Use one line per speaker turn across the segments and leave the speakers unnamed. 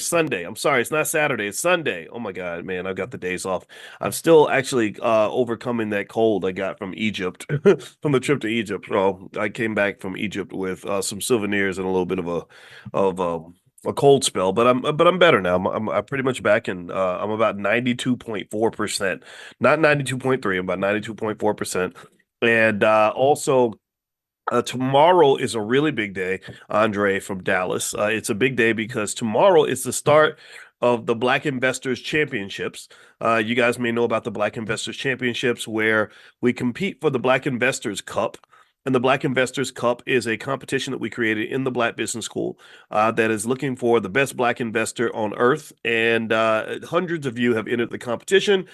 Sunday. I'm sorry, it's not Saturday, it's Sunday. Oh my God, man, I've got the days off. I'm still actually overcoming that cold I got from Egypt from the trip to Egypt. So I came back from Egypt with some souvenirs and a little bit of a cold spell, but I'm better now. I'm pretty much back, and I'm about 92.4%, not 92.3. I'm about 92.4%. And also, tomorrow is a really big day, Andre from Dallas. It's a big day because tomorrow is the start of the Black Investors Championships. You guys may know about the Black Investors Championships, where we compete for the Black Investors Cup. And the Black Investors Cup is a competition that we created in the Black Business School that is looking for the best Black investor on earth. And hundreds of you have entered the competition.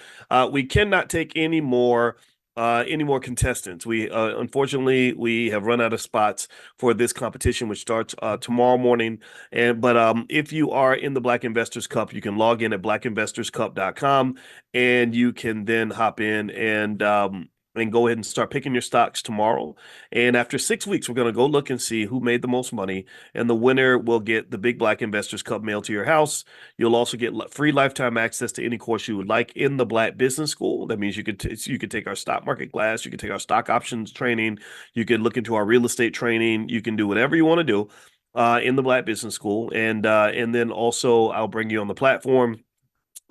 We cannot take any more contestants. We unfortunately we have run out of spots for this competition, which starts tomorrow morning. But if you are in the Black Investors Cup, you can log in at blackinvestorscup.com, and you can then hop in and go ahead and start picking your stocks tomorrow. And after 6 weeks, we're going to go look and see who made the most money. And the winner will get the Big Black Investors Cup mailed to your house. You'll also get free lifetime access to any course you would like in the Black Business School. That means you could take our stock market class, you could take our stock options training, you could look into our real estate training, you can do whatever you want to do in the Black Business School. And then also I'll bring you on the platform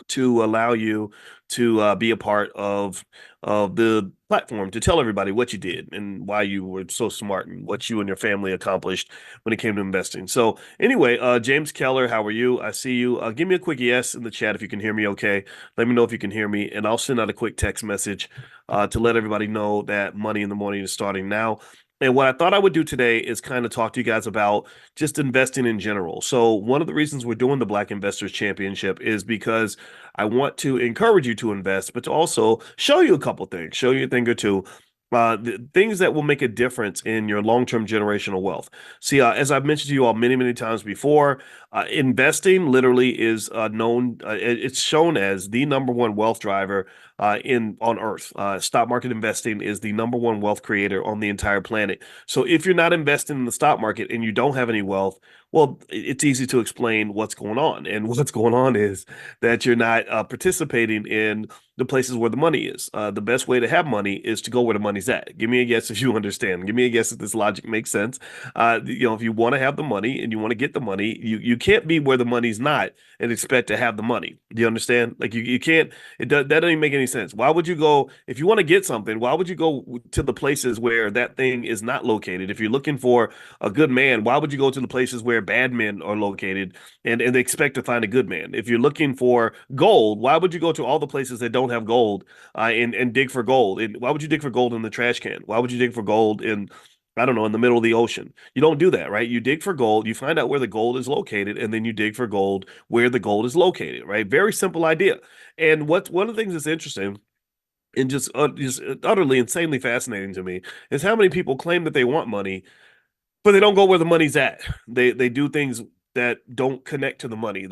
to allow you to be a part of the platform to tell everybody what you did and why you were so smart and what you and your family accomplished when it came to investing. So anyway, James Keller, how are you? I see you. Give me a quick yes in the chat if you can hear me okay. Let me know if you can hear me, and I'll send out a quick text message to let everybody know that Money in the Morning is starting now. And what I thought I would do today is kind of talk to you guys about just investing in general. So one of the reasons we're doing the Black Investors Championship is because I want to encourage you to invest, but to also show you a couple things, show you a thing or two, the things that will make a difference in your long-term generational wealth. See, as I've mentioned to you all many, many times before, investing literally is it's shown as the number one wealth driver in on Earth. Stock market investing is the number one wealth creator on the entire planet. So if you're not investing in the stock market and you don't have any wealth, well, it's easy to explain what's going on. And what's going on is that you're not participating in the places where the money is. The best way to have money is to go where the money's at. Give me a guess if you understand. Give me a guess if this logic makes sense. If you want to have the money and you want to get the money, you can't be where the money's not and expect to have the money. Do you understand? Like you can't. That doesn't even make any sense. Why would you go if you want to get something? Why would you go to the places where that thing is not located? If you're looking for a good man, why would you go to the places where bad men are located and expect to find a good man? If you're looking for gold, why would you go to all the places that don't have gold and dig for gold? And why would you dig for gold in the trash can? Why would you dig for gold in, I don't know, in the middle of the ocean? You don't do that, right? You dig for gold, you find out where the gold is located, and then you dig for gold where the gold is located, right? Very simple idea. And what one of the things that's interesting and just utterly insanely fascinating to me is how many people claim that they want money, but they don't go where the money's at. They do things that don't connect to the money.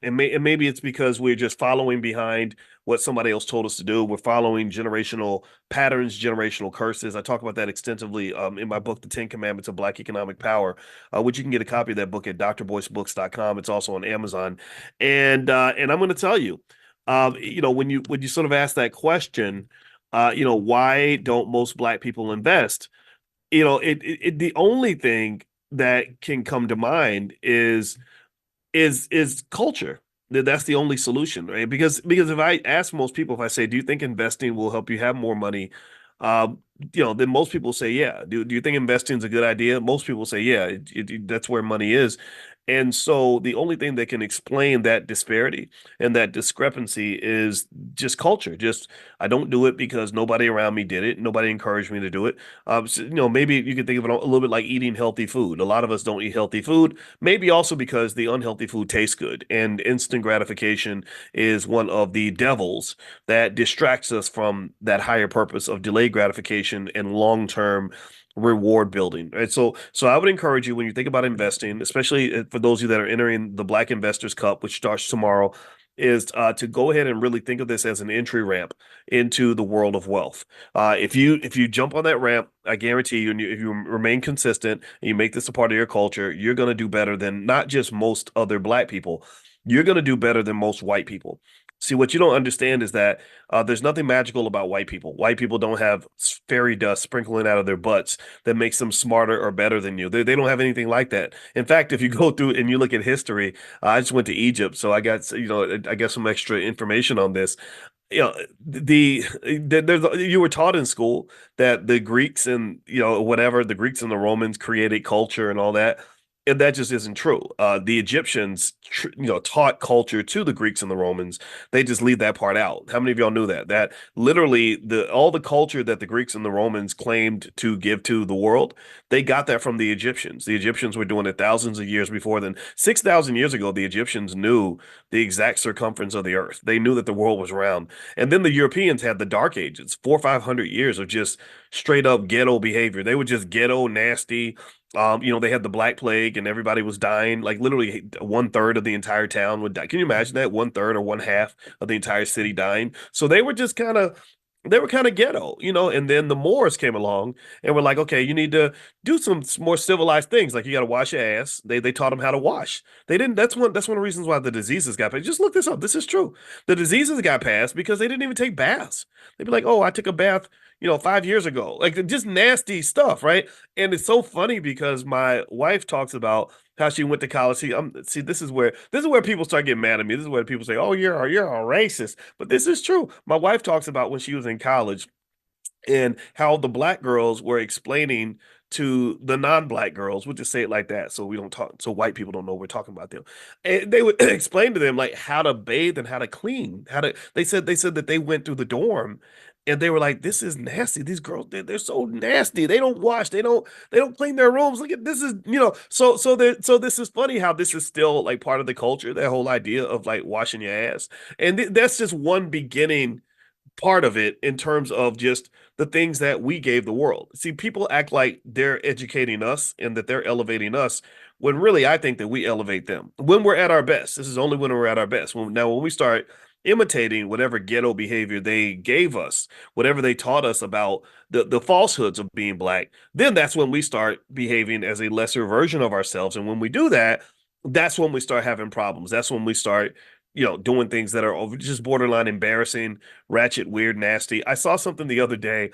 And maybe it's because we're just following behind what somebody else told us to do. We're following generational patterns, generational curses. I talk about that extensively in my book, The 10 Commandments of Black Economic Power, which you can get a copy of that book at drboycebooks.com. It's also on Amazon. And I'm going to tell you, when you sort of ask that question, why don't most Black people invest? The only thing that can come to mind is culture. That's the only solution, right? Because if I ask most people, if I say, do you think investing will help you have more money? Um, then most people say, yeah. Do you think investing is a good idea? Most people say, yeah, that's where money is. And so the only thing that can explain that disparity and that discrepancy is just culture. Just I don't do it because nobody around me did it. Nobody encouraged me to do it. Maybe you could think of it a little bit like eating healthy food. A lot of us don't eat healthy food. Maybe also because the unhealthy food tastes good, and instant gratification is one of the devils that distracts us from that higher purpose of delayed gratification and long-term reward building. Right. So I would encourage you when you think about investing, especially for those of you that are entering the Black Investors Cup, which starts tomorrow, is to go ahead and really think of this as an entry ramp into the world of wealth. If you jump on that ramp, I guarantee you, and if you remain consistent and you make this a part of your culture, you're going to do better than not just most other Black people, you're going to do better than most white people. See, what you don't understand is that there's nothing magical about white people. White people don't have fairy dust sprinkling out of their butts that makes them smarter or better than you. They don't have anything like that. In fact, if you go through and you look at history, I just went to Egypt, so I got, I got some extra information on this. You know, there's you were taught in school that the Greeks and whatever the Greeks and the Romans created culture and all that. And that just isn't true. The Egyptians, taught culture to the Greeks and the Romans. They just leave that part out. How many of y'all knew that? That literally all the culture that the Greeks and the Romans claimed to give to the world, they got that from the Egyptians. The Egyptians were doing it thousands of years before then. 6,000 years ago, the Egyptians knew the exact circumference of the earth. They knew that the world was round. And then the Europeans had the Dark Ages, 400 or 500 years of just straight up ghetto behavior. They were just ghetto, nasty. They had the Black Plague and everybody was dying. Like literally 1/3 of the entire town would die. Can you imagine that? 1/3 or 1/2 of the entire city dying. So they were kind of ghetto, and then the Moors came along and were like, okay, you need to do some more civilized things. Like you got to wash your ass. They taught them how to wash. They didn't, that's one of the reasons why the diseases got passed. Just look this up. This is true. The diseases got passed because they didn't even take baths. They'd be like, oh, I took a bath, 5 years ago. Like just nasty stuff, right? And it's so funny because my wife talks about how she went to college. See, this is where people start getting mad at me. This is where people say, "Oh, you're a racist." But this is true. My wife talks about when she was in college and how the black girls were explaining to the non-black girls, we'll just say it like that, so we don't talk, so white people don't know we're talking about them. And they would explain to them like how to bathe and how to clean, how to. They said that they went through the dorm, and they were like, "This is nasty. These girls, they're so nasty. They don't wash. They don't clean their rooms. Look at this is so this is funny how this is still like part of the culture. That whole idea of like washing your ass, and that's just one beginning part of it in terms of just the things that we gave the world. See, people act like they're educating us and that they're elevating us when really I think that we elevate them when we're at our best. This is only when we're at our best. When we start imitating whatever ghetto behavior they gave us, whatever they taught us about the falsehoods of being black, then that's when we start behaving as a lesser version of ourselves. And when we do that, that's when we start having problems. That's when we start doing things that are just borderline embarrassing, ratchet, weird, nasty. I saw something the other day,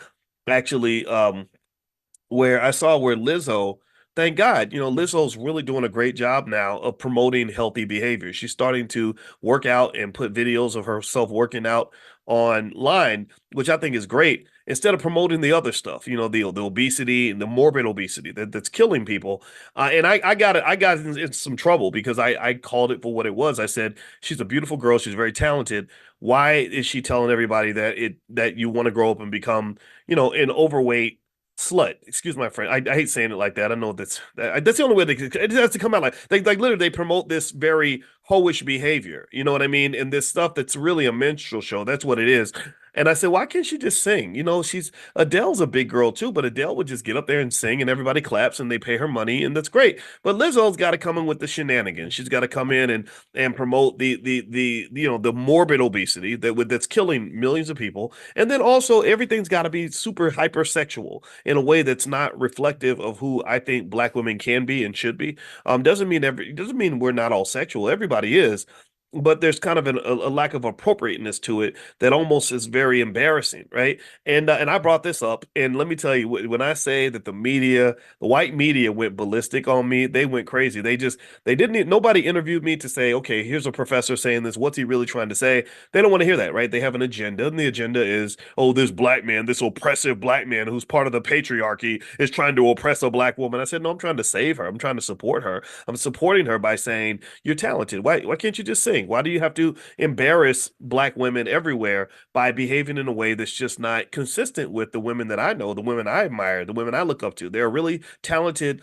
actually, where Lizzo, thank God, Lizzo's really doing a great job now of promoting healthy behavior. She's starting to work out and put videos of herself working out online, which I think is great. Instead of promoting the other stuff, the obesity and the morbid obesity that's killing people. And I got in some trouble because I called it for what it was. I said, she's a beautiful girl. She's very talented. Why is she telling everybody that you want to grow up and become, an overweight slut? Excuse my friend. I hate saying it like that. I know that's the only way it has to come out like literally they promote this very hoish behavior. You know what I mean? And this stuff that's really a minstrel show. That's what it is. And I said, why can't she just sing? She's Adele's a big girl too, but Adele would just get up there and sing and everybody claps and they pay her money and that's great. But Lizzo's got to come in with the shenanigans. She's got to come in and promote the morbid obesity that's killing millions of people. And then also everything's got to be super hypersexual in a way that's not reflective of who I think black women can be and should be. Doesn't mean we're not all sexual. Everybody is, but there's kind of a lack of appropriateness to it that almost is very embarrassing, right? And I brought this up, and let me tell you, when I say that the white media went ballistic on me, they went crazy. They didn't. Nobody interviewed me to say, okay, here's a professor saying this. What's he really trying to say? They don't want to hear that, right? They have an agenda, and the agenda is, oh, this black man, this oppressive black man who's part of the patriarchy is trying to oppress a black woman. I said, no, I'm trying to save her. I'm trying to support her. I'm supporting her by saying, you're talented. Why can't you just sing? Why do you have to embarrass black women everywhere by behaving in a way that's just not consistent with the women that I know, the women I admire, the women I look up to? They're really talented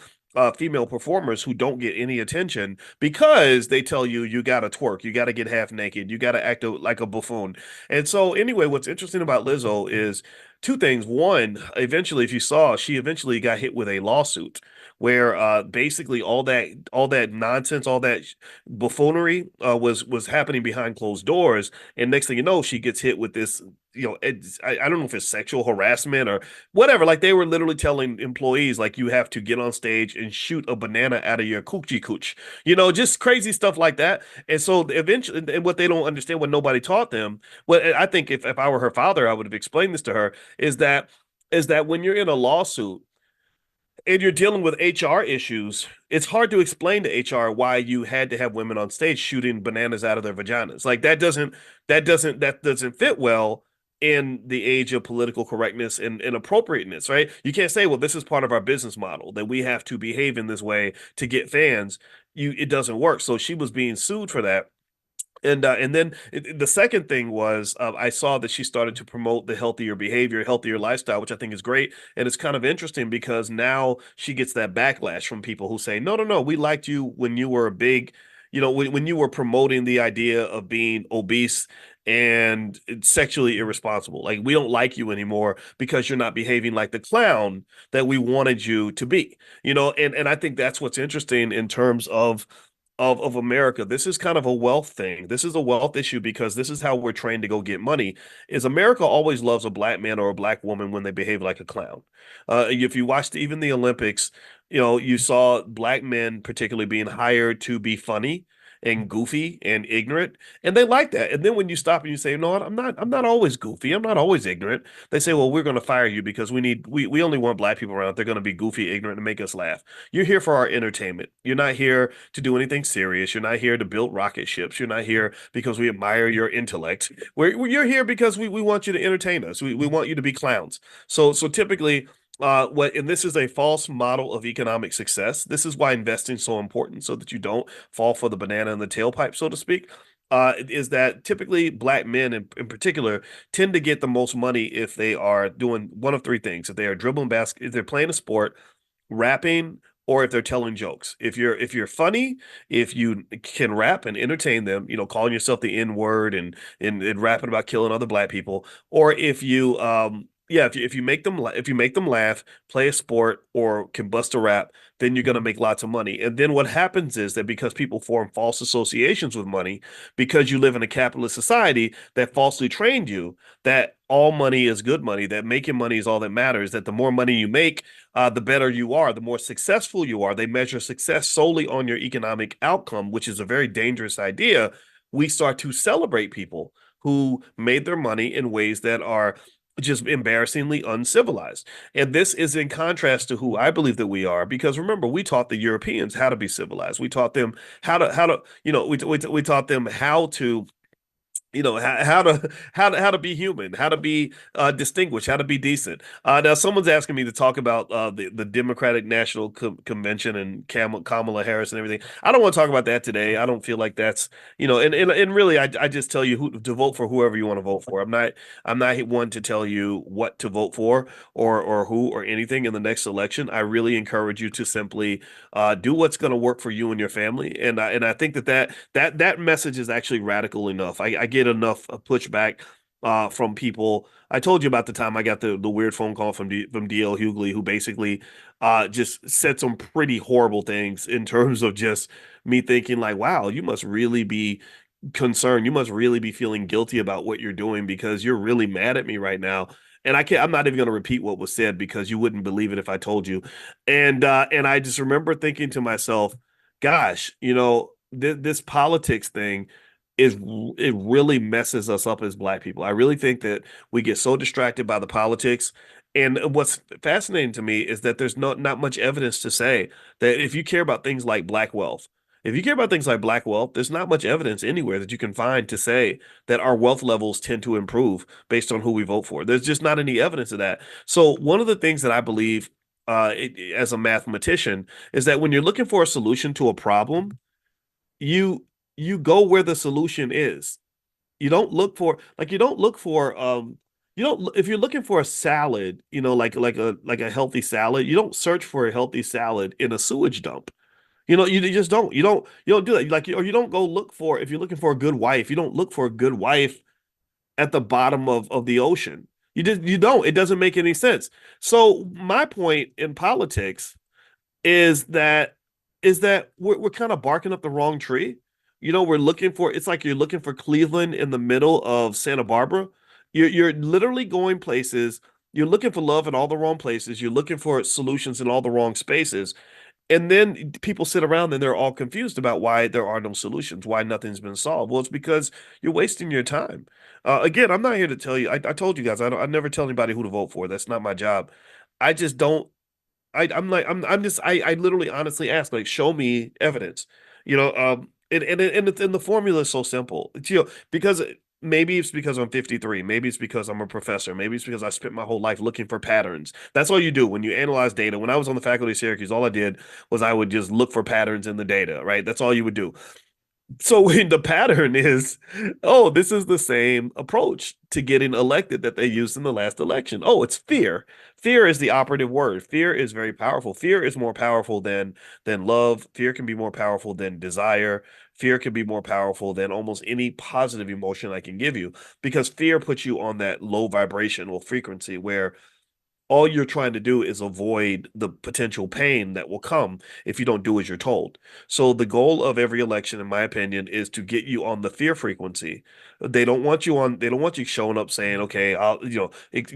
female performers who don't get any attention because they tell you got to twerk, you got to get half naked, you got to act like a buffoon. And so, anyway, what's interesting about Lizzo is two things. One, eventually, if you saw, she eventually got hit with a lawsuit where basically all that nonsense, all that buffoonery was happening behind closed doors, and next thing you know, she gets hit with this. I don't know if it's sexual harassment or whatever. Like they were literally telling employees, like you have to get on stage and shoot a banana out of your coochie cooch, just crazy stuff like that. And so eventually, and what they don't understand, what nobody taught them, what I think if I were her father, I would have explained this to her, is that when you're in a lawsuit and you're dealing with HR issues, it's hard to explain to HR why you had to have women on stage shooting bananas out of their vaginas. Like that doesn't fit well in the age of political correctness and appropriateness, right? You can't say, well, this is part of our business model that we have to behave in this way to get fans. It doesn't work. So she was being sued for that. And then the second thing was I saw that she started to promote the healthier behavior, healthier lifestyle, which I think is great. And it's kind of interesting because now she gets that backlash from people who say, no, no, no, we liked you when you were a big, when you were promoting the idea of being obese and sexually irresponsible. Like we don't like you anymore because you're not behaving like the clown that we wanted you to be. And I think that's what's interesting in terms of America. This is kind of a wealth thing. This is a wealth issue because this is how we're trained to go get money. Is America always loves a black man or a black woman when they behave like a clown. If you watched even the Olympics, you saw black men particularly being hired to be funny and goofy and ignorant, and they like that. And then when you stop and you say, "No, I'm not always goofy. I'm not always ignorant," they say, "Well, we're going to fire you because we only want black people around. They're going to be goofy, ignorant, and make us laugh. You're here for our entertainment. You're not here to do anything serious. You're not here to build rocket ships. You're not here because we admire your intellect. You're here because we want you to entertain us. We want you to be clowns." So typically, and this is a false model of economic success. This is why investing is so important, so that you don't fall for the banana in the tailpipe, so to speak. Is that typically black men in particular tend to get the most money if they are doing one of three things: if they are dribbling basket, if they're playing a sport, rapping, or if they're telling jokes. If you're funny, if you can rap and entertain them, calling yourself the N word and rapping about killing other black people, or if you yeah, if you make them laugh, play a sport, or can bust a rap, then you're gonna make lots of money. And then what happens is that because people form false associations with money, because you live in a capitalist society that falsely trained you that all money is good money, that making money is all that matters, that the more money you make, the better you are, the more successful you are. They measure success solely on your economic outcome, which is a very dangerous idea. We start to celebrate people who made their money in ways that are just embarrassingly uncivilized. And this is in contrast to who I believe that we are, because remember, we taught the Europeans how to be civilized. We taught them how to we taught them how to how to be human, how to be distinguished, how to be decent. Now, someone's asking me to talk about the Democratic National Convention and Kamala Harris and everything. I don't want to talk about that today. I don't feel like that's and really, I just tell you who to vote for, whoever you want to vote for. I'm not one to tell you what to vote for or who or anything in the next election. I really encourage you to simply do what's going to work for you and your family. And I think that message is actually radical enough. I get enough pushback from people. I told you about the time I got the weird phone call from DL Hughley, who basically just said some pretty horrible things in terms of just me thinking like, wow, you must really be concerned. You must really be feeling guilty about what you're doing because you're really mad at me right now. And I'm not even going to repeat what was said because you wouldn't believe it if I told you. And I just remember thinking to myself, gosh, this politics thing it really messes us up as black people. I really think that we get so distracted by the politics. And what's fascinating to me is that there's not much evidence to say that if you care about things like black wealth, if you care about things like black wealth, there's not much evidence anywhere that you can find to say that our wealth levels tend to improve based on who we vote for. There's just not any evidence of that. So one of the things that I believe as a mathematician is that when you're looking for a solution to a problem, you you go where the solution is. You don't look for if you're looking for a salad, like a healthy salad, you don't search for a healthy salad in a sewage dump. You just don't. You don't do that. Or you don't go look for if you're looking for a good wife, you don't look for a good wife at the bottom of the ocean. You don't. It doesn't make any sense. So my point in politics is that we're kind of barking up the wrong tree. We're looking for it's like you're looking for Cleveland in the middle of Santa Barbara. You're literally going places. You're looking for love in all the wrong places. You're looking for solutions in all the wrong spaces. And then people sit around and they're all confused about why there are no solutions, why nothing's been solved. Well, it's because you're wasting your time. Again, I'm not here to tell you. I told you guys I never tell anybody who to vote for. That's not my job. I just don't I'm like I'm just I literally honestly ask like show me evidence, and the formula is so simple. Because maybe it's because I'm 53, maybe it's because I'm a professor, maybe it's because I spent my whole life looking for patterns. That's all you do when you analyze data. When I was on the faculty of Syracuse, all I did was I would just look for patterns in the data, right? That's all you would do. So when the pattern is, oh, this is the same approach to getting elected that they used in the last election. Oh, it's fear. Fear is the operative word. Fear is very powerful. Fear is more powerful than love. Fear can be more powerful than desire. Fear can be more powerful than almost any positive emotion I can give you because fear puts you on that low vibrational frequency where all you're trying to do is avoid the potential pain that will come if you don't do as you're told. So the goal of every election, in my opinion, is to get you on the fear frequency. They don't want you showing up saying, okay,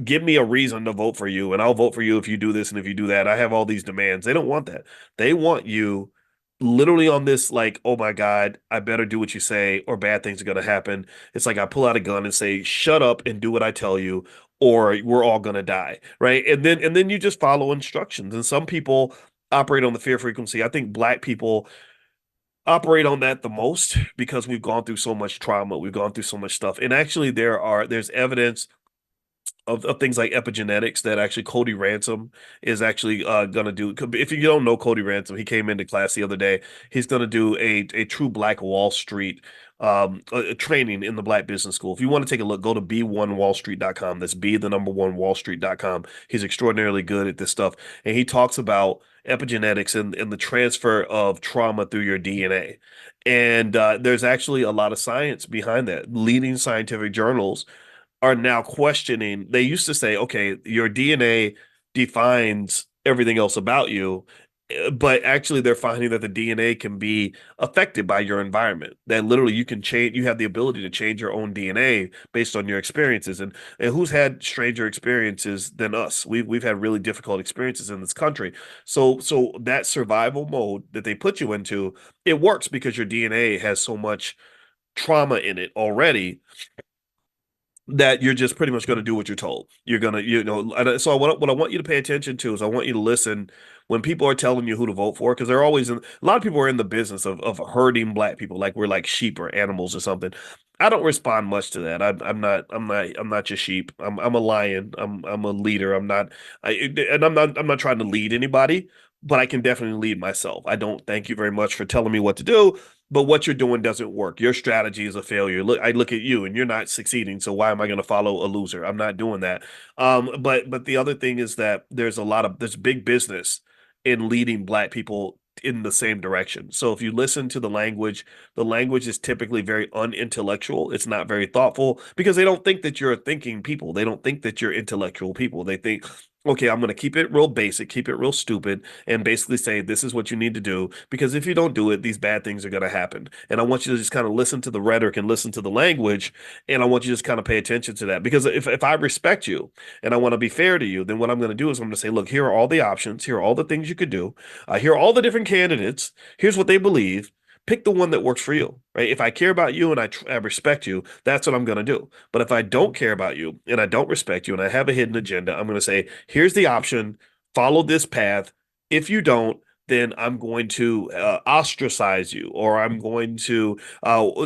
give me a reason to vote for you and I'll vote for you if you do this and if you do that. I have all these demands. They don't want that. They want you literally on this like, oh my God, I better do what you say or bad things are going to happen. It's like I pull out a gun and say, shut up and do what I tell you or we're all going to die, right? And then you just follow instructions. And some people operate on the fear frequency. I think black people operate on that the most because we've gone through so much trauma, we've gone through so much stuff. And actually there's evidence of things like epigenetics that actually Cody Ransom is actually gonna do. If you don't know Cody Ransom, he came into class the other day. He's gonna do a true Black Wall Street a training in the Black Business School. If you want to take a look, go to b1wallstreet.com. That's b the number one wallstreet.com. He's extraordinarily good at this stuff, and he talks about epigenetics and the transfer of trauma through your DNA. And there's actually a lot of science behind that. Leading scientific journals are now questioning. They used to say, okay, your DNA defines everything else about you, but actually they're finding that the DNA can be affected by your environment. That literally you can change, you have the ability to change your own DNA based on your experiences. And who's had stranger experiences than us? We've had really difficult experiences in this country. So that survival mode that they put you into, it works because your DNA has so much trauma in it already that you're just pretty much going to do what you're told. You're going to, so what I want you to pay attention to is I want you to listen when people are telling you who to vote for, because they're always a lot of people are in the business of herding black people like we're like sheep or animals or something. I don't respond much to that. I'm not just sheep. I'm a lion. I'm a leader. I'm not trying to lead anybody, but I can definitely lead myself. I don't thank you very much for telling me what to do, but what you're doing doesn't work. Your strategy is a failure. I look at you and you're not succeeding. So why am I going to follow a loser? I'm not doing that. But the other thing is that there's big business in leading black people in the same direction. So if you listen to the language is typically very unintellectual. It's not very thoughtful because they don't think that you're a thinking people. They don't think that you're intellectual people. They think, okay, I'm going to keep it real basic, keep it real stupid, and basically say this is what you need to do because if you don't do it, these bad things are going to happen. And I want you to just kind of listen to the rhetoric and listen to the language, and I want you to just kind of pay attention to that because if I respect you and I want to be fair to you, then what I'm going to do is I'm going to say, look, here are all the options, here are all the things you could do, here are all the different candidates, here's what they believe. Pick the one that works for you, right? If I care about you and I respect you, that's what I'm going to do. But if I don't care about you and I don't respect you and I have a hidden agenda, I'm going to say, here's the option, follow this path. If you don't, then I'm going to ostracize you or I'm going to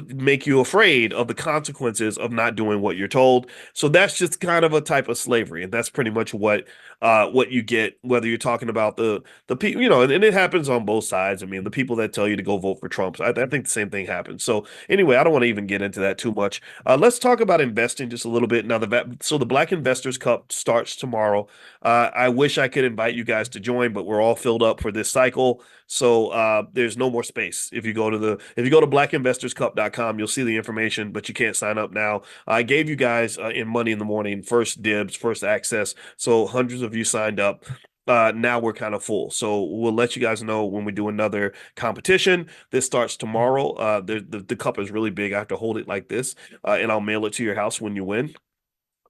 make you afraid of the consequences of not doing what you're told. So that's just kind of a type of slavery. And that's pretty much what you get, whether you're talking about the people, and it happens on both sides. I mean, the people that tell you to go vote for Trump, I think the same thing happens. So anyway, I don't want to even get into that too much. Let's talk about investing just a little bit now. The Black Investors Cup starts tomorrow. I wish I could invite you guys to join, but we're all filled up for this cycle. So there's no more space. If you go to blackinvestorscup.com, you'll see the information, but you can't sign up now. I gave you guys in Money in the Morning first dibs, first access. So hundreds of you signed up. now we're kind of full. So we'll let you guys know when we do another competition. This starts tomorrow. The cup is really big. I have to hold it like this, and I'll mail it to your house when you win.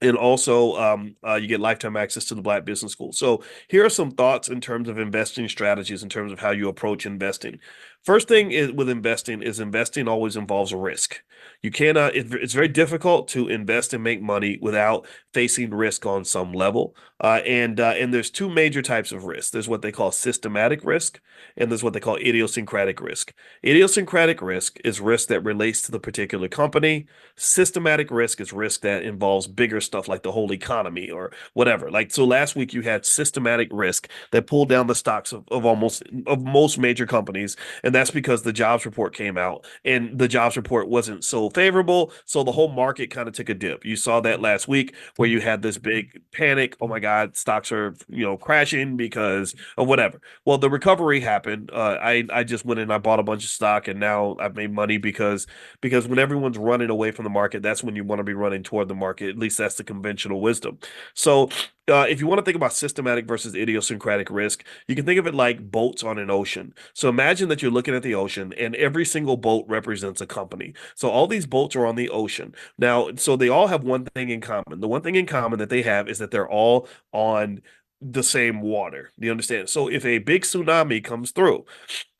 And also, you get lifetime access to the Black Business School. So here are some thoughts in terms of investing strategies, in terms of how you approach investing. First thing is with investing always involves a risk. You cannot, it's very difficult to invest and make money without facing risk on some level. And there's two major types of risk. There's what they call systematic risk, and there's what they call idiosyncratic risk. Idiosyncratic risk is risk that relates to the particular company. Systematic risk is risk that involves bigger stuff like the whole economy or whatever. Like, so last week you had systematic risk that pulled down the stocks of most major companies, and that's because the jobs report came out and the jobs report wasn't so favorable, so the whole market kind of took a dip. You saw that last week where you had this big panic. Oh my God, stocks are crashing because of whatever. Well, the recovery happened. I just went and I bought a bunch of stock, and now I've made money because when everyone's running away from the market, that's when you want to be running toward the market. At least that's the conventional wisdom. So if you want to think about systematic versus idiosyncratic risk, you can think of it like boats on an ocean. So imagine that you're looking at the ocean and every single boat represents a company. So all these boats are on the ocean. Now, so they all have one thing in common. The one thing in common that they have is that they're all on the same water. Do you understand? So if a big tsunami comes through,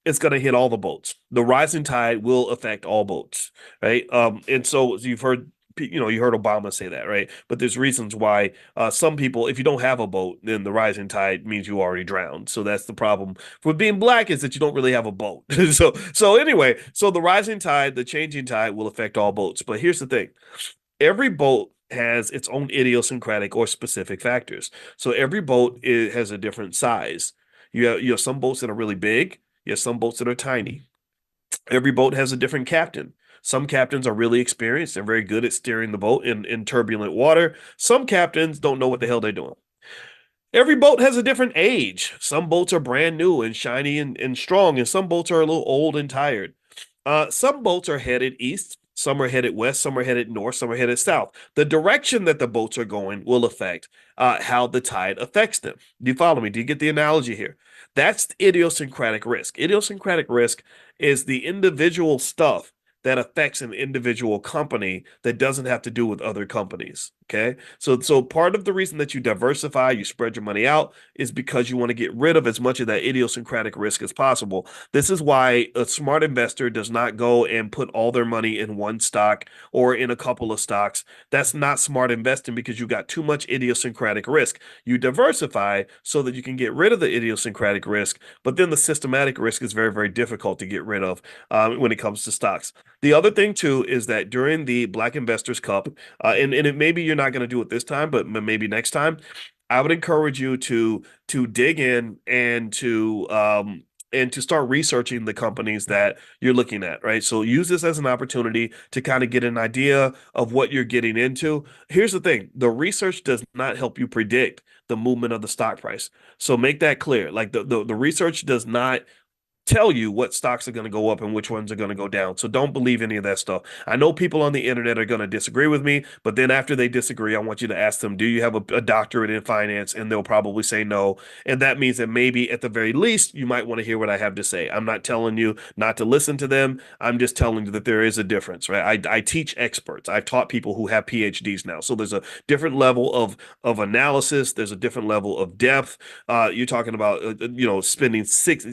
it's going to hit all the boats. The rising tide will affect all boats, right? And so you've heard, you heard Obama say that, right? But there's reasons why some people, if you don't have a boat, then the rising tide means you already drowned. So that's the problem with being black, is that you don't really have a boat. So anyway, so the rising tide, the changing tide will affect all boats. But here's the thing: every boat has its own idiosyncratic or specific factors. So every boat has a different size. You have some boats that are really big. You have some boats that are tiny. Every boat has a different captain. Some captains are really experienced and very good at steering the boat in turbulent water. Some captains don't know what the hell they're doing. Every boat has a different age. Some boats are brand new and shiny and strong, and some boats are a little old and tired. Some boats are headed east, some are headed west, some are headed north, some are headed south. The direction that the boats are going will affect how the tide affects them. Do you follow me? Do you get the analogy here? That's idiosyncratic risk. Idiosyncratic risk is the individual stuff that affects an individual company that doesn't have to do with other companies. Okay. So part of the reason that you diversify, you spread your money out, is because you want to get rid of as much of that idiosyncratic risk as possible. This is why a smart investor does not go and put all their money in one stock or in a couple of stocks. That's not smart investing, because you got too much idiosyncratic risk. You diversify so that you can get rid of the idiosyncratic risk, but then the systematic risk is very, very difficult to get rid of when it comes to stocks. The other thing too is that during the Black Investors Cup, and it maybe you're not going to do it this time, but maybe next time, I would encourage you to dig in and to start researching the companies that you're looking at, right? So use this as an opportunity to kind of get an idea of what you're getting into. Here's the thing: the research does not help you predict the movement of the stock price. So make that clear. Like the research does not tell you what stocks are going to go up and which ones are going to go down. So don't believe any of that stuff. I know people on the internet are going to disagree with me, but then after they disagree, I want you to ask them, do you have a doctorate in finance? And they'll probably say no. And that means that maybe at the very least, you might want to hear what I have to say. I'm not telling you not to listen to them. I'm just telling you that there is a difference, right? I teach experts. I've taught people who have PhDs now. So there's a different level of analysis. There's a different level of depth. You're talking about, spending 6,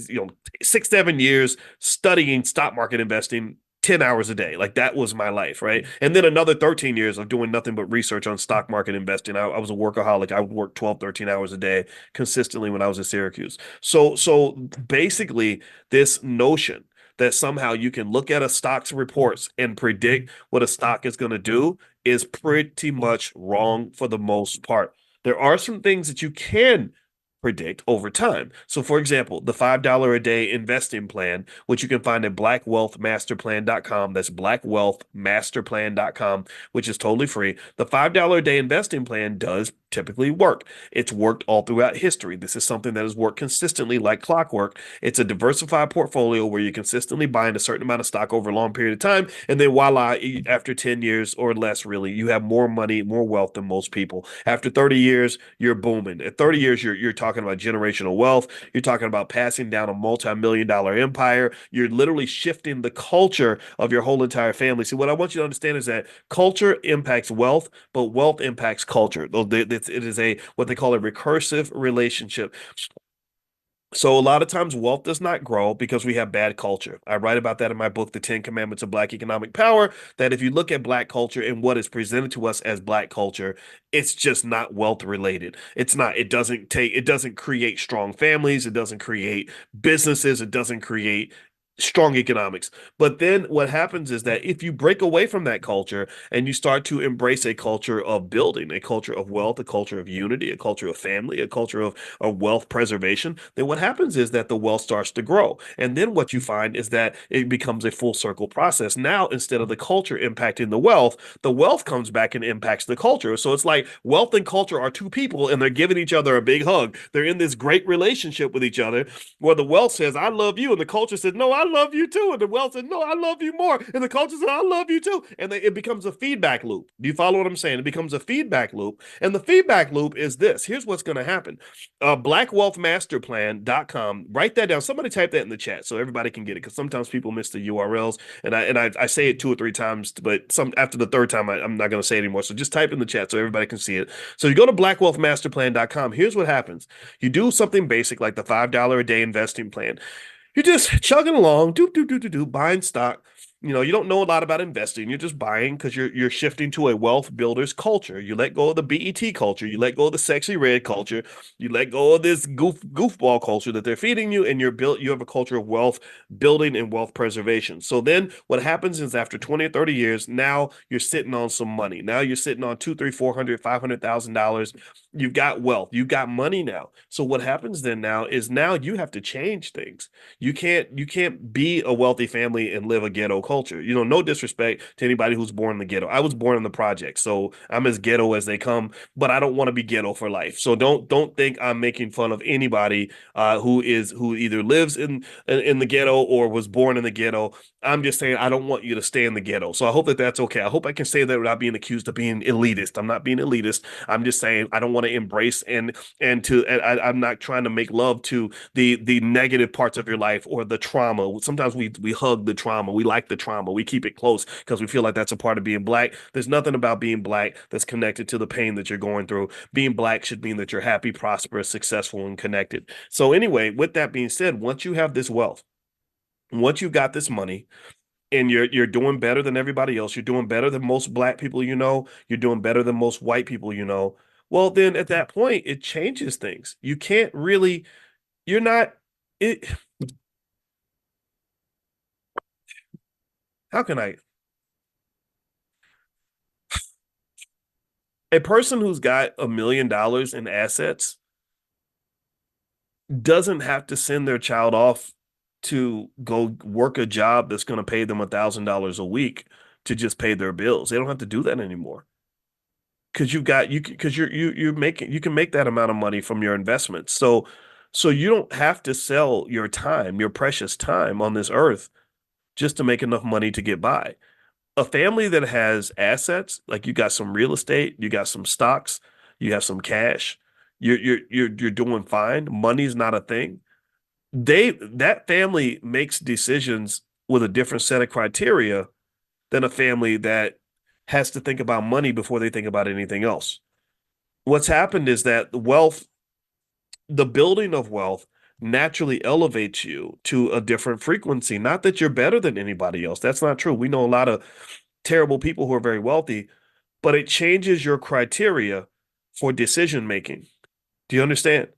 7 years studying stock market investing 10 hours a day. Like, that was my life, right? And then another 13 years of doing nothing but research on stock market investing. I was a workaholic. I would work 12, 13 hours a day consistently when I was at Syracuse. So basically, this notion that somehow you can look at a stock's reports and predict what a stock is going to do is pretty much wrong for the most part. There are some things that you can predict over time. So, for example, the $5 a day investing plan, which you can find at blackwealthmasterplan.com. That's blackwealthmasterplan.com, which is totally free. The $5 a day investing plan does typically work. It's worked all throughout history. This is something that has worked consistently like clockwork. It's a diversified portfolio where you're consistently buying a certain amount of stock over a long period of time. And then voila, after 10 years or less, really, you have more money, more wealth than most people. After 30 years, you're booming. At 30 years, you're talking about generational wealth. You're talking about passing down a multi-million dollar empire. You're literally shifting the culture of your whole entire family. See, what I want you to understand is that culture impacts wealth, but wealth impacts culture. It is a what they call a recursive relationship. So a lot of times wealth does not grow because we have bad culture. I write about that in my book, The 10 Commandments of Black Economic Power, that if you look at Black culture and what is presented to us as Black culture, it's just not wealth related. It's not, it doesn't create strong families. It doesn't create businesses. It doesn't create strong economics. But then what happens is that if you break away from that culture and you start to embrace a culture of building, a culture of wealth, a culture of unity, a culture of family, a culture of wealth preservation, then what happens is that the wealth starts to grow. And then what you find is that it becomes a full circle process. Now, instead of the culture impacting the wealth comes back and impacts the culture. So it's like wealth and culture are two people and they're giving each other a big hug. They're in this great relationship with each other where the wealth says, I love you. And the culture says, no, I love you too. And the wealth said, no, I love you more. And the culture said, I love you too. And it becomes a feedback loop. Do you follow what I'm saying? It becomes a feedback loop. And the feedback loop is this. Here's what's going to happen. Blackwealthmasterplan.com. Write that down. Somebody type that in the chat so everybody can get it. Because sometimes people miss the URLs. And I say it 2 or 3 times, but after the third time, I'm not going to say it anymore. So just type in the chat so everybody can see it. So you go to blackwealthmasterplan.com. Here's what happens. You do something basic like the $5 a day investing plan. You're just chugging along, buying stock. You don't know a lot about investing. You're just buying because you're shifting to a wealth builder's culture. You let go of the BET culture. You let go of the sexy red culture. You let go of this goofball culture that they're feeding you, and you have a culture of wealth building and wealth preservation. So then what happens is after 20 or 30 years, now you're sitting on some money. Now you're sitting on two, three, 400, $500,000. You've got wealth. You've got money now. So what happens then now is now you have to change things. You can't be a wealthy family and live a ghetto culture. No disrespect to anybody who's born in the ghetto. I was born in the project, so I'm as ghetto as they come, but I don't want to be ghetto for life. So don't think I'm making fun of anybody who either lives in the ghetto or was born in the ghetto. I'm just saying I don't want you to stay in the ghetto. So I hope that that's okay. I hope I can say that without being accused of being elitist. I'm not being elitist. I'm just saying I don't want to embrace I'm not trying to make love to the negative parts of your life or the trauma. Sometimes we hug the trauma. We like the trauma. We keep it close because we feel like that's a part of being Black. There's nothing about being Black that's connected to the pain that you're going through. Being Black should mean that you're happy, prosperous, successful, and connected. So anyway, with that being said, once you have this wealth, once you've got this money, and you're doing better than everybody else, you're doing better than most Black people you're doing better than most white people well, then at that point, it changes things. You can't really, you're not, it, how can a person who's got $1 million in assets doesn't have to send their child off to go work a job that's going to pay them $1,000 a week to just pay their bills. They don't have to do that anymore because you can make that amount of money from your investments. So you don't have to sell your time, your precious time on this earth just to make enough money to get by. A family that has assets, like you got some real estate, you got some stocks, you have some cash, you're doing fine. Money's not a thing. That family makes decisions with a different set of criteria than a family that has to think about money before they think about anything else. What's happened is that the building of wealth naturally elevates you to a different frequency. Not that you're better than anybody else. That's not true. We know a lot of terrible people who are very wealthy, but it changes your criteria for decision making. Do you understand?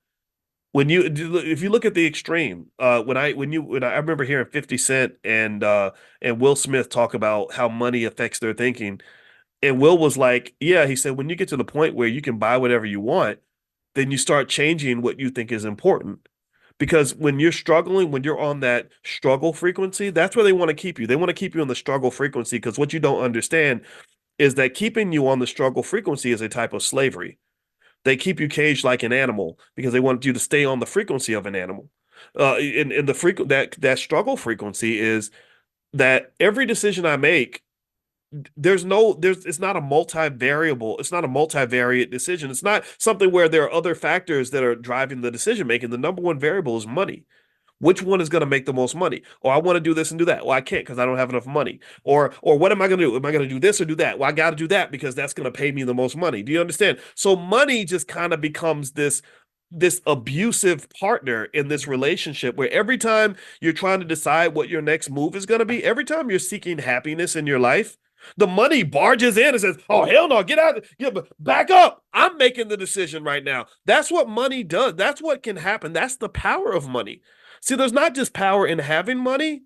If you look at the extreme, when I remember hearing 50 Cent and Will Smith talk about how money affects their thinking, and Will was like, yeah, he said when you get to the point where you can buy whatever you want, then you start changing what you think is important. Because when you're struggling, when you're on that struggle frequency, that's where they want to keep you. They want to keep you on the struggle frequency because what you don't understand is that keeping you on the struggle frequency is a type of slavery. They keep you caged like an animal because they want you to stay on the frequency of an animal. And the frequent that struggle frequency is that every decision I make, there's it's not a multivariable, it's not a multivariate decision. It's not something where there are other factors that are driving the decision making. The number one variable is money. Which one is going to make the most money? Or I want to do this and do that. Well, I can't because I don't have enough money. Or what am I going to do? Am I going to do this or do that? Well, I got to do that because that's going to pay me the most money. Do you understand? So money just kind of becomes this abusive partner in this relationship where every time you're trying to decide what your next move is going to be, every time you're seeking happiness in your life, the money barges in and says, "Oh, hell no, get out, back up. I'm making the decision right now." That's what money does. That's what can happen. That's the power of money. See, there's not just power in having money.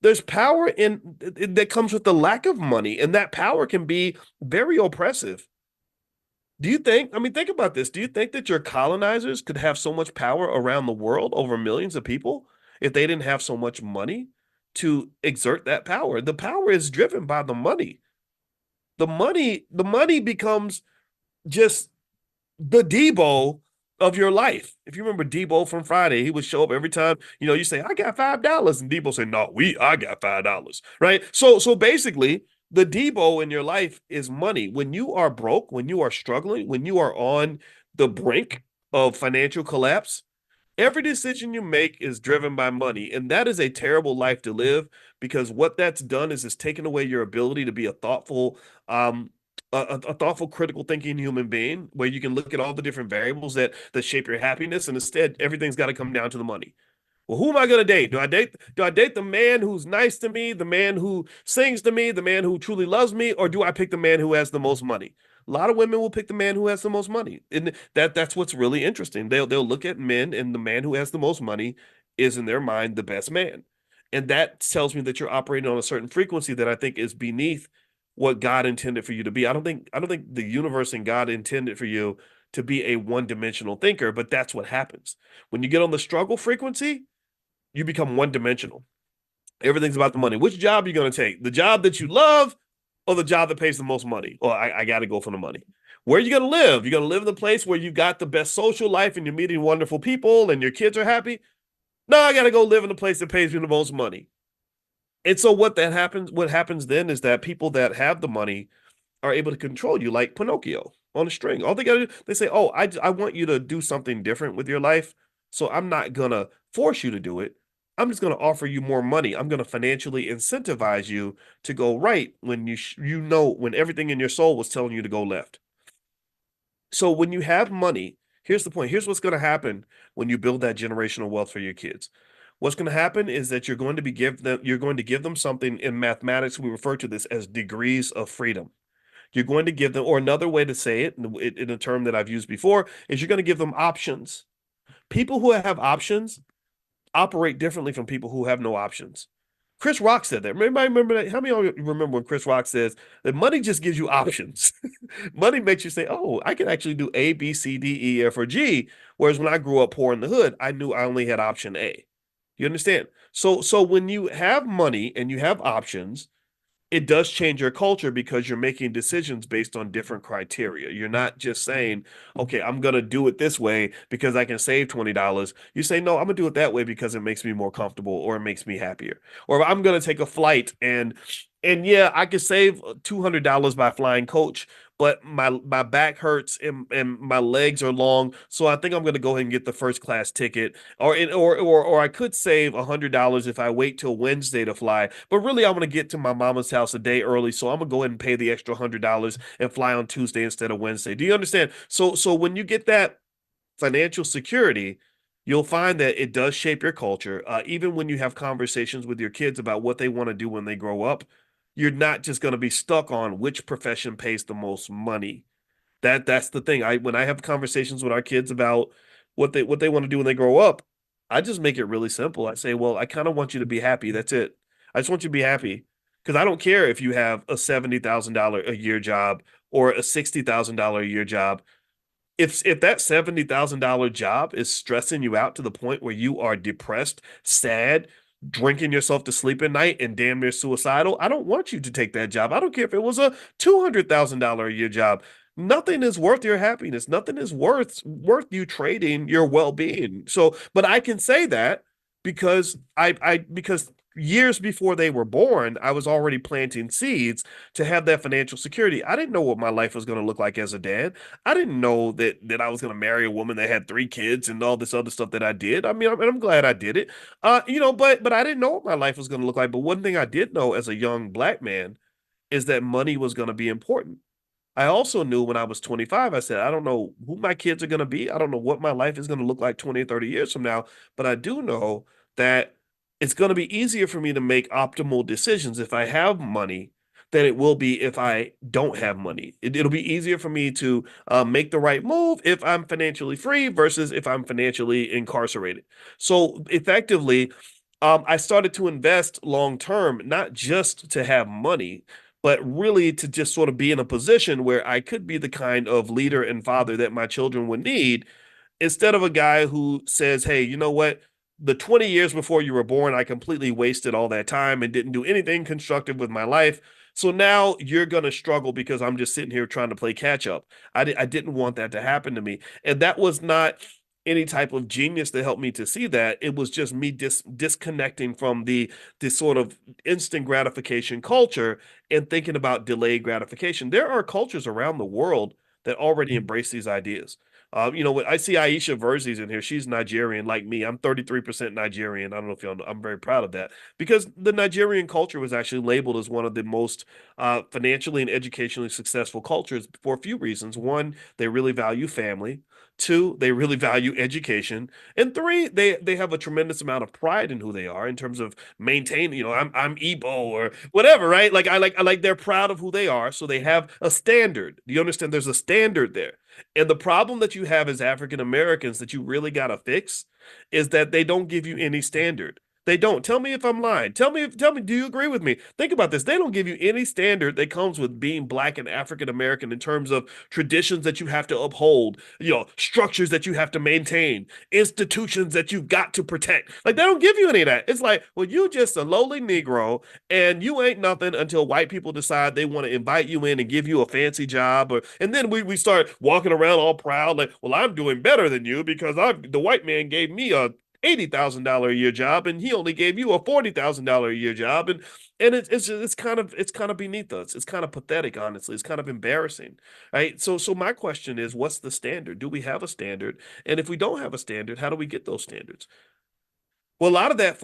There's power in that comes with the lack of money, and that power can be very oppressive. Do you think, I mean, think about this. Do you think that your colonizers could have so much power around the world over millions of people if they didn't have so much money to exert that power? The power is driven by the money. The money becomes just the Debo of your life. If you remember Debo from Friday, he would show up every time, you say, "I got $5." And Debo say, "No, I got $5." Right? So basically, the Debo in your life is money. When you are broke, when you are struggling, when you are on the brink of financial collapse, every decision you make is driven by money. And that is a terrible life to live because what that's done is it's taken away your ability to be um, a thoughtful, critical thinking human being where you can look at all the different variables that shape your happiness. And instead, everything's got to come down to the money. Well, who am I going to date? Do I date the man who's nice to me, the man who sings to me, the man who truly loves me, or do I pick the man who has the most money? A lot of women will pick the man who has the most money. And that's what's really interesting. They'll look at men and the man who has the most money is in their mind the best man. And that tells me that you're operating on a certain frequency that I think is beneath what God intended for you to be. I don't think the universe and God intended for you to be a one-dimensional thinker, but that's what happens. When you get on the struggle frequency, you become one dimensional. Everything's about the money. Which job are you going to take? The job that you love or the job that pays the most money? Well, I got to go for the money. Where are you going to live? You're going to live in the place where you got the best social life and you're meeting wonderful people and your kids are happy? No, I got to go live in the place that pays me the most money. And so what happens then is that people that have the money are able to control you like Pinocchio on a string. All they got to do, they say, "Oh, I want you to do something different with your life. So I'm not going to force you to do it. I'm just going to offer you more money. I'm going to financially incentivize you to go right when when everything in your soul was telling you to go left." So when you have money, here's the point. Here's what's going to happen when you build that generational wealth for your kids. What's going to happen is that you're going to give them something in mathematics. We refer to this as degrees of freedom. You're going to give them, or another way to say it in a term that I've used before, is you're going to give them options. People who have options operate differently from people who have no options. Chris Rock said that. Remember that? How many of you remember when Chris Rock says that money just gives you options? Money makes you say, "Oh, I can actually do A, B, C, D, E, F, or G." Whereas when I grew up poor in the hood, I knew I only had option A. You understand? So when you have money and you have options, it does change your culture because you're making decisions based on different criteria. You're not just saying, "Okay, I'm going to do it this way because I can save $20." You say, "No, I'm going to do it that way because it makes me more comfortable or it makes me happier." Or I'm going to take a flight and yeah, I could save $200 by flying coach, but my back hurts and my legs are long, so I think I'm going to go ahead and get the first class ticket. Or I could save $100 if I wait till Wednesday to fly, but really I want to get to my mama's house a day early, so I'm gonna go ahead and pay the extra $100 and fly on Tuesday instead of Wednesday. Do you understand? So when you get that financial security, you'll find that it does shape your culture. Even when you have conversations with your kids about what they want to do when they grow up, you're not just going to be stuck on which profession pays the most money. That's the thing. When I have conversations with our kids about what they want to do when they grow up, I just make it really simple. I say, "Well, I kind of want you to be happy. That's it. I just want you to be happy because I don't care if you have a $70,000 a year job or a $60,000 a year job. If that $70,000 job is stressing you out to the point where you are depressed, sad, drinking yourself to sleep at night and damn near suicidal, I don't want you to take that job. I don't care if it was a $200,000 a year job. Nothing is worth your happiness. Nothing is worth you trading your well-being. So, but I can say that because because years before they were born, I was already planting seeds to have that financial security. I didn't know what my life was going to look like as a dad. I didn't know that I was going to marry a woman that had three kids and all this other stuff that I did. I mean, I'm glad I did it. But I didn't know what my life was going to look like. But one thing I did know as a young black man is that money was going to be important. I also knew when I was 25, I said, I don't know who my kids are going to be. I don't know what my life is going to look like 20 or 30 years from now, but I do know that it's going to be easier for me to make optimal decisions if I have money than it will be if I don't have money. It'll be easier for me to make the right move if I'm financially free versus if I'm financially incarcerated. So effectively, I started to invest long term, not just to have money, but really to just sort of be in a position where I could be the kind of leader and father that my children would need instead of a guy who says, hey, you know what? The 20 years before you were born, I completely wasted all that time and didn't do anything constructive with my life. So now you're going to struggle because I'm just sitting here trying to play catch up. I didn't want that to happen to me. And that was not any type of genius to help me to see that. It was just me disconnecting from the this sort of instant gratification culture and thinking about delayed gratification. There are cultures around the world that already embrace these ideas. I see Aisha Verzi's in here. She's Nigerian like me. I'm 33% Nigerian. I don't know if y'all know. I'm very proud of that because the Nigerian culture was actually labeled as one of the most financially and educationally successful cultures for a few reasons. One, they really value family. Two, they really value education. And three, they have a tremendous amount of pride in who they are in terms of maintaining, I'm Igbo or whatever, right? Like they're proud of who they are. So they have a standard. Do you understand? There's a standard there. And the problem that you have as African Americans that you really got to fix is that they don't give you any standard. They don't. Tell me if I'm lying. Tell me, do you agree with me? Think about this. They don't give you any standard that comes with being black and African American in terms of traditions that you have to uphold, structures that you have to maintain, institutions that you've got to protect. Like they don't give you any of that. It's like, well, you just a lowly Negro and you ain't nothing until white people decide they want to invite you in and give you a fancy job. And then we start walking around all proud, like, well, I'm doing better than you because the white man gave me a $80,000 a year job and he only gave you a $40,000 a year job and it's kind of beneath us. It's kind of pathetic, honestly. It's kind of embarrassing, right? So my question is, what's the standard? Do we have a standard? And if we don't have a standard, how do we get those standards? Well, a lot of that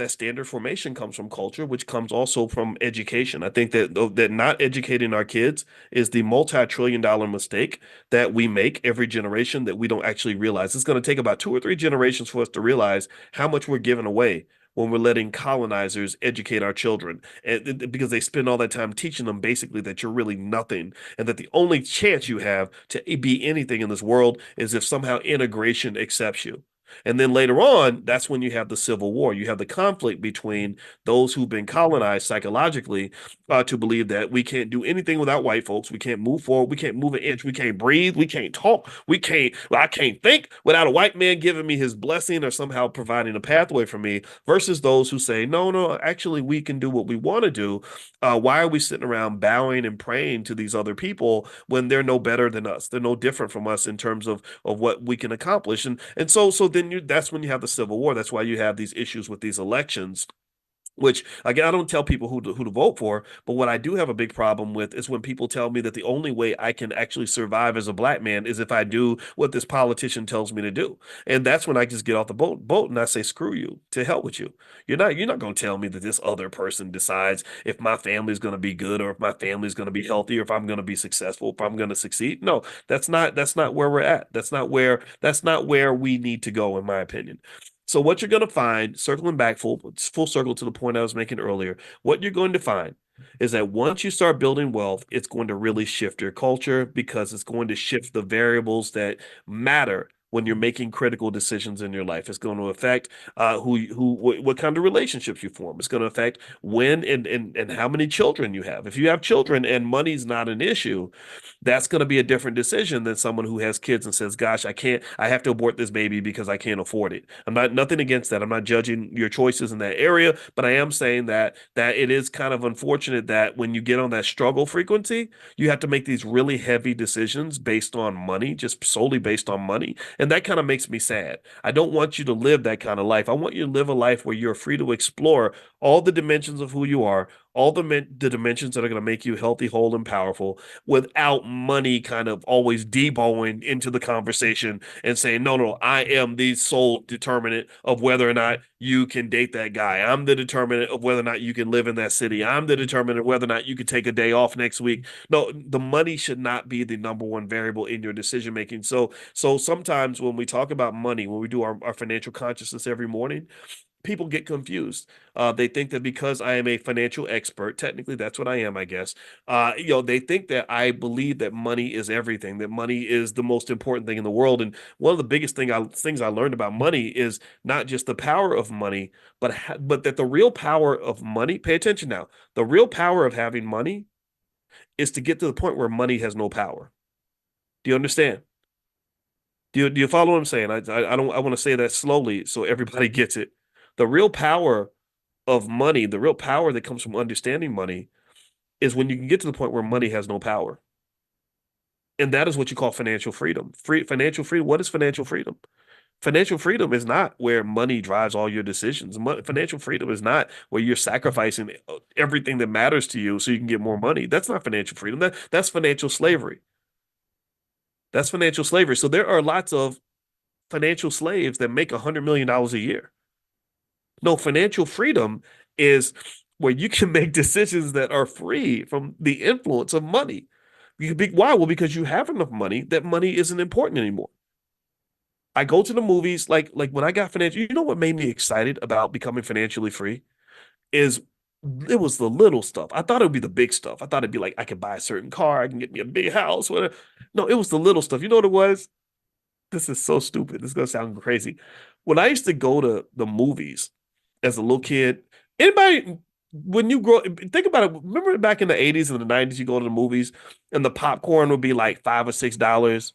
standard formation comes from culture, which comes also from education. I think that not educating our kids is the multi-trillion-dollar mistake that we make every generation that we don't actually realize. It's going to take about two or three generations for us to realize how much we're giving away when we're letting colonizers educate our children, and because they spend all that time teaching them basically that you're really nothing, and that the only chance you have to be anything in this world is if somehow integration accepts you. And then later on, that's when you have the Civil War. You have the conflict between those who've been colonized psychologically to believe that we can't do anything without white folks. We can't move forward. We can't move an inch. We can't breathe. We can't talk. I can't think without a white man giving me his blessing or somehow providing a pathway for me versus those who say, no, no, actually, we can do what we want to do. Why are we sitting around bowing and praying to these other people when they're no better than us? They're no different from us in terms of what we can accomplish. And so then that's when you have the Civil War. That's why you have these issues with these elections, which again, I don't tell people who to vote for, but what I do have a big problem with is when people tell me that the only way I can actually survive as a black man is if I do what this politician tells me to do. And that's when I just get off the boat and I say, screw you, to hell with you. You're not going to tell me that this other person decides if my family's going to be good or if my family's going to be healthy or if I'm going to be successful, if I'm going to succeed. No, that's not where we're at. That's not where we need to go, in my opinion. So what you're going to find, circling back full circle to the point I was making earlier, what you're going to find is that once you start building wealth, it's going to really shift your culture because it's going to shift the variables that matter when you're making critical decisions in your life. It's going to affect what kind of relationships you form. It's going to affect when and how many children you have. If you have children and money's not an issue, that's going to be a different decision than someone who has kids and says, "Gosh, I have to abort this baby because I can't afford it." I'm not nothing against that. I'm not judging your choices in that area, but I am saying that it is kind of unfortunate that when you get on that struggle frequency, you have to make these really heavy decisions based on money, just solely based on money, and that kind of makes me sad. I don't want you to live that kind of life. I want you to live a life where you're free to explore all the dimensions of who you are, all the dimensions that are going to make you healthy, whole, and powerful without money kind of always deboing into the conversation and saying, no, no, I am the sole determinant of whether or not you can date that guy. I'm the determinant of whether or not you can live in that city. I'm the determinant of whether or not you can take a day off next week. No, the money should not be the number one variable in your decision making. So sometimes when we talk about money, when we do our financial consciousness every morning, people get confused. They think that because I am a financial expert, technically that's what I am, I guess. They think that I believe that money is everything, that money is the most important thing in the world. And one of the biggest things I learned about money is not just the power of money, but that the real power of money. Pay attention now. The real power of having money is to get to the point where money has no power. Do you understand? Do you follow what I'm saying? I don't I want to say that slowly so everybody gets it. The real power of money, the real power that comes from understanding money is when you can get to the point where money has no power. And that is what you call financial freedom. Financial freedom. What is financial freedom? Financial freedom is not where money drives all your decisions. Financial freedom is not where you're sacrificing everything that matters to you so you can get more money. That's not financial freedom. That's financial slavery. That's financial slavery. So there are lots of financial slaves that make $100 million a year. No, financial freedom is where you can make decisions that are free from the influence of money. Why? Well, because you have enough money that money isn't important anymore. I go to the movies like when I got financial. You know what made me excited about becoming financially free is it was the little stuff. I thought it would be the big stuff. I thought it'd be like I could buy a certain car, I can get me a big house, whatever. No, it was the little stuff. You know what it was? This is so stupid. This is gonna sound crazy. When I used to go to the movies as a little kid, anybody when you grow think about it, remember back in the 80s and the 90s, you go to the movies and the popcorn would be like $5 or $6.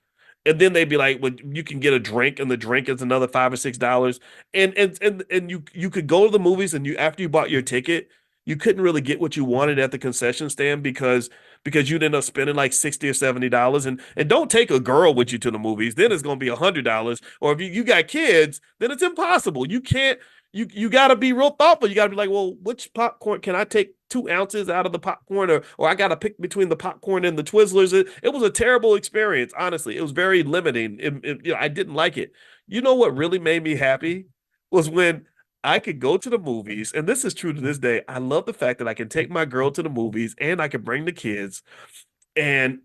And then they'd be like, well, you can get a drink, and the drink is another $5 or $6. And you could go to the movies and you after you bought your ticket, you couldn't really get what you wanted at the concession stand because you'd end up spending like $60 or $70. And don't take a girl with you to the movies. Then it's gonna be $100. Or if you got kids, then it's impossible. You can't you got to be real thoughtful. You got to be like, well, which popcorn can I take 2 ounces out of the popcorn, or I got to pick between the popcorn and the Twizzlers. It was a terrible experience, honestly. It was very limiting. I didn't like it. You know what really made me happy was when I could go to the movies, and this is true to this day. I love the fact that I can take my girl to the movies and I can bring the kids, and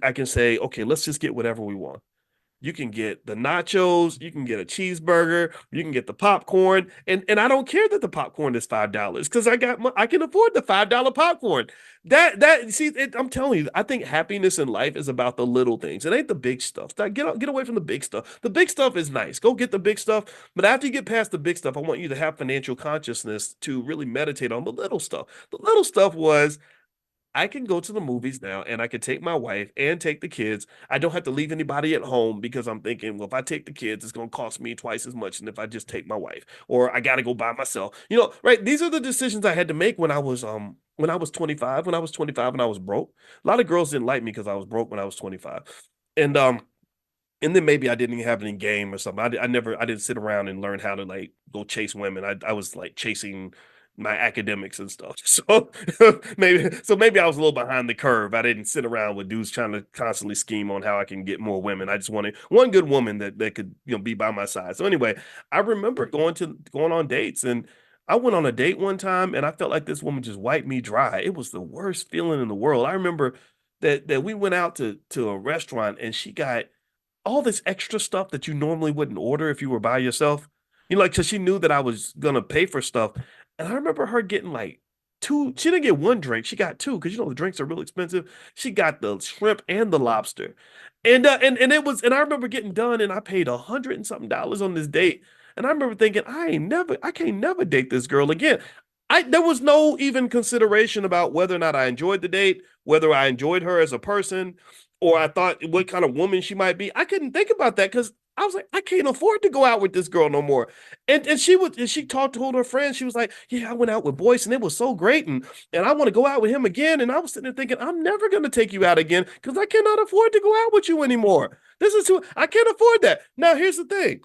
I can say, okay, let's just get whatever we want. You can get the nachos, you can get a cheeseburger, you can get the popcorn, and I don't care that the popcorn is $5 because I can afford the $5 popcorn. I'm telling you, I think happiness in life is about the little things. It ain't the big stuff. Get away from the big stuff. The big stuff is nice. Go get the big stuff, but after you get past the big stuff, I want you to have financial consciousness to really meditate on the little stuff. The little stuff was I can go to the movies now and I can take my wife and take the kids. I don't have to leave anybody at home because I'm thinking, well, if I take the kids, it's going to cost me twice as much than if I just take my wife, or I got to go by myself. Right? These are the decisions I had to make when I was 25, when I was 25 and I was broke. A lot of girls didn't like me because I was broke when I was 25. And then maybe I didn't even have any game or something. I didn't sit around and learn how to like go chase women. I was like chasing my academics and stuff. So maybe I was a little behind the curve. I didn't sit around with dudes trying to constantly scheme on how I can get more women. I just wanted one good woman that could, be by my side. So anyway, I remember going on dates, and I went on a date one time and I felt like this woman just wiped me dry. It was the worst feeling in the world. I remember that we went out to a restaurant and she got all this extra stuff that you normally wouldn't order if you were by yourself. Like, because she knew that I was gonna pay for stuff. And I remember her getting like two. She didn't get one drink. She got two because you know the drinks are real expensive. She got the shrimp and the lobster, and it was. And I remember getting done, and I paid $100 and something on this date. And I remember thinking, I can't never date this girl again. There was no even consideration about whether or not I enjoyed the date, whether I enjoyed her as a person, or I thought what kind of woman she might be. I couldn't think about that because I was like, I can't afford to go out with this girl no more. And she talked to her friends. She was like, yeah, I went out with Boyce and it was so great, and I want to go out with him again. And I was sitting there thinking, I'm never gonna take you out again because I cannot afford to go out with you anymore. This is too I can't afford that. Now here's the thing.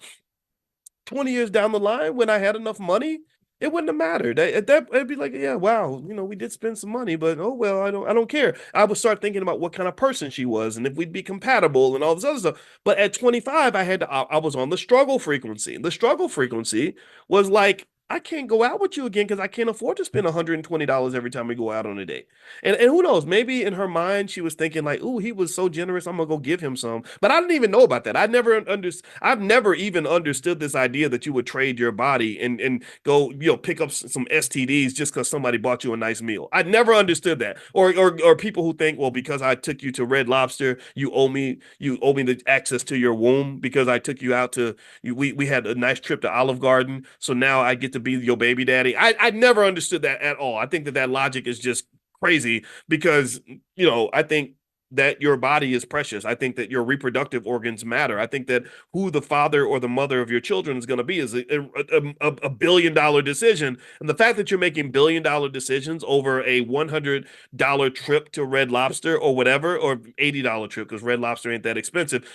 20 years down the line, when I had enough money, it wouldn't have mattered. At that, I'd be like, yeah, wow, we did spend some money, but oh well, I don't care. I would start thinking about what kind of person she was and if we'd be compatible and all this other stuff. But at 25, I was on the struggle frequency. The struggle frequency was like, I can't go out with you again because I can't afford to spend $120 every time we go out on a date. And who knows, maybe in her mind she was thinking like, "Ooh, he was so generous, I'm gonna go give him some." But I didn't even know about that. I've never even understood this idea that you would trade your body and go, pick up some STDs just because somebody bought you a nice meal. I never understood that. Or people who think, well, because I took you to Red Lobster, you owe me the access to your womb because I took you out to we had a nice trip to Olive Garden, so now I get to be your baby daddy. I never understood that at all. I think that logic is just crazy because I think that your body is precious. I think that your reproductive organs matter. I think that who the father or the mother of your children is going to be is a $1 billion decision. And the fact that you're making $1 billion decisions over a $100 trip to Red Lobster or whatever, or $80 trip because Red Lobster ain't that expensive,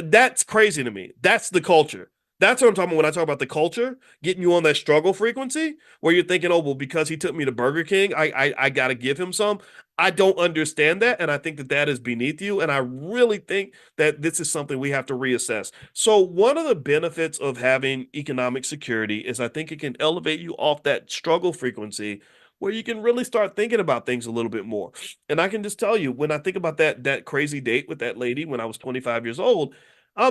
that's crazy to me. That's the culture. That's what I'm talking about when I talk about the culture, getting you on that struggle frequency where you're thinking, oh, well, because he took me to Burger King, I got to give him some. I don't understand that. And I think that that is beneath you. And I really think that this is something we have to reassess. So, one of the benefits of having economic security is I think it can elevate you off that struggle frequency where you can really start thinking about things a little bit more. And I can just tell you, when I think about that crazy date with that lady when I was 25 years old,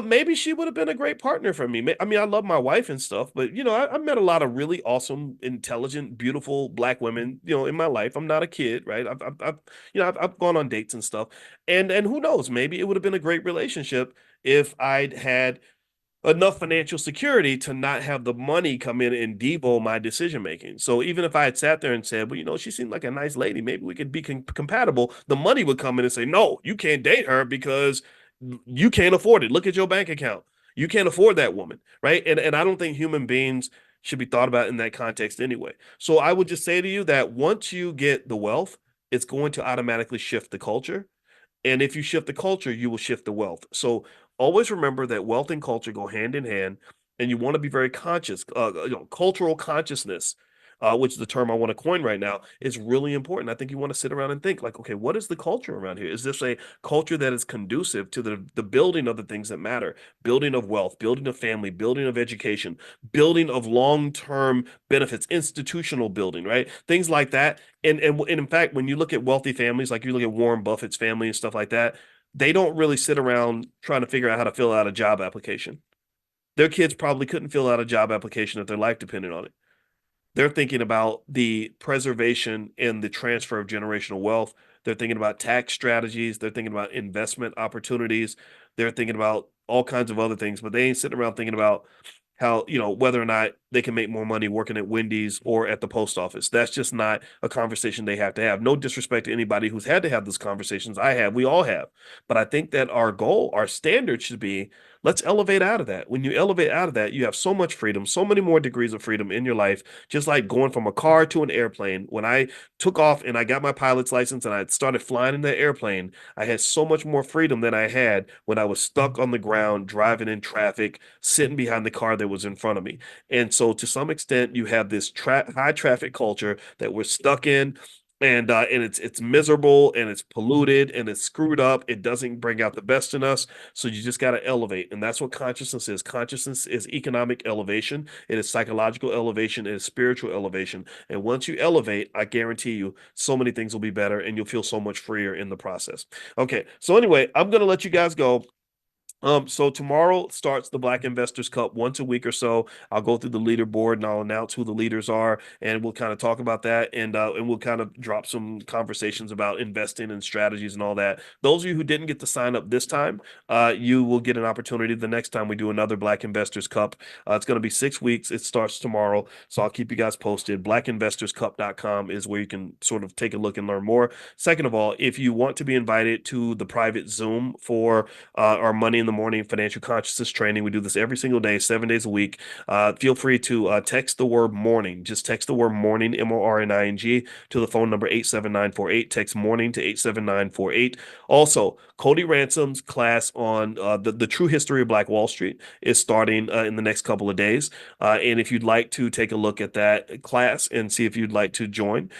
maybe she would have been a great partner for me. I mean, I love my wife and stuff, but I met a lot of really awesome, intelligent, beautiful black women, in my life. I'm not a kid, right? I've gone on dates and stuff, and who knows? Maybe it would have been a great relationship if I'd had enough financial security to not have the money come in and devo my decision making. So even if I had sat there and said, well, she seemed like a nice lady, maybe we could be compatible, the money would come in and say, no, you can't date her because you can't afford it. Look at your bank account. You can't afford that woman, right? And I don't think human beings should be thought about in that context anyway. So I would just say to you that once you get the wealth, it's going to automatically shift the culture. And if you shift the culture, you will shift the wealth. So always remember that wealth and culture go hand in hand, and you want to be very conscious. Cultural consciousness, which is the term I want to coin right now, is really important. I think you want to sit around and think like, okay, what is the culture around here? Is this a culture that is conducive to the building of the things that matter, building of wealth, building of family, building of education, building of long-term benefits, institutional building, right? Things like that. And in fact, when you look at wealthy families, like you look at Warren Buffett's family and stuff like that, they don't really sit around trying to figure out how to fill out a job application. Their kids probably couldn't fill out a job application if their life depended on it. They're thinking about the preservation and the transfer of generational wealth. They're thinking about tax strategies. They're thinking about investment opportunities. They're thinking about all kinds of other things, but they ain't sitting around thinking about how, whether or not they can make more money working at Wendy's or at the post office. That's just not a conversation they have to have. No disrespect to anybody who's had to have those conversations. I have, we all have. But I think that our goal, our standard should be, let's elevate out of that. When you elevate out of that, you have so much freedom, so many more degrees of freedom in your life, just like going from a car to an airplane. When I took off and I got my pilot's license and I started flying in that airplane, I had so much more freedom than I had when I was stuck on the ground, driving in traffic, sitting behind the car that was in front of me. And so to some extent, you have this high traffic culture that we're stuck in, and it's miserable and it's polluted and it's screwed up. It doesn't bring out the best in us. So you just got to elevate, and that's what consciousness is. Consciousness is economic elevation. It is psychological elevation. It is spiritual elevation. And once you elevate, I guarantee you, so many things will be better, and you'll feel so much freer in the process. Okay, so anyway, I'm gonna let you guys go. So tomorrow starts the Black Investors Cup once a week or so. I'll go through the leaderboard and I'll announce who the leaders are, and we'll kind of talk about that, and we'll kind of drop some conversations about investing and strategies and all that. Those of you who didn't get to sign up this time, you will get an opportunity the next time we do another Black Investors Cup. It's going to be 6 weeks. It starts tomorrow, so I'll keep you guys posted. Blackinvestorscup.com is where you can sort of take a look and learn more. Second of all, if you want to be invited to the private Zoom for our Money in the Morning financial consciousness training. We do this every single day, 7 days a week. Feel free to text the word morning. Just text the word morning, MORNING, to the phone number 87948. Text morning to 87948. Also, Cody Ransom's class on the true history of Black Wall Street is starting in the next couple of days. And if you'd like to take a look at that class and see if you'd like to join,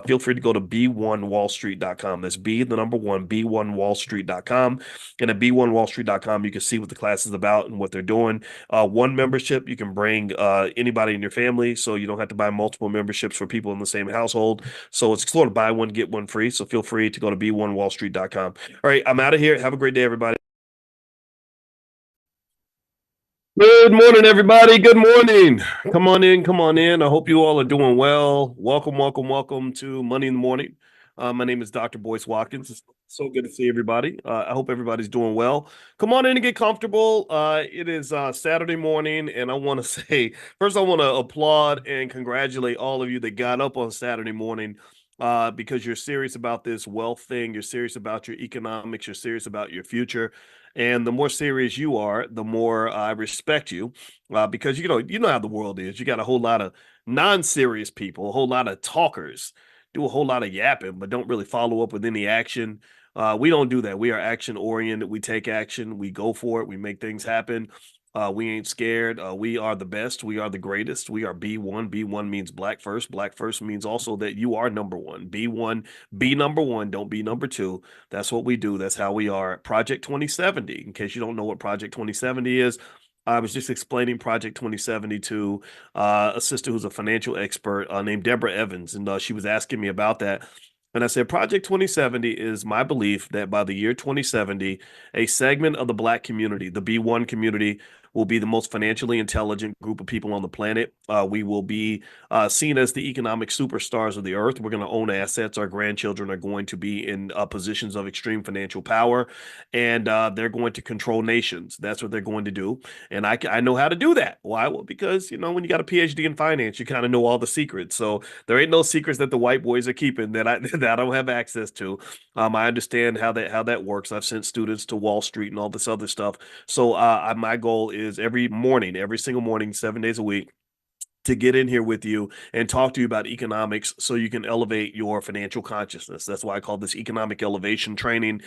feel free to go to b1wallstreet.com. That's B, the number one, b1wallstreet.com. And at b1wallstreet.com, you can see what the class is about and what they're doing. One membership, you can bring anybody in your family, so you don't have to buy multiple memberships for people in the same household. So it's sort of buy one, get one free. So feel free to go to b1wallstreet.com. All right, I'm out of here. Have a great day, everybody. Good morning, everybody. Good morning. Come on in. Come on in. I hope you all are doing well. Welcome, welcome, welcome to Money in the Morning. My name is Dr. Boyce Watkins. It's so good to see everybody. I hope everybody's doing well. Come on in and get comfortable. It is Saturday morning, and I want to say first, I want to applaud and congratulate all of you that got up on Saturday morning. Because you're serious about this wealth thing, you're serious about your economics, you're serious about your future. And the more serious you are, the more I respect you, because you know how the world is. You got a whole lot of non-serious people, a whole lot of talkers, do a whole lot of yapping, but don't really follow up with any action. We don't do that. We are action oriented. We take action. We go for it. We make things happen. We ain't scared. We are the best. We are the greatest. We are B1. B1 means black first. Black first means also that you are number one. B1, be number one. Don't be number two. That's what we do. That's how we are. Project 2070, in case you don't know what Project 2070 is, I was just explaining Project 2070 to a sister who's a financial expert named Deborah Evans, and she was asking me about that. And I said, Project 2070 is my belief that by the year 2070, a segment of the Black community, the B1 community, will be the most financially intelligent group of people on the planet. We will be seen as the economic superstars of the earth. We're going to own assets. Our grandchildren are going to be in positions of extreme financial power, and they're going to control nations. That's what they're going to do. And I know how to do that. Why? Well, because, when you got a PhD in finance, you kind of know all the secrets. So there ain't no secrets that the white boys are keeping that I that I don't have access to. I understand how that works. I've sent students to Wall Street and all this other stuff. So my goal is every morning, every single morning, 7 days a week, to get in here with you and talk to you about economics so you can elevate your financial consciousness. That's why I call this economic elevation training,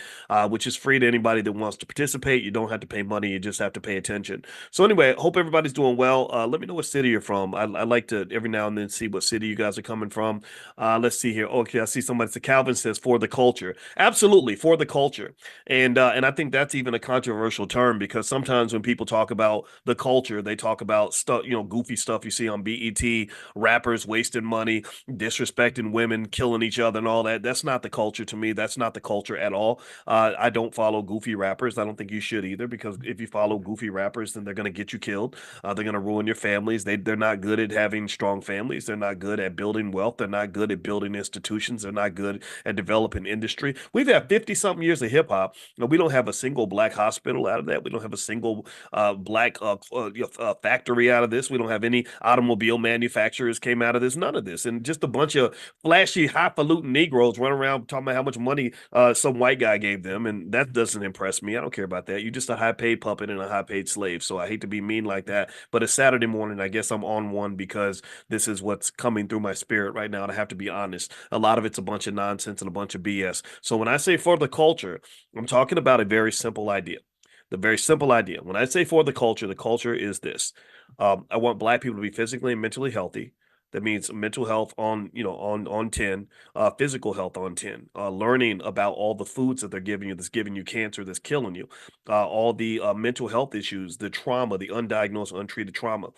which is free to anybody that wants to participate. You don't have to pay money. You just have to pay attention. So anyway, hope everybody's doing well. Let me know what city you're from. I like to every now and then see what city you guys are coming from. Let's see here. Okay, I see somebody. So Calvin says for the culture. Absolutely, for the culture. And I think that's even a controversial term because sometimes when people talk about the culture, they talk about stuff, goofy stuff you see on BET, rappers wasting money, disrespecting women, killing each other, and all that. That's not the culture to me. That's not the culture at all. I don't follow goofy rappers. I don't think you should either, because if you follow goofy rappers, then they're going to get you killed. They're going to ruin your families. They're not good at having strong families. They're not good at building wealth. They're not good at building institutions. They're not good at developing industry. We've had 50 something years of hip hop. We don't have a single black hospital out of that. We don't have a single black factory out of this. We don't have any automobile manufacturers came out of this. None of this. And just a bunch of flashy, highfalutin Negroes running around talking about how much money some white guy gave them. And that doesn't impress me. I don't care about that. You're just a high paid puppet and a high paid slave. So I hate to be mean like that. But it's Saturday morning. I guess I'm on one because this is what's coming through my spirit right now. And I have to be honest. A lot of it's a bunch of nonsense and a bunch of BS. So when I say for the culture, I'm talking about a very simple idea. The very simple idea. When I say for the culture is this. I want black people to be physically and mentally healthy. That means mental health on 10, physical health on 10, learning about all the foods that they're giving you that's giving you cancer, that's killing you, all the mental health issues, the trauma, the undiagnosed, untreated trauma.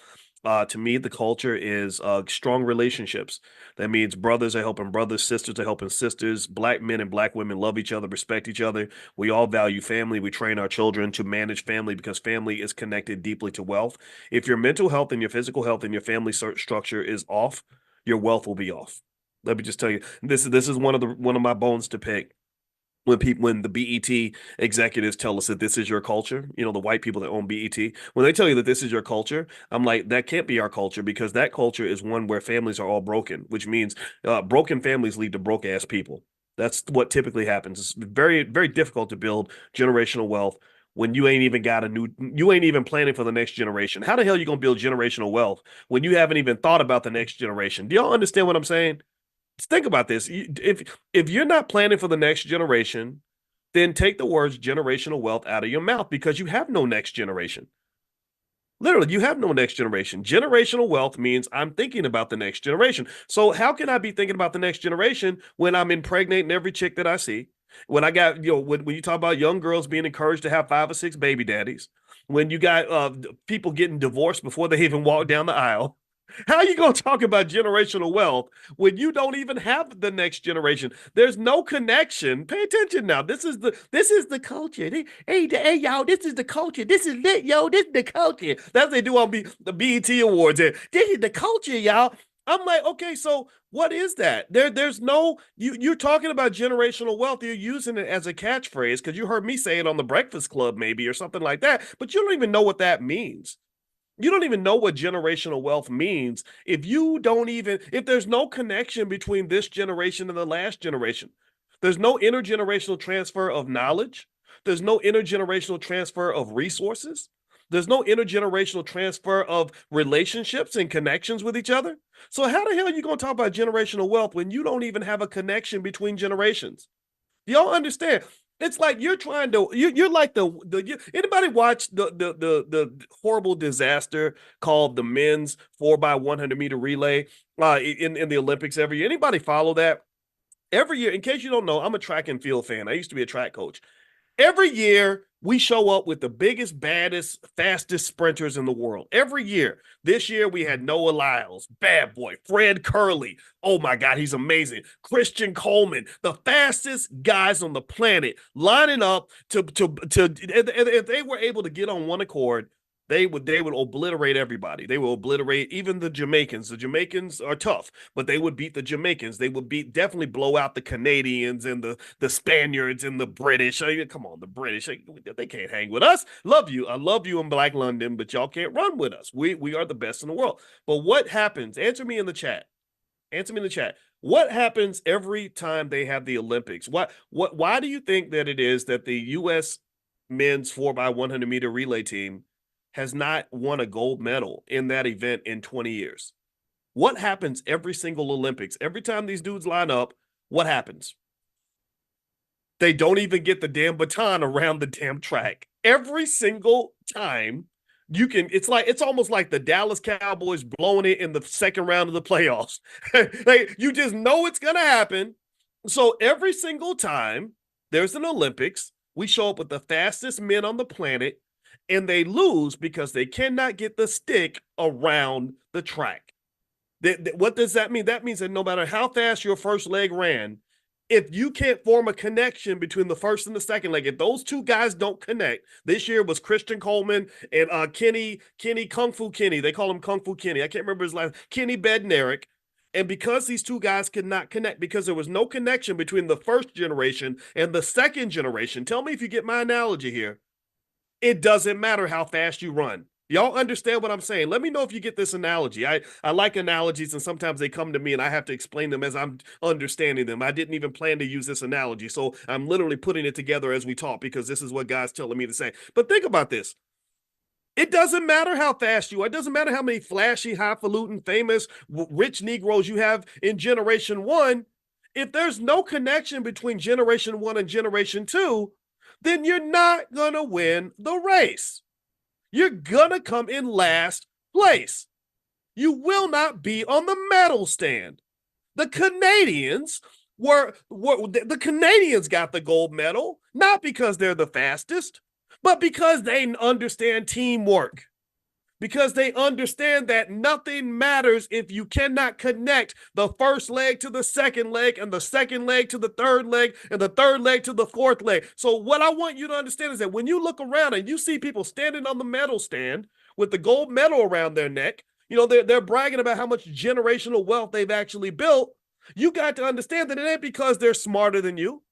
To me, the culture is strong relationships. That means brothers are helping brothers, sisters are helping sisters, black men and black women love each other, respect each other. We all value family. We train our children to manage family because family is connected deeply to wealth. If your mental health and your physical health and your family structure is off, your wealth will be off. Let me just tell you, this is one of my bones to pick when the BET executives tell us that this is your culture, the white people that own BET, when they tell you that this is your culture, I'm like, that can't be our culture because that culture is one where families are all broken, which means broken families lead to broke ass people. That's what typically happens. It's very, very difficult to build generational wealth when you ain't even planning for the next generation. How the hell are you going to build generational wealth when you haven't even thought about the next generation? Do y'all understand what I'm saying? Think about this. If you're not planning for the next generation, then take the words generational wealth out of your mouth because you have no next generation. Literally, you have no next generation. Generational wealth means I'm thinking about the next generation. So how can I be thinking about the next generation when I'm impregnating every chick that I see? When I got, when you talk about young girls being encouraged to have 5 or 6 baby daddies, when you got people getting divorced before they even walk down the aisle, how are you going to talk about generational wealth when you don't even have the next generation? There's no connection. Pay attention now. This is the culture. Hey, y'all, this is the culture. This is lit, yo. This is the culture. That's what they do on the BET Awards. This is the culture, y'all. I'm like, okay, so what is that? There's no you're talking about generational wealth. You're using it as a catchphrase because you heard me say it on the Breakfast Club, maybe, or something like that, but you don't even know what that means. You don't even know what generational wealth means if there's no connection between this generation and the last generation. There's no intergenerational transfer of knowledge. There's no intergenerational transfer of resources. There's no intergenerational transfer of relationships and connections with each other. So how the hell are you going to talk about generational wealth when you don't even have a connection between generations? Y'all understand? It's like you're trying to you're like anybody watch the horrible disaster called the men's 4x100 meter relay in the Olympics every year. Anybody follow that? Every year, in case you don't know, I'm a track and field fan. I used to be a track coach. Every year, we show up with the biggest, baddest, fastest sprinters in the world. Every year. This year, we had Noah Lyles, bad boy, Fred Curley. Oh my God, he's amazing. Christian Coleman, the fastest guys on the planet, lining up if they were able to get on one accord, they would obliterate everybody. They will obliterate even the Jamaicans. The Jamaicans are tough, but they would beat the Jamaicans. They would definitely blow out the Canadians and the Spaniards and the British. I mean, come on, the British, they can't hang with us. Love you. I love you in Black London, but y'all can't run with us. We are the best in the world. But what happens? Answer me in the chat. Answer me in the chat. What happens every time they have the Olympics? Why do you think that it is that the US men's 4x100 meter relay team has not won a gold medal in that event in 20 years? What happens every single Olympics? Every time these dudes line up, what happens? They don't even get the damn baton around the damn track. Every single time it's almost like the Dallas Cowboys blowing it in the second round of the playoffs. Like, you just know it's going to happen. So every single time there's an Olympics, we show up with the fastest men on the planet and they lose because they cannot get the stick around the track. What does that mean? That means that no matter how fast your first leg ran, if you can't form a connection between the first and the second leg, if those two guys don't connect, this year was Christian Coleman and Kenny Kung Fu Kenny. They call him Kung Fu Kenny. I can't remember his last. Kenny Bednarik. And because these two guys could not connect, because there was no connection between the first generation and the second generation, tell me if you get my analogy here. It doesn't matter how fast you run. Y'all understand what I'm saying? Let me know if you get this analogy. I like analogies, and sometimes they come to me and I have to explain them as I'm understanding them. I didn't even plan to use this analogy, so I'm literally putting it together as we talk because this is what God's telling me to say. But think about this. It doesn't matter how fast you are. It doesn't matter how many flashy, highfalutin, famous, rich Negroes you have in Generation 1. If there's no connection between Generation 1 and Generation 2, then you're not going to win the race. You're going to come in last place. You will not be on the medal stand. The Canadians the Canadians got the gold medal, not because they're the fastest, but because they understand teamwork. because they understand that nothing matters if you cannot connect the first leg to the second leg and the second leg to the third leg and the third leg to the fourth leg. So what I want you to understand is that when you look around and you see people standing on the medal stand with the gold medal around their neck, they're bragging about how much generational wealth they've actually built. You got to understand that it ain't because they're smarter than you.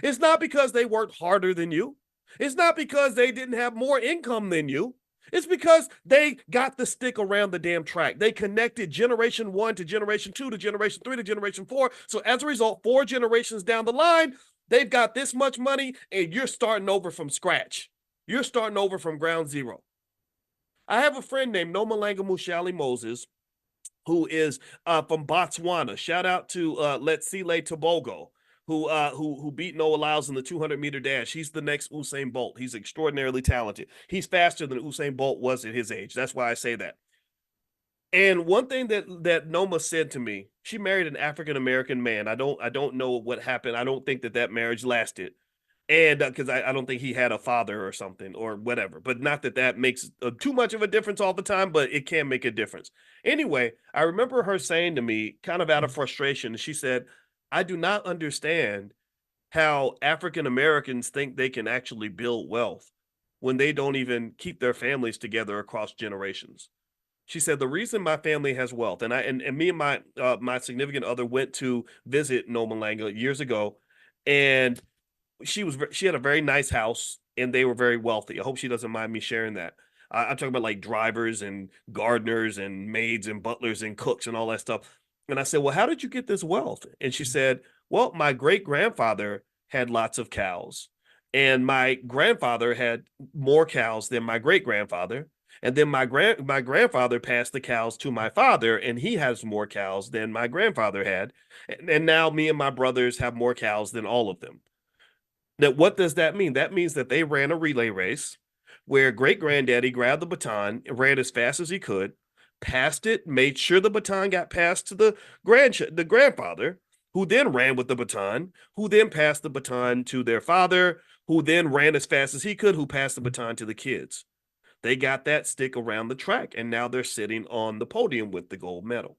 It's not because they worked harder than you. It's not because they didn't have more income than you. It's because they got the stick around the damn track. They connected generation 1 to generation 2 to generation 3 to generation 4. So as a result, 4 generations down the line, they've got this much money and you're starting over from scratch. You're starting over from ground zero. I have a friend named Nomalanga Mushali Moses who is from Botswana. Shout out to Letsile Tobogo, who beat Noah Lyles in the 200-meter dash. He's the next Usain Bolt. He's extraordinarily talented. He's faster than Usain Bolt was at his age. That's why I say that. And one thing that Noma said to me, she married an African American man. I don't know what happened. I don't think that marriage lasted, and because I don't think he had a father or something or whatever. But not that makes too much of a difference all the time, but it can make a difference. Anyway, I remember her saying to me, kind of out of frustration, she said, "I do not understand how African Americans think they can actually build wealth when they don't even keep their families together across generations." She said, the reason my family has wealth, and me and my significant other went to visit Nomalanga years ago, and she had a very nice house and they were very wealthy. I hope she doesn't mind me sharing that. I'm talking about like drivers and gardeners and maids and butlers and cooks and all that stuff. And I said, well, how did you get this wealth? And she said, well, my great grandfather had lots of cows, and my grandfather had more cows than my great grandfather. And then my grandfather passed the cows to my father, and he has more cows than my grandfather had. And now me and my brothers have more cows than all of them. Now, what does that mean? That means that they ran a relay race where great granddaddy grabbed the baton, ran as fast as he could, passed it, made sure the baton got passed to the grandfather, who then ran with the baton, who then passed the baton to their father, who then ran as fast as he could, who passed the baton to the kids. They got that stick around the track, and now they're sitting on the podium with the gold medal.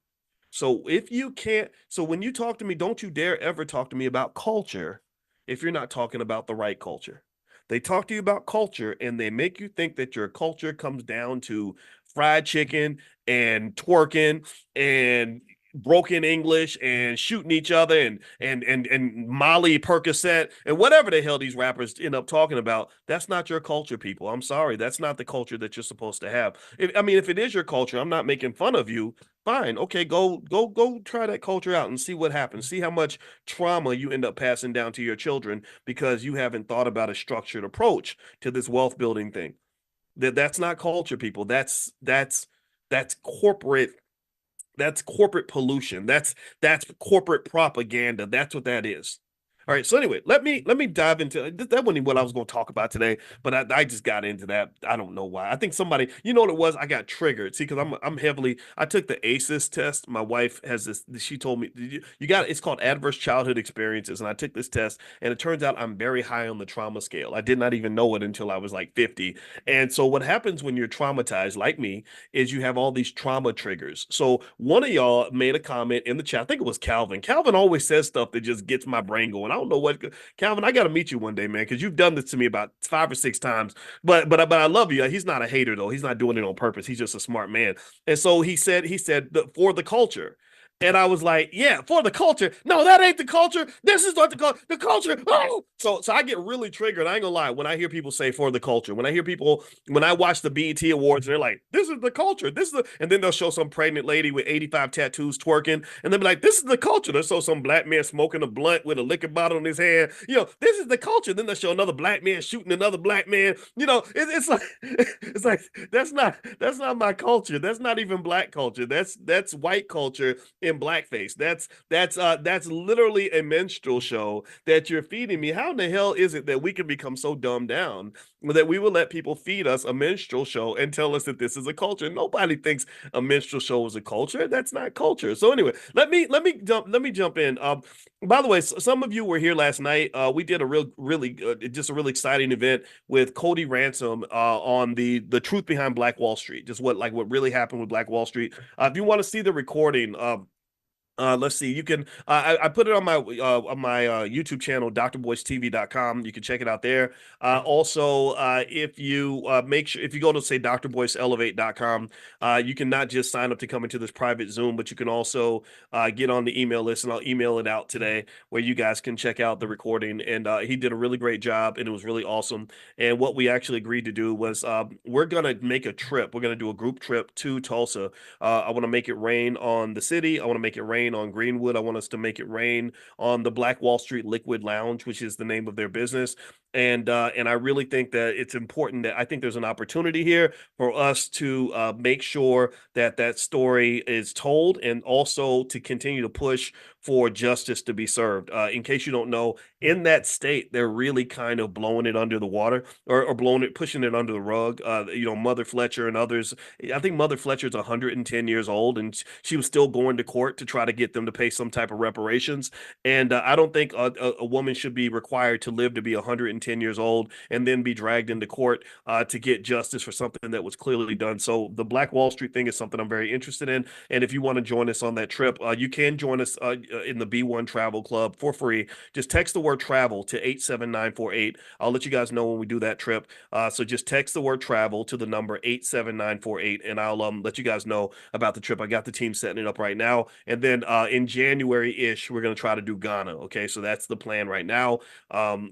So when you talk to me, don't you dare ever talk to me about culture if you're not talking about the right culture. They talk to you about culture and they make you think that your culture comes down to fried chicken and twerking and broken English and shooting each other and Molly Percocet and whatever the hell these rappers end up talking about. That's not your culture, people. I'm sorry. That's not the culture that you're supposed to have. If it is your culture, I'm not making fun of you. Fine. Okay, go try that culture out and see what happens. See how much trauma you end up passing down to your children because you haven't thought about a structured approach to this wealth building thing. That's not culture, people. That's corporate. That's corporate pollution. That's corporate propaganda. That's what that is. All right. So anyway, let me dive into that. Wasn't what I was going to talk about today, but I just got into that. I don't know why. I think somebody, you know what it was? I got triggered. See, because I'm heavily. I took the ACEs test. My wife has this. She told me you got. It's called adverse childhood experiences, and I took this test, and it turns out I'm very high on the trauma scale. I did not even know it until I was like 50. And so what happens when you're traumatized, like me, is you have all these trauma triggers. So one of y'all made a comment in the chat. I think it was Calvin. Calvin always says stuff that just gets my brain going. I don't know what, Calvin, I got to meet you one day, man, because you've done this to me about 5 or 6 times. But I love you. He's not a hater though. He's not doing it on purpose. He's just a smart man. And so he said for the culture. And I was like, yeah, for the culture. No, that ain't the culture. This is what the culture. Oh! So I get really triggered. I ain't gonna lie. When I hear people say for the culture, when I watch the BET Awards, and they're like, this is the culture. And then they'll show some pregnant lady with 85 tattoos twerking, and they'll be like, this is the culture. They'll show some black man smoking a blunt with a liquor bottle in his hand. This is the culture. Then they'll show another black man shooting another black man. It's like that's not my culture. That's not even black culture. That's white culture in blackface. That's literally a minstrel show that you're feeding me. How in the hell is it that we can become so dumbed down that we will let people feed us a minstrel show and tell us that this is a culture? Nobody thinks a minstrel show is a culture. That's not culture. So anyway, let me jump in. By the way, some of you were here last night. We did a just a really exciting event with Cody Ransom on the truth behind Black Wall Street, just what really happened with Black Wall Street. If you want to see the recording, let's see. You can. I put it on my YouTube channel, drboycetv.com. You can check it out there. Also, if you make sure if you go to say drboyceelevate.com, you can not just sign up to come into this private Zoom, but you can also get on the email list, and I'll email it out today, where you guys can check out the recording. And he did a really great job, and it was really awesome. And what we actually agreed to do was we're gonna make a trip. We're gonna do a group trip to Tulsa. I want to make it rain on the city. I want to make it rain on Greenwood. I want us to make it rain on the Black Wall Street Liquid Lounge, which is the name of their business. And I really think that it's important that I think there's an opportunity here for us to make sure that that story is told, and also to continue to push for justice to be served. In case you don't know, in that state, they're really kind of blowing it under the water, or blowing it, pushing it under the rug. Mother Fletcher and others. I think Mother Fletcher's 110 years old, and she was still going to court to try to get them to pay some type of reparations. And I don't think a woman should be required to live to be 110 years old and then be dragged into court to get justice for something that was clearly done. So the Black Wall Street thing is something I'm very interested in. And if you want to join us on that trip, you can join us in the B1 Travel Club for free. Just text the word travel to 87948. I'll let you guys know when we do that trip. So just text the word travel to the number 87948, and I'll let you guys know about the trip. I got the team setting it up right now. And then in January-ish, we're going to try to do Ghana. Okay, so that's the plan right now.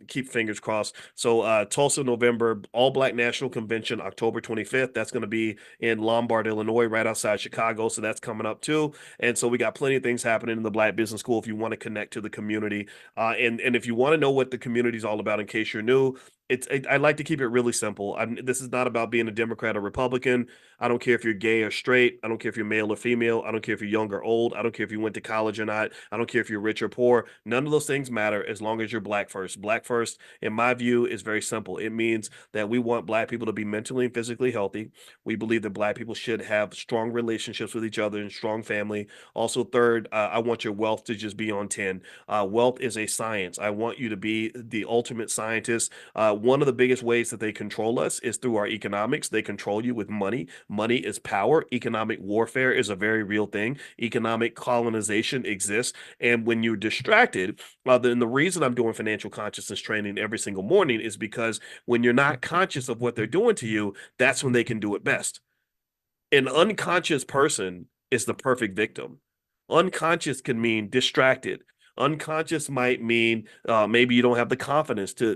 Keep fingers crossed. So Tulsa, November, All Black National Convention, October 25th. That's going to be in Lombard, Illinois, right outside Chicago. So that's coming up too. And so we got plenty of things happening in the Black Business School if you want to connect to the community. And if you want to know what the community is all about, in case you're new, I like to keep it really simple. This is not about being a Democrat or Republican. I don't care if you're gay or straight. I don't care if you're male or female. I don't care if you're young or old. I don't care if you went to college or not. I don't care if you're rich or poor. None of those things matter as long as you're Black first. Black first, in my view, is very simple. It means that we want Black people to be mentally and physically healthy. We believe that Black people should have strong relationships with each other and strong family. Also, third, I want your wealth to just be on 10. Wealth is a science. I want you to be the ultimate scientist. One of the biggest ways that they control us is through our economics. They control you with money. Money is power. Economic warfare is a very real thing. Economic colonization exists. And when you're distracted, then the reason I'm doing financial consciousness training every single morning is because when you're not conscious of what they're doing to you, that's when they can do it best. An unconscious person is the perfect victim. Unconscious can mean distracted. Unconscious might mean maybe you don't have the confidence to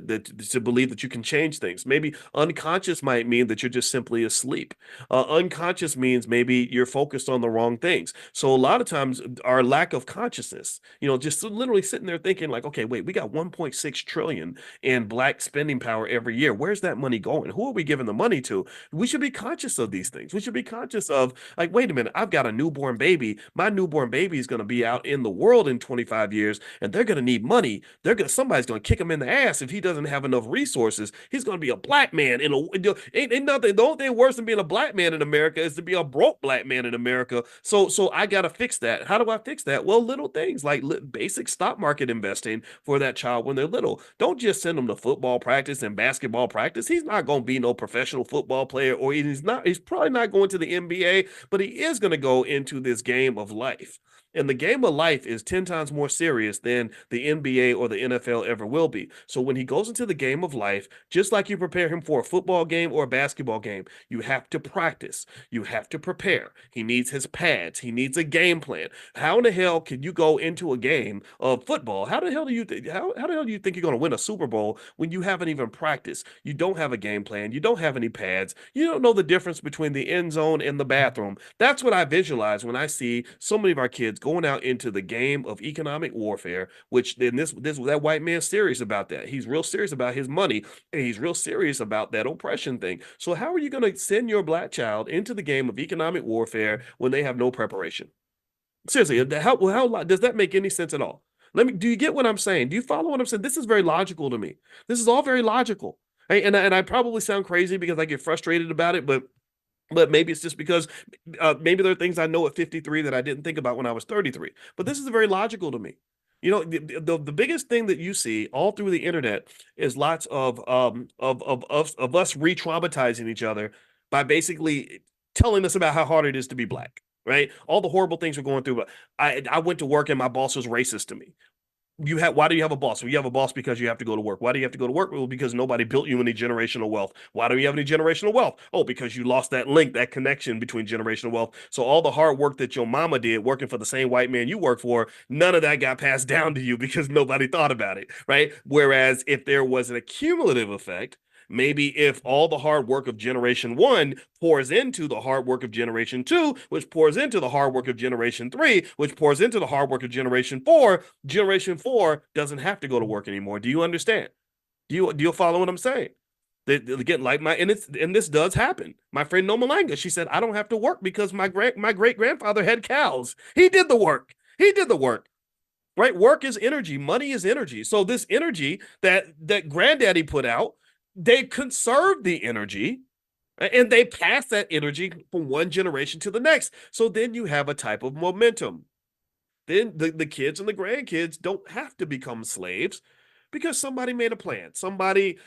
believe that you can change things. Maybe unconscious might mean that you're just simply asleep. Unconscious means maybe you're focused on the wrong things. So a lot of times our lack of consciousness, just literally sitting there thinking like, okay, wait, we got 1.6 trillion in Black spending power every year. Where's that money going? Who are we giving the money to? We should be conscious of these things. We should be conscious of like, wait a minute, I've got a newborn baby. My newborn baby is going to be out in the world in 25 years, and they're going to need money. Somebody's going to kick him in the ass if he doesn't have enough resources. He's going to be a Black man ain't nothing. The only thing worse than being a Black man in America is to be a broke Black man in America. So I got to fix that. How do I fix that? Well, little things like basic stock market investing for that child when they're little. Don't just send them to football practice and basketball practice. He's not going to be no professional football player, or he's probably not going to the NBA, but he is going to go into this game of life. And the game of life is 10 times more serious than the NBA or the NFL ever will be. So when he goes into the game of life, just like you prepare him for a football game or a basketball game, you have to practice. You have to prepare. He needs his pads. He needs a game plan. How in the hell can you go into a game of football? How the hell do you think you're going to win a Super Bowl when you haven't even practiced? You don't have a game plan. You don't have any pads. You don't know the difference between the end zone and the bathroom. That's what I visualize when I see so many of our kids going out into the game of economic warfare, which then that white man's serious about that. He's real serious about his money, and he's real serious about that oppression thing. So how are you going to send your Black child into the game of economic warfare when they have no preparation? Seriously, how does that make any sense at all? Do you get what I'm saying? Do you follow what I'm saying? This is very logical to me. This is all very logical. And I probably sound crazy because I get frustrated about it, but maybe it's just because maybe there are things I know at 53 that I didn't think about when I was 33. But this is very logical to me. You know, the biggest thing that you see all through the internet is lots of us re-traumatizing each other by basically telling us about how hard it is to be black, right? All the horrible things we're going through. I went to work and my boss was racist to me. Why do you have a boss? Well, you have a boss because you have to go to work. Why do you have to go to work? Well, because nobody built you any generational wealth. Why do you have any generational wealth? Oh, because you lost that link, that connection between generational wealth. So all the hard work that your mama did working for the same white man you work for, none of that got passed down to you because nobody thought about it, right? Whereas if there was an accumulative effect, maybe if all the hard work of generation one pours into the hard work of generation two, which pours into the hard work of generation three, which pours into the hard work of generation four doesn't have to go to work anymore. Do you understand? Do you follow what I'm saying? Again, like and this does happen. My friend Nomalanga, she said, I don't have to work because my great grandfather had cows. He did the work. He did the work. Right? Work is energy. Money is energy. So this energy that granddaddy put out, they conserved the energy and they pass that energy from one generation to the next. So then you have a type of momentum. Then the kids and the grandkids don't have to become slaves because somebody made a plan. Somebody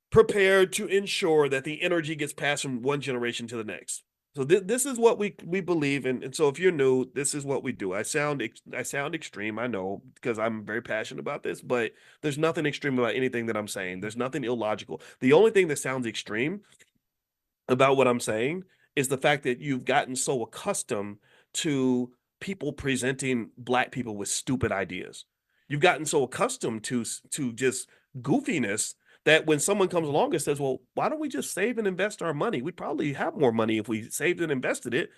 prepared to ensure that the energy gets passed from one generation to the next. So this is what we believe in. And so if you're new, this is what we do. I sound extreme, I know, because I'm very passionate about this, but there's nothing extreme about anything that I'm saying. There's nothing illogical. The only thing that sounds extreme about what I'm saying is the fact that you've gotten so accustomed to people presenting black people with stupid ideas. You've gotten so accustomed to just goofiness that when someone comes along and says, "Well, why don't we just save and invest our money? We'd probably have more money if we saved and invested it."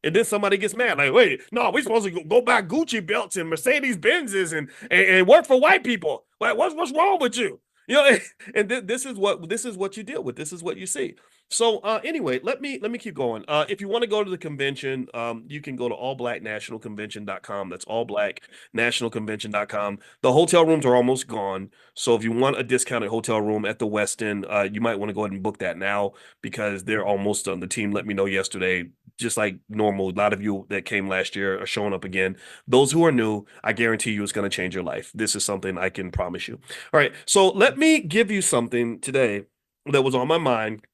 And then somebody gets mad, like, "Wait, no, we're supposed to go buy Gucci belts and Mercedes Benzes and work for white people. Like, what's wrong with you?" You know, and this is what you deal with. This is what you see. So anyway, let me keep going. If you want to go to the convention, you can go to allblacknationalconvention.com. That's allblacknationalconvention.com. The hotel rooms are almost gone. So if you want a discounted hotel room at the West End, you might want to go ahead and book that now because they're almost done. The team let me know yesterday, just like normal. A lot of you that came last year are showing up again. Those who are new, I guarantee you it's going to change your life. This is something I can promise you. All right. So let me give you something today that was on my mind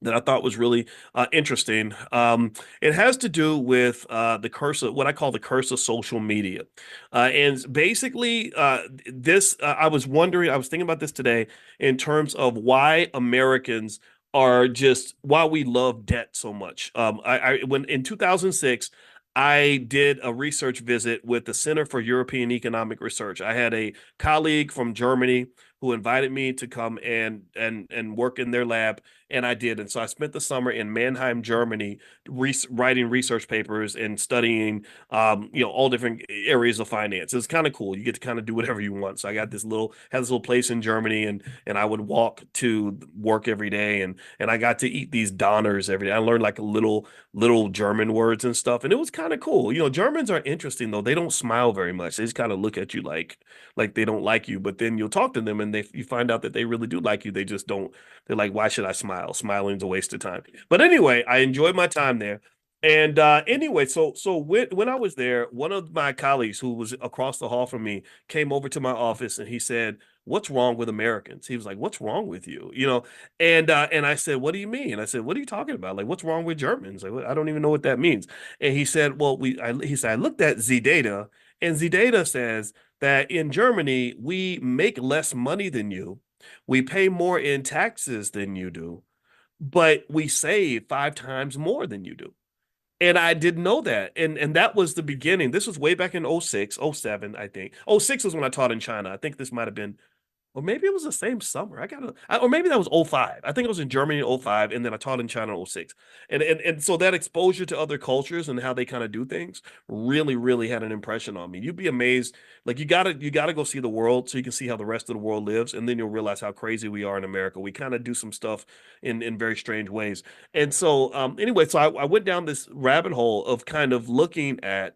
that I thought was really interesting. It has to do with the curse of what I call the curse of social media. And basically, I was wondering, I was thinking about this today in terms of why Americans are just why we love debt so much. When in 2006, I did a research visit with the Center for European Economic Research. I had a colleague from Germany who invited me to come and work in their lab, and I did. And so I spent the summer in Mannheim, Germany, writing research papers and studying, all different areas of finance. It's kind of cool. You get to kind of do whatever you want. So I got had this little place in Germany, and I would walk to work every day, and I got to eat these Donners every day. I learned like a little German words and stuff, and it was kind of cool. Germans are interesting though. They don't smile very much. They just kind of look at you like they don't like you, but then you'll talk to them and you find out that they really do like you. They just don't. They're like, why should I smile? Smiling's a waste of time. But anyway, I enjoyed my time there. And anyway, so when I was there, one of my colleagues who was across the hall from me came over to my office and he said, "What's wrong with Americans?" He was like, "What's wrong with you?" And I said, "What do you mean?" And I said, "What are you talking about? Like, what's wrong with Germans? Like, I don't even know what that means." And he said, "Well, he said, I looked at Z data, and Z data says that in Germany, we make less money than you. We pay more in taxes than you do, but we save 5 times more than you do." And I didn't know that. And that was the beginning. This was way back in '06, '07, I think. '06 was when I taught in China. I think this might have been, or maybe it was the same summer. Or maybe that was '05. I think it was in Germany in '05, and then I taught in China in '06. And so that exposure to other cultures and how they kind of do things really, really had an impression on me. You'd be amazed. Like you gotta go see the world so you can see how the rest of the world lives, and then you'll realize how crazy we are in America. We kind of do some stuff in very strange ways. And so anyway, so I went down this rabbit hole of kind of looking at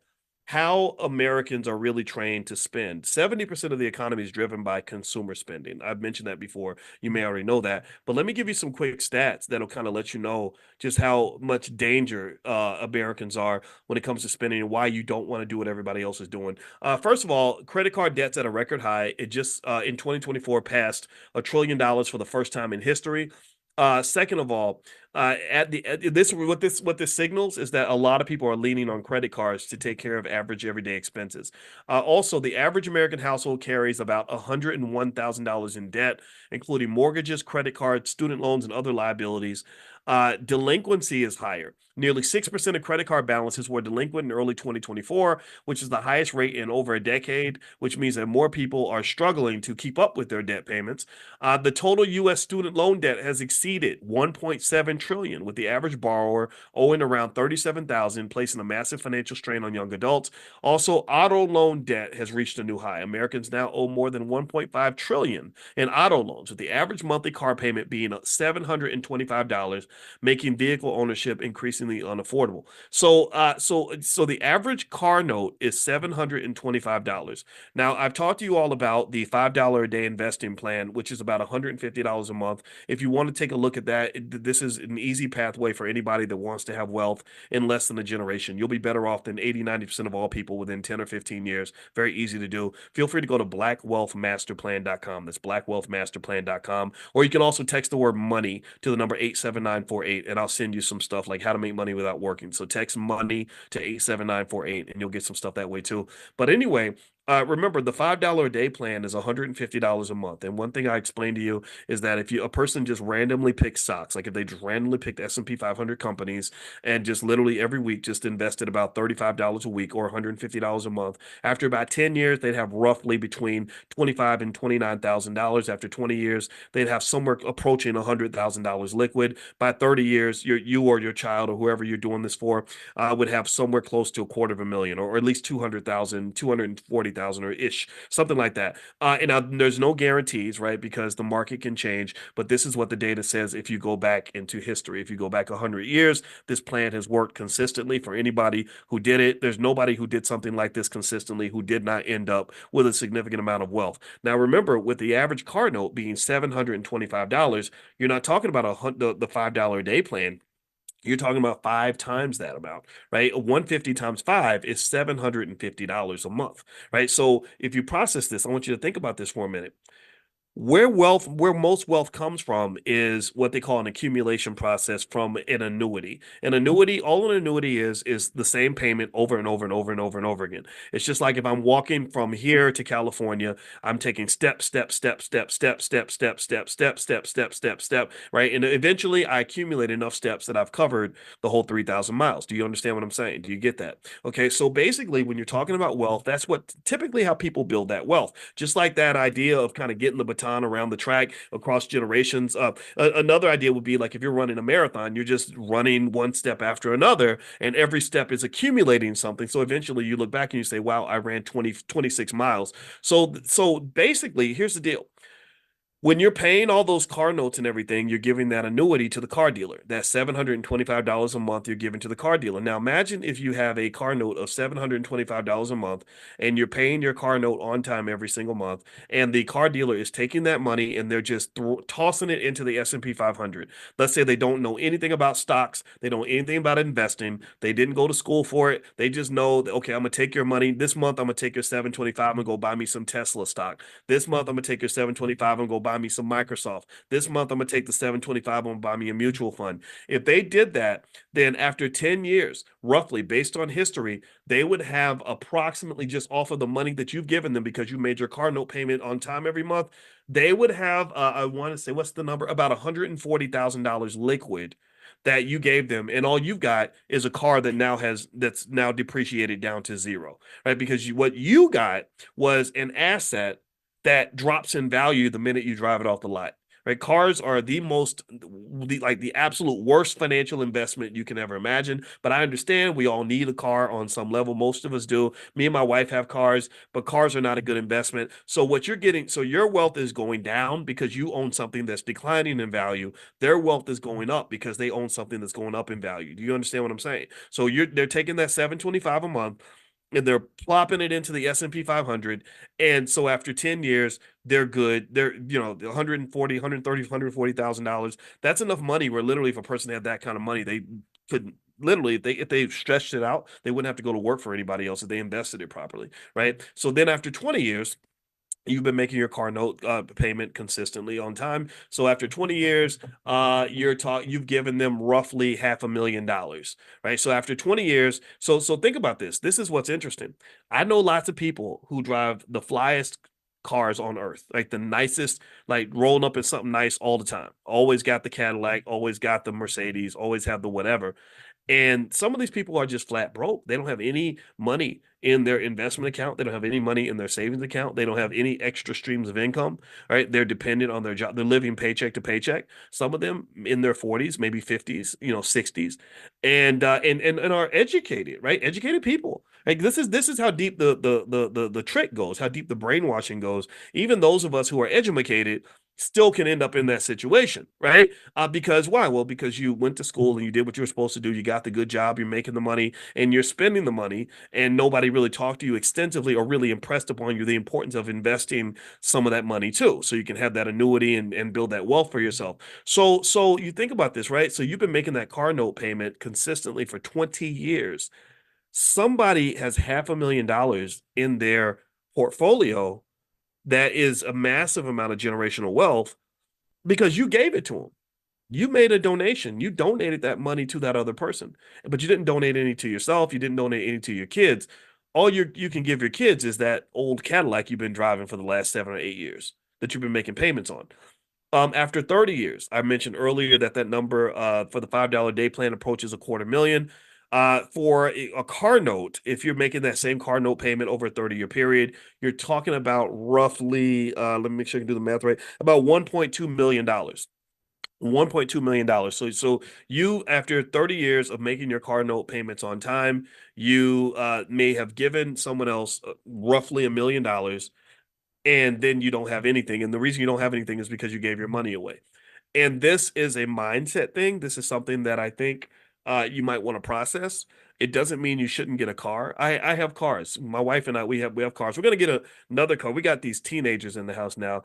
how Americans are really trained to spend. 70% of the economy is driven by consumer spending. I've mentioned that before. You may already know that. But let me give you some quick stats that'll kind of let you know just how much danger Americans are when it comes to spending and why you don't want to do what everybody else is doing. First of all, credit card debt's at a record high. It just in 2024 passed $1 trillion for the first time in history. Second of all, at this what this signals is that a lot of people are leaning on credit cards to take care of average everyday expenses. Also, the average American household carries about $101,000 in debt, including mortgages, credit cards, student loans, and other liabilities. Delinquency is higher. Nearly 6% of credit card balances were delinquent in early 2024, which is the highest rate in over a decade, which means that more people are struggling to keep up with their debt payments. The total U.S. student loan debt has exceeded 1.7 trillion, with the average borrower owing around 37,000, placing a massive financial strain on young adults. Also, auto loan debt has reached a new high. Americans now owe more than 1.5 trillion in auto loans, with the average monthly car payment being $725, making vehicle ownership increasingly unaffordable. So the average car note is $725. Now, I've talked to you all about the $5 a day investing plan, which is about $150 a month. If you want to take a look at that, this is an easy pathway for anybody that wants to have wealth in less than a generation. You'll be better off than 80-90% of all people within 10 or 15 years. Very easy to do. Feel free to go to blackwealthmasterplan.com. That's blackwealthmasterplan.com. Or you can also text the word money to the number 87948, and I'll send you some stuff like how to make money without working. So text money to 87948, and you'll get some stuff that way too. But anyway, remember, the $5 a day plan is $150 a month. And one thing I explained to you is that if a person just randomly picks stocks, like if they just randomly picked S&P 500 companies and just literally every week just invested about $35 a week or $150 a month, after about 10 years, they'd have roughly between $25,000 and $29,000. After 20 years, they'd have somewhere approaching $100,000 liquid. By 30 years, you or your child or whoever you're doing this for would have somewhere close to $250,000 or at least 200,000, 240,000 or ish, something like that. And now there's no guarantees, right? Because the market can change. But this is what the data says if you go back into history. If you go back 100 years, this plan has worked consistently for anybody who did it. There's nobody who did something like this consistently who did not end up with a significant amount of wealth. Now, remember, with the average car note being $725, you're not talking about the $5 a day plan. You're talking about 5 times that amount, right? 150 times 5 is $750 a month, right? So if you process this, I want you to think about this for a minute. Where most wealth comes from is what they call an accumulation process from an annuity. An annuity, all an annuity is the same payment over and over and over and over and over again. It's just like if I'm walking from here to California, I'm taking step, right? And eventually I accumulate enough steps that I've covered the whole 3,000 miles. Do you understand what I'm saying? Do you get that? Okay, so basically, when you're talking about wealth, that's what typically how people build that wealth. Just like that idea of kind of getting the baton around the track across generations. Another idea would be like if you're running a marathon, you're just running one step after another, and every step is accumulating something. So eventually you look back and you say, wow, I ran 26 miles. So basically, here's the deal. When you're paying all those car notes and everything, you're giving that annuity to the car dealer. That's $725 a month you're giving to the car dealer. Now, imagine if you have a car note of $725 a month and you're paying your car note on time every single month, and the car dealer is taking that money and they're just tossing it into the S&P 500. Let's say they don't know anything about stocks, they don't know anything about investing, they didn't go to school for it. They just know that, okay, I'm going to take your money. This month, I'm going to take your 725 and go buy me some Tesla stock. This month, I'm going to take your 725 and go buy me some Microsoft. This month, I'm going to take the 725 and buy me a mutual fund. If they did that, then after 10 years, roughly based on history, they would have approximately just off of the money that you've given them because you made your car note payment on time every month, they would have, I want to say, what's the number? About $140,000 liquid that you gave them, and all you've got is a car that's now depreciated down to zero, right? Because what you got was an asset that drops in value the minute you drive it off the lot. Right? Cars are the absolute worst financial investment you can ever imagine. But I understand we all need a car on some level. Most of us do. Me and my wife have cars, but cars are not a good investment. So what you're getting, so your wealth is going down because you own something that's declining in value. Their wealth is going up because they own something that's going up in value. Do you understand what I'm saying? So they're taking that 725 a month. and they're plopping it into the S&P 500. And so after 10 years, they're good. They're, 140, 130, $140,000. That's enough money where literally if a person had that kind of money, they could literally, if they stretched it out, they wouldn't have to go to work for anybody else if they invested it properly, right? So then after 20 years, you've been making your car note payment consistently on time. So after 20 years, you've given them roughly $500,000, right? So after 20 years, so think about this. This is what's interesting. I know lots of people who drive the flyest cars on earth, like the nicest, like rolling up in something nice all the time. Always got the Cadillac, always got the Mercedes, always have the whatever. And some of these people are just flat broke. They don't have any money in their investment account. They don't have any money in their savings account. They don't have any extra streams of income, right? They're dependent on their job. They're living paycheck to paycheck. Some of them in their 40s, maybe 50s, 60s, and are educated, right? Educated people. Like this is how deep the trick goes, how deep the brainwashing goes. Even those of us who are educated still can end up in that situation, right? Because why? Well, because you went to school and you did what you were supposed to do. You got the good job, you're making the money, and you're spending the money, and nobody really talked to you extensively or really impressed upon you the importance of investing some of that money too, so you can have that annuity and build that wealth for yourself. So you think about this, right? So you've been making that car note payment consistently for 20 years. Somebody has $500,000 in their portfolio that is a massive amount of generational wealth because you gave it to them. You made a donation. You donated that money to that other person, but you didn't donate any to yourself. You didn't donate any to your kids. All you can give your kids is that old Cadillac you've been driving for the last 7 or 8 years that you've been making payments on. After 30 years, I mentioned earlier that number for the $5 day plan approaches a quarter million. For a car note, if you're making that same car note payment over a 30-year period, you're talking about roughly, let me make sure I can do the math right, about $1.2 million. $1.2 million. So you, after 30 years of making your car note payments on time, you may have given someone else roughly $1 million, and then you don't have anything. And the reason you don't have anything is because you gave your money away. And this is a mindset thing. This is something that I think you might want to process. It doesn't mean you shouldn't get a car. I have cars. My wife and I, we have cars. We're gonna get another car. We got these teenagers in the house now.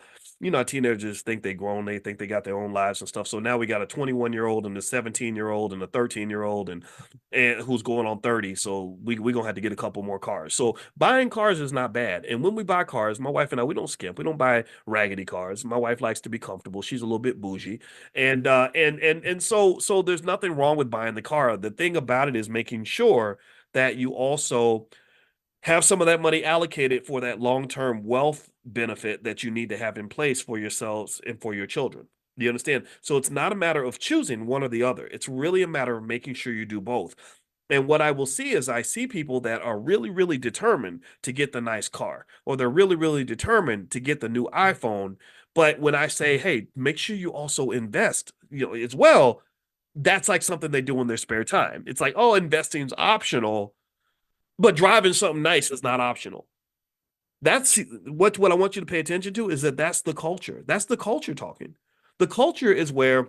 Teenagers think they grown. They think they got their own lives and stuff. So now we got a 21-year-old and a 17-year-old and a 13-year-old and who's going on 30. So we gonna have to get a couple more cars. So buying cars is not bad. And when we buy cars, my wife and I, we don't skimp. We don't buy raggedy cars. My wife likes to be comfortable. She's a little bit bougie. And so there's nothing wrong with buying the car. The thing about it is making sure that you also have some of that money allocated for that long-term wealth benefit that you need to have in place for yourselves and for your children. Do you understand? So it's not a matter of choosing one or the other. It's really a matter of making sure you do both. And what I will see is I see people that are really, really determined to get the nice car, or they're really, really determined to get the new iPhone. But when I say, hey, make sure you also invest, as well, that's like something they do in their spare time. It's like, oh, investing's optional, but driving something nice is not optional. That's what I want you to pay attention to is that's the culture. That's the culture talking. The culture is where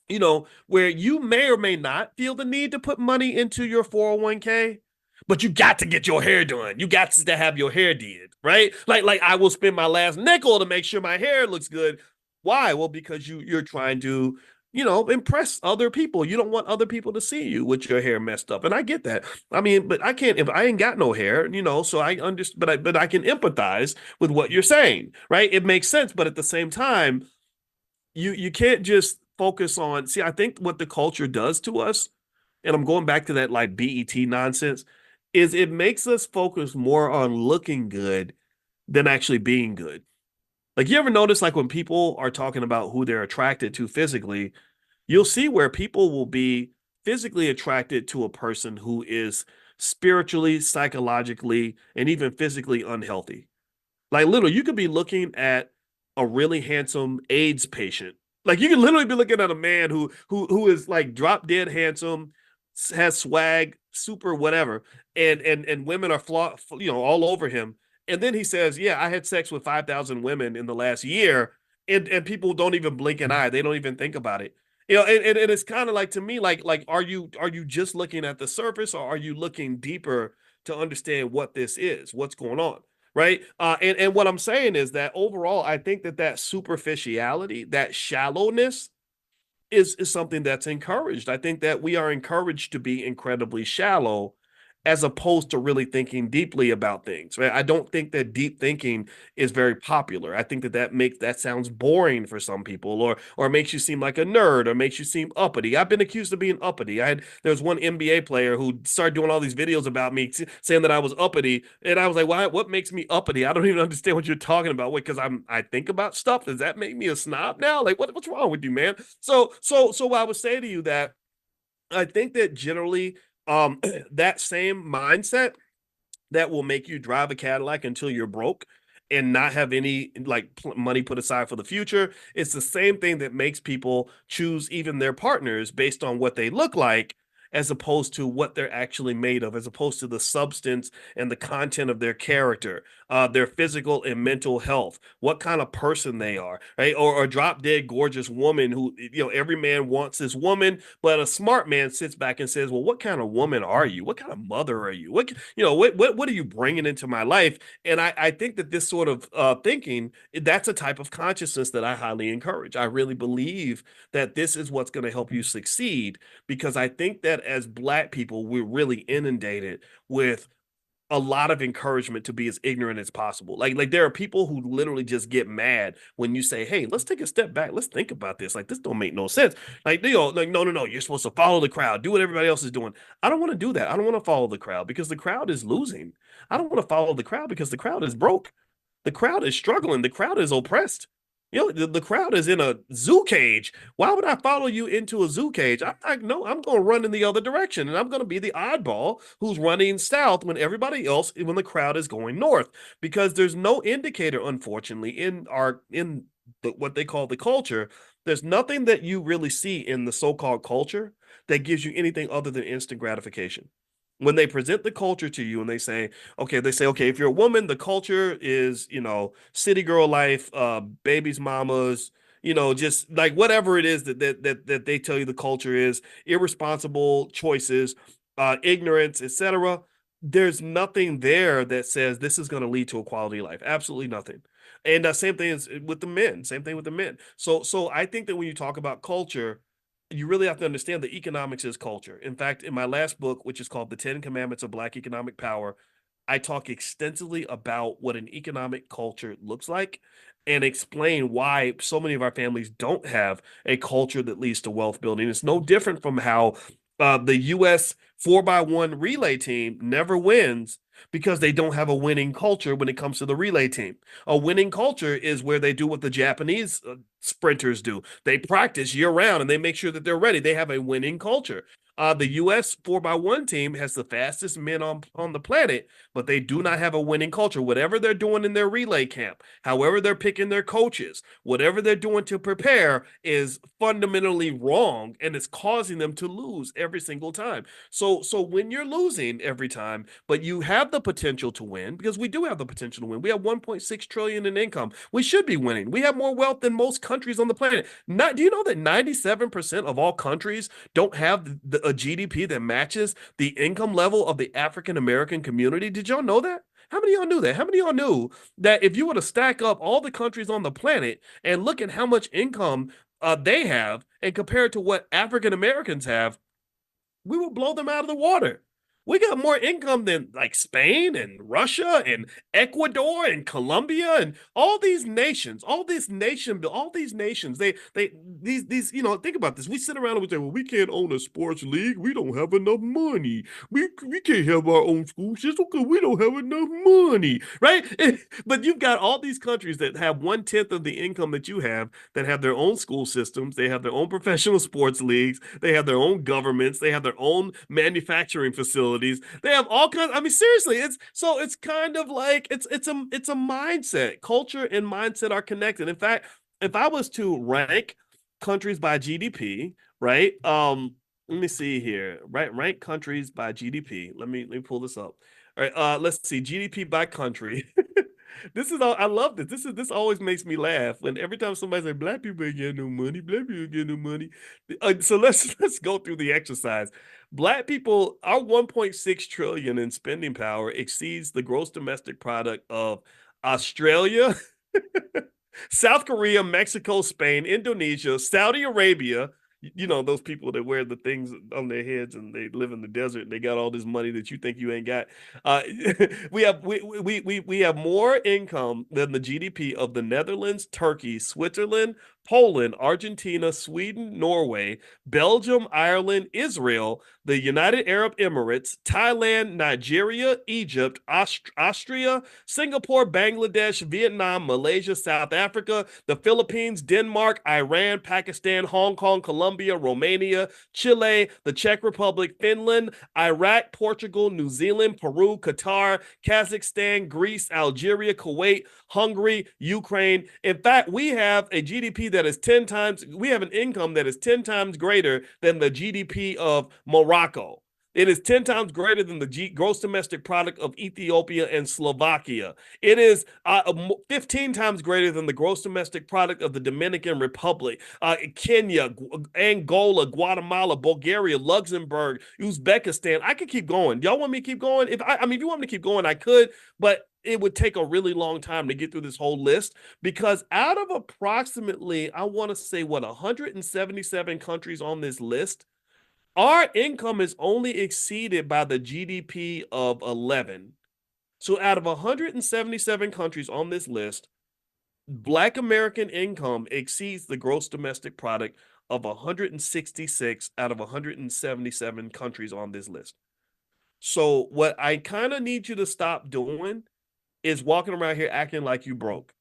you may or may not feel the need to put money into your 401k, but you got to get your hair done. You got to have your hair did, right? Like I will spend my last nickel to make sure my hair looks good. Why? Well, because you're trying to, impress other people. You don't want other people to see you with your hair messed up. And I get that. I mean, but I can't if I ain't got no hair, so I understand, but I can empathize with what you're saying, right? It makes sense, but at the same time, you can't just focus on, see, I think what the culture does to us, and I'm going back to that like BET nonsense, is it makes us focus more on looking good than actually being good. Like, you ever notice, like, when people are talking about who they're attracted to physically, you'll see where people will be physically attracted to a person who is spiritually, psychologically, and even physically unhealthy. Like, literally, you could be looking at a really handsome AIDS patient. Like, you could literally be looking at a man who is like drop dead handsome, has swag, super whatever, and women are all over him. And then he says, "Yeah, I had sex with 5,000 women in the last year," and people don't even blink an eye. They don't even think about it. And it's kind of like, to me, like are you just looking at the surface, or are you looking deeper to understand what this is, what's going on. Right. And what I'm saying is that overall, I think that superficiality, that shallowness is something that's encouraged. I think that we are encouraged to be incredibly shallow as opposed to really thinking deeply about things. Right? I don't think that deep thinking is very popular. I think that sounds boring for some people, or makes you seem like a nerd, or makes you seem uppity. I've been accused of being uppity. There was one NBA player who started doing all these videos about me saying that I was uppity, and I was like, "Why? What makes me uppity? I don't even understand what you're talking about. Wait, because I think about stuff. Does that make me a snob now? Like, what's wrong with you, man?" So I would say to you that I think that generally, that same mindset that will make you drive a Cadillac until you're broke and not have any like money put aside for the future. It's the same thing that makes people choose even their partners based on what they look like, as opposed to what they're actually made of, as opposed to the substance and the content of their character, their physical and mental health, what kind of person they are, right? Or a drop dead gorgeous woman who, every man wants this woman, but a smart man sits back and says, well, what kind of woman are you? What kind of mother are you? What are you bringing into my life? And I think that this sort of thinking, that's a type of consciousness that I highly encourage. I really believe that this is what's going to help you succeed, because I think that as Black people, we're really inundated with a lot of encouragement to be as ignorant as possible. Like there are people who literally just get mad when you say, "Hey, let's take a step back. Let's think about this. Like this don't make no sense." Like like no, no, no. You're supposed to follow the crowd. Do what everybody else is doing. I don't want to do that. I don't want to follow the crowd because the crowd is losing. I don't want to follow the crowd because the crowd is broke. The crowd is struggling. The crowd is oppressed. The crowd is in a zoo cage. Why would I follow you into a zoo cage? No, I'm going to run in the other direction, and I'm going to be the oddball who's running south when everybody else, when the crowd is going north, because there's no indicator, unfortunately, what they call the culture. There's nothing that you really see in the so-called culture that gives you anything other than instant gratification. When they present the culture to you and they say, okay, if you're a woman, the culture is, city girl life, babies, mamas, just like whatever it is that they tell you the culture is, irresponsible choices, ignorance, etc. There's nothing there that says this is going to lead to a quality life. Absolutely nothing. And same thing is with the men. Same thing with the men. So I think that when you talk about culture, you really have to understand that economics is culture. In fact, in my last book, which is called The 10 Commandments of Black Economic Power, I talk extensively about what an economic culture looks like and explain why so many of our families don't have a culture that leads to wealth building. It's no different from how the U.S. 4x1 relay team never wins because they don't have a winning culture when it comes to the relay team. A winning culture is where they do what the Japanese sprinters do. They practice year round and they make sure that they're ready. They have a winning culture. The U.S. 4x1 team has the fastest men on the planet, but they do not have a winning culture. Whatever they're doing in their relay camp, however they're picking their coaches, whatever they're doing to prepare is fundamentally wrong, and it's causing them to lose every single time. So when you're losing every time, but you have the potential to win, because we do have the potential to win. We have 1.6 trillion in income. We should be winning. We have more wealth than most countries on the planet. Do you know that 97% of all countries don't have a GDP that matches the income level of the African American community? Did y'all know that? How many of y'all knew that? How many of y'all knew that if you were to stack up all the countries on the planet and look at how much income they have and compare it to what African Americans have, we will blow them out of the water. We got more income than like Spain and Russia and Ecuador and Colombia and all these nations, all these nations. These think about this. We sit around and we say, well, we can't own a sports league. We don't have enough money. We can't have our own school system because we don't have enough money, right? But you've got all these countries that have 1/10 of the income that you have, that have their own school systems, they have their own professional sports leagues, they have their own governments, they have their own manufacturing facilities. They have all kinds. I mean, seriously, it's kind of like it's a mindset. Culture and mindset are connected. In fact, if I was to rank countries by GDP, right? Let me see here. Right, rank countries by GDP. Let me pull this up. All right, let's see GDP by country. This is all I love this. This always makes me laugh when every time somebody says black people ain't getting no money, black people ain't getting no money. So let's go through the exercise. Black people, our 1.6 trillion in spending power exceeds the gross domestic product of Australia, South Korea, Mexico, Spain, Indonesia, Saudi Arabia. You know, those people that wear the things on their heads and they live in the desert and they got all this money that you think you ain't got. Uh, we have more income than the GDP of the Netherlands, Turkey, Switzerland, Poland, Argentina, Sweden, Norway, Belgium, Ireland, Israel, the United Arab Emirates, Thailand, Nigeria, Egypt, Austria, Singapore, Bangladesh, Vietnam, Malaysia, South Africa, the Philippines, Denmark, Iran, Pakistan, Hong Kong, Colombia, Romania, Chile, the Czech Republic, Finland, Iraq, Portugal, New Zealand, Peru, Qatar, Kazakhstan, Greece, Algeria, Kuwait, Hungary, Ukraine. In fact, we have a GDP that is 10 times, we have an income that is 10 times greater than the GDP of Morocco. It is 10 times greater than the gross domestic product of Ethiopia and Slovakia. It is 15 times greater than the gross domestic product of the Dominican Republic, Kenya, Angola, Guatemala, Bulgaria, Luxembourg, Uzbekistan. I could keep going. Y'all want me to keep going? If you want me to keep going, I could, but it would take a really long time to get through this whole list because out of approximately, I want to say, 177 countries on this list, our income is only exceeded by the GDP of 11. So out of 177 countries on this list, Black American income exceeds the gross domestic product of 166 out of 177 countries on this list. So what I kind of need you to stop doing is walking around here acting like you broke.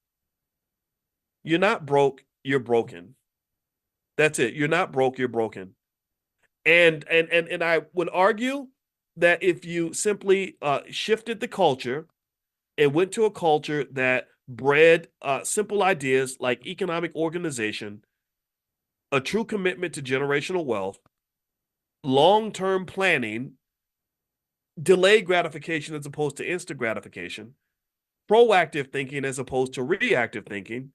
You're not broke, you're broken. That's it. You're not broke, you're broken. And I would argue that if you simply shifted the culture and went to a culture that bred simple ideas like economic organization, a true commitment to generational wealth, long-term planning, delayed gratification as opposed to instant gratification, proactive thinking as opposed to reactive thinking,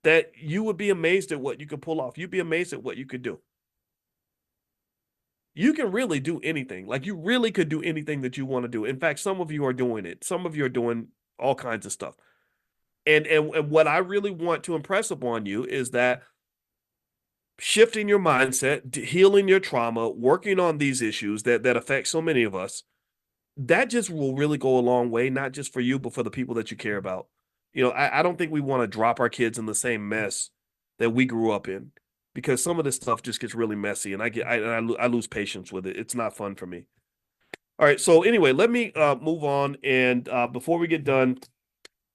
that you would be amazed at what you could pull off. You'd be amazed at what you could do. You can really do anything. Like you really could do anything that you want to do. In fact, some of you are doing it. Some of you are doing all kinds of stuff. And what I really want to impress upon you is that shifting your mindset, healing your trauma, working on these issues that affect so many of us, that just will really go a long way, not just for you, but for the people that you care about. You know, I don't think we want to drop our kids in the same mess that we grew up in because some of this stuff just gets really messy and I lose patience with it. It's not fun for me. All right. So anyway, let me move on. And before we get done,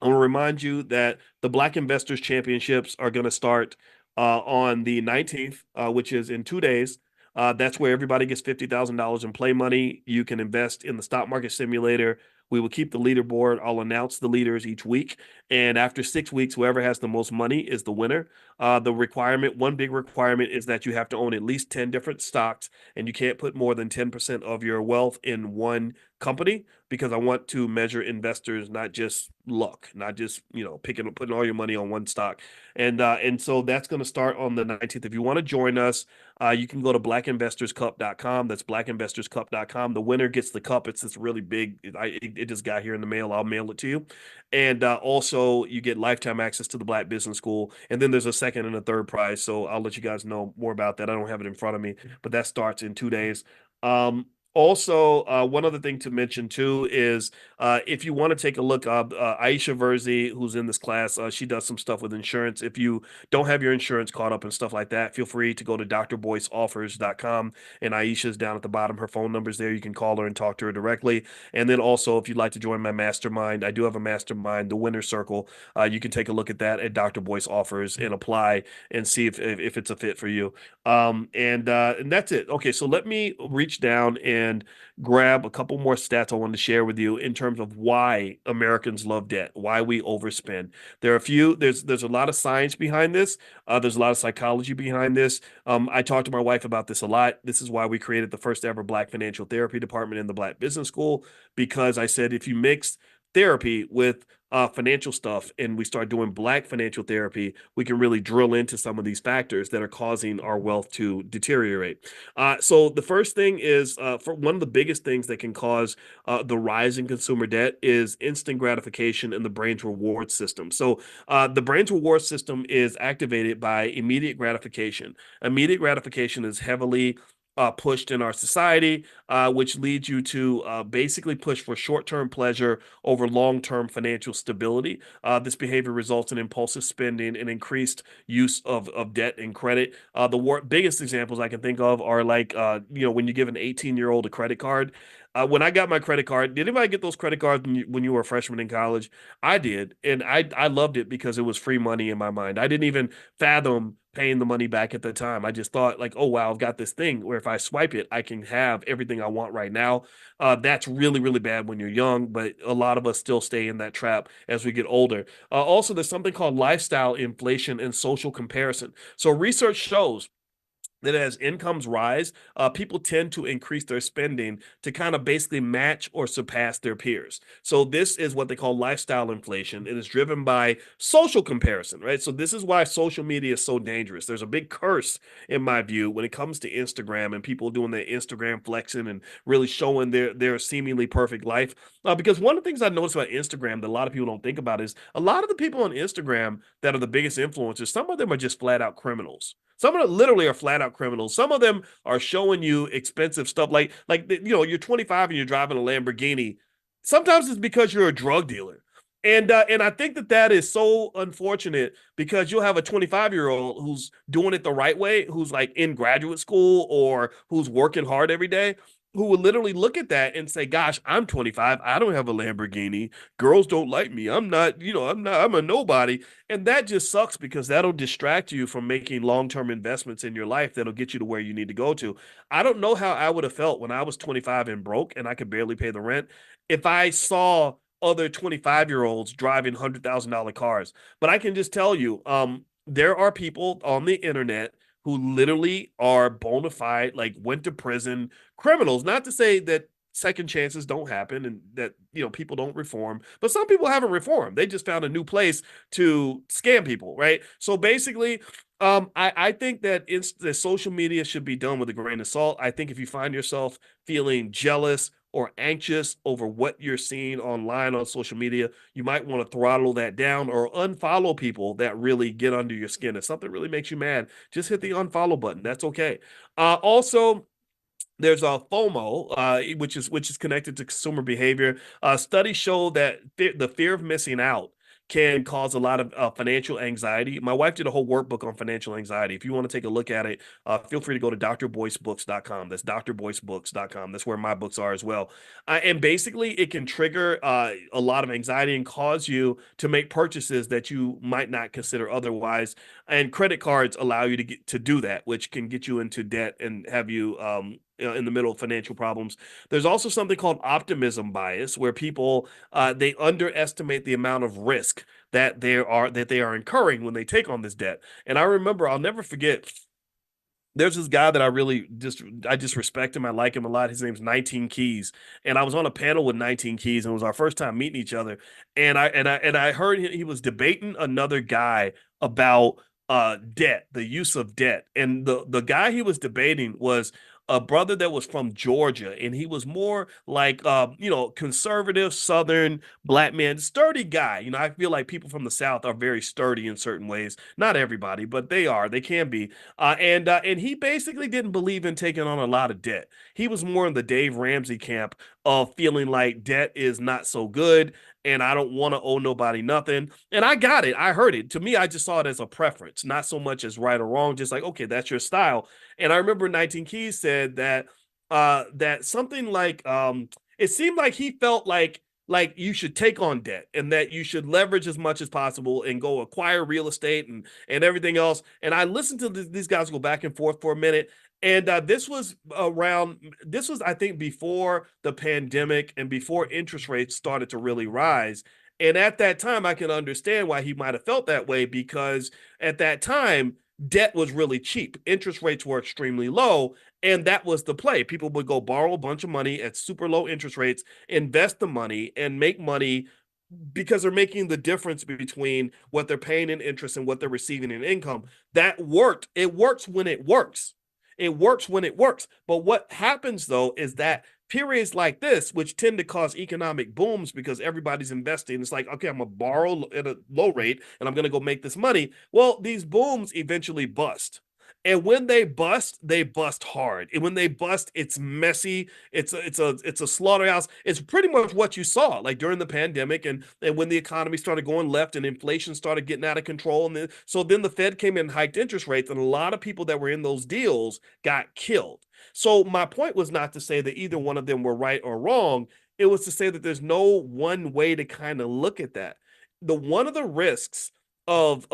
I want to remind you that the Black Investors Championships are going to start on the 19th, which is in 2 days. That's where everybody gets $50,000 in play money. You can invest in the stock market simulator. We will keep the leaderboard. I'll announce the leaders each week. And after 6 weeks, whoever has the most money is the winner. One big requirement is that you have to own at least 10 different stocks and you can't put more than 10% of your wealth in one company because I want to measure investors, not just luck, not just, putting all your money on one stock. And so that's going to start on the 19th. If you want to join us, you can go to blackinvestorscup.com. That's blackinvestorscup.com. The winner gets the cup. It's this really big. It just got here in the mail. I'll mail it to you. And also, you get lifetime access to the Black Business School. And then there's a second and a third prize. So I'll let you guys know more about that. I don't have it in front of me, but that starts in 2 days. Also, one other thing to mention too is if you want to take a look, Aisha Verzi, who's in this class, she does some stuff with insurance. If you don't have your insurance caught up and stuff like that, feel free to go to drboyceoffers.com and Aisha's down at the bottom. Her phone number's there. You can call her and talk to her directly. And then also, if you'd like to join my mastermind, I do have a mastermind, the Winner's Circle. You can take a look at that at Dr. Boyce Offers and apply and see if it's a fit for you. And that's it. Okay, so let me reach down and grab a couple more stats I wanted to share with you in terms of why Americans love debt, why we overspend. There's a lot of science behind this. There's a lot of psychology behind this. I talked to my wife about this a lot. This is why we created the first ever Black financial therapy department in the Black Business School, because I said if you mix therapy with financial stuff and we start doing Black financial therapy, we can really drill into some of these factors that are causing our wealth to deteriorate. So the first thing is for one of the biggest things that can cause the rise in consumer debt is instant gratification in the brain's reward system. So the brain's reward system is activated by immediate gratification. Immediate gratification is heavily pushed in our society, which leads you to basically push for short-term pleasure over long-term financial stability. This behavior results in impulsive spending and increased use of debt and credit. The biggest examples I can think of are like, when you give an 18-year-old a credit card. When I got my credit card, did anybody get those credit cards when you were a freshman in college? I did, and I loved it because it was free money in my mind. I didn't even fathom paying the money back at the time. I just thought like, oh wow, I've got this thing where if I swipe it, I can have everything I want right now. That's really, really bad when you're young, but a lot of us still stay in that trap as we get older. Also, there's something called lifestyle inflation and social comparison. So research shows that as incomes rise, people tend to increase their spending to kind of basically match or surpass their peers. So this is what they call lifestyle inflation. It is driven by social comparison, right? So this is why social media is so dangerous. There's a big curse, in my view, when it comes to Instagram and people doing their Instagram flexing and really showing their seemingly perfect life. Because one of the things I noticed about Instagram that a lot of people don't think about is a lot of the people on Instagram that are the biggest influencers, some of them are just flat out criminals. Some of them literally are flat out criminals. Some of them are showing you expensive stuff, you're 25 and you're driving a Lamborghini. Sometimes it's because you're a drug dealer, and I think that is so unfortunate because you'll have a 25-year-old who's doing it the right way, who's like in graduate school or who's working hard every day, who will literally look at that and say, "Gosh, I'm 25. I don't have a Lamborghini. Girls don't like me. I'm not, I'm a nobody." And that just sucks because that'll distract you from making long-term investments in your life that'll get you to where you need to go to. I don't know how I would have felt when I was 25 and broke and I could barely pay the rent if I saw other 25-year-olds driving $100,000 cars. But I can just tell you, there are people on the internet who literally are bona fide, like went to prison criminals. Not to say that second chances don't happen and that people don't reform, but some people haven't reformed. They just found a new place to scam people, right? So basically, I think that social media should be done with a grain of salt. I think if you find yourself feeling jealous or anxious over what you're seeing online on social media, you might want to throttle that down or unfollow people that really get under your skin. If something really makes you mad, just hit the unfollow button. That's okay. Also, there's a FOMO, which is connected to consumer behavior. Studies show that the fear of missing out can cause a lot of financial anxiety. My wife did a whole workbook on financial anxiety. If you want to take a look at it, feel free to go to drboycebooks.com. That's drboycebooks.com. That's where my books are as well. And basically, it can trigger a lot of anxiety and cause you to make purchases that you might not consider otherwise. And credit cards allow you to do that, which can get you into debt and have you in the middle of financial problems. There's also something called optimism bias, where people they underestimate the amount of risk that they are incurring when they take on this debt. And I remember, I'll never forget. There's this guy that I just respect him. I like him a lot. His name's 19 Keys, and I was on a panel with 19 Keys, and it was our first time meeting each other. And I heard he was debating another guy about debt, the use of debt, and the guy he was debating was a brother that was from Georgia, and he was more like conservative Southern black man, sturdy guy. I feel like people from the South are very sturdy in certain ways. Not everybody, but they are. They can be. And he basically didn't believe in taking on a lot of debt. He was more in the Dave Ramsey camp of feeling like debt is not so good and I don't want to owe nobody nothing. And I got it. I heard it. To me, I just saw it as a preference, not so much as right or wrong, just like, okay, that's your style. And I remember 19 Keys said that something like it seemed like he felt like you should take on debt and that you should leverage as much as possible and go acquire real estate and everything else. And I listened to these guys go back and forth for a minute. And this was I think, before the pandemic and before interest rates started to really rise. And at that time, I can understand why he might have felt that way, because at that time, debt was really cheap. Interest rates were extremely low. And that was the play. People would go borrow a bunch of money at super low interest rates, invest the money, and make money because they're making the difference between what they're paying in interest and what they're receiving in income. That worked. It works when it works. It works when it works. But what happens though is that periods like this, which tend to cause economic booms because everybody's investing, it's like, okay, I'm gonna borrow at a low rate and I'm gonna go make this money. Well, these booms eventually bust. And when they bust hard. And when they bust, it's messy. It's a slaughterhouse. It's pretty much what you saw, like during the pandemic, and when the economy started going left and inflation started getting out of control. And then the Fed came in and hiked interest rates, and a lot of people that were in those deals got killed. So my point was not to say that either one of them were right or wrong. It was to say that there's no one way to kind of look at that. The one of the risks of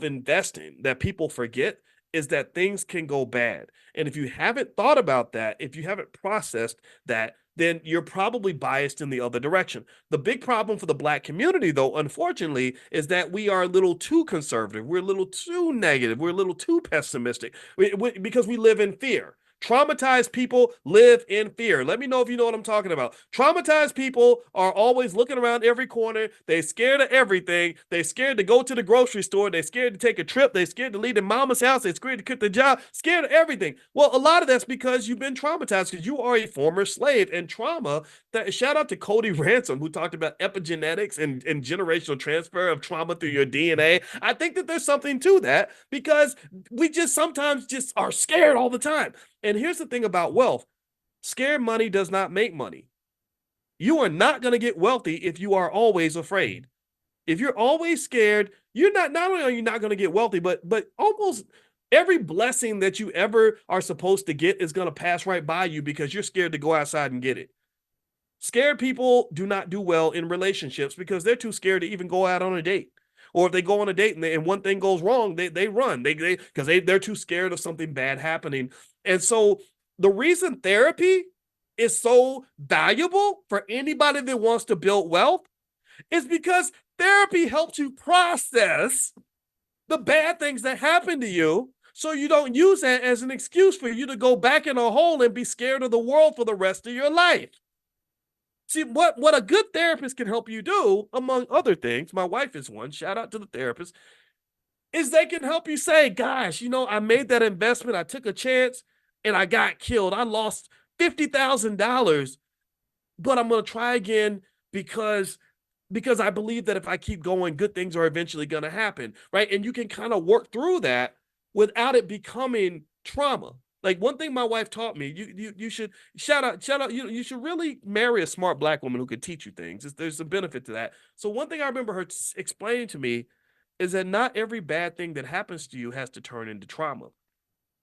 investing that people forget is that things can go bad. And if you haven't thought about that, if you haven't processed that, then you're probably biased in the other direction. The big problem for the Black community, though, unfortunately, is that we are a little too conservative. We're a little too negative. We're a little too pessimistic because we live in fear. Traumatized people live in fear. Let me know if you know what I'm talking about. Traumatized people are always looking around every corner. They're scared of everything. They're scared to go to the grocery store. They're scared to take a trip. They're scared to leave their mama's house. They're scared to quit the job. Scared of everything. Well, a lot of that's because you've been traumatized because you are a former slave. And trauma, shout out to Cody Ransom, who talked about epigenetics and generational transfer of trauma through your DNA. I think that there's something to that because we just sometimes just are scared all the time. And here's the thing about wealth. Scared money does not make money. You are not going to get wealthy if you are always afraid. If you're always scared, you're not only are you not going to get wealthy, but almost every blessing that you ever are supposed to get is going to pass right by you because you're scared to go outside and get it. Scared people do not do well in relationships because they're too scared to even go out on a date. Or if they go on a date and one thing goes wrong, they run. They're too scared of something bad happening. And so the reason therapy is so valuable for anybody that wants to build wealth is because therapy helps you process the bad things that happen to you so you don't use that as an excuse for you to go back in a hole and be scared of the world for the rest of your life. See, what a good therapist can help you do, among other things, my wife is one, shout out to the therapist, is they can help you say, gosh, I made that investment, I took a chance, and I got killed. I lost $50,000, but I'm going to try again because I believe that if I keep going, good things are eventually going to happen, right? And you can kind of work through that without it becoming trauma. Like one thing my wife taught me, you should shout out, you should really marry a smart Black woman who could teach you things. There's a benefit to that. So one thing I remember her explaining to me is that not every bad thing that happens to you has to turn into trauma.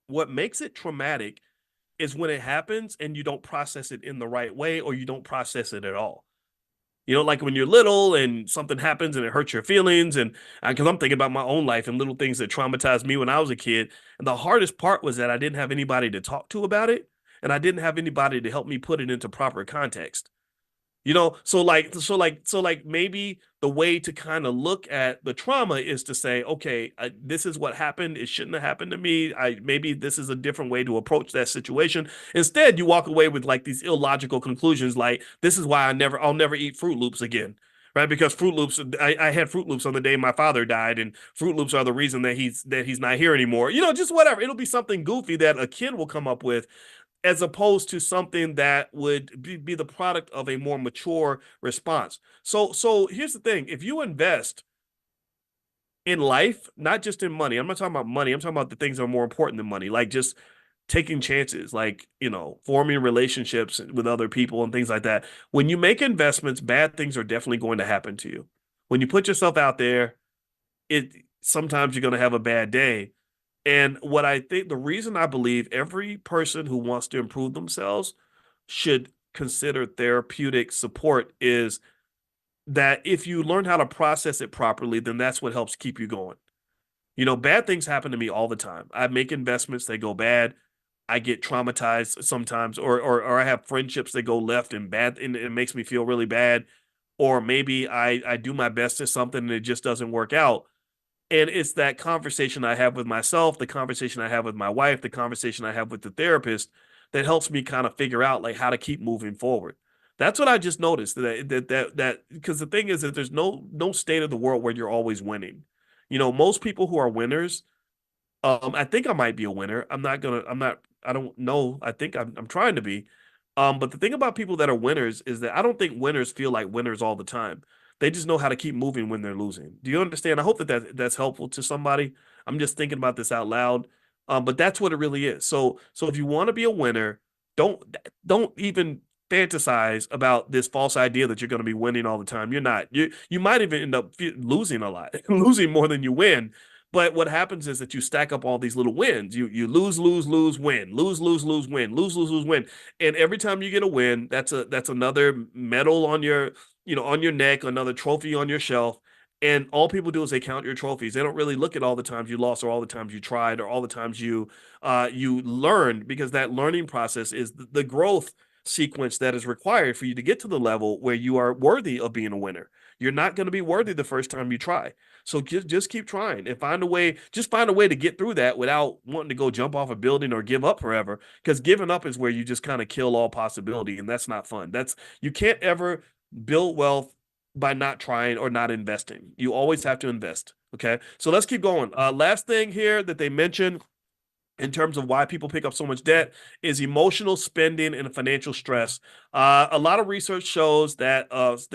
What makes it traumatic is when it happens and you don't process it in the right way or you don't process it at all. Like when you're little and something happens and it hurts your feelings. And because I'm thinking about my own life and little things that traumatized me when I was a kid. And the hardest part was that I didn't have anybody to talk to about it. And I didn't have anybody to help me put it into proper context. So maybe the way to kind of look at the trauma is to say, okay, this is what happened. It shouldn't have happened to me. Maybe this is a different way to approach that situation. Instead, you walk away with like these illogical conclusions, like this is why I'll never eat Fruit Loops again. Right, because Fruit Loops, I had Fruit Loops on the day my father died, and Fruit Loops are the reason that he's not here anymore. Just whatever. It'll be something goofy that a kid will come up with as opposed to something that would be the product of a more mature response. So here's the thing. If you invest in life, not just in money, I'm not talking about money. I'm talking about the things that are more important than money, like just taking chances, like, forming relationships with other people and things like that. When you make investments, bad things are definitely going to happen to you. When you put yourself out there, sometimes you're going to have a bad day. And what I think, the reason I believe every person who wants to improve themselves should consider therapeutic support is that if you learn how to process it properly, then that's what helps keep you going. Bad things happen to me all the time. I make investments, they go bad. I get traumatized sometimes, or I have friendships that go left and bad, and it makes me feel really bad. Or maybe I do my best at something and it just doesn't work out. And it's that conversation I have with myself, the conversation I have with my wife, the conversation I have with the therapist that helps me kind of figure out like how to keep moving forward. That's what I just noticed that because the thing is that there's no state of the world where you're always winning. Most people who are winners, I think I might be a winner. I don't know. I think I'm trying to be. But the thing about people that are winners is that I don't think winners feel like winners all the time. They just know how to keep moving when they're losing. Do you understand? I hope that's helpful to somebody. I'm just thinking about this out loud. But that's what it really is. So if you want to be a winner, don't don't even fantasize about this false idea that you're going to be winning all the time. You're not. You might even end up losing a lot, losing more than you win. But what happens is that you stack up all these little wins. You lose, lose, lose, win, lose, lose, lose, win, lose, lose, lose, win. And every time you get a win, that's another medal on your neck, another trophy on your shelf. And all people do is they count your trophies. They don't really look at all the times you lost or all the times you tried or all the times you learned, because that learning process is the growth sequence that is required for you to get to the level where you are worthy of being a winner. You're not going to be worthy the first time you try. So just keep trying and find a way to get through that without wanting to go jump off a building or give up forever. Because giving up is where you just kind of kill all possibility, and that's not fun. You can't ever build wealth by not trying or not investing. You always have to invest. Okay. So let's keep going. Last thing here that they mentioned in terms of why people pick up so much debt is emotional spending and financial stress. A lot of research shows that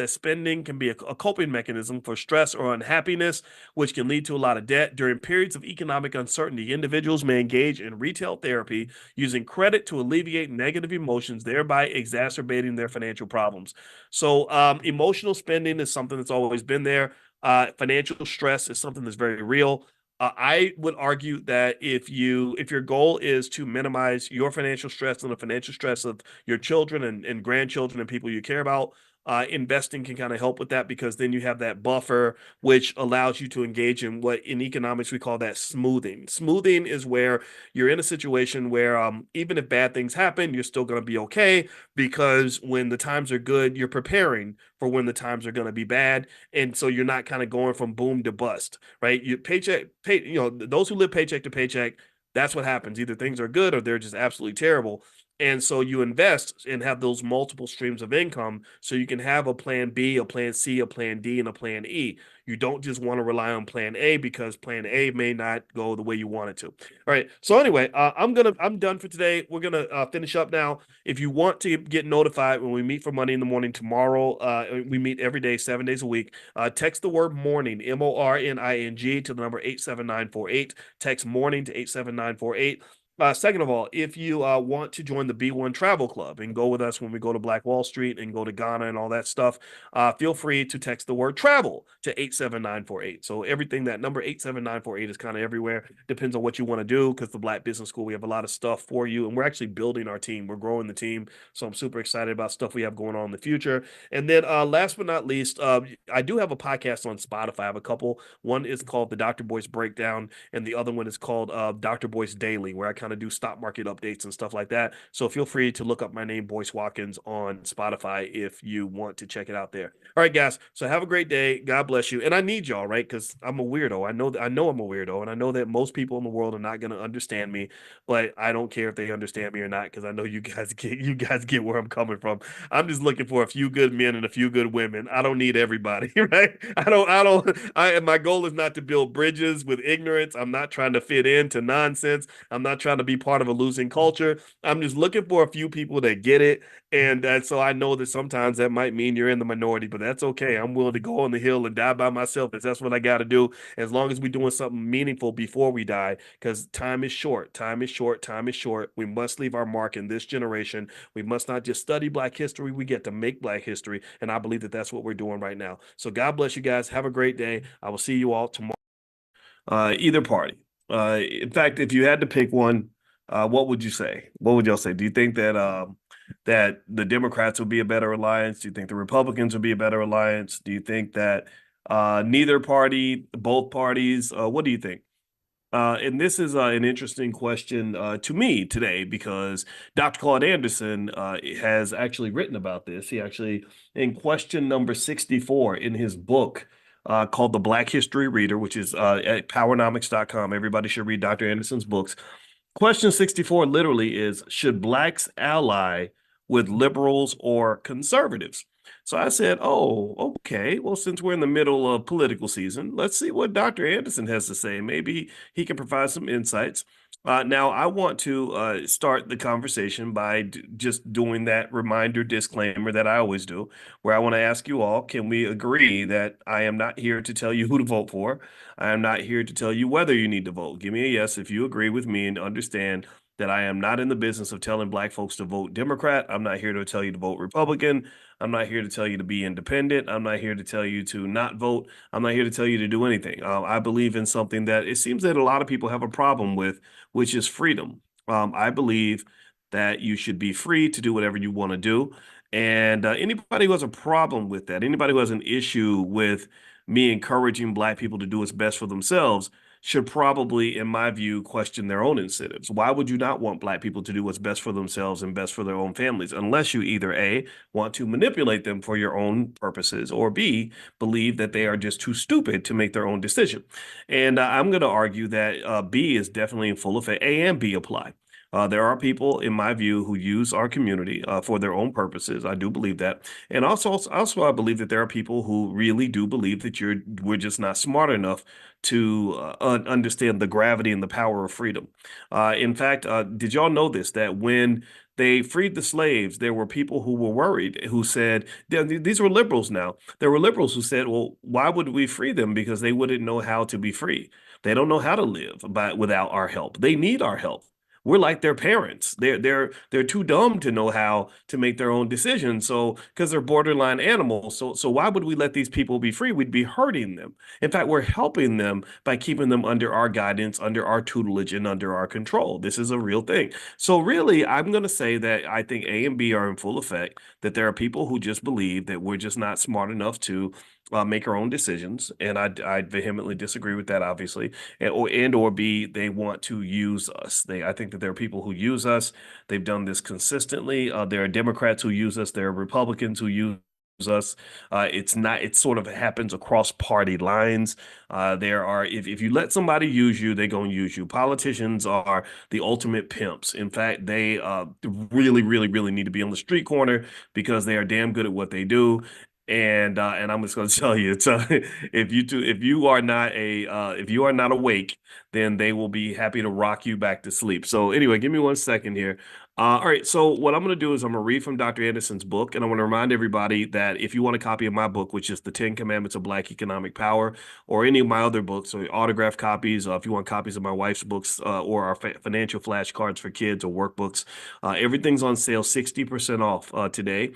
spending can be a coping mechanism for stress or unhappiness, which can lead to a lot of debt. During periods of economic uncertainty, individuals may engage in retail therapy using credit to alleviate negative emotions, thereby exacerbating their financial problems. So, emotional spending is something that's always been there. Financial stress is something that's very real. I would argue that if your goal is to minimize your financial stress and the financial stress of your children and grandchildren and people you care about, investing can kind of help with that, because then you have that buffer, which allows you to engage in what in economics we call that smoothing. Smoothing is where you're in a situation where even if bad things happen, you're still going to be okay, because when the times are good, you're preparing for when the times are going to be bad, and so you're not kind of going from boom to bust, right? Those who live paycheck to paycheck, that's what happens. Either things are good or they're just absolutely terrible. And so you invest and have those multiple streams of income so you can have a plan B, a plan C, a plan D, and a plan E. You don't just want to rely on plan A because plan A may not go the way you want it to. All right. So anyway, I'm done for today. We're gonna finish up now. If you want to get notified when we meet for Money in the Morning tomorrow, we meet every day, 7 days a week. Text the word morning, MORNING, to the number 87948. Text morning to 87948. Second of all, if you want to join the B1 Travel Club and go with us when we go to Black Wall Street and go to Ghana and all that stuff, feel free to text the word travel to 87948. So everything, that number 87948, is kind of everywhere. Depends on what you want to do, because the Black Business School, we have a lot of stuff for you, and we're actually building our team. We're growing the team. So I'm super excited about stuff we have going on in the future. And then last but not least, I do have a podcast on Spotify. I have a couple. One is called the Dr. Boyce Breakdown, and the other one is called Dr. Boyce Daily, where I kind of do stock market updates and stuff like that. So feel free to look up my name, Boyce Watkins, on Spotify if you want to check it out there. All right, guys. So have a great day. God bless you. And I need y'all, right? Because I'm a weirdo. I know I'm a weirdo, and I know that most people in the world are not going to understand me, but I don't care if they understand me or not, because I know you guys get where I'm coming from. I'm just looking for a few good men and a few good women. I don't need everybody, right? My goal is not to build bridges with ignorance. I'm not trying to fit into nonsense. I'm not trying to be part of a losing culture. I'm just looking for a few people that get it. And so I know that sometimes that might mean you're in the minority, but that's okay. I'm willing to go on the hill and die by myself, because that's what I got to do, as long as we're doing something meaningful before we die, because time is short. Time is short. Time is short. We must leave our mark in this generation. We must not just study Black history. We get to make Black history. And I believe that that's what we're doing right now. So God bless you guys. Have a great day. I will see you all tomorrow. Either party. In fact, if you had to pick one, what would you say? What would y'all say? Do you think that the Democrats would be a better alliance? Do you think the Republicans would be a better alliance? Do you think that neither party, both parties? What do you think? And this is an interesting question to me today, because Dr. Claude Anderson has actually written about this. He actually, in question number 64 in his book, called The Black History Reader, which is at powernomics.com. Everybody should read Dr. Anderson's books. Question 64 literally is, should blacks ally with liberals or conservatives? So I said, oh, okay. Well, since we're in the middle of political season, let's see what Dr. Anderson has to say. Maybe he can provide some insights. Now, I want to start the conversation by just doing that reminder disclaimer that I always do, where I want to ask you all, can we agree that I am not here to tell you who to vote for? I am not here to tell you whether you need to vote. Give me a yes if you agree with me and understand that I am not in the business of telling black folks to vote Democrat. I'm not here to tell you to vote Republican. I'm not here to tell you to be independent. I'm not here to tell you to not vote. I'm not here to tell you to do anything. I believe in something that it seems that a lot of people have a problem with, which is freedom. I believe that you should be free to do whatever you want to do. And anybody who has a problem with that, anybody who has an issue with me encouraging black people to do what's best for themselves, should probably, in my view, question their own incentives. Why would you not want black people to do what's best for themselves and best for their own families, unless you either A, want to manipulate them for your own purposes, or B, believe that they are just too stupid to make their own decision? And I'm going to argue that B is definitely in full effect. A and B apply. There are people, in my view, who use our community for their own purposes. I do believe that. And also, I believe that there are people who really do believe that we're just not smart enough to understand the gravity and the power of freedom. In fact, did y'all know this, that when they freed the slaves, there were people who were worried, who said, these were liberals now. There were liberals who said, well, why would we free them? Because they wouldn't know how to be free. They don't know how to live without our help. They need our help. We're like their parents. They're too dumb to know how to make their own decisions. So because they're borderline animals. So why would we let these people be free? We'd be hurting them. In fact, we're helping them by keeping them under our guidance, under our tutelage, and under our control. This is a real thing. So really, I'm going to say that I think A and B are in full effect, that there are people who just believe that we're just not smart enough to make our own decisions. And I vehemently disagree with that, obviously. And or B, they want to use us. I think that there are people who use us. They've done this consistently. There are Democrats who use us. There are Republicans who use us. It sort of happens across party lines. If you let somebody use you, they're going to use you. Politicians are the ultimate pimps. In fact, they really, really, really need to be on the street corner because they are damn good at what they do. And I'm just going to tell you, it's if you are not awake, then they will be happy to rock you back to sleep. So anyway, give me 1 second here. All right, so what I'm going to do is I'm going to read from Dr. Anderson's book, and I want to remind everybody that if you want a copy of my book, which is The 10 Commandments of Black Economic Power, or any of my other books, or autographed copies, if you want copies of my wife's books, or our financial flashcards for kids or workbooks, everything's on sale, 60% off today.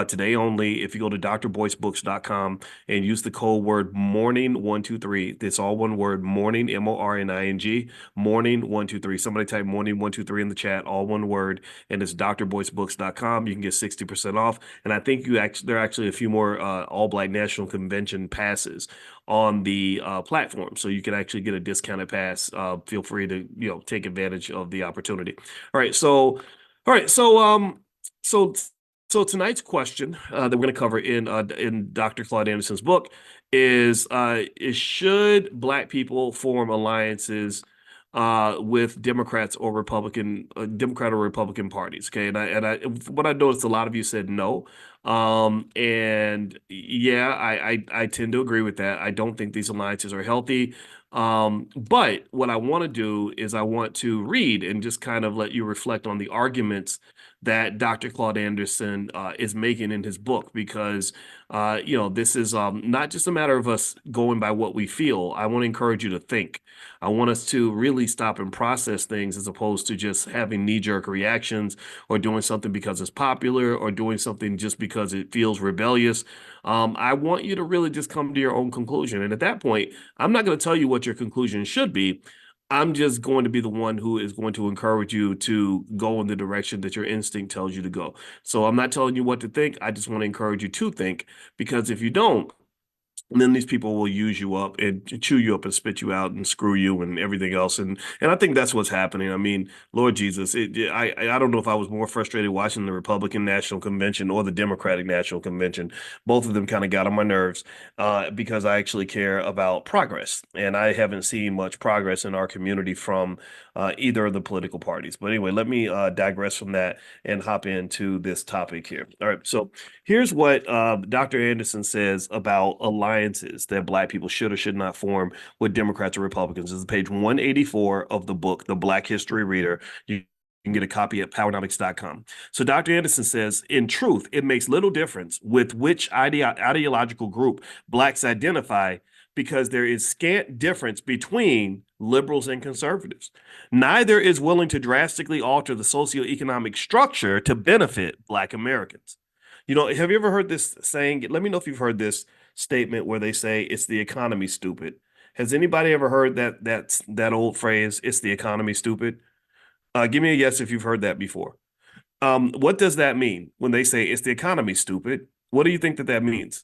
Today only, if you go to drboycebooks.com and use the code word morning123, it's all one word, morning, MORNING, morning123. Somebody type morning123 in the chat, all one word, and it's drboycebooks.com. You can get 60% off. And I think there are actually a few more All Black National Convention passes on the platform, so you can actually get a discounted pass. Feel free to take advantage of the opportunity. All right, so so tonight's question that we're going to cover in Dr. Claude Anderson's book is should Black people form alliances with Democrats or Democrat or Republican parties? Okay, and what I noticed, a lot of you said no. And yeah, I tend to agree with that. I don't think these alliances are healthy. But what I want to do is I want to read and just kind of let you reflect on the arguments that Dr. Claude Anderson is making in his book, because this is not just a matter of us going by what we feel. I want to encourage you to think. I want us to really stop and process things, as opposed to just having knee-jerk reactions or doing something because it's popular or doing something just because it feels rebellious. I want you to really just come to your own conclusion. And at that point, I'm not going to tell you what your conclusion should be. I'm just going to be the one who is going to encourage you to go in the direction that your instinct tells you to go. So I'm not telling you what to think. I just want to encourage you to think, because if you don't, And then these people will use you up and chew you up and spit you out and screw you and everything else. And I think that's what's happening. I mean, Lord Jesus, I don't know if I was more frustrated watching the Republican National Convention or the Democratic National Convention. Both of them kind of got on my nerves because I actually care about progress, and I haven't seen much progress in our community from either of the political parties. But anyway, let me digress from that and hop into this topic here. All right, so here's what Dr. Anderson says about alliances that Black people should or should not form with Democrats or Republicans. This is page 184 of the book, The Black History Reader. You can get a copy at powernomics.com. So Dr. Anderson says, in truth, it makes little difference with which ideological group Blacks identify because there is scant difference between liberals and conservatives. Neither is willing to drastically alter the socioeconomic structure to benefit Black Americans. You know, have you ever heard this saying? Let me know if you've heard this statement where they say it's the economy, stupid. Has anybody ever heard that old phrase, it's the economy, stupid? Give me a yes if you've heard that before. What does that mean when they say it's the economy, stupid? What do you think that means?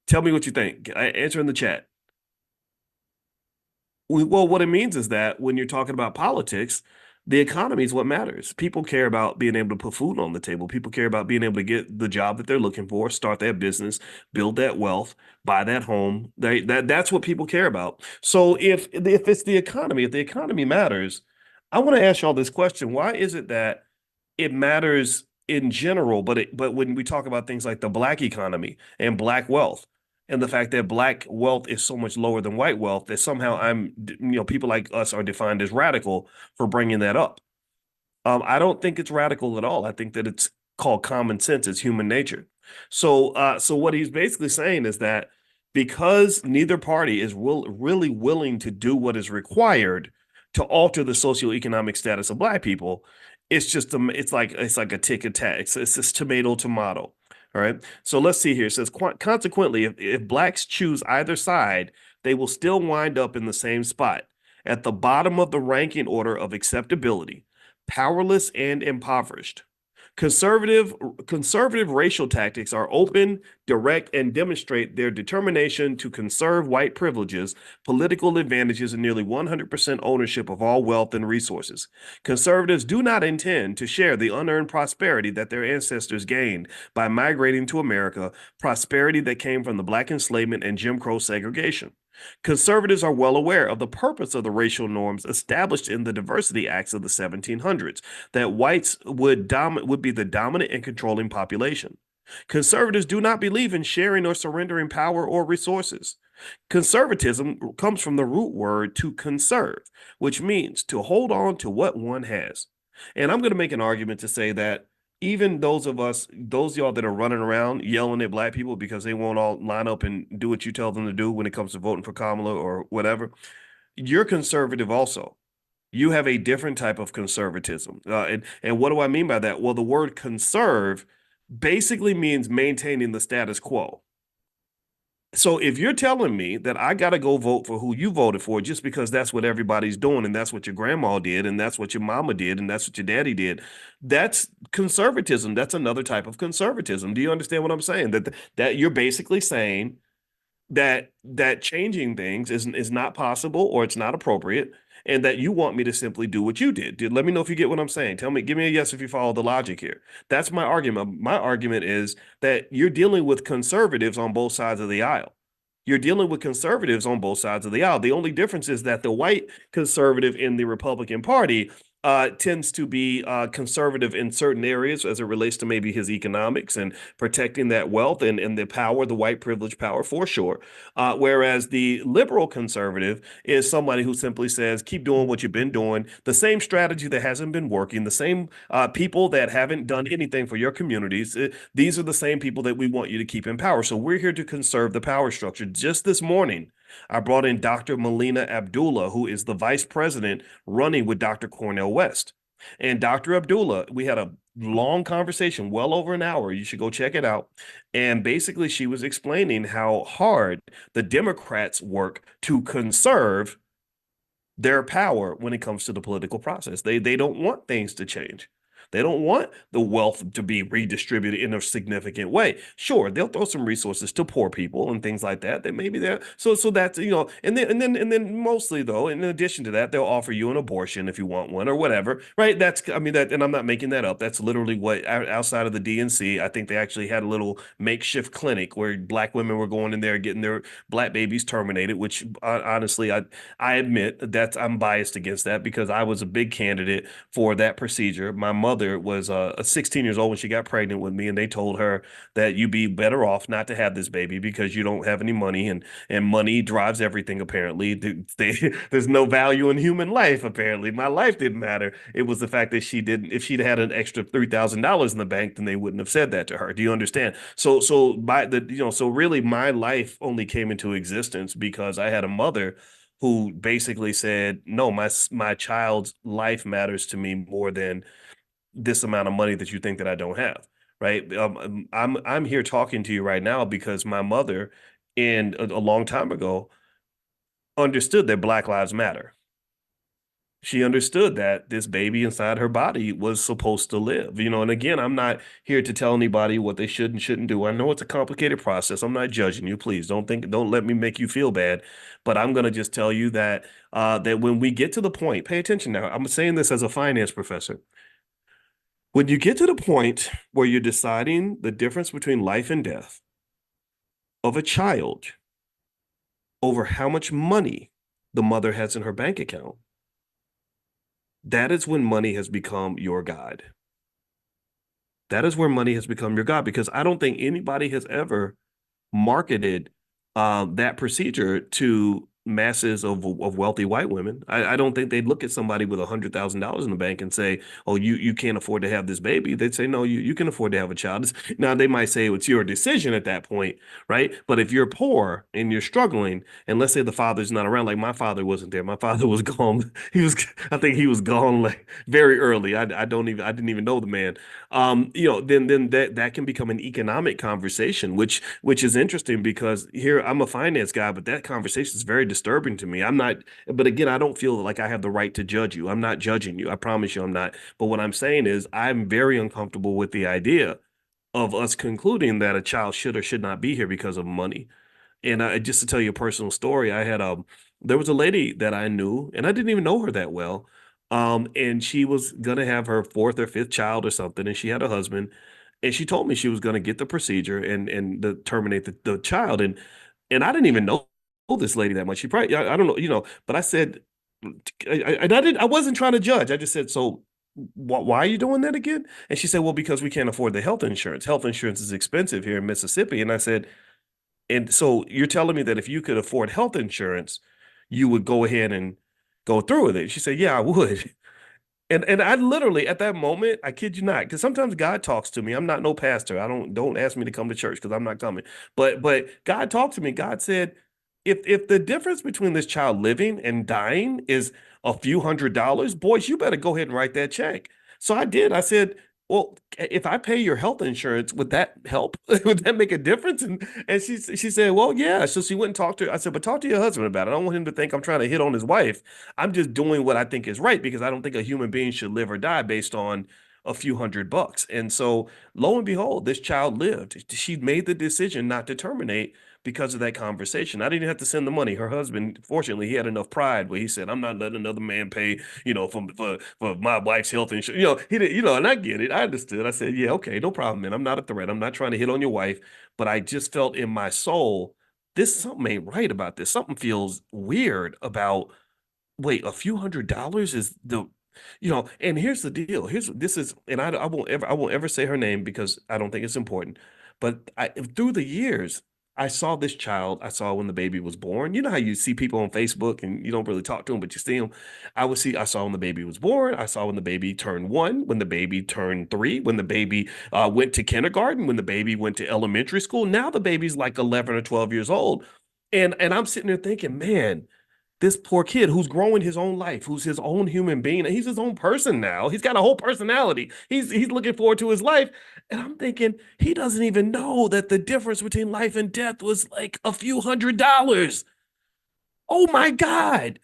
Tell me what you think. Answer in the chat. Well, what it means is that when you're talking about politics, the economy is what matters. People care about being able to put food on the table. People care about being able to get the job that they're looking for, start that business, build that wealth, buy that home. That's what people care about. So if it's the economy, if the economy matters, I want to ask y'all this question. Why is it that it matters in general, but when we talk about things like the Black economy and Black wealth, and the fact that Black wealth is so much lower than white wealth, that somehow people like us are defined as radical for bringing that up. I don't think it's radical at all. I think that it's called common sense. It's human nature. So what he's basically saying is that because neither party is really willing to do what is required to alter the socioeconomic status of Black people, it's like a tick attack. It's this tomato. All right. So let's see here. It says, consequently, if Blacks choose either side, they will still wind up in the same spot at the bottom of the ranking order of acceptability, powerless and impoverished. Conservative racial tactics are open, direct, and demonstrate their determination to conserve white privileges, political advantages, and nearly 100% ownership of all wealth and resources. Conservatives do not intend to share the unearned prosperity that their ancestors gained by migrating to America, prosperity that came from the Black enslavement and Jim Crow segregation. Conservatives are well aware of the purpose of the racial norms established in the Diversity Acts of the 1700s, that whites would be the dominant and controlling population. Conservatives do not believe in sharing or surrendering power or resources. Conservatism comes from the root word to conserve, which means to hold on to what one has. And I'm going to make an argument to say that even those y'all that are running around yelling at Black people because they won't all line up and do what you tell them to do when it comes to voting for Kamala or whatever, you're conservative also. You have a different type of conservatism. And what do I mean by that? Well, the word conserve basically means maintaining the status quo. So if you're telling me that I got to go vote for who you voted for just because that's what everybody's doing and that's what your grandma did and that's what your mama did and that's what your daddy did, that's conservatism. That's another type of conservatism. Do you understand what I'm saying? That you're basically saying that changing things is not possible or it's not appropriate, and that you want me to simply do what you did. Let me know if you get what I'm saying. Give me a yes if you follow the logic here. That's my argument. My argument is that you're dealing with conservatives on both sides of the aisle. You're dealing with conservatives on both sides of the aisle. The only difference is that the white conservative in the Republican Party tends to be conservative in certain areas as it relates to maybe his economics and protecting that wealth and the power, the white privilege power for sure. Whereas the liberal conservative is somebody who simply says, keep doing what you've been doing, the same strategy that hasn't been working, the same people that haven't done anything for your communities. These are the same people that we want you to keep in power. So we're here to conserve the power structure. Just this morning, I brought in Dr. Melina Abdullah, who is the vice president running with Dr. Cornel West. And Dr. Abdullah, we had a long conversation, well over an hour. You should go check it out. And basically, she was explaining how hard the Democrats work to conserve their power when it comes to the political process. They don't want things to change. They don't want the wealth to be redistributed in a significant way. Sure, they'll throw some resources to poor people and things like that. That maybe they're so that's and then mostly though, in addition to that, they'll offer you an abortion if you want one or whatever, right? That's I mean that, and I'm not making that up. That's literally what outside of the DNC, I think they actually had a little makeshift clinic where black women were going in there getting their black babies terminated, which honestly, I admit that I'm biased against that because I was a big candidate for that procedure. My mother was 16 years old when she got pregnant with me, and they told her that you'd be better off not to have this baby because you don't have any money, and money drives everything. Apparently, there's no value in human life. Apparently, my life didn't matter. It was the fact that she didn't. If she'd had an extra $3,000 in the bank, then they wouldn't have said that to her. Do you understand? So by the so really my life only came into existence because I had a mother who basically said, "No, my child's life matters to me more than this amount of money that you think that I don't have." Right? I'm here talking to you right now because my mother, and a long time ago, understood that Black Lives Matter. She understood that this baby inside her body was supposed to live, and again, I'm not here to tell anybody what they should and shouldn't do. I know it's a complicated process. I'm not judging you. Please don't let me make you feel bad. But I'm going to just tell you that that when we get to the point, pay attention now. I'm saying this as a finance professor. When you get to the point where you're deciding the difference between life and death of a child over how much money the mother has in her bank account, that is when money has become your God. That is where money has become your God, because I don't think anybody has ever marketed that procedure to masses of wealthy white women. I don't think they'd look at somebody with $100,000 in the bank and say, "Oh, you can't afford to have this baby." They'd say, "No, you can afford to have a child." Now they might say it's your decision at that point, right? But if you're poor and you're struggling, and let's say the father's not around, like my father wasn't there. My father was gone. I think he was gone like very early. I didn't even know the man. Then that can become an economic conversation, which is interesting because here I'm a finance guy, but that conversation is very disturbing to me. I'm not, but again, I don't feel like I have the right to judge you. I'm not judging you. I promise you I'm not. But what I'm saying is I'm very uncomfortable with the idea of us concluding that a child should or should not be here because of money. And just to tell you a personal story, there was a lady that I knew, and I didn't even know her that well. And she was gonna have her fourth or fifth child or something, and she had a husband, and she told me she was gonna get the procedure and terminate the child, and I didn't even know this lady that much. She probably I don't know, but I said, I wasn't trying to judge. I just said, so why are you doing that again? And she said, well, because we can't afford the health insurance. Health insurance is expensive here in Mississippi. And I said, and so you're telling me that if you could afford health insurance, you would go ahead and go through with it. She said, yeah, I would. And I literally at that moment, I kid you not, because sometimes God talks to me. I'm not no pastor. I don't ask me to come to church because I'm not coming. But God talked to me. God said, if the difference between this child living and dying is a few $100s, boys, you better go ahead and write that check. So I did. I said, well, if I pay your health insurance, would that help? Would that make a difference? And she said, well, yeah. So she went and talked to her. I said, but talk to your husband about it. I don't want him to think I'm trying to hit on his wife. I'm just doing what I think is right because I don't think a human being should live or die based on a few $100. And so lo and behold, this child lived. She made the decision not to terminate because of that conversation. I didn't have to send the money. Her husband, fortunately, he had enough pride where he said, I'm not letting another man pay, for my wife's health insurance. He did, and I get it. I understood. I said, yeah, okay, no problem, man. I'm not a threat. I'm not trying to hit on your wife, but I just felt in my soul, this something ain't right about this. Something feels weird about, wait, a few $100s is and here's the deal. And I won't ever say her name because I don't think it's important. But through the years, I saw this child. I saw when the baby was born. You know how you see people on Facebook and you don't really talk to them, but you see them. I saw when the baby was born. I saw when the baby turned 1, when the baby turned 3, when the baby went to kindergarten, when the baby went to elementary school. Now the baby's like 11 or 12 years old. And I'm sitting there thinking, man, this poor kid who's growing his own life, who's his own human being, and he's his own person now. He's got a whole personality. He's looking forward to his life. And I'm thinking, he doesn't even know that the difference between life and death was like a few $100s. Oh my God.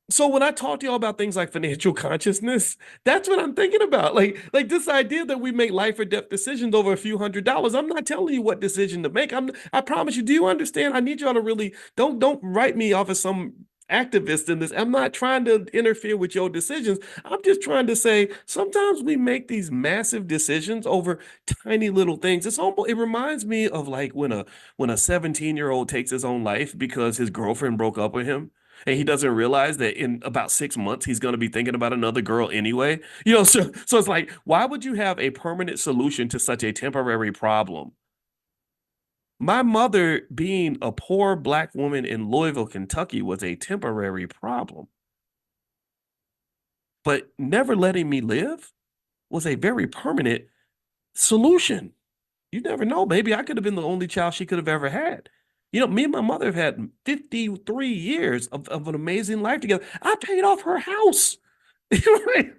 So when I talk to y'all about things like financial consciousness, that's what I'm thinking about. Like this idea that we make life or death decisions over a few $100s. I'm not telling you what decision to make. I promise you. Do you understand? I need y'all to really don't write me off as some activist in this. I'm not trying to interfere with your decisions. I'm just trying to say sometimes we make these massive decisions over tiny little things. It reminds me of like when a 17-year-old takes his own life because his girlfriend broke up with him and he doesn't realize that in about 6 months he's going to be thinking about another girl anyway. So it's like, why would you have a permanent solution to such a temporary problem? My mother being a poor black woman in Louisville, Kentucky was a temporary problem, but never letting me live was a very permanent solution. You never know. Maybe I could have been the only child she could have ever had. Me and my mother have had 53 years of an amazing life together. I paid off her house. Right.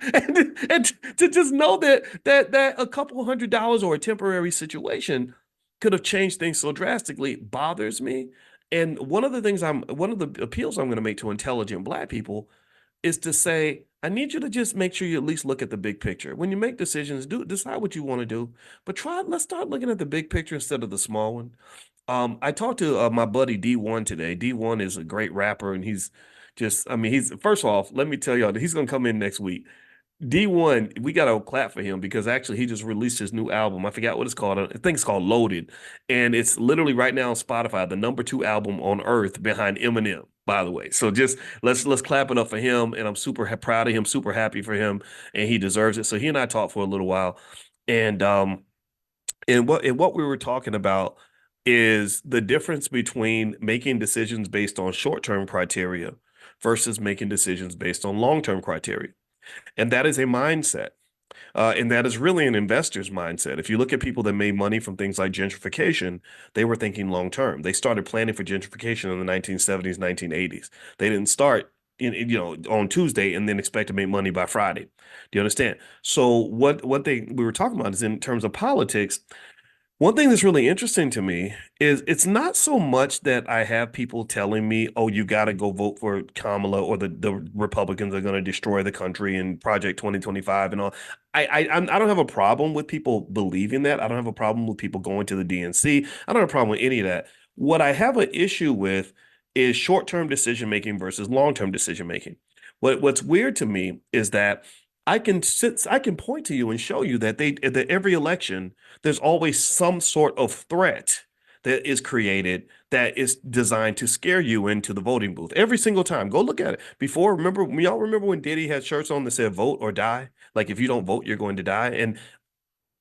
And to just know that a couple $100s or a temporary situation could have changed things so drastically bothers me. And one of the appeals I'm going to make to intelligent black people is to say, I need you to just make sure you at least look at the big picture. When you make decisions, decide what you want to do, but let's start looking at the big picture instead of the small one. I talked to my buddy D1 today. D1 is a great rapper, and he's first off, let me tell y'all that he's gonna come in next week. D1, we got to clap for him because actually he just released his new album. I forgot what it's called. I think it's called Loaded. And it's literally right now on Spotify, the number two album on earth behind Eminem, by the way. So just let's clap it up for him. And I'm super proud of him, super happy for him, and he deserves it. So he and I talked for a little while. And what we were talking about is the difference between making decisions based on short-term criteria versus making decisions based on long-term criteria. And that is a mindset. And that is really an investor's mindset. If you look at people that made money from things like gentrification, they were thinking long term. They started planning for gentrification in the 1970s, 1980s. They didn't start on Tuesday and then expect to make money by Friday. Do you understand? So we were talking about is in terms of politics. One thing that's really interesting to me is it's not so much that I have people telling me, oh, you got to go vote for Kamala or the Republicans are going to destroy the country and Project 2025 and all. I don't have a problem with people believing that. I don't have a problem with people going to the DNC. I don't have a problem with any of that. What I have an issue with is short-term decision making versus long-term decision making. What's weird to me is that I can point to you and show you that every election there's always some sort of threat that is created that is designed to scare you into the voting booth every single time. Go look at it. Y'all remember when Diddy had shirts on that said vote or die? Like if you don't vote, you're going to die. And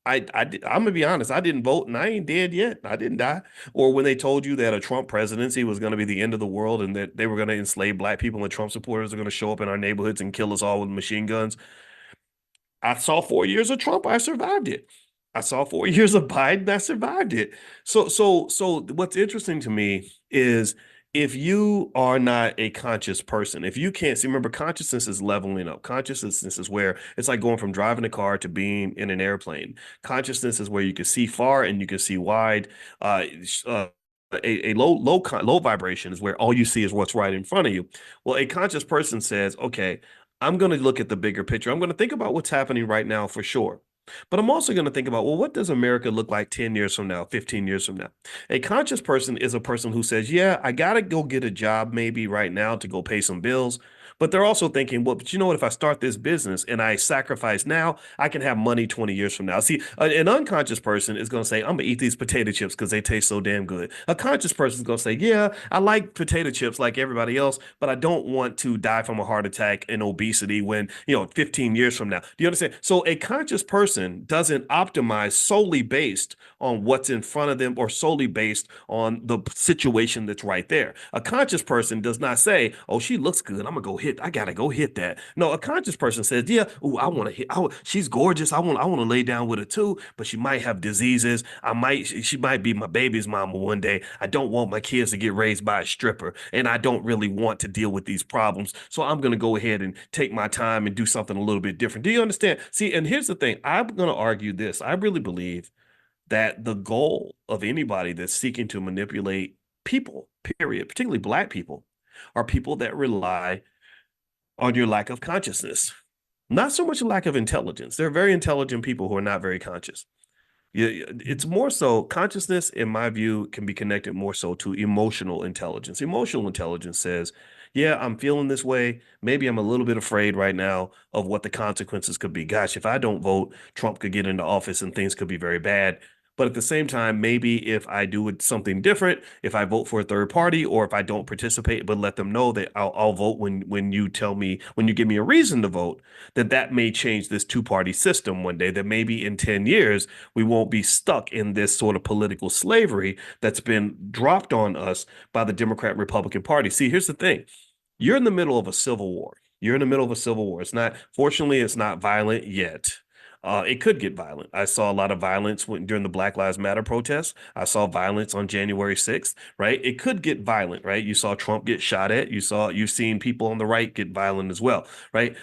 I'm gonna be honest, I didn't vote and I ain't dead yet. I didn't die. Or when they told you that a Trump presidency was going to be the end of the world and that they were going to enslave black people and Trump supporters are going to show up in our neighborhoods and kill us all with machine guns. I saw 4 years of Trump. I survived it. I saw 4 years of Biden. I survived it. So what's interesting to me is if you are not a conscious person, if you can't see, remember, consciousness is leveling up. Consciousness is where it's like going from driving a car to being in an airplane. Consciousness is where you can see far and you can see wide. A low vibration is where all you see is what's right in front of you. Well, a conscious person says, okay, I'm going to look at the bigger picture. I'm going to think about what's happening right now for sure. But I'm also going to think about, well, what does America look like 10 years from now, 15 years from now? A conscious person is a person who says, yeah, I got to go get a job maybe right now to go pay some bills. But they're also thinking, well, but you know what? If I start this business and I sacrifice now, I can have money 20 years from now. See, an unconscious person is going to say, I'm going to eat these potato chips because they taste so damn good. A conscious person is going to say, yeah, I like potato chips like everybody else, but I don't want to die from a heart attack and obesity when, 15 years from now. Do you understand? So a conscious person doesn't optimize solely based on what's in front of them or solely based on the situation that's right there. A conscious person does not say, oh, she looks good. I gotta go hit that. No, a conscious person says, yeah, ooh, I want to hit, she's gorgeous. I want to lay down with her too, but she might have diseases. She might be my baby's mama one day. I don't want my kids to get raised by a stripper, and I don't really want to deal with these problems. So I'm going to go ahead and take my time and do something a little bit different. Do you understand? See, and here's the thing. I'm going to argue this. I really believe that the goal of anybody that's seeking to manipulate people, period, particularly black people, are people that rely on your lack of consciousness. Not so much a lack of intelligence. There are very intelligent people who are not very conscious. Yeah, it's more so consciousness, in my view, can be connected more so to emotional intelligence. Emotional intelligence says, yeah, I'm feeling this way. Maybe I'm a little bit afraid right now of what the consequences could be. Gosh, if I don't vote, Trump could get into office and things could be very bad. But at the same time, maybe if I do something different, if I vote for a third party, or if I don't participate, but let them know that I'll vote when you tell me, when you give me a reason to vote, that may change this two-party system one day. That maybe in 10 years we won't be stuck in this sort of political slavery that's been dropped on us by the Democrat Republican Party. See, here's the thing. You're in the middle of a civil war. You're in the middle of a civil war. It's not, fortunately, it's not violent yet. It could get violent. I saw a lot of violence during the Black Lives Matter protests. I saw violence on January 6th, right? It could get violent, right? You saw Trump get shot at. You've seen people on the right get violent as well, right?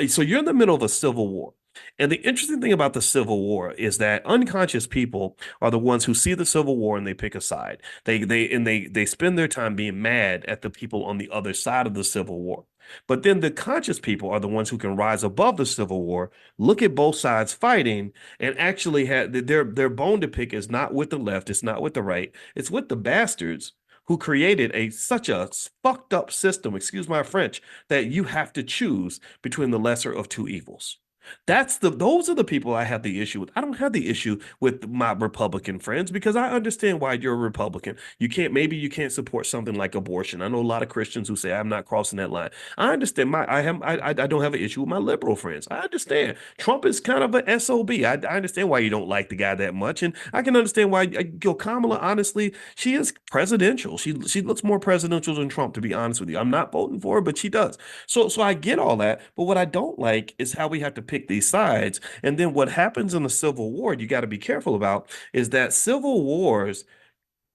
So you're in the middle of a civil war. And the interesting thing about the Civil War is that unconscious people are the ones who see the Civil War and they pick a side. They spend their time being mad at the people on the other side of the Civil War. But then the conscious people are the ones who can rise above the Civil War, look at both sides fighting, and actually have their bone to pick is not with the left, it's not with the right, it's with the bastards who created such a fucked up system, excuse my French, that you have to choose between the lesser of two evils. Those are the people I have the issue with. I don't have the issue with my Republican friends because I understand why you're a Republican. Maybe you can't support something like abortion. I know a lot of Christians who say I'm not crossing that line. I understand I don't have an issue with my liberal friends. I understand. Trump is kind of a SOB. I understand why you don't like the guy that much. And I can understand why Kamala, honestly, she is presidential. She looks more presidential than Trump, to be honest with you. I'm not voting for her, but she does. So I get all that. But what I don't like is how we have to pick these sides. And then what happens in the Civil War, you got to be careful about, is that civil wars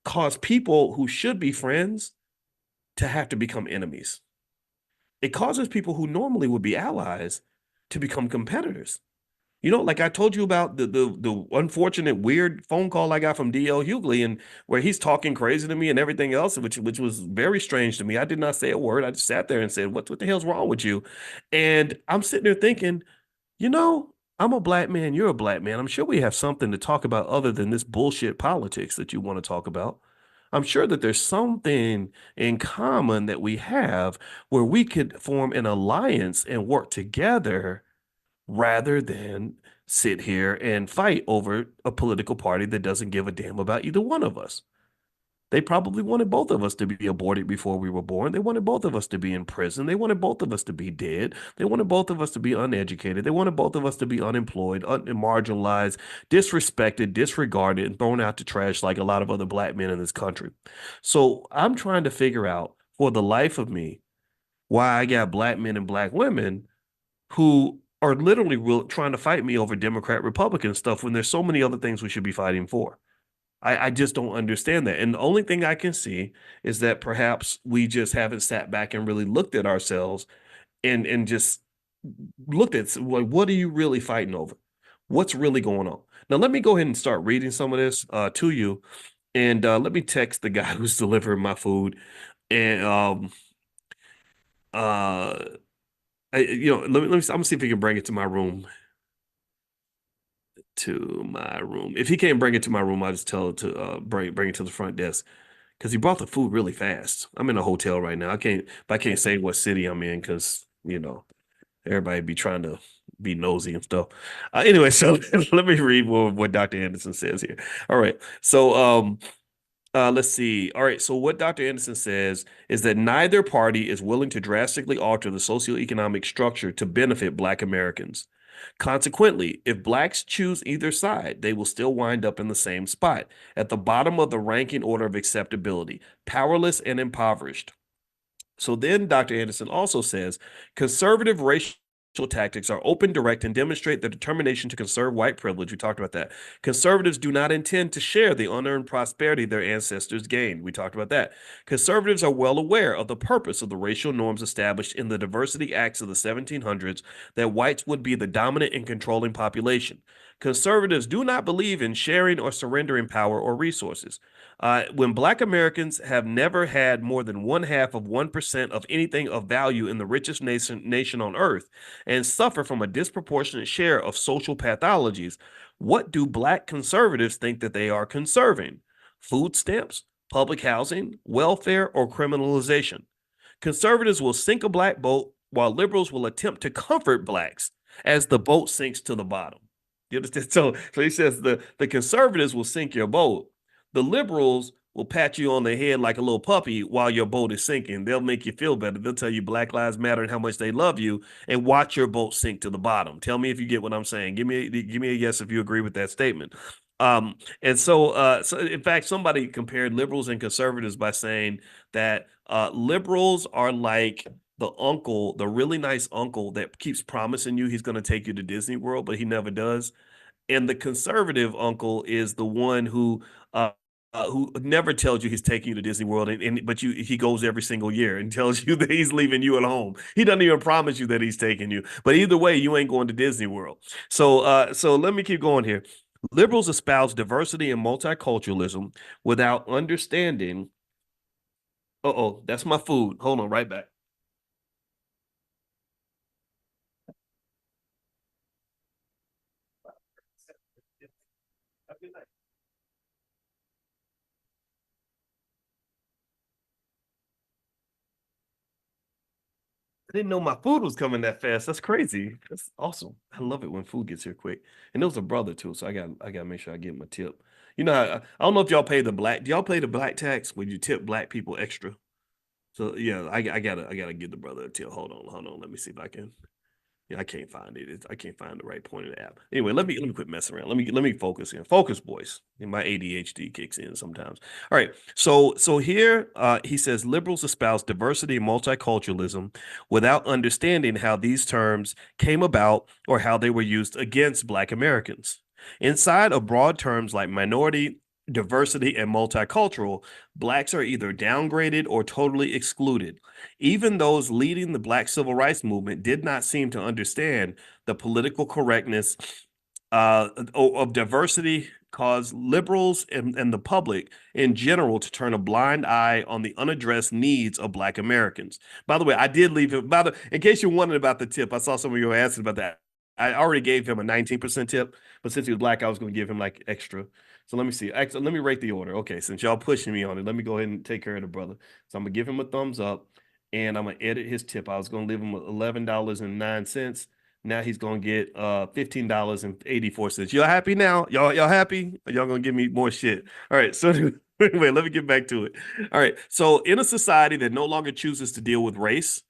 cause people who should be friends to have to become enemies. It causes people who normally would be allies to become competitors. You know, like I told you about the unfortunate weird phone call I got from D.L. Hughley, and where he's talking crazy to me and everything else, which was very strange to me. I did not say a word. I just sat there and said, what the hell's wrong with you? And I'm sitting there thinking, you know, I'm a black man, you're a black man. I'm sure we have something to talk about other than this bullshit politics that you want to talk about. I'm sure that there's something in common that we have where we could form an alliance and work together rather than sit here and fight over a political party that doesn't give a damn about either one of us. They probably wanted both of us to be aborted before we were born. They wanted both of us to be in prison. They wanted both of us to be dead. They wanted both of us to be uneducated. They wanted both of us to be unemployed, marginalized, disrespected, disregarded, and thrown out to trash like a lot of other black men in this country. So I'm trying to figure out for the life of me why I got black men and black women who are literally trying to fight me over Democrat Republican stuff when there's so many other things we should be fighting for. I just don't understand that. And the only thing I can see is that perhaps we just haven't sat back and really looked at ourselves and just looked at, like, what are you really fighting over? What's really going on? Now, let me go ahead and start reading some of this to you. And let me text the guy who's delivering my food. And uh I'm gonna see if he can bring it to my room. If he can't bring it to my room, I'll just tell it to bring it to the front desk because he brought the food really fast. I'm in a hotel right now. I can't say what city I'm in because everybody be trying to be nosy and stuff. Anyway, so let me read what Dr. Anderson says here. All right, so let's see. All right, so what Dr. Anderson says is that neither party is willing to drastically alter the socioeconomic structure to benefit Black Americans. Consequently, if blacks choose either side, they will still wind up in the same spot, at the bottom of the ranking order of acceptability, powerless and impoverished. So then Dr. Anderson also says conservative racial tactics are open, direct, and demonstrate the determination to conserve white privilege. We talked about that. Conservatives do not intend to share the unearned prosperity their ancestors gained. We talked about that. Conservatives are well aware of the purpose of the racial norms established in the Diversity Acts of the 1700s that whites would be the dominant and controlling population. Conservatives do not believe in sharing or surrendering power or resources. When Black Americans have never had more than 0.5% of anything of value in the richest nation on earth and suffer from a disproportionate share of social pathologies, what do Black conservatives think that they are conserving? Food stamps, public housing, welfare, or criminalization? Conservatives will sink a Black boat while liberals will attempt to comfort Blacks as the boat sinks to the bottom. You understand? So he says the conservatives will sink your boat. The liberals will pat you on the head like a little puppy while your boat is sinking. They'll make you feel better. They'll tell you Black Lives Matter and how much they love you, and watch your boat sink to the bottom. Tell me if you get what I'm saying. Give me a yes if you agree with that statement. And so in fact, somebody compared liberals and conservatives by saying that liberals are like the uncle, the really nice uncle that keeps promising you he's going to take you to Disney World, but he never does. And the conservative uncle is the one who never tells you he's taking you to Disney World, but he goes every single year and tells you that he's leaving you at home. He doesn't even promise you that he's taking you, but either way, you ain't going to Disney World. So let me keep going here. Liberals espouse diversity and multiculturalism without understanding. Uh-oh, that's my food. Hold on, right back. I didn't know my food was coming that fast. That's crazy. That's awesome. I love it when food gets here quick. And there was a brother too, so I gotta make sure I give him a tip. You know, I don't know if y'all pay the black. Do y'all pay the black tax when you tip black people extra? So yeah, I gotta give the brother a tip. Hold on. Let me see if I can. Yeah, I can't find it. I can't find the right point in the app. Anyway, let me quit messing around. Let me focus in. Focus, boys. And my ADHD kicks in sometimes. All right. So here he says liberals espouse diversity and multiculturalism without understanding how these terms came about or how they were used against Black Americans. Inside of broad terms like minority, diversity, and multicultural, Blacks are either downgraded or totally excluded. Even those leading the Black civil rights movement did not seem to understand the political correctness of diversity caused liberals and the public in general to turn a blind eye on the unaddressed needs of Black Americans. By the way, I did leave him. In case you're wondering about the tip, I saw some of you were asking about that. I already gave him a 19% tip, but since he was Black, I was going to give him like extra. So let me see. Actually, let me rate the order. Okay, since y'all pushing me on it, let me go ahead and take care of the brother. So I'm gonna give him a thumbs up, and I'm gonna edit his tip. I was gonna leave him with $11.09. Now he's gonna get $15.84. Y'all happy now? Y'all happy? Or y'all gonna give me more shit? All right. So anyway, let me get back to it. All right. So in a society that no longer chooses to deal with race,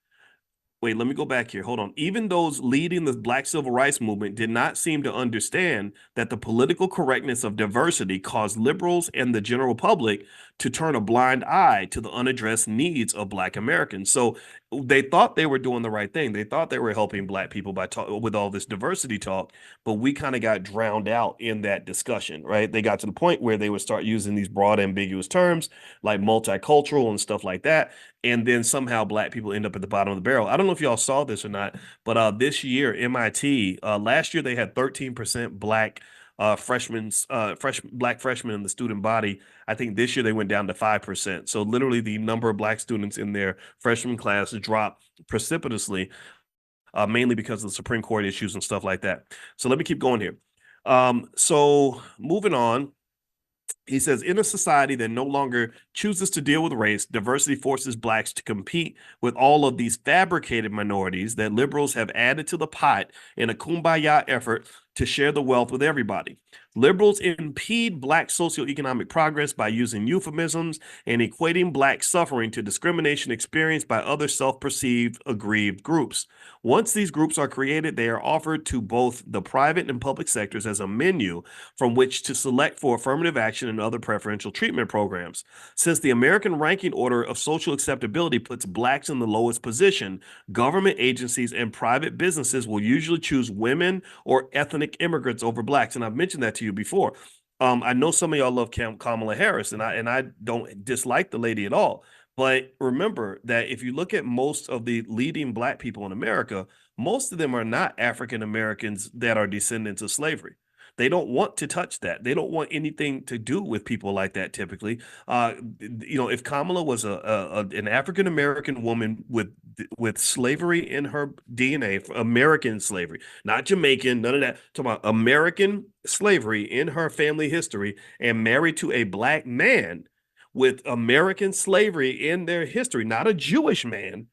wait, let me go back here. Hold on. Even those leading the Black civil rights movement did not seem to understand that the political correctness of diversity caused liberals and the general public to turn a blind eye to the unaddressed needs of Black Americans. So they thought they were doing the right thing. They thought they were helping Black people with all this diversity talk, but we kind of got drowned out in that discussion, right? They got to the point where they would start using these broad, ambiguous terms like multicultural and stuff like that, and then somehow Black people end up at the bottom of the barrel. I don't know if y'all saw this or not, but this year MIT, last year they had 13% Black Black freshmen in the student body. I think this year they went down to 5%. So literally the number of Black students in their freshman class dropped precipitously, mainly because of the Supreme Court issues and stuff like that. So let me keep going here. So moving on. He says, in a society that no longer chooses to deal with race, diversity forces Blacks to compete with all of these fabricated minorities that liberals have added to the pot in a kumbaya effort to share the wealth with everybody. Liberals impede Black socioeconomic progress by using euphemisms and equating Black suffering to discrimination experienced by other self-perceived aggrieved groups. Once these groups are created, they are offered to both the private and public sectors as a menu from which to select for affirmative action and other preferential treatment programs. Since the American ranking order of social acceptability puts Blacks in the lowest position, government agencies and private businesses will usually choose women or ethnic immigrants over Blacks. And I've mentioned that to you before. I know some of y'all love Kamala Harris, and I don't dislike the lady at all. But remember that if you look at most of the leading Black people in America, most of them are not African Americans that are descendants of slavery. They don't want to touch that. They don't want anything to do with people like that typically. If Kamala was an African American woman with slavery in her DNA, American slavery, not Jamaican, none of that. Talking about American slavery in her family history, and married to a black man with American slavery in their history, not a Jewish man,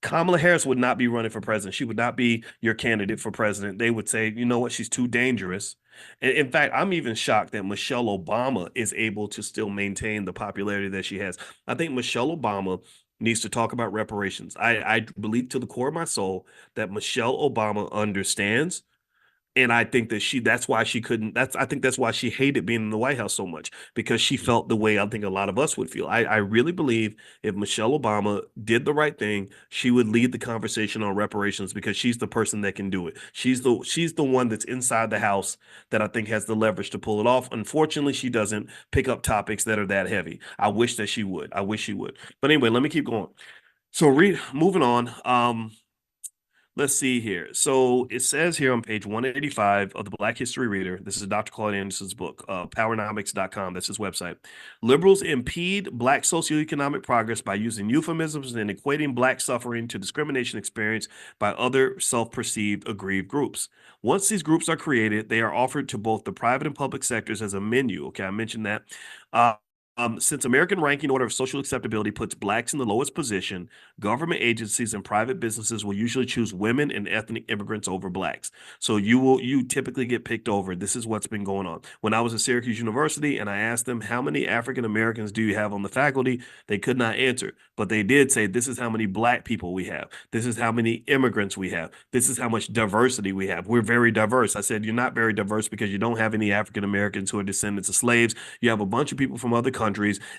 Kamala Harris would not be running for president. She would not be your candidate for president. They would say, you know what, she's too dangerous. And in fact, I'm even shocked that Michelle Obama is able to still maintain the popularity that she has. I think Michelle Obama needs to talk about reparations. I believe to the core of my soul that Michelle Obama understands, and I think that that's why she couldn't, I think that's why she hated being in the White House so much, because she felt the way I think a lot of us would feel. I really believe if Michelle Obama did the right thing, she would lead the conversation on reparations, because she's the person that can do it. She's the one that's inside the House that I think has the leverage to pull it off. Unfortunately, she doesn't pick up topics that are that heavy. I wish that she would. I wish she would. But anyway, let me keep going. So moving on. Let's see here. So it says here on page 185 of the Black History Reader, this is Dr. Claude Anderson's book, powernomics.com. That's his website. Liberals impede Black socioeconomic progress by using euphemisms and equating Black suffering to discrimination experienced by other self-perceived aggrieved groups. Once these groups are created, they are offered to both the private and public sectors as a menu. Okay, I mentioned that. Since American ranking order of social acceptability puts Blacks in the lowest position, government agencies and private businesses will usually choose women and ethnic immigrants over Blacks. So you typically get picked over. This is what's been going on. When I was at Syracuse University and I asked them, how many African Americans do you have on the faculty? They could not answer, but they did say, this is how many Black people we have. This is how many immigrants we have. This is how much diversity we have. We're very diverse. I said, you're not very diverse because you don't have any African Americans who are descendants of slaves. You have a bunch of people from other countries,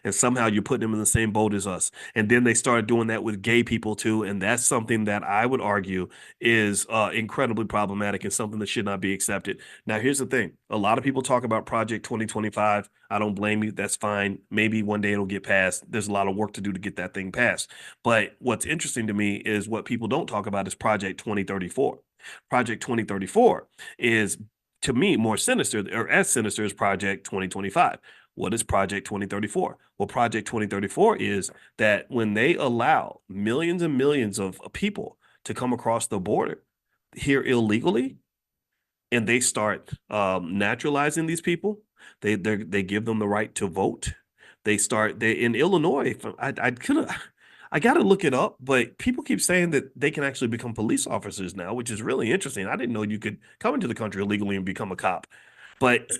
and somehow you put them in the same boat as us. And then they started doing that with gay people too, and that's something that I would argue is incredibly problematic and something that should not be accepted. Now, here's the thing. A lot of people talk about Project 2025. I don't blame you. That's fine. Maybe one day it'll get passed. There's a lot of work to do to get that thing passed. But what's interesting to me is what people don't talk about is Project 2034. Project 2034 is, to me, more sinister, or as sinister as Project 2025. What is Project 2034? Well, Project 2034 is that when they allow millions and millions of people to come across the border here illegally, and they start naturalizing these people, they give them the right to vote. They in Illinois. I got to look it up, but people keep saying that they can actually become police officers now, which is really interesting. I didn't know you could come into the country illegally and become a cop. But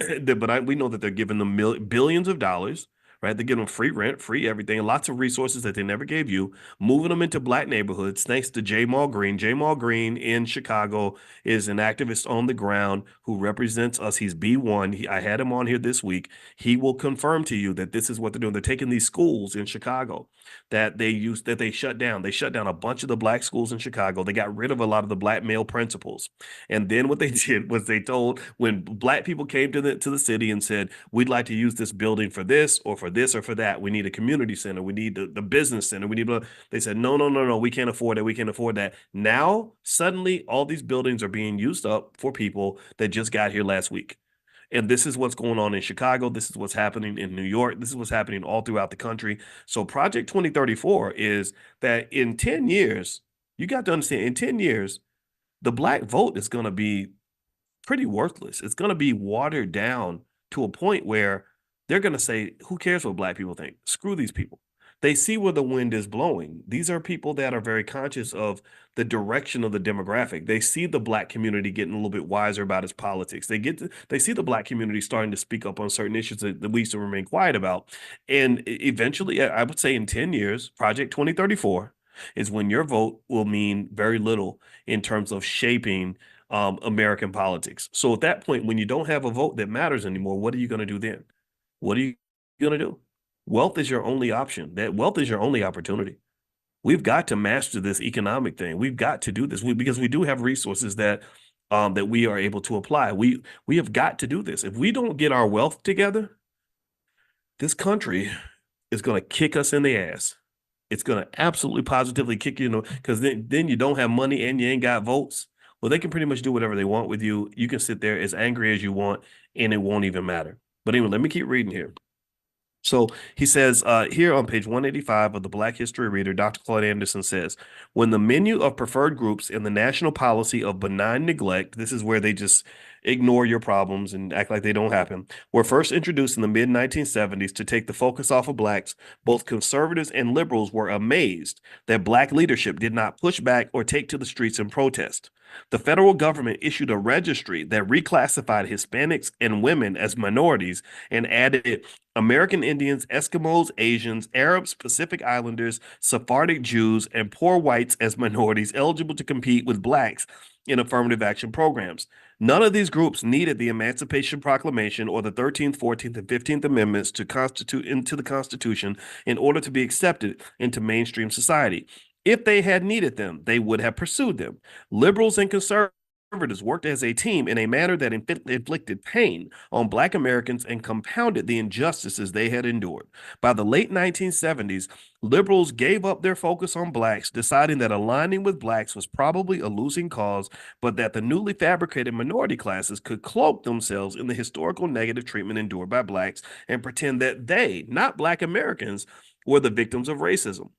we know that they're giving them billions of dollars, right? They're giving them free rent, free everything, lots of resources that they never gave you, moving them into Black neighborhoods, thanks to J. Mall Green. J. Mall Green in Chicago is an activist on the ground who represents us. He's B1. I had him on here this week. He will confirm to you that this is what they're doing. They're taking these schools in Chicago that they shut down. They shut down a bunch of the Black schools in Chicago. They got rid of a lot of the Black male principals. And then what they did was they told, when Black people came to the city and said, we'd like to use this building for this or for this or for that. We need a community center. We need the business center. We need, they said, no, no, no, no, we can't afford it. We can't afford that. Now, suddenly all these buildings are being used up for people that just got here last week. And this is what's going on in Chicago. This is what's happening in New York. This is what's happening all throughout the country. So Project 2034 is that in 10 years, you got to understand, in 10 years, the Black vote is going to be pretty worthless. It's going to be watered down to a point where they're going to say, who cares what Black people think? Screw these people. They see where the wind is blowing. These are people that are very conscious of the direction of the demographic. They see the Black community getting a little bit wiser about its politics. They see the Black community starting to speak up on certain issues that we used to remain quiet about. And eventually, I would say in 10 years, Project 2034 is when your vote will mean very little in terms of shaping American politics. So at that point, when you don't have a vote that matters anymore, what are you going to do then? What are you going to do? Wealth is your only option. That wealth is your only opportunity. We've got to master this economic thing. We've got to do this because we do have resources that we are able to apply. We have got to do this. If we don't get our wealth together, this country is going to kick us in the ass. It's going to absolutely positively kick you, because then you don't have money and you ain't got votes. Well, they can pretty much do whatever they want with you. You can sit there as angry as you want, and it won't even matter. But anyway, let me keep reading here. So he says here on page 185 of the Black History Reader, Dr. Claude Anderson says, when the menu of preferred groups in the national policy of benign neglect, this is where they just ignore your problems and act like they don't happen, were first introduced in the mid 1970s to take the focus off of blacks, both conservatives and liberals were amazed that black leadership did not push back or take to the streets in protest. The federal government issued a registry that reclassified Hispanics and women as minorities and added American Indians, Eskimos, Asians, Arabs, Pacific Islanders, Sephardic Jews, and poor whites as minorities eligible to compete with blacks in affirmative action programs. None of these groups needed the Emancipation Proclamation or the 13th, 14th, and 15th Amendments to constitute into the Constitution in order to be accepted into mainstream society. If they had needed them, they would have pursued them. Liberals and conservatives worked as a team in a manner that inflicted pain on Black Americans and compounded the injustices they had endured. By the late 1970s, liberals gave up their focus on blacks, deciding that aligning with blacks was probably a losing cause, but that the newly fabricated minority classes could cloak themselves in the historical negative treatment endured by blacks and pretend that they, not Black Americans, were the victims of racism.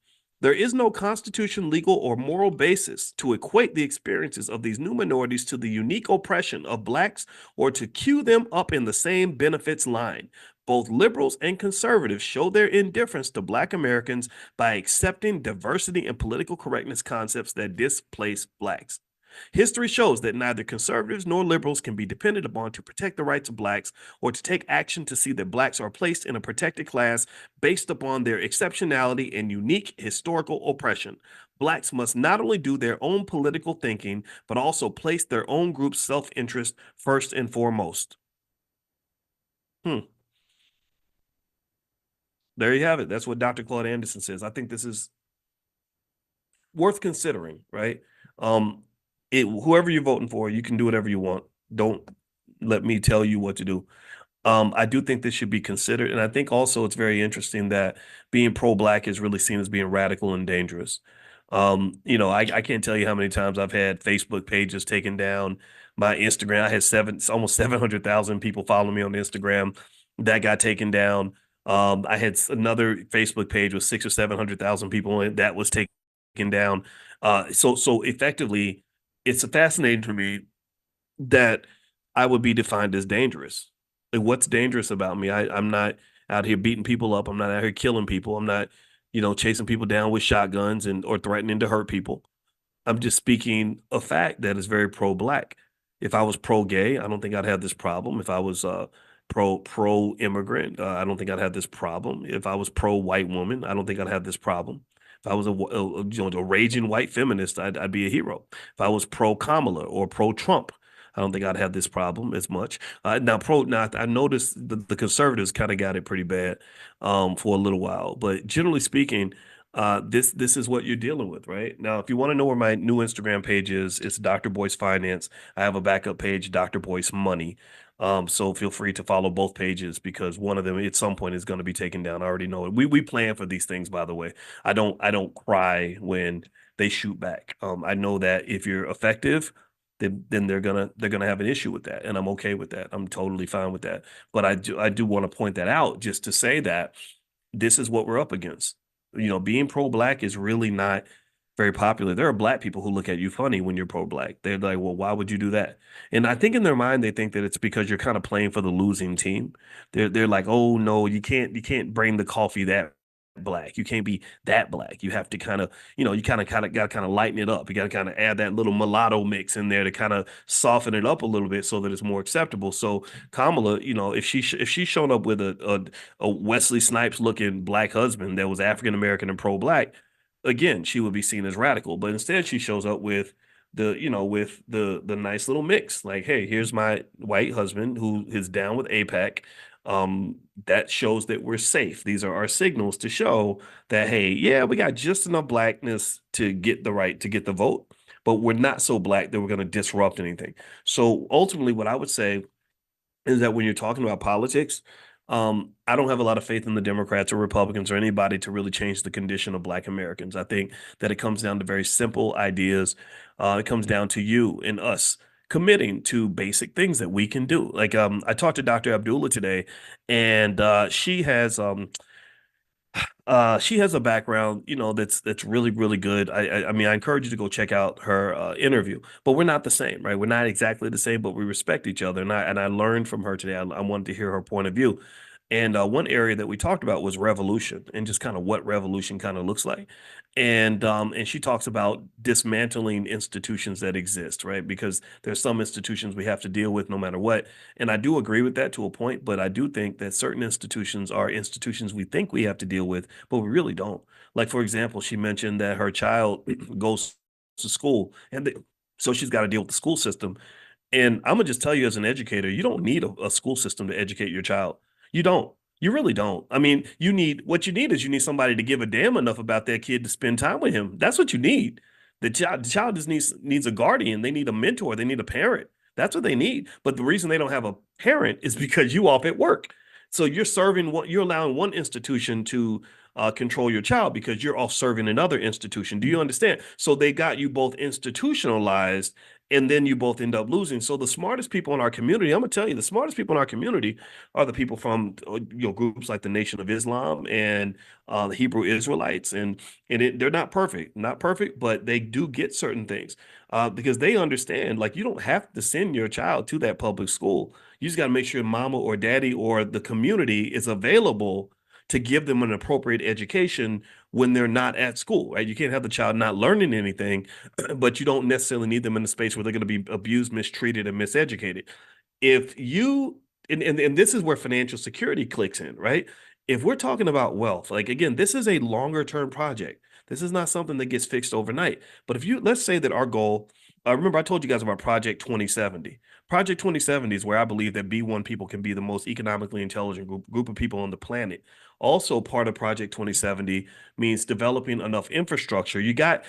There is no constitution, legal, or moral basis to equate the experiences of these new minorities to the unique oppression of blacks or to queue them up in the same benefits line. Both liberals and conservatives show their indifference to Black Americans by accepting diversity and political correctness concepts that displace blacks. History shows that neither conservatives nor liberals can be depended upon to protect the rights of blacks or to take action to see that blacks are placed in a protected class based upon their exceptionality and unique historical oppression. Blacks must not only do their own political thinking, but also place their own group's self-interest first and foremost. There you have it. That's what Dr. Claude Anderson says. I think this is worth considering, right? Whoever you're voting for, you can do whatever you want. Don't let me tell you what to do. I do think this should be considered, and I think also it's very interesting that being pro-black is really seen as being radical and dangerous. I can't tell you how many times I've had Facebook pages taken down. My Instagram, I had almost 700,000 people following me on Instagram. That got taken down. I had another Facebook page with 600,000 or 700,000 people on it that was taken down. So effectively, it's fascinating to me that I would be defined as dangerous. Like, what's dangerous about me? I'm not out here beating people up. I'm not out here killing people. I'm not, chasing people down with shotguns or threatening to hurt people. I'm just speaking a fact that is very pro-black. If I was pro-gay, I don't think I'd have this problem. If I was pro-immigrant, I don't think I'd have this problem. If I was pro-white woman, I don't think I'd have this problem. If I was a raging white feminist, I'd be a hero. If I was pro-Kamala or pro-Trump, I don't think I'd have this problem as much. Now, I noticed the conservatives kind of got it pretty bad for a little while, but generally speaking, this is what you're dealing with, right? Now, if you want to know where my new Instagram page is, it's Dr. Boyce Finance. I have a backup page, Dr. Boyce Money. So feel free to follow both pages because one of them at some point is going to be taken down. I already know it. We plan for these things, by the way. I don't cry when they shoot back. I know that if you're effective, then they're gonna have an issue with that, and I'm okay with that. I'm totally fine with that. But I do want to point that out just to say that this is what we're up against. Being pro-black is really not very popular. There are black people who look at you funny when you're pro-black. They're like, well, why would you do that? And I think in their mind, they think that it's because you're kind of playing for the losing team. They're like, oh no, you can't bring the coffee that black. You can't be that black. You have to kind of, you kind of got to kind of lighten it up. You got to kind of add that little mulatto mix in there to kind of soften it up a little bit so that it's more acceptable. So Kamala, if she's shown up with a Wesley Snipes looking black husband that was African American and pro-black, again, she would be seen as radical. But instead, she shows up with the nice little mix. Like, hey, here's my white husband who is down with AIPAC. That shows that we're safe. These are our signals to show that, hey, yeah, we got just enough blackness to get the right to get the vote, but we're not so black that we're going to disrupt anything. So ultimately, what I would say is that when you're talking about politics, I don't have a lot of faith in the Democrats or Republicans or anybody to really change the condition of Black Americans. I think that it comes down to very simple ideas. It comes down to you and us committing to basic things that we can do. Like I talked to Dr. Abdullah today, and she has a background, that's really, really good. I mean, I encourage you to go check out her interview. But we're not the same, right? We're not exactly the same, but we respect each other. And I learned from her today. I wanted to hear her point of view. And one area that we talked about was revolution and just kind of what revolution kind of looks like. And she talks about dismantling institutions that exist, right? Because there's some institutions we have to deal with no matter what. And I do agree with that to a point, but I do think that certain institutions are institutions we think we have to deal with, but we really don't. Like, for example, she mentioned that her child goes to school, so she's got to deal with the school system. And I'm gonna just tell you, as an educator, you don't need a school system to educate your child. You don't. You really don't. I mean, you need somebody to give a damn enough about that kid to spend time with him. That's what you need. The child just needs a guardian. They need a mentor. They need a parent. That's what they need. But the reason they don't have a parent is because you off at work. So you're allowing one institution to control your child because you're off serving another institution. Do you understand? So they got you both institutionalized, and then you both end up losing. So the smartest people in our community, I'm gonna tell you, the smartest people in our community are the people from groups like the Nation of Islam and the Hebrew Israelites, and they're not perfect, but they do get certain things because they understand. Like, you don't have to send your child to that public school. You just got to make sure mama or daddy or the community is available to give them an appropriate education when they're not at school, right? You can't have the child not learning anything, but you don't necessarily need them in a space where they're going to be abused, mistreated, and miseducated. If you and this is where financial security clicks in, right? If we're talking about wealth, like, again, this is a longer term project. This is not something that gets fixed overnight. But if you let's say that our goal, remember I told you guys about Project 2070. Project 2070 is where I believe that B1 people can be the most economically intelligent group of people on the planet. Also, part of Project 2070 means developing enough infrastructure. You got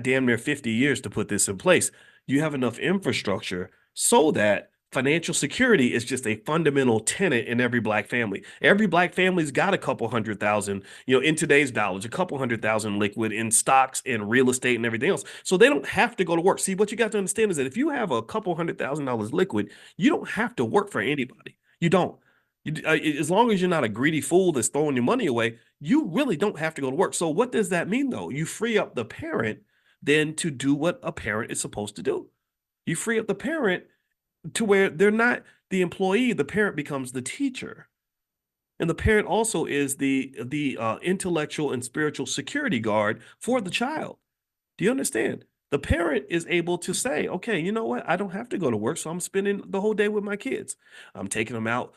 damn near 50 years to put this in place. You have enough infrastructure so that financial security is just a fundamental tenet in every Black family. Every Black family's got a couple 100,000, in today's dollars, a couple 100,000 liquid in stocks and real estate and everything else. So they don't have to go to work. See, what you got to understand is that if you have a couple $100,000 liquid, you don't have to work for anybody. You don't. As long as you're not a greedy fool that's throwing your money away, you really don't have to go to work. So what does that mean, though? You free up the parent then to do what a parent is supposed to do. You free up the parent to where they're not the employee, the parent becomes the teacher. And the parent also is the intellectual and spiritual security guard for the child. Do you understand? The parent is able to say, okay, you know what? I don't have to go to work, so I'm spending the whole day with my kids. I'm taking them out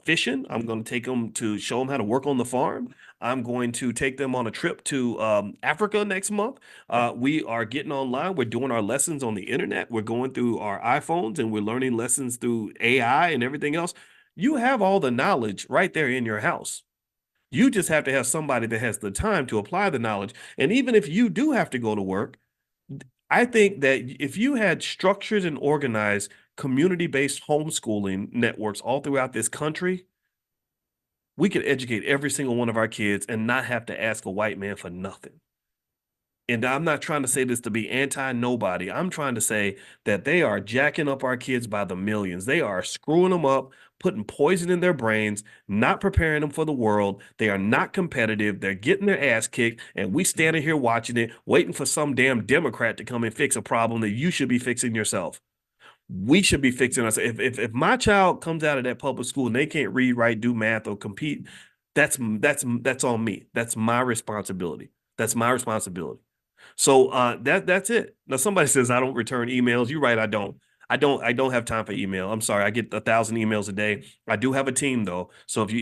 fishing. I'm going to take them to show them how to work on the farm. I'm going to take them on a trip to Africa next month. We are getting online. We're doing our lessons on the internet. We're going through our iPhones and we're learning lessons through AI and everything else. You have all the knowledge right there in your house. You just have to have somebody that has the time to apply the knowledge. And even if you do have to go to work, I think that if you had structured and organized community-based homeschooling networks all throughout this country, we could educate every single one of our kids and not have to ask a white man for nothing. And I'm not trying to say this to be anti-nobody. I'm trying to say that they are jacking up our kids by the millions. They are screwing them up, putting poison in their brains, not preparing them for the world. They are not competitive. They're getting their ass kicked, and we standing here watching it, waiting for some damn Democrat to come and fix a problem that you should be fixing yourself. We should be fixing us. If my child comes out of that public school and they can't read, write, do math, or compete, that's on me. That's my responsibility. That's my responsibility. So that's it. Now somebody says I don't return emails. You're right, I don't. I don't have time for email. I'm sorry. I get 1,000 emails a day. I do have a team though. So if you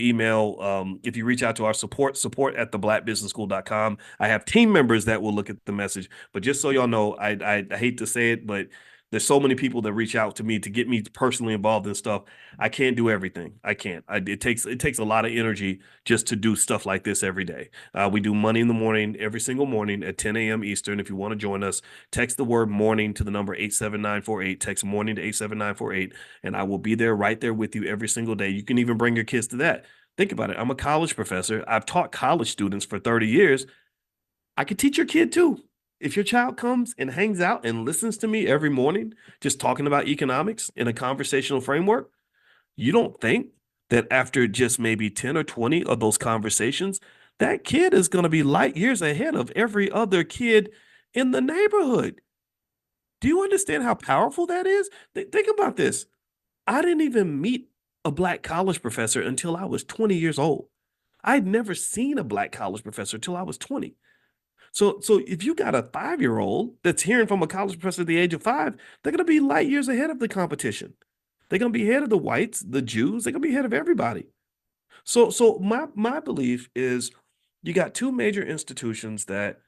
if you reach out to our support at theblackbusinessschool.com, I have team members that will look at the message. But just so y'all know, I hate to say it, but there's so many people that reach out to me to get me personally involved in stuff. I can't do everything. I can't. It takes a lot of energy just to do stuff like this every day. We do Money in the Morning every single morning at 10 a.m. Eastern. If you want to join us, text the word morning to the number 87948. Text morning to 87948, and I will be there right there with you every single day. You can even bring your kids to that. Think about it. I'm a college professor. I've taught college students for 30 years. I could teach your kid too. If your child comes and hangs out and listens to me every morning, just talking about economics in a conversational framework, you don't think that after just maybe 10 or 20 of those conversations, that kid is going to be light years ahead of every other kid in the neighborhood? Do you understand how powerful that is? Think about this. I didn't even meet a black college professor until I was 20 years old. I'd never seen a black college professor until I was 20. So if you got a 5-year-old that's hearing from a college professor at the age of 5, they're going to be light years ahead of the competition. They're going to be ahead of the whites, the Jews. They're going to be ahead of everybody. So my belief is you got two major institutions that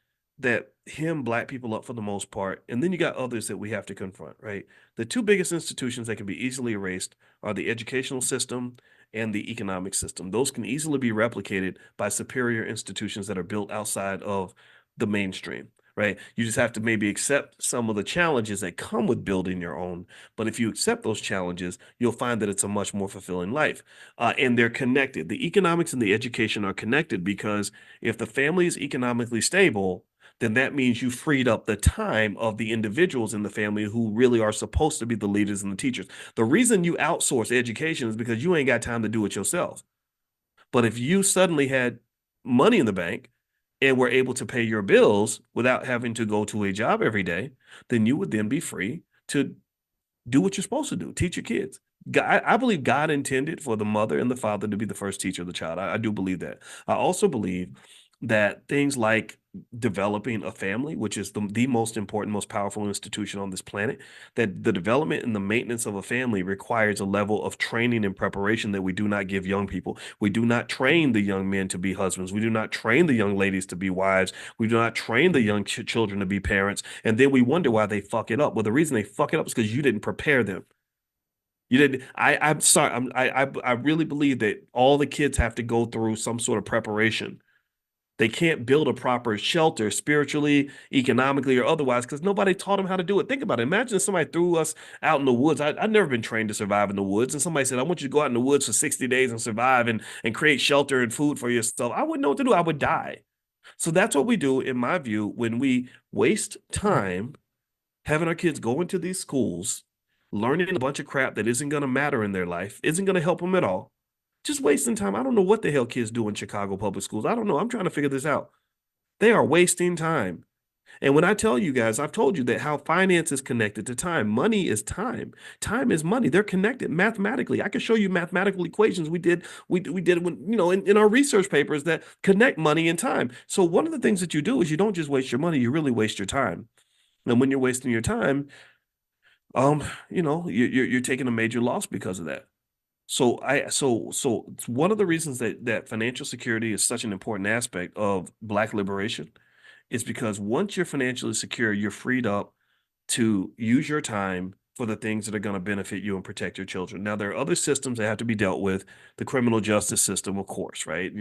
hem black people up for the most part, and then you got others that we have to confront, right? The two biggest institutions that can be easily erased are the educational system and the economic system. Those can easily be replicated by superior institutions that are built outside of the mainstream, right? You just have to maybe accept some of the challenges that come with building your own. But if you accept those challenges, you'll find that it's a much more fulfilling life. And they're connected. The economics and the education are connected because if the family is economically stable, then that means you freed up the time of the individuals in the family who really are supposed to be the leaders and the teachers. The reason you outsource education is because you ain't got time to do it yourself. But if you suddenly had money in the bank and were able to pay your bills without having to go to a job every day, then you would then be free to do what you're supposed to do, teach your kids. I believe God intended for the mother and the father to be the first teacher of the child. I do believe that. I also believe that things like developing a family, which is the most important, most powerful institution on this planet, that the development and the maintenance of a family requires a level of training and preparation that we do not give young people. We do not train the young men to be husbands. We do not train the young ladies to be wives. We do not train the young children to be parents. And then we wonder why they fuck it up. Well, the reason they fuck it up is because you didn't prepare them. You didn't. I'm sorry. I really believe that all the kids have to go through some sort of preparation. They can't build a proper shelter spiritually, economically, or otherwise because nobody taught them how to do it. Think about it. Imagine if somebody threw us out in the woods. I've never been trained to survive in the woods. And somebody said, I want you to go out in the woods for 60 days and survive and create shelter and food for yourself. I wouldn't know what to do. I would die. So that's what we do, in my view, when we waste time having our kids go into these schools, learning a bunch of crap that isn't going to matter in their life, isn't going to help them at all. Just wasting time. I don't know what the hell kids do in Chicago public schools. I don't know. I'm trying to figure this out. They are wasting time. And when I tell you guys, I've told you that how finance is connected to time. Money is time. Time is money. They're connected mathematically. I can show you mathematical equations we did when, in our research papers that connect money and time. So one of the things that you do is you don't just waste your money, you really waste your time. And when you're wasting your time, you're taking a major loss because of that. So it's one of the reasons that financial security is such an important aspect of Black liberation is because once you're financially secure, you're freed up to use your time for the things that are going to benefit you and protect your children. Now, there are other systems that have to be dealt with. The criminal justice system, of course, right?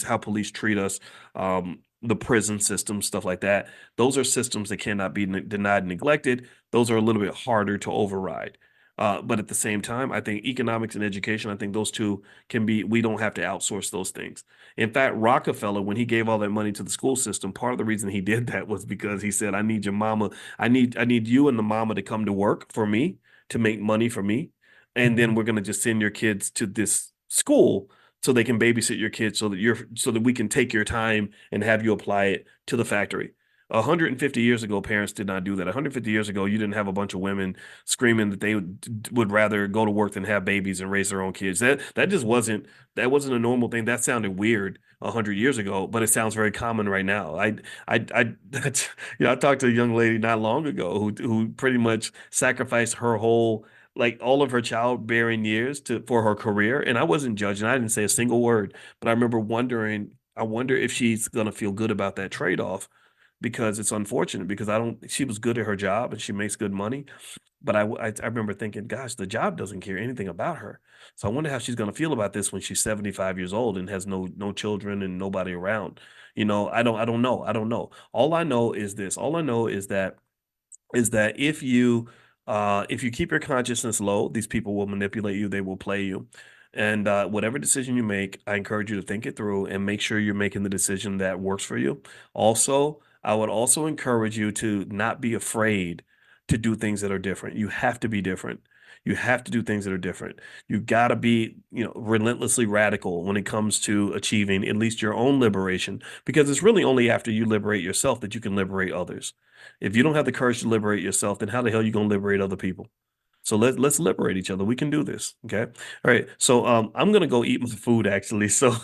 How police treat us, the prison system, stuff like that. Those are systems that cannot be denied and neglected. Those are a little bit harder to override. But at the same time, I think economics and education, I think those two we don't have to outsource those things. In fact, Rockefeller, when he gave all that money to the school system, part of the reason he did that was because he said, I need your mama, I need you and the mama to come to work for me, to make money for me. And then we're gonna just send your kids to this school so they can babysit your kids so that we can take your time and have you apply it to the factory. 150 years ago, parents did not do that. 150 years ago, you didn't have a bunch of women screaming that they would rather go to work than have babies and raise their own kids. That wasn't a normal thing. That sounded weird 100 years ago, but it sounds very common right now. That's, I talked to a young lady not long ago who pretty much sacrificed her whole, like all of her childbearing years for her career. And I wasn't judging. I didn't say a single word, but I remember wondering, I wonder if she's gonna feel good about that trade-off because it's unfortunate because she was good at her job and she makes good money. But I remember thinking, gosh, the job doesn't care anything about her. So I wonder how she's going to feel about this when she's 75 years old and has no children and nobody around. I don't know. I don't know. All I know is this. All I know is that if you keep your consciousness low, these people will manipulate you, they will play you. And whatever decision you make, I encourage you to think it through and make sure you're making the decision that works for you. Also, I would also encourage you to not be afraid to do things that are different. You have to be different. You have to do things that are different. You got to be, relentlessly radical when it comes to achieving at least your own liberation, because it's really only after you liberate yourself that you can liberate others. If you don't have the courage to liberate yourself, then how the hell are you going to liberate other people? So let's liberate each other. We can do this. Okay. All right. So I'm gonna go eat my food actually. So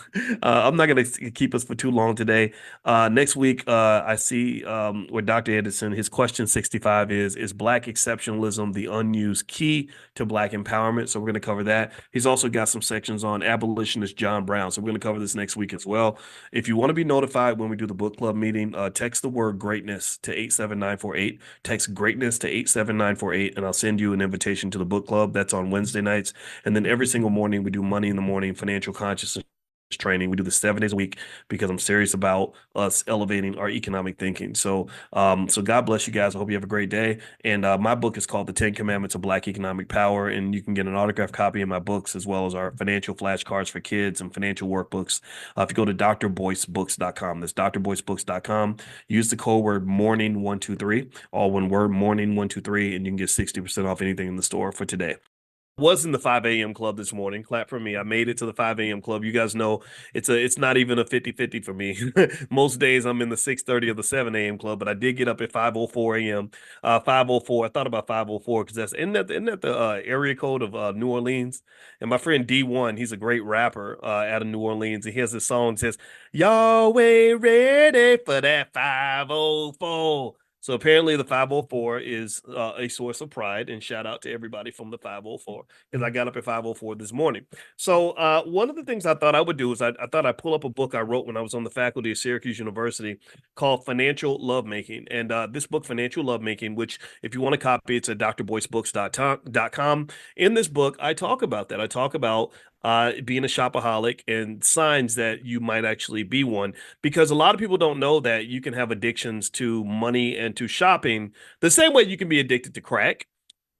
I'm not gonna keep us for too long today. Next week I see with Dr. Anderson, his question 65 is Black exceptionalism the unused key to Black empowerment? So we're gonna cover that. He's also got some sections on abolitionist John Brown. So we're gonna cover this next week as well. If you want to be notified when we do the book club meeting, text the word greatness to 87948. Text greatness to 87948, and I'll send you an invitation to the book club. That's on Wednesday nights. And then every single morning, we do Money in the Morning financial consciousness training. We do this 7 days a week because I'm serious about us elevating our economic thinking. So God bless you guys. I hope you have a great day. And my book is called The 10 Commandments of Black Economic Power, and you can get an autographed copy of my books as well as our financial flashcards for kids and financial workbooks. If you go to drboycebooks.com, that's drboycebooks.com. Use the code word morning123, all one word, morning123, and you can get 60% off anything in the store for today. Was in the 5 a.m. club this morning. Clap for me. I made it to the 5 a.m. club. You guys know it's not even a 50-50 for me. Most days I'm in the 6:30 or the 7 a.m. club, but I did get up at 5:04 a.m. 5:04. I thought about 5:04 because isn't that the area code of New Orleans? And my friend D1, he's a great rapper out of New Orleans. And he has this song that says, "Y'all ain't ready for that 5:04." So apparently the 5:04 is a source of pride, and shout out to everybody from the 5:04 because I got up at 5:04 this morning. So one of the things I thought I would do is I thought I'd pull up a book I wrote when I was on the faculty of Syracuse University called Financial Lovemaking. And this book, Financial Lovemaking, which if you want to copy, it's at drboycebooks.com. In this book, I talk about that. I talk about being a shopaholic and signs that you might actually be one, because a lot of people don't know that you can have addictions to money and to shopping the same way you can be addicted to crack,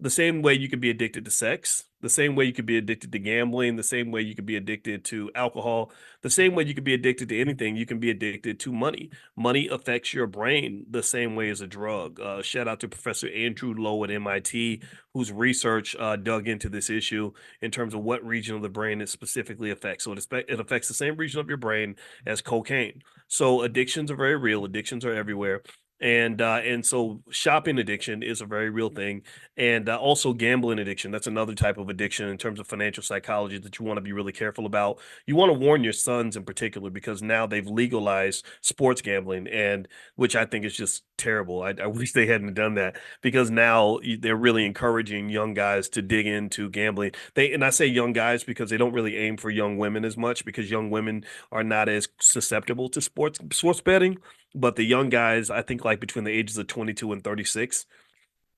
the same way you could be addicted to sex, the same way you could be addicted to gambling, the same way you could be addicted to alcohol, the same way you could be addicted to anything, you can be addicted to money. Money affects your brain the same way as a drug. Shout out to Professor Andrew Lowe at MIT, whose research dug into this issue in terms of what region of the brain it specifically affects. So it affects the same region of your brain as cocaine. So addictions are very real. Addictions are everywhere. And so shopping addiction is a very real thing, and also gambling addiction. That's another type of addiction in terms of financial psychology that you want to be really careful about. You want to warn your sons in particular because now they've legalized sports gambling, and which I think is just terrible. I wish they hadn't done that, because now they're really encouraging young guys to dig into gambling. And I say young guys because they don't really aim for young women as much, because young women are not as susceptible to sports betting. But the young guys, I think, like between the ages of 22 and 36,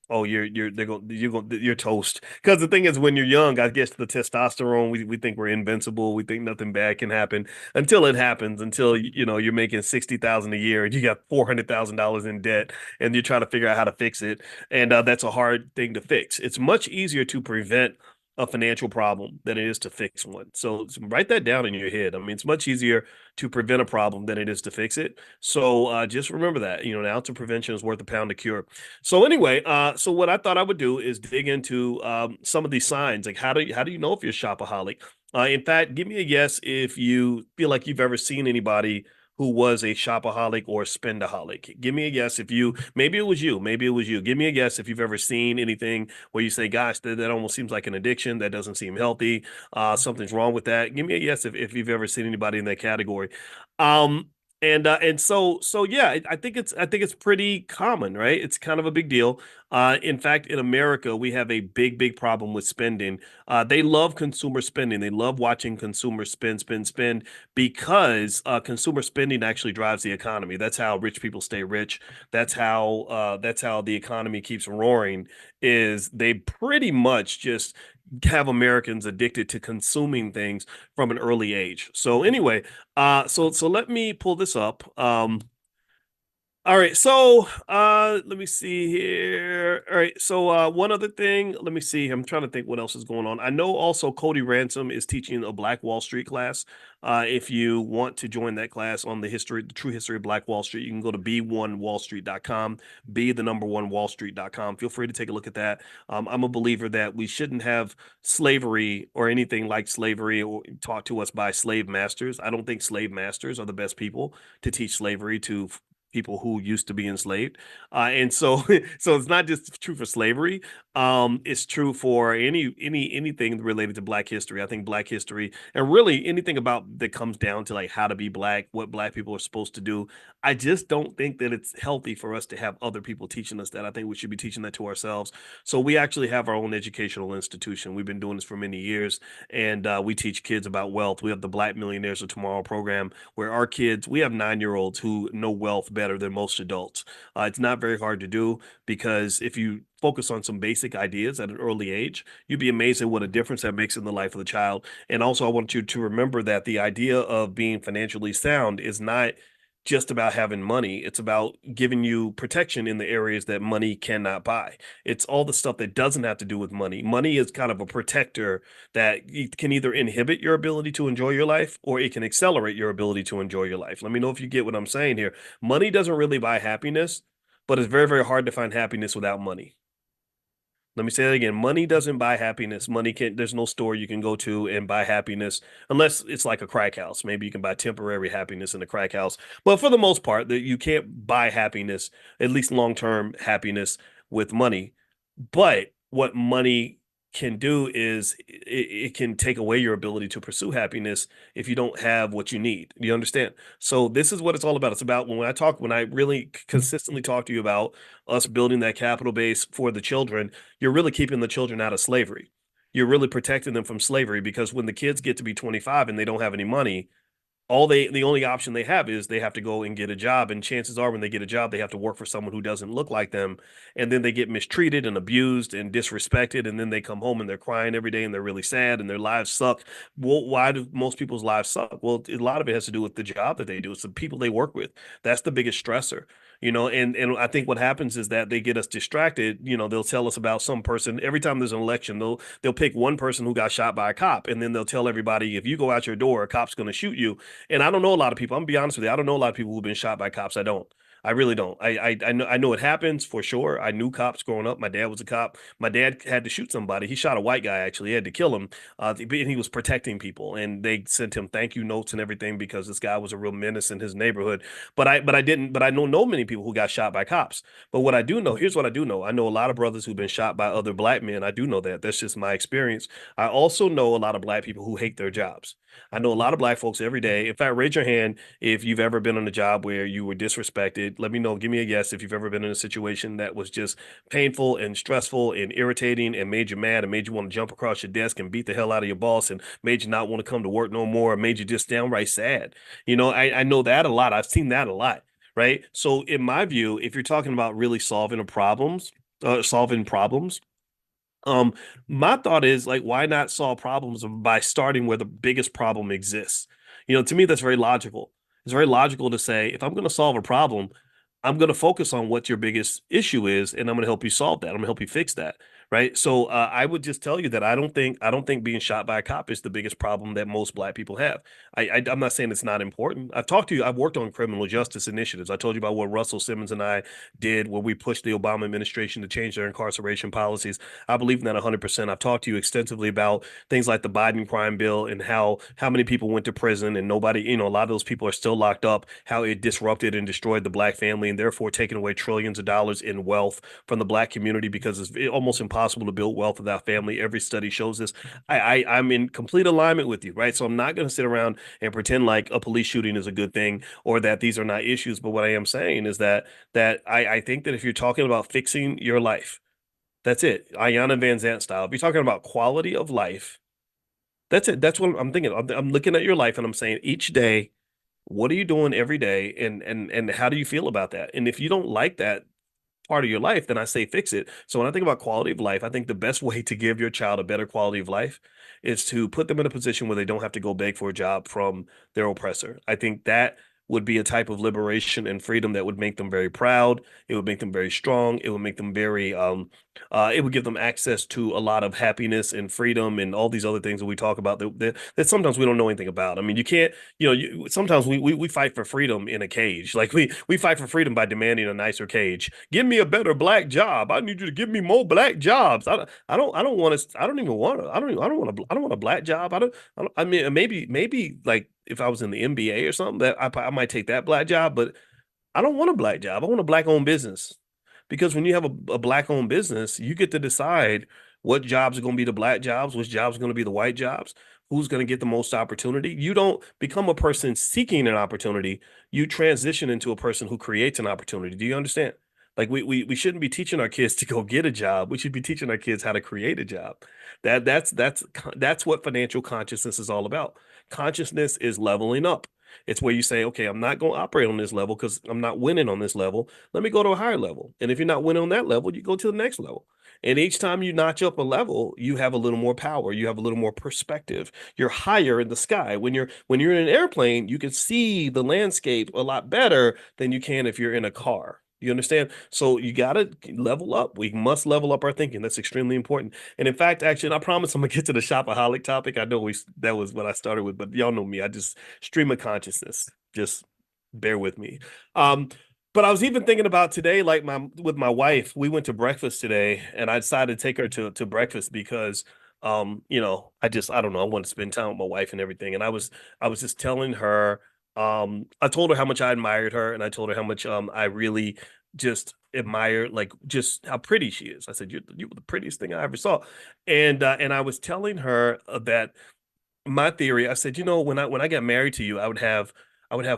oh, you're toast. Because the thing is, when you're young, I guess the testosterone, we think we're invincible. We think nothing bad can happen until it happens. Until you're making 60,000 a year and you got $400,000 in debt, and you're trying to figure out how to fix it. And that's a hard thing to fix. It's much easier to prevent a financial problem than it is to fix one. So write that down in your head. I mean, it's much easier to prevent a problem than it is to fix it. So just remember that, an ounce of prevention is worth a pound of cure. So anyway, so what I thought I would do is dig into some of these signs. Like, how do you know if you're a shopaholic? In fact, give me a guess if you feel like you've ever seen anybody who was a shopaholic or spendaholic. Give me a guess if maybe it was you, maybe it was you. Give me a guess if you've ever seen anything where you say, gosh, that almost seems like an addiction. That doesn't seem healthy. Something's wrong with that. Give me a guess if you've ever seen anybody in that category. Um, and so yeah, I think it's pretty common, right? It's kind of a big deal. In fact, in America, we have a big problem with spending. They love consumer spending. They love watching consumers spend, because consumer spending actually drives the economy. That's how rich people stay rich. That's how the economy keeps roaring. Is they pretty much just have Americans addicted to consuming things from an early age. So anyway, so let me pull this up. All right, so let me see here. All right, so one other thing, let me see. I'm trying to think what else is going on. I know also Cody Ransom is teaching a Black Wall Street class. If you want to join that class on the true history of Black Wall Street, you can go to b1wallstreet.com, be the number one wallstreet.com. Feel free to take a look at that. I'm a believer that we shouldn't have slavery or anything like slavery or taught to us by slave masters. I don't think slave masters are the best people to teach slavery to people who used to be enslaved. And so so it's not just true for slavery. It's true for anything related to Black history. I think Black history and really anything about that comes down to like how to be Black, what Black people are supposed to do. I just don't think that it's healthy for us to have other people teaching us that. I think we should be teaching that to ourselves. So we actually have our own educational institution. We've been doing this for many years, and we teach kids about wealth. We have the Black Millionaires of Tomorrow program where our kids, we have 9 year olds who know wealth better than most adults. It's not very hard to do because if you focus on some basic ideas at an early age, you'd be amazed at what a difference that makes in the life of the child. And also, I want you to remember that the idea of being financially sound is not just about having money. It's about giving you protection in the areas that money cannot buy. It's all the stuff that doesn't have to do with money. Money is kind of a protector that can either inhibit your ability to enjoy your life or it can accelerate your ability to enjoy your life. Let me know if you get what I'm saying here. Money doesn't really buy happiness, but it's very, very hard to find happiness without money. Let me say that again. Money doesn't buy happiness. Money can't, there's no store you can go to and buy happiness unless it's like a crack house. Maybe you can buy temporary happiness in a crack house. But for the most part, that you can't buy happiness, at least long-term happiness with money. But what money can do is it can take away your ability to pursue happiness if you don't have what you need. You understand? So this is what it's all about. It's about when I really consistently talk to you about us building that capital base for the children, you're really keeping the children out of slavery. You're really protecting them from slavery because when the kids get to be 25 and they don't have any money, the only option they have is they have to go and get a job, and chances are when they get a job they have to work for someone who doesn't look like them, and then they get mistreated and abused and disrespected, and then they come home and they're crying every day and they're really sad and their lives suck. Well, why do most people's lives suck? Well, a lot of it has to do with the job that they do. It's the people they work with. That's the biggest stressor. And I think what happens is that they get us distracted. They'll tell us about some person every time there's an election. They'll pick one person who got shot by a cop, and then they'll tell everybody if you go out your door, a cop's going to shoot you. And I don't know a lot of people. I'm gonna be honest with you. I don't know a lot of people who've been shot by cops. I don't. I really don't. I know it happens for sure. I knew cops growing up. My dad was a cop. My dad had to shoot somebody. He shot a white guy actually. He had to kill him. And he was protecting people, and they sent him thank you notes and everything because this guy was a real menace in his neighborhood. But I didn't. But I know many people who got shot by cops. But what I do know, here's what I do know. I know a lot of brothers who've been shot by other black men. I do know that. That's just my experience. I also know a lot of black people who hate their jobs. I know a lot of black folks every day. In fact, raise your hand if you've ever been on a job where you were disrespected. Let me know. Give me a yes if you've ever been in a situation that was just painful and stressful and irritating and made you mad and made you want to jump across your desk and beat the hell out of your boss and made you not want to come to work no more, or made you just downright sad. I know that a lot. I've seen that a lot. Right. So in my view, if you're talking about really solving problems, um, my thought is like, why not solve problems by starting where the biggest problem exists? To me, that's very logical. It's very logical to say, if I'm going to solve a problem, I'm going to focus on what your biggest issue is, and I'm going to help you solve that. I'm going to help you fix that. Right. So I would just tell you that I don't think being shot by a cop is the biggest problem that most black people have. I'm not saying it's not important. I've talked to you. I've worked on criminal justice initiatives. I told you about what Russell Simmons and I did, where we pushed the Obama administration to change their incarceration policies. I believe in that 100%. I've talked to you extensively about things like the Biden crime bill and how many people went to prison and nobody, a lot of those people are still locked up, how it disrupted and destroyed the black family and therefore taken away trillions of dollars in wealth from the black community because it's almost impossible to build wealth without family. Every study shows this. I'm in complete alignment with you, right? So I'm not going to sit around and pretend like a police shooting is a good thing or that these are not issues. But what I am saying is that I think that if you're talking about fixing your life, that's it. Ayanna Van Zant style. If you're talking about quality of life, that's it. That's what I'm thinking. I'm looking at your life and I'm saying each day, what are you doing every day, and how do you feel about that? And if you don't like that part of your life, then I say fix it. So when I think about quality of life, I think the best way to give your child a better quality of life is to put them in a position where they don't have to go beg for a job from their oppressor. I think that would be a type of liberation and freedom that would make them very proud. It would make them very strong. It would make them very it would give them access to a lot of happiness and freedom and all these other things that we talk about that sometimes we don't know anything about. I mean, you can't, sometimes we fight for freedom in a cage. Like we fight for freedom by demanding a nicer cage. Give me a better black job. I need you to give me more black jobs. I don't want to. I don't even want to. I don't want to. I don't want a black job. I mean, maybe like if I was in the NBA or something, that I might take that black job, but I don't want a black job. I want a black owned business because when you have a black owned business, you get to decide what jobs are going to be the black jobs, which jobs are going to be the white jobs, who's going to get the most opportunity. You don't become a person seeking an opportunity. You transition into a person who creates an opportunity. Do you understand? Like we shouldn't be teaching our kids to go get a job. We should be teaching our kids how to create a job. That's what financial consciousness is all about. Consciousness is leveling up. It's where you say, okay, I'm not going to operate on this level because I'm not winning on this level. Let me go to a higher level. And if you're not winning on that level, you go to the next level. And each time you notch up a level, you have a little more power. You have a little more perspective. You're higher in the sky. When you're in an airplane, you can see the landscape a lot better than you can if you're in a car. You understand? So you got to level up. We must level up our thinking. That's extremely important. And in fact, actually, and I promise I'm gonna get to the shopaholic topic. I know that was what I started with, but y'all know me. I just stream of consciousness. Just bear with me. Um, but I was even thinking about today, like with my wife, we went to breakfast today, and I decided to take her to breakfast because I don't know, I want to spend time with my wife and everything. And I was just telling her, I told her how much I admired her, and I told her how much I really just admire like just how pretty she is. I said, you were the prettiest thing I ever saw. And I was telling her that my theory, I said, when I got married to you, I would have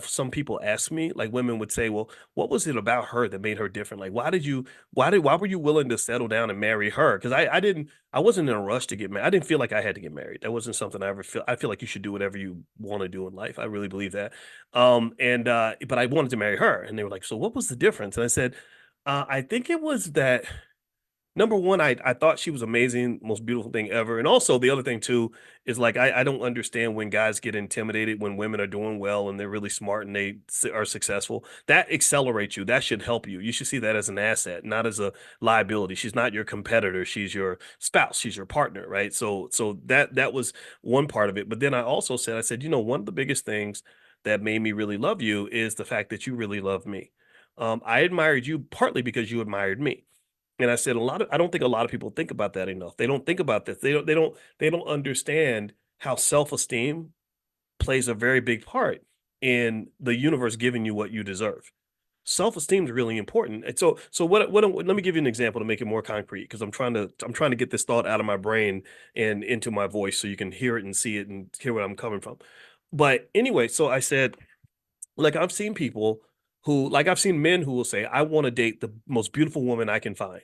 some people ask me, like women would say, well, what was it about her that made her different? Like, why were you willing to settle down and marry her? Because I wasn't in a rush to get married. I didn't feel like I had to get married. That wasn't something I feel like you should do whatever you want to do in life. I really believe that. But I wanted to marry her. And they were like, so what was the difference? And I said, I think it was that number one, I thought she was amazing, most beautiful thing ever. And also the other thing too is like I don't understand when guys get intimidated when women are doing well and they're really smart and are successful. That accelerates you. That should help you. You should see that as an asset, not as a liability. She's not your competitor. She's your spouse. She's your partner, right? So that was one part of it. But then I said, one of the biggest things that made me really love you is the fact that you really love me. I admired you partly because you admired me. And I said I don't think a lot of people think about that enough. They don't think about this. They don't understand how self-esteem plays a very big part in the universe giving you what you deserve. Self-esteem is really important. And so let me give you an example to make it more concrete because I'm trying to get this thought out of my brain and into my voice so you can hear it and see it and hear where I'm coming from. But anyway, so I said, like I've seen men who will say, I want to date the most beautiful woman I can find.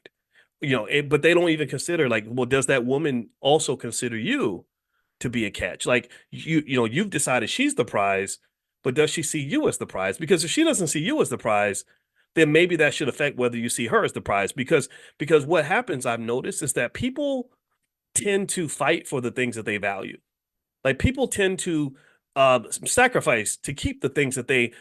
But they don't even consider like, well, does that woman also consider you to be a catch? Like you've decided she's the prize, but does she see you as the prize? Because if she doesn't see you as the prize, then maybe that should affect whether you see her as the prize. Because what happens, I've noticed, is that people tend to fight for the things that they value. Like people tend to sacrifice to keep the things that they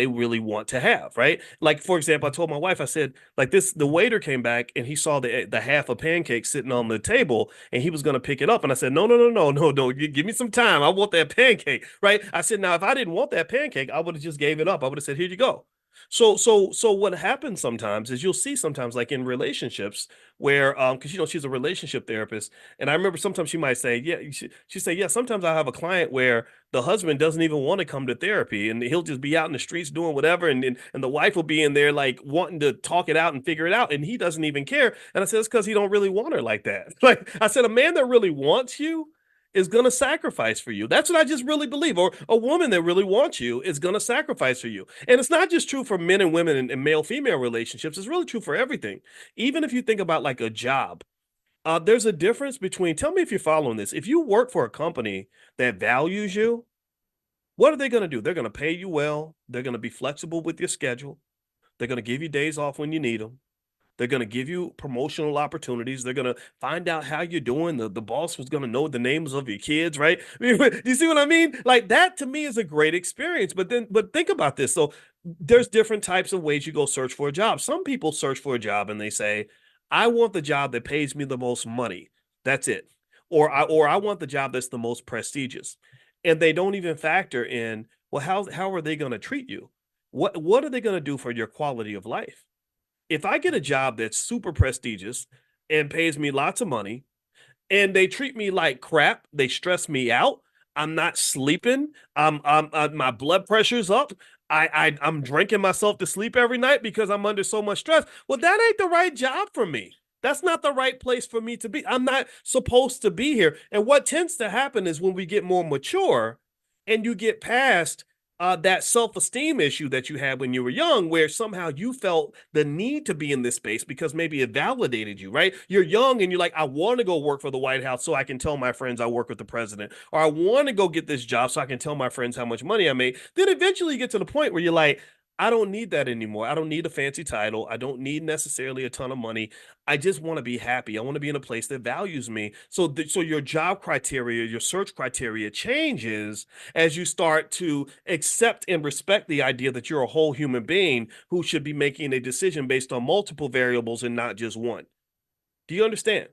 really want to have, right? Like for example, I told my wife, I said, like the waiter came back and he saw the half a pancake sitting on the table and he was going to pick it up, and I said, no, no, no, no, no, no, you give me some time. I want that pancake, right? I said, now if I didn't want that pancake, I would have just gave it up. I would have said, here you go. So what happens sometimes is you'll see sometimes like in relationships where because she's a relationship therapist, and I remember sometimes she might say, yeah, she say, yeah, sometimes I have a client where the husband doesn't even want to come to therapy and he'll just be out in the streets doing whatever, and the wife will be in there like wanting to talk it out and figure it out, and he doesn't even care. And I said, it's because he don't really want her like that. Like I said, a man that really wants you is going to sacrifice for you. That's what I just really believe. Or a woman that really wants you is going to sacrifice for you. And it's not just true for men and women and male-female relationships. It's really true for everything. Even if you think about like a job, there's a difference between, tell me if you're following this. If you work for a company that values you, what are they going to do? They're going to pay you well. They're going to be flexible with your schedule. They're going to give you days off when you need them. They're going to give you promotional opportunities. They're going to find out how you're doing. The boss was going to know the names of your kids, right? Do you see what I mean? Like that to me is a great experience. But think about this. So there's different types of ways you go search for a job. Some people search for a job and they say, I want the job that pays me the most money. That's it. Or I want the job that's the most prestigious. And they don't even factor in, well, how are they going to treat you? What are they going to do for your quality of life? If I get a job that's super prestigious and pays me lots of money, and they treat me like crap, they stress me out. I'm not sleeping. My blood pressure's up. I'm drinking myself to sleep every night because I'm under so much stress. Well, that ain't the right job for me. That's not the right place for me to be. I'm not supposed to be here. And what tends to happen is when we get more mature and you get past that self-esteem issue that you had when you were young, where somehow you felt the need to be in this space because maybe it validated you, right? You're young and you're like, I want to go work for the White House so I can tell my friends I work with the president, or I want to go get this job so I can tell my friends how much money I make. Then eventually you get to the point where you're like, I don't need that anymore. I don't need a fancy title. I don't need necessarily a ton of money. I just want to be happy. I want to be in a place that values me. So your job criteria, your search criteria changes as you start to accept and respect the idea that you're a whole human being who should be making a decision based on multiple variables and not just one. Do you understand?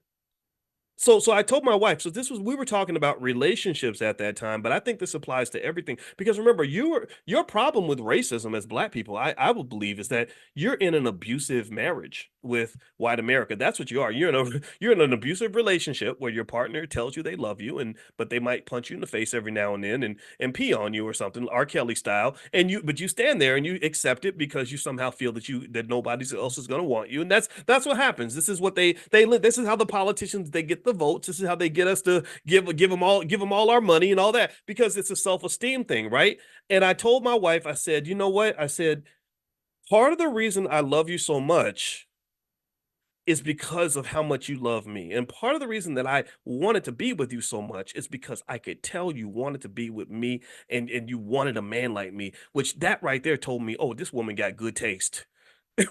So I told my wife, so this was we were talking about relationships at that time, but I think this applies to everything because remember, your problem with racism as black people, I would believe, is that you're in an abusive marriage with white America. That's what you are. You're in an abusive relationship where your partner tells you they love you, and but they might punch you in the face every now and then and pee on you or something, R. Kelly style. And you stand there and you accept it because you somehow feel that nobody else is going to want you, and that's what happens. This is what they live. This is how the politicians they get the votes. This is how they get us to give them all our money and all that because it's a self-esteem thing, right? And I told my wife, I said, you know what? I said, part of the reason I love you so much is because of how much you love me. And part of the reason that I wanted to be with you so much is because I could tell you wanted to be with me and you wanted a man like me, which that right there told me, oh, this woman got good taste.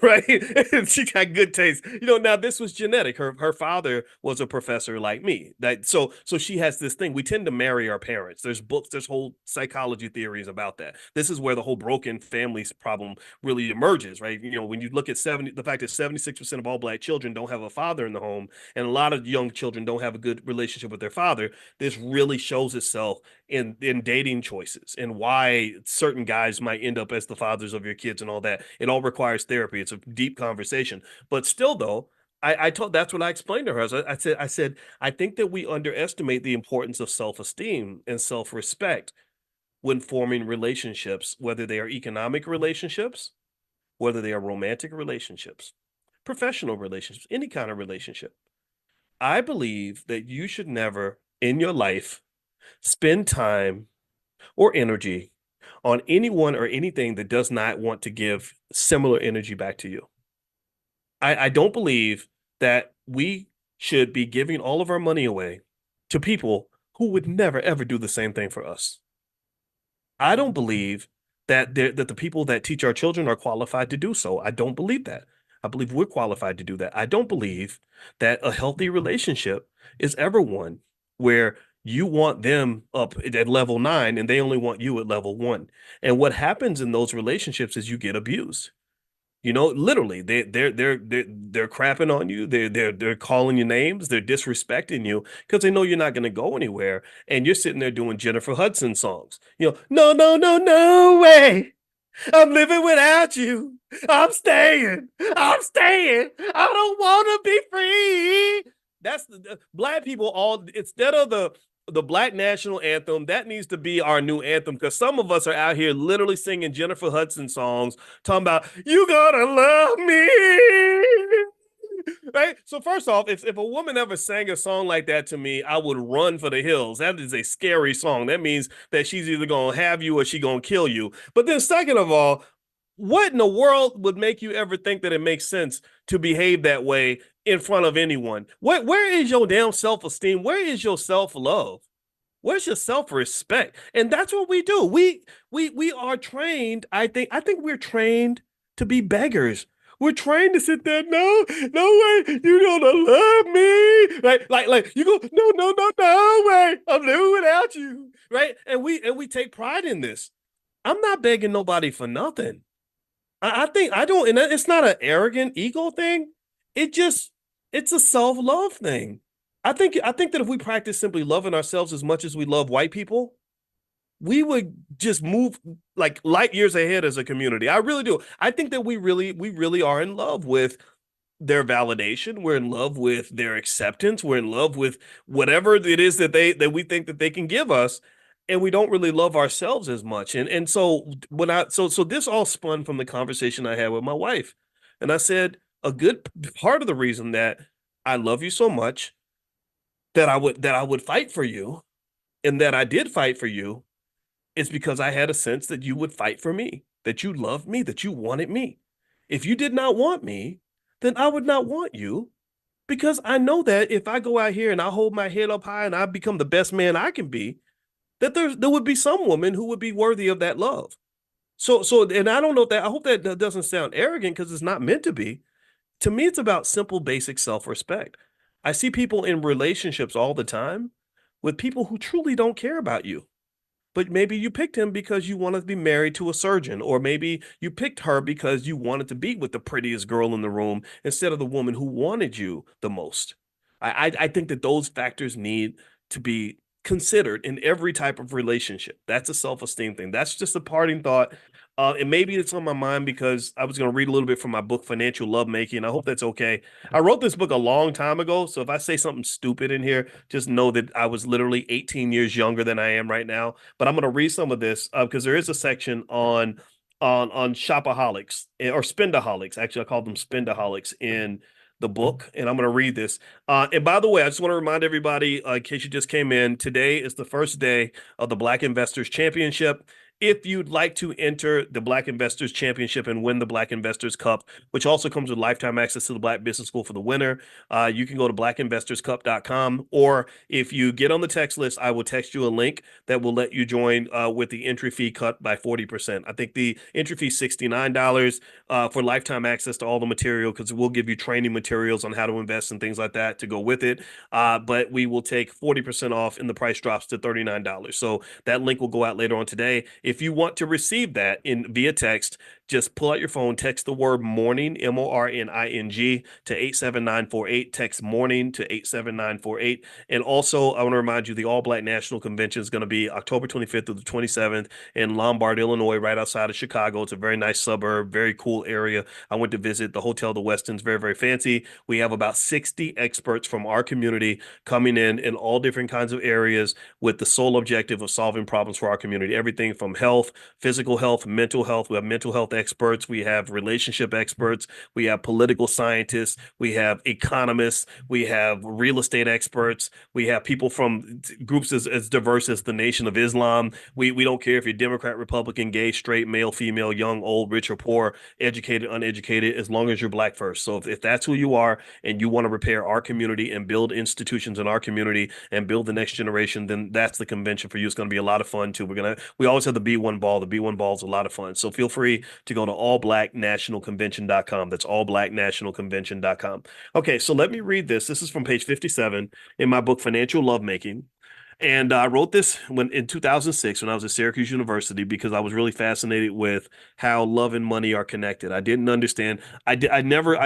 Right? She got good taste. Now this was genetic. Her father was a professor like me. So she has this thing. We tend to marry our parents. There's books, there's whole psychology theories about that. This is where the whole broken families problem really emerges, right? When you look at the fact that 76% of all black children don't have a father in the home, and a lot of young children don't have a good relationship with their father, this really shows itself in dating choices and why certain guys might end up as the fathers of your kids and all that. It all requires therapy. It's a deep conversation. But still, though, I told that's what I explained to her. I said, I think that we underestimate the importance of self-esteem and self-respect when forming relationships, whether they are economic relationships, whether they are romantic relationships, professional relationships, any kind of relationship. I believe that you should never in your life spend time or energy on anyone or anything that does not want to give similar energy back to you. I don't believe that we should be giving all of our money away to people who would never ever do the same thing for us. I don't believe that the people that teach our children are qualified to do so. I don't believe that. I believe we're qualified to do that. I don't believe that a healthy relationship is ever one where you want them up at level 9 and they only want you at level 1. And what happens in those relationships is you get abused. Literally, they're crapping on you. They're calling you names. They're disrespecting you because they know you're not going to go anywhere. And you're sitting there doing Jennifer Hudson songs. No, no, no, no way. I'm living without you. I'm staying. I'm staying. I don't want to be free. That's the black people all instead of the black national anthem, that needs to be our new anthem because some of us are out here literally singing Jennifer Hudson songs, talking about you gotta love me. Right? So first off, if a woman ever sang a song like that to me, I would run for the hills. That is a scary song. That means that she's either gonna have you or she gonna kill you. But then second of all, what in the world would make you ever think that it makes sense to behave that way in front of anyone? Where is your damn self-esteem? Where is your self-love? Where's your self-respect? And that's what we do. We are trained. I think we're trained to be beggars. We're trained to sit there. No, no way. You're gonna love me. Right? Like you go, no, no, no, no way. I'm living without you. Right? And we take pride in this. I'm not begging nobody for nothing. I think I don't, and it's not an arrogant ego thing. It just it's a self-love thing. I think that if we practice simply loving ourselves as much as we love white people, we would just move like light years ahead as a community. I really do. I think that we really are in love with their validation. We're in love with their acceptance. We're in love with whatever it is that we think that they can give us, and we don't really love ourselves as much. And so when I so this all spun from the conversation I had with my wife, and I said a good part of the reason that I love you so much that I would fight for you, and that I did fight for you, is because I had a sense that you would fight for me, that you loved me, that you wanted me. If you did not want me, then I would not want you, because I know that if I go out here and I hold my head up high and I become the best man I can be, that there would be some woman who would be worthy of that love. And I don't know if that, I hope that doesn't sound arrogant, because it's not meant to be. To me, it's about simple, basic self-respect. I see people in relationships all the time with people who truly don't care about you, but maybe you picked him because you wanted to be married to a surgeon, or maybe you picked her because you wanted to be with the prettiest girl in the room instead of the woman who wanted you the most. I think that those factors need to be considered in every type of relationship. That's a self-esteem thing. That's just a parting thought. And maybe it's on my mind because I was going to read a little bit from my book, Financial Lovemaking. I hope that's okay. I wrote this book a long time ago, so if I say something stupid in here, just know that I was literally 18 years younger than I am right now. But I'm going to read some of this because there is a section on shopaholics, or spendaholics. Actually, I call them spendaholics in the book, and I'm going to read this. And by the way, I just want to remind everybody, in case you just came in, today is the first day of the Black Investors Championship. If you'd like to enter the Black Investors Championship and win the Black Investors Cup, which also comes with lifetime access to the Black Business School for the winner, you can go to blackinvestorscup.com. Or if you get on the text list, I will text you a link that will let you join with the entry fee cut by 40%. I think the entry fee is $69 for lifetime access to all the material, because we'll give you training materials on how to invest and things like that to go with it. But we will take 40% off, and the price drops to $39. So that link will go out later on today. If you want to receive that in via text, just pull out your phone, text the word morning, MORNING, to 87948. Text morning to 87948. And also, I want to remind you, the All Black National Convention is going to be October 25th through the 27th in Lombard, Illinois, right outside of Chicago. It's a very nice suburb, very cool area. I went to visit the Hotel the Westin's, very, very fancy. We have about 60 experts from our community coming in all different kinds of areas with the sole objective of solving problems for our community. Everything from health, physical health, mental health. We have mental health experts. We have relationship experts. We have political scientists. We have economists. We have real estate experts. We have people from groups as diverse as the Nation of Islam. We don't care if you're Democrat, Republican, gay, straight, male, female, young, old, rich or poor, educated, uneducated, as long as you're Black first. So if that's who you are and you want to repair our community and build institutions in our community and build the next generation, then that's the convention for you. It's going to be a lot of fun too. We always have the B1 ball. The B1 ball is a lot of fun. So feel free to go to allblacknationalconvention.com. That's allblacknationalconvention.com. Okay, so let me read this. This is from page 57 in my book, Financial Lovemaking. And I wrote this when in 2006 when I was at Syracuse University, because I was really fascinated with how love and money are connected. I didn't understand. I never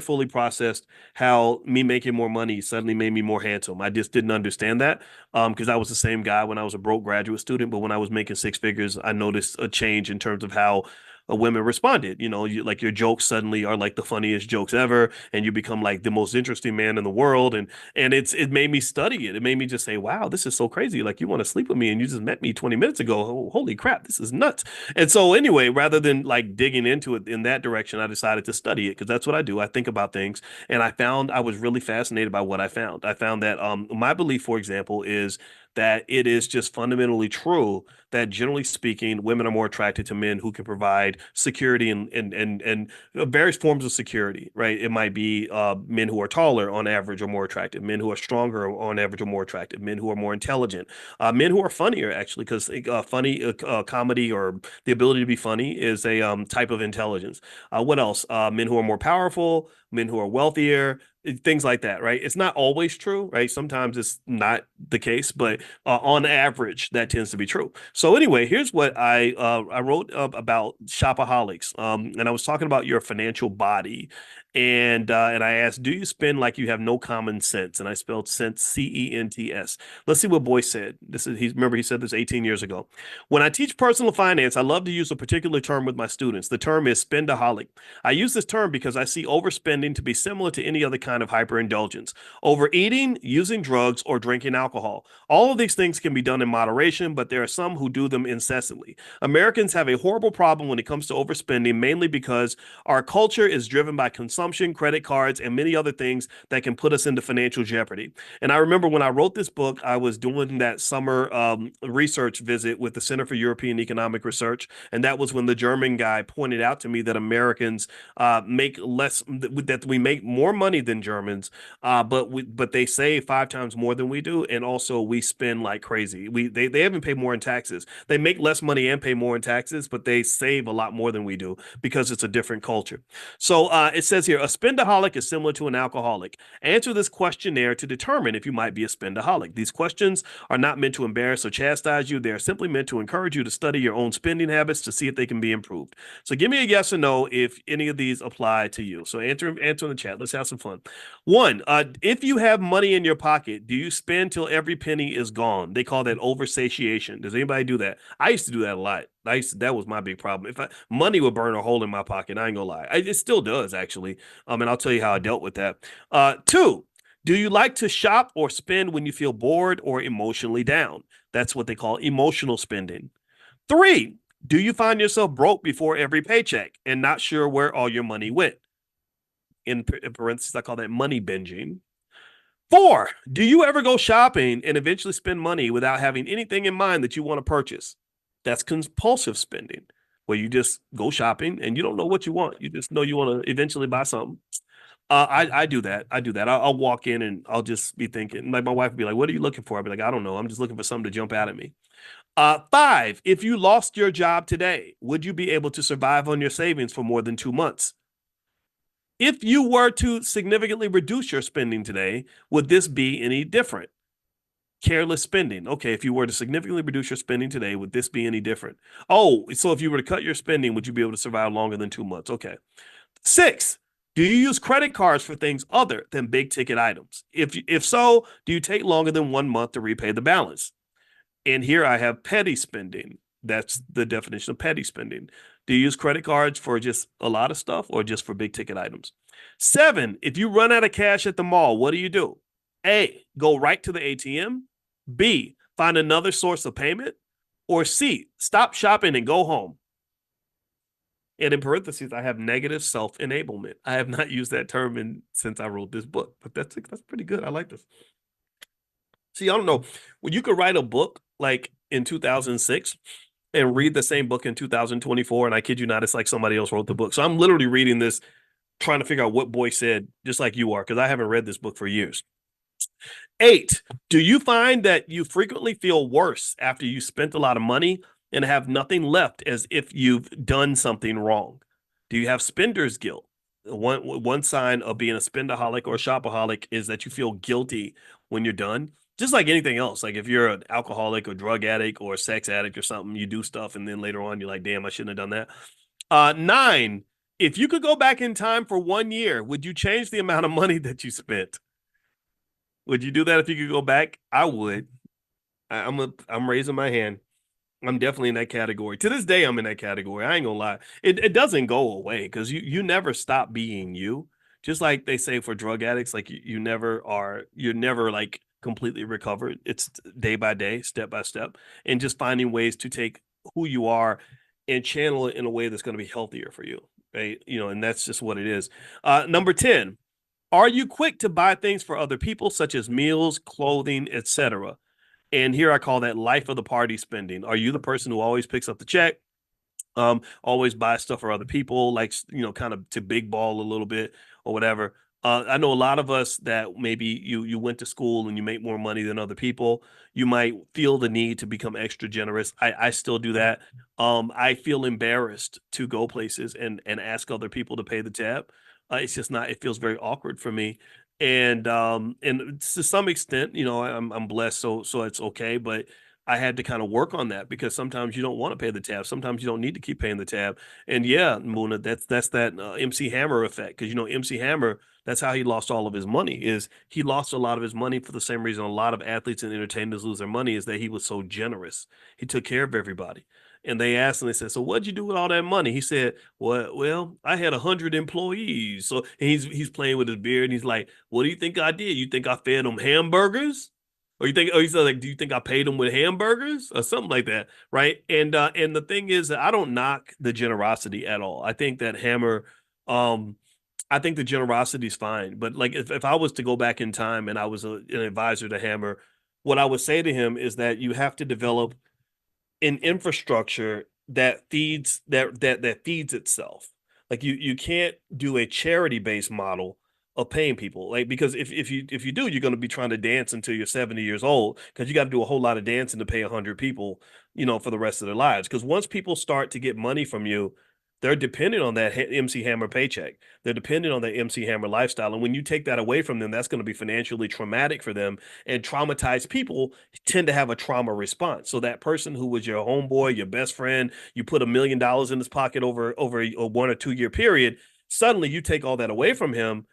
fully processed how me making more money suddenly made me more handsome. I just didn't understand that because I was the same guy when I was a broke graduate student, but when I was making six figures, I noticed a change in terms of how women responded. Like your jokes suddenly are like the funniest jokes ever, and you become like the most interesting man in the world. And it made me study it. It made me just say, wow, this is so crazy. Like, you want to sleep with me and you just met me 20 minutes ago. Oh, holy crap, this is nuts. And so anyway, rather than like digging into it in that direction, I decided to study it, because that's what I do. I think about things, and I found I was really fascinated by what I found. I found that my belief, for example, is that it is just fundamentally true that generally speaking, women are more attracted to men who can provide security and various forms of security, right? It might be men who are taller on average are more attractive, men who are stronger on average are more attractive, men who are more intelligent, men who are funnier actually, because funny comedy or the ability to be funny is a type of intelligence. What else? Men who are more powerful, men who are wealthier, things like that, right? It's not always true, right? Sometimes it's not the case, but on average, that tends to be true. So anyway, here's what I wrote about shopaholics, and I was talking about your financial body, and I asked, do you spend like you have no common sense? And I spelled sense CENTS. Let's see what Boyce said. This is he said this 18 years ago. When I teach personal finance, I love to use a particular term with my students. The term is spendaholic. I use this term because I see overspending to be similar to any other kind of hyperindulgence. Overeating, using drugs, or drinking alcohol. All of these things can be done in moderation, but there are some who do them incessantly. Americans have a horrible problem when it comes to overspending, mainly because our culture is driven by consumption, credit cards, and many other things that can put us into financial jeopardy. And I remember when I wrote this book, I was doing that summer research visit with the Center for European Economic Research. And that was when the German guy pointed out to me that Americans make less, that we make more money than Germans, but they save 5 times more than we do. And also we spend like crazy. They haven't paid more in taxes. They make less money and pay more in taxes, but they save a lot more than we do because it's a different culture. So it says here, a spendaholic is similar to an alcoholic. Answer this questionnaire to determine if you might be a spendaholic. These questions are not meant to embarrass or chastise you. They are simply meant to encourage you to study your own spending habits to see if they can be improved. So give me a yes or no if any of these apply to you. So answer in the chat. Let's have some fun. One, if you have money in your pocket, do you spend till every penny is gone? They call that oversatiation. Does anybody do that? I used to do that a lot. That was my big problem. If money would burn a hole in my pocket, I ain't gonna lie. It still does actually. And I'll tell you how I dealt with that. Two, do you like to shop or spend when you feel bored or emotionally down? That's what they call emotional spending. Three, do you find yourself broke before every paycheck and not sure where all your money went? In parentheses, I call that money binging. Four, do you ever go shopping and eventually spend money without having anything in mind that you want to purchase? That's compulsive spending, where you just go shopping and you don't know what you want. You just know you want to eventually buy something. I do that. I do that. I'll walk in and I'll just be thinking, like my wife would be like, "What are you looking for?" I'd be like, "I don't know. I'm just looking for something to jump out at me." Five, if you lost your job today, would you be able to survive on your savings for more than 2 months? If you were to significantly reduce your spending today, would this be any different? Careless spending. Okay, if you were to significantly reduce your spending today, would this be any different? Oh, so if you were to cut your spending, would you be able to survive longer than 2 months? Okay. Six, do you use credit cards for things other than big ticket items? If so, do you take longer than 1 month to repay the balance? And here I have petty spending. That's the definition of petty spending. Do you use credit cards for just a lot of stuff or just for big ticket items? Seven, if you run out of cash at the mall, what do you do? A, go right to the ATM. B, find another source of payment. Or C, stop shopping and go home. And in parentheses, I have negative self-enablement. I have not used that term since I wrote this book, but that's pretty good. I like this. See, I don't know. Well, you could write a book like in 2006 and read the same book in 2024. And I kid you not, it's like somebody else wrote the book. So I'm literally reading this, trying to figure out what Boyce said, just like you are, because I haven't read this book for years. 8, do you find that you frequently feel worse after you spent a lot of money and have nothing left as if you've done something wrong? Do you have spender's guilt? One sign of being a spendaholic or a shopaholic is that you feel guilty when you're done. Just like anything else, like if you're an alcoholic or drug addict or a sex addict or something, you do stuff and then later on you're like, damn, I shouldn't have done that. 9, if you could go back in time for 1 year, would you change the amount of money that you spent? Would you do that if you could go back? I would. I'm raising my hand. I'm definitely in that category. To this day, I'm in that category. I ain't gonna lie. It doesn't go away because you never stop being you. Just like they say for drug addicts, like you're never like completely recovered. It's day by day, step by step, and just finding ways to take who you are and channel it in a way that's going to be healthier for you. Right. And that's just what it is. Number 10, are you quick to buy things for other people, such as meals, clothing, etc.? And here I call that life of the party spending. Are you the person who always picks up the check? Always buy stuff for other people, like, kind of to big ball a little bit or whatever. I know a lot of us that maybe you went to school and you make more money than other people. You might feel the need to become extra generous. I still do that. I feel embarrassed to go places and ask other people to pay the tab. It's just not. It feels very awkward for me. And to some extent, I'm blessed, so it's okay. But I had to kind of work on that because sometimes you don't want to pay the tab. Sometimes you don't need to keep paying the tab. And yeah, Muna, that's that MC Hammer effect. Because MC Hammer, that's how he lost all of his money. Is he lost a lot of his money for the same reason a lot of athletes and entertainers lose their money is that he was so generous. He took care of everybody. And they asked him, they said, "So what'd you do with all that money?" He said, "Well, I had 100 employees." So and he's playing with his beard and he's like, "What do you think I did? You think I fed them hamburgers?" Or you think, oh, he said, like, do you think I paid him with hamburgers or something like that, right? And the thing is that I don't knock the generosity at all. I think that Hammer, um, I think the generosity is fine. But like, if I was to go back in time and I was an advisor to Hammer, what I would say to him is that you have to develop an infrastructure that feeds itself. Like you can't do a charity based model of paying people. Like because if you do, you're going to be trying to dance until you're 70 years old because you got to do a whole lot of dancing to pay 100 people, for the rest of their lives. Because once people start to get money from you, they're dependent on that MC Hammer paycheck. They're dependent on that MC Hammer lifestyle. And when you take that away from them, that's going to be financially traumatic for them. And traumatized people tend to have a trauma response. So that person who was your homeboy, your best friend, you put $1 million in his pocket over a 1 or 2 year period. Suddenly you take all that away from him.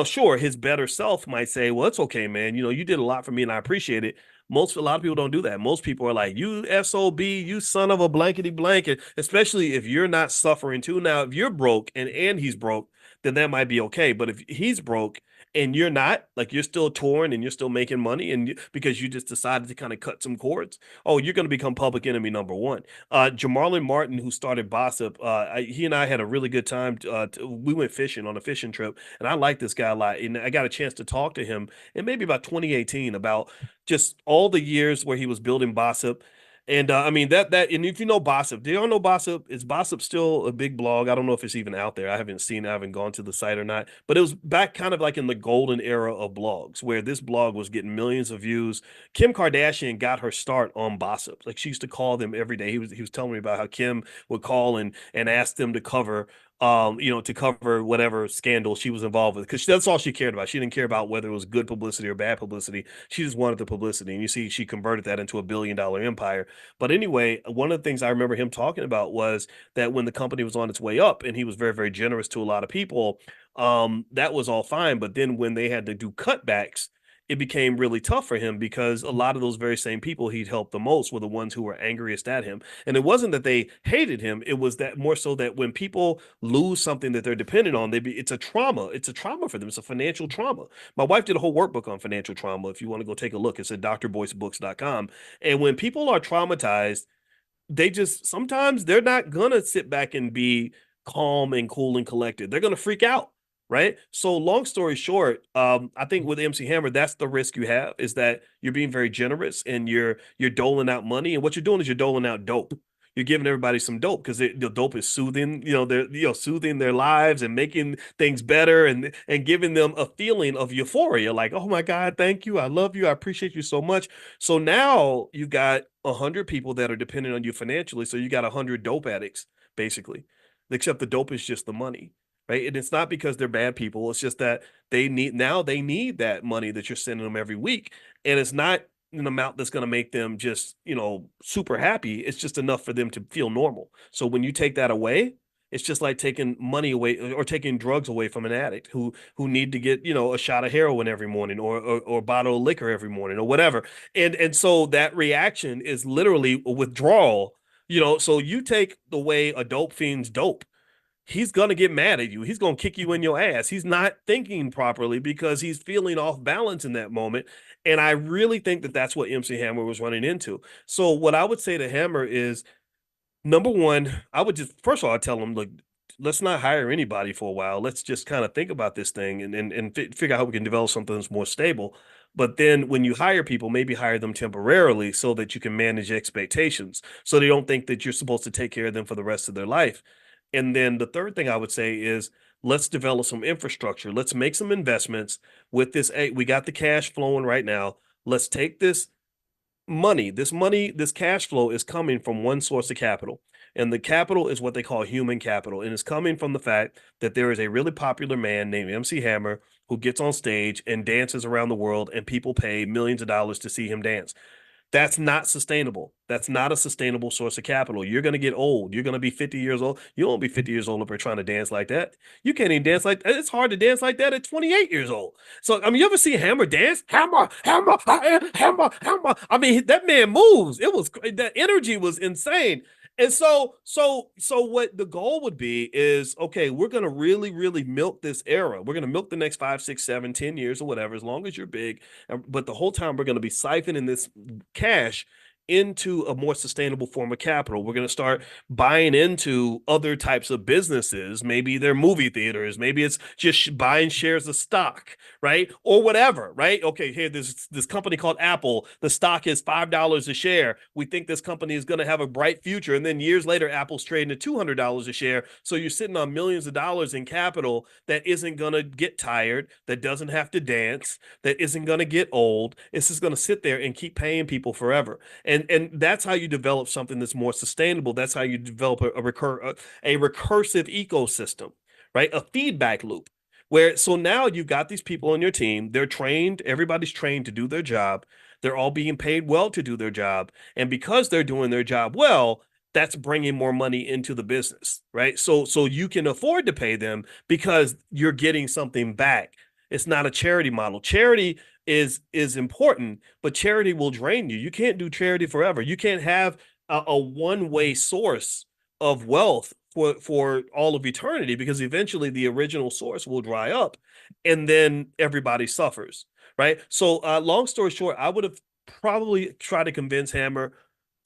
Sure, his better self might say, "Well, it's okay, man. You did a lot for me and I appreciate it." A lot of people don't do that. Most people are like, "You SOB, you son of a blankety blanket," especially if you're not suffering too. Now, if you're broke and he's broke, then that might be okay. But if he's broke and you're not, like you're still touring and you're still making money because you just decided to kind of cut some cords, oh, you're going to become public enemy number one. Jamarlin Martin, who started Bossip, he and I had a really good time. We went fishing on a fishing trip, and I like this guy a lot. And I got a chance to talk to him in maybe about 2018 about just all the years where he was building Bossip. And I mean and if you know Bossip, do y'all know Bossip? Is Bossip still a big blog? I don't know if it's even out there. I haven't seen it, I haven't gone to the site or not. But it was back kind of like in the golden era of blogs, where this blog was getting millions of views. Kim Kardashian got her start on Bossip. Like she used to call them every day. He was telling me about how Kim would call and ask them to cover to cover whatever scandal she was involved with, because that's all she cared about. She didn't care about whether it was good publicity or bad publicity. She just wanted the publicity. And you see, she converted that into $1 billion empire. But anyway, one of the things I remember him talking about was that when the company was on its way up and he was very, very generous to a lot of people, that was all fine. But then when they had to do cutbacks, it became really tough for him because a lot of those very same people he'd helped the most were the ones who were angriest at him. And it wasn't that they hated him. It was that more so that when people lose something that they're dependent on, it's a trauma. It's a trauma for them. It's a financial trauma. My wife did a whole workbook on financial trauma. If you want to go take a look, it's at drboycebooks.com. And when people are traumatized, they just sometimes they're not gonna sit back and be calm and cool and collected. They're gonna freak out, right? So long story short, I think with MC Hammer, that's the risk you have, is that you're being very generous and you're doling out money, and what you're doing is you're doling out dope. You're giving everybody some dope because the dope is soothing, they're soothing their lives and making things better and giving them a feeling of euphoria, like, "Oh my God, thank you, I love you, I appreciate you so much." So now you got 100 people that are dependent on you financially. So you got 100 dope addicts, basically. Except the dope is just the money, right? And it's not because they're bad people. It's just that they need that money that you're sending them every week. And it's not an amount that's going to make them just, super happy. It's just enough for them to feel normal. So when you take that away, it's just like taking money away or taking drugs away from an addict who need to get, a shot of heroin every morning or a bottle of liquor every morning or whatever. And so that reaction is literally a withdrawal. So you take away a dope fiend's dope, he's going to get mad at you. He's going to kick you in your ass. He's not thinking properly because he's feeling off balance in that moment. And I really think that that's what MC Hammer was running into. So what I would say to Hammer is, number one, I would just, first of all, I'd tell him, look, let's not hire anybody for a while. Let's just kind of think about this thing and figure out how we can develop something that's more stable. But then when you hire people, maybe hire them temporarily so that you can manage expectations. So they don't think that you're supposed to take care of them for the rest of their life. And then the third thing I would say is let's develop some infrastructure. Let's make some investments with this. Hey, we got the cash flowing right now. Let's take this cash flow is coming from one source of capital. And the capital is what they call human capital. And it's coming from the fact that there is a really popular man named MC Hammer who gets on stage and dances around the world, and people pay millions of dollars to see him dance. That's not sustainable. That's not a sustainable source of capital. You're going to get old. You're going to be 50 years old. You won't be 50 years old if you're trying to dance like that. You can't even dance like that. It's hard to dance like that at 28 years old. So, I mean, you ever see Hammer dance? Hammer, Hammer, Hammer, Hammer. I mean, that man moves. That energy was insane. And so what the goal would be is, okay, we're going to really, really milk this era. We're going to milk the next 5, 6, 7, 10 years or whatever, as long as you're big. But the whole time we're going to be siphoning this cash into a more sustainable form of capital. We're going to start buying into other types of businesses. Maybe they're movie theaters. Maybe it's just buying shares of stock, right? Or whatever, right? Okay, here, this company called Apple. The stock is $5 a share. We think this company is going to have a bright future. And then years later, Apple's trading at $200 a share. So you're sitting on millions of dollars in capital that isn't going to get tired, that doesn't have to dance, that isn't going to get old. It's just going to sit there and keep paying people forever. And that's how you develop something that's more sustainable. That's how you develop a recursive ecosystem, right? A feedback loop. Where so now you've got these people on your team, they're trained, everybody's trained to do their job. They're all being paid well to do their job. And because they're doing their job well, that's bringing more money into the business, right? So you can afford to pay them because you're getting something back. It's not a charity model. Charity is important, but charity will drain you. You can't do charity forever. You can't have a one-way source of wealth for all of eternity, because eventually the original source will dry up and then everybody suffers, right? So long story short, I would have probably tried to convince Hammer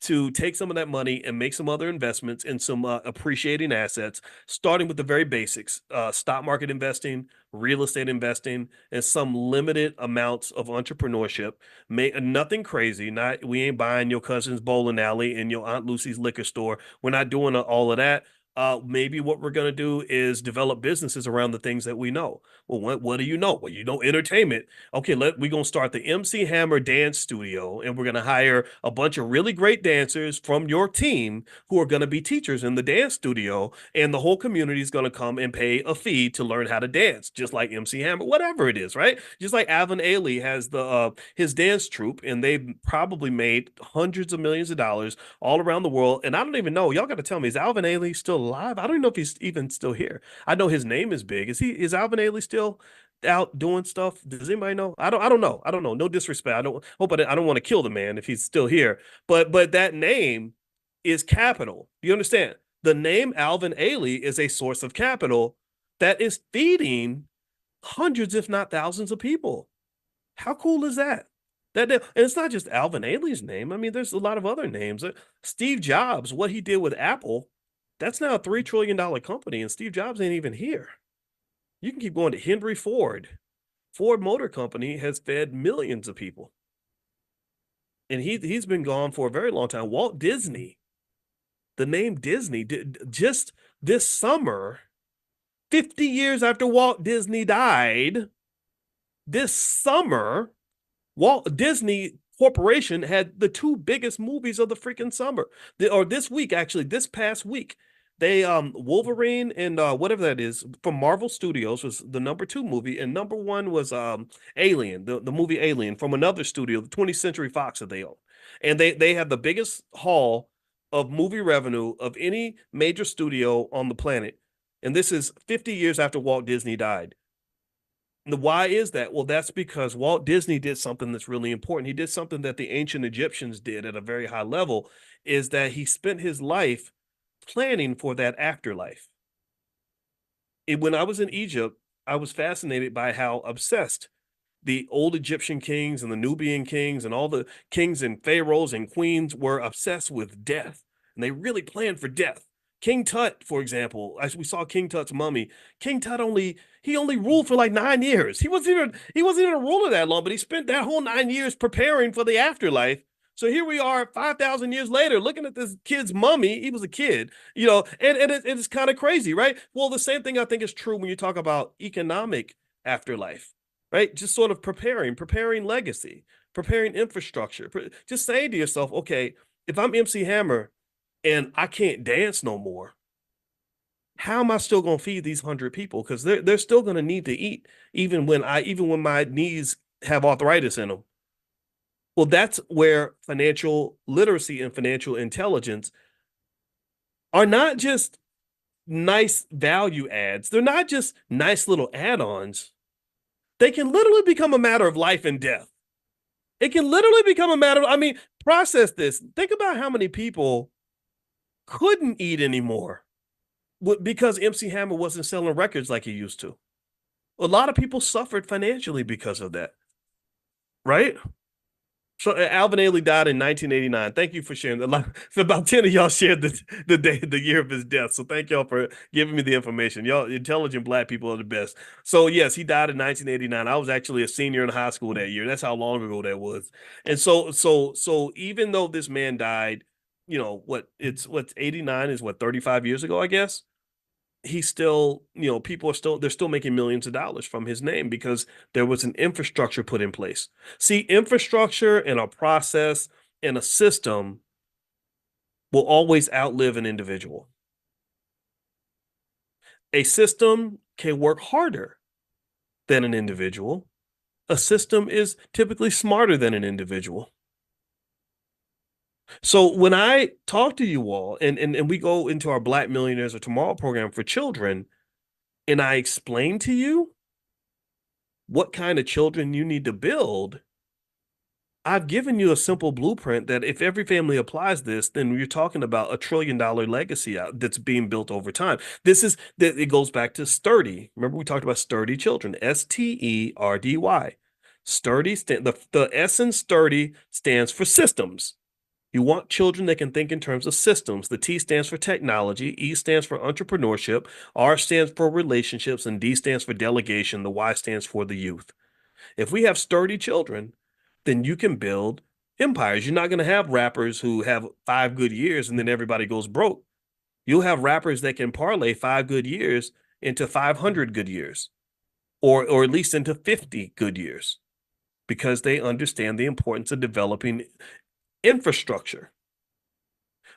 to take some of that money and make some other investments in some appreciating assets, starting with the very basics: stock market investing, real estate investing, and some limited amounts of entrepreneurship. Nothing crazy. Not We ain't buying your cousin's bowling alley and your Aunt Lucy's liquor store. We're not doing all of that. Maybe what we're going to do is develop businesses around the things that we know. Well, what do you know? Well, you know entertainment. Okay, we're going to start the MC Hammer Dance Studio, and we're going to hire a bunch of really great dancers from your team who are going to be teachers in the dance studio, and the whole community is going to come and pay a fee to learn how to dance, just like MC Hammer, whatever it is, right? Just like Alvin Ailey has his dance troupe, and they've probably made hundreds of millions of dollars all around the world. And I don't even know. Y'all got to tell me, is Alvin Ailey still alive? I don't even know if he's even still here. I know his name is big. Is Alvin Ailey still out doing stuff? Does anybody know? I don't know. I don't know. No disrespect. I don't want to kill the man if he's still here. But that name is capital. Do you understand? The name Alvin Ailey is a source of capital that is feeding hundreds, if not thousands, of people. How cool is that? And it's not just Alvin Ailey's name. I mean, there's a lot of other names. Steve Jobs, what he did with Apple, that's now a $3 trillion company, and Steve Jobs ain't even here. You can keep going to Henry Ford. Ford Motor Company has fed millions of people. And he's been gone for a very long time. Walt Disney, the name Disney, just this summer, 50 years after Walt Disney died, this summer, Walt Disney Corporation had the two biggest movies of the freaking summer. Or this week, actually, this past week. They Wolverine and whatever that is from Marvel Studios was the #2 movie, and #1 was Alien, the movie Alien from another studio, the 20th Century Fox that they own. And they had the biggest haul of movie revenue of any major studio on the planet. And this is 50 years after Walt Disney died. Why is that? Well, that's because Walt Disney did something that's really important. He did something that the ancient Egyptians did at a very high level, is that he spent his life planning for that afterlife. When I was in Egypt, I was fascinated by how obsessed the old Egyptian kings and the Nubian kings and all the kings and pharaohs and queens were obsessed with death. And they really planned for death. King Tut, for example, as we saw King Tut's mummy, King Tut only ruled for like 9 years. He wasn't even a ruler that long, but he spent that whole 9 years preparing for the afterlife. So here we are 5,000 years later looking at this kid's mummy. He was a kid, and it's kind of crazy, right? Well, the same thing I think is true when you talk about economic afterlife, right? Just sort of preparing legacy, preparing infrastructure, just saying to yourself, okay, if I'm MC Hammer and I can't dance no more, how am I still going to feed these 100 people? Because they're still going to need to eat, even when my knees have arthritis in them. Well, that's where financial literacy and financial intelligence are not just nice value adds. They're not just nice little add-ons. They can literally become a matter of life and death. It can literally become a matter of, I mean, process this. Think about how many people couldn't eat anymore because MC Hammer wasn't selling records like he used to. A lot of people suffered financially because of that, right? So Alvin Ailey died in 1989. Thank you for sharing that. So about 10 of y'all shared the year of his death. So thank y'all for giving me the information. Y'all intelligent black people are the best. So yes, he died in 1989. I was actually a senior in high school that year. That's how long ago that was. And so even though this man died, what's 89 is what 35 years ago, I guess. He's still, people they're still making millions of dollars from his name because there was an infrastructure put in place. See, infrastructure and a process and a system will always outlive an individual. A system can work harder than an individual. A system is typically smarter than an individual. So when I talk to you all and we go into our Black Millionaires of Tomorrow program for children, and I explain to you what kind of children you need to build, I've given you a simple blueprint that if every family applies this, then you're talking about $1 trillion legacy that's being built over time. It goes back to sturdy. Remember we talked about sturdy children, STERDY. Sturdy, the S in sturdy stands for systems. You want children that can think in terms of systems. The T stands for technology, E stands for entrepreneurship, R stands for relationships, and D stands for delegation. The Y stands for the youth. If we have sturdy children, then you can build empires. You're not going to have rappers who have 5 good years and then everybody goes broke. You'll have rappers that can parlay 5 good years into 500 good years, or at least into 50 good years, because they understand the importance of developing infrastructure.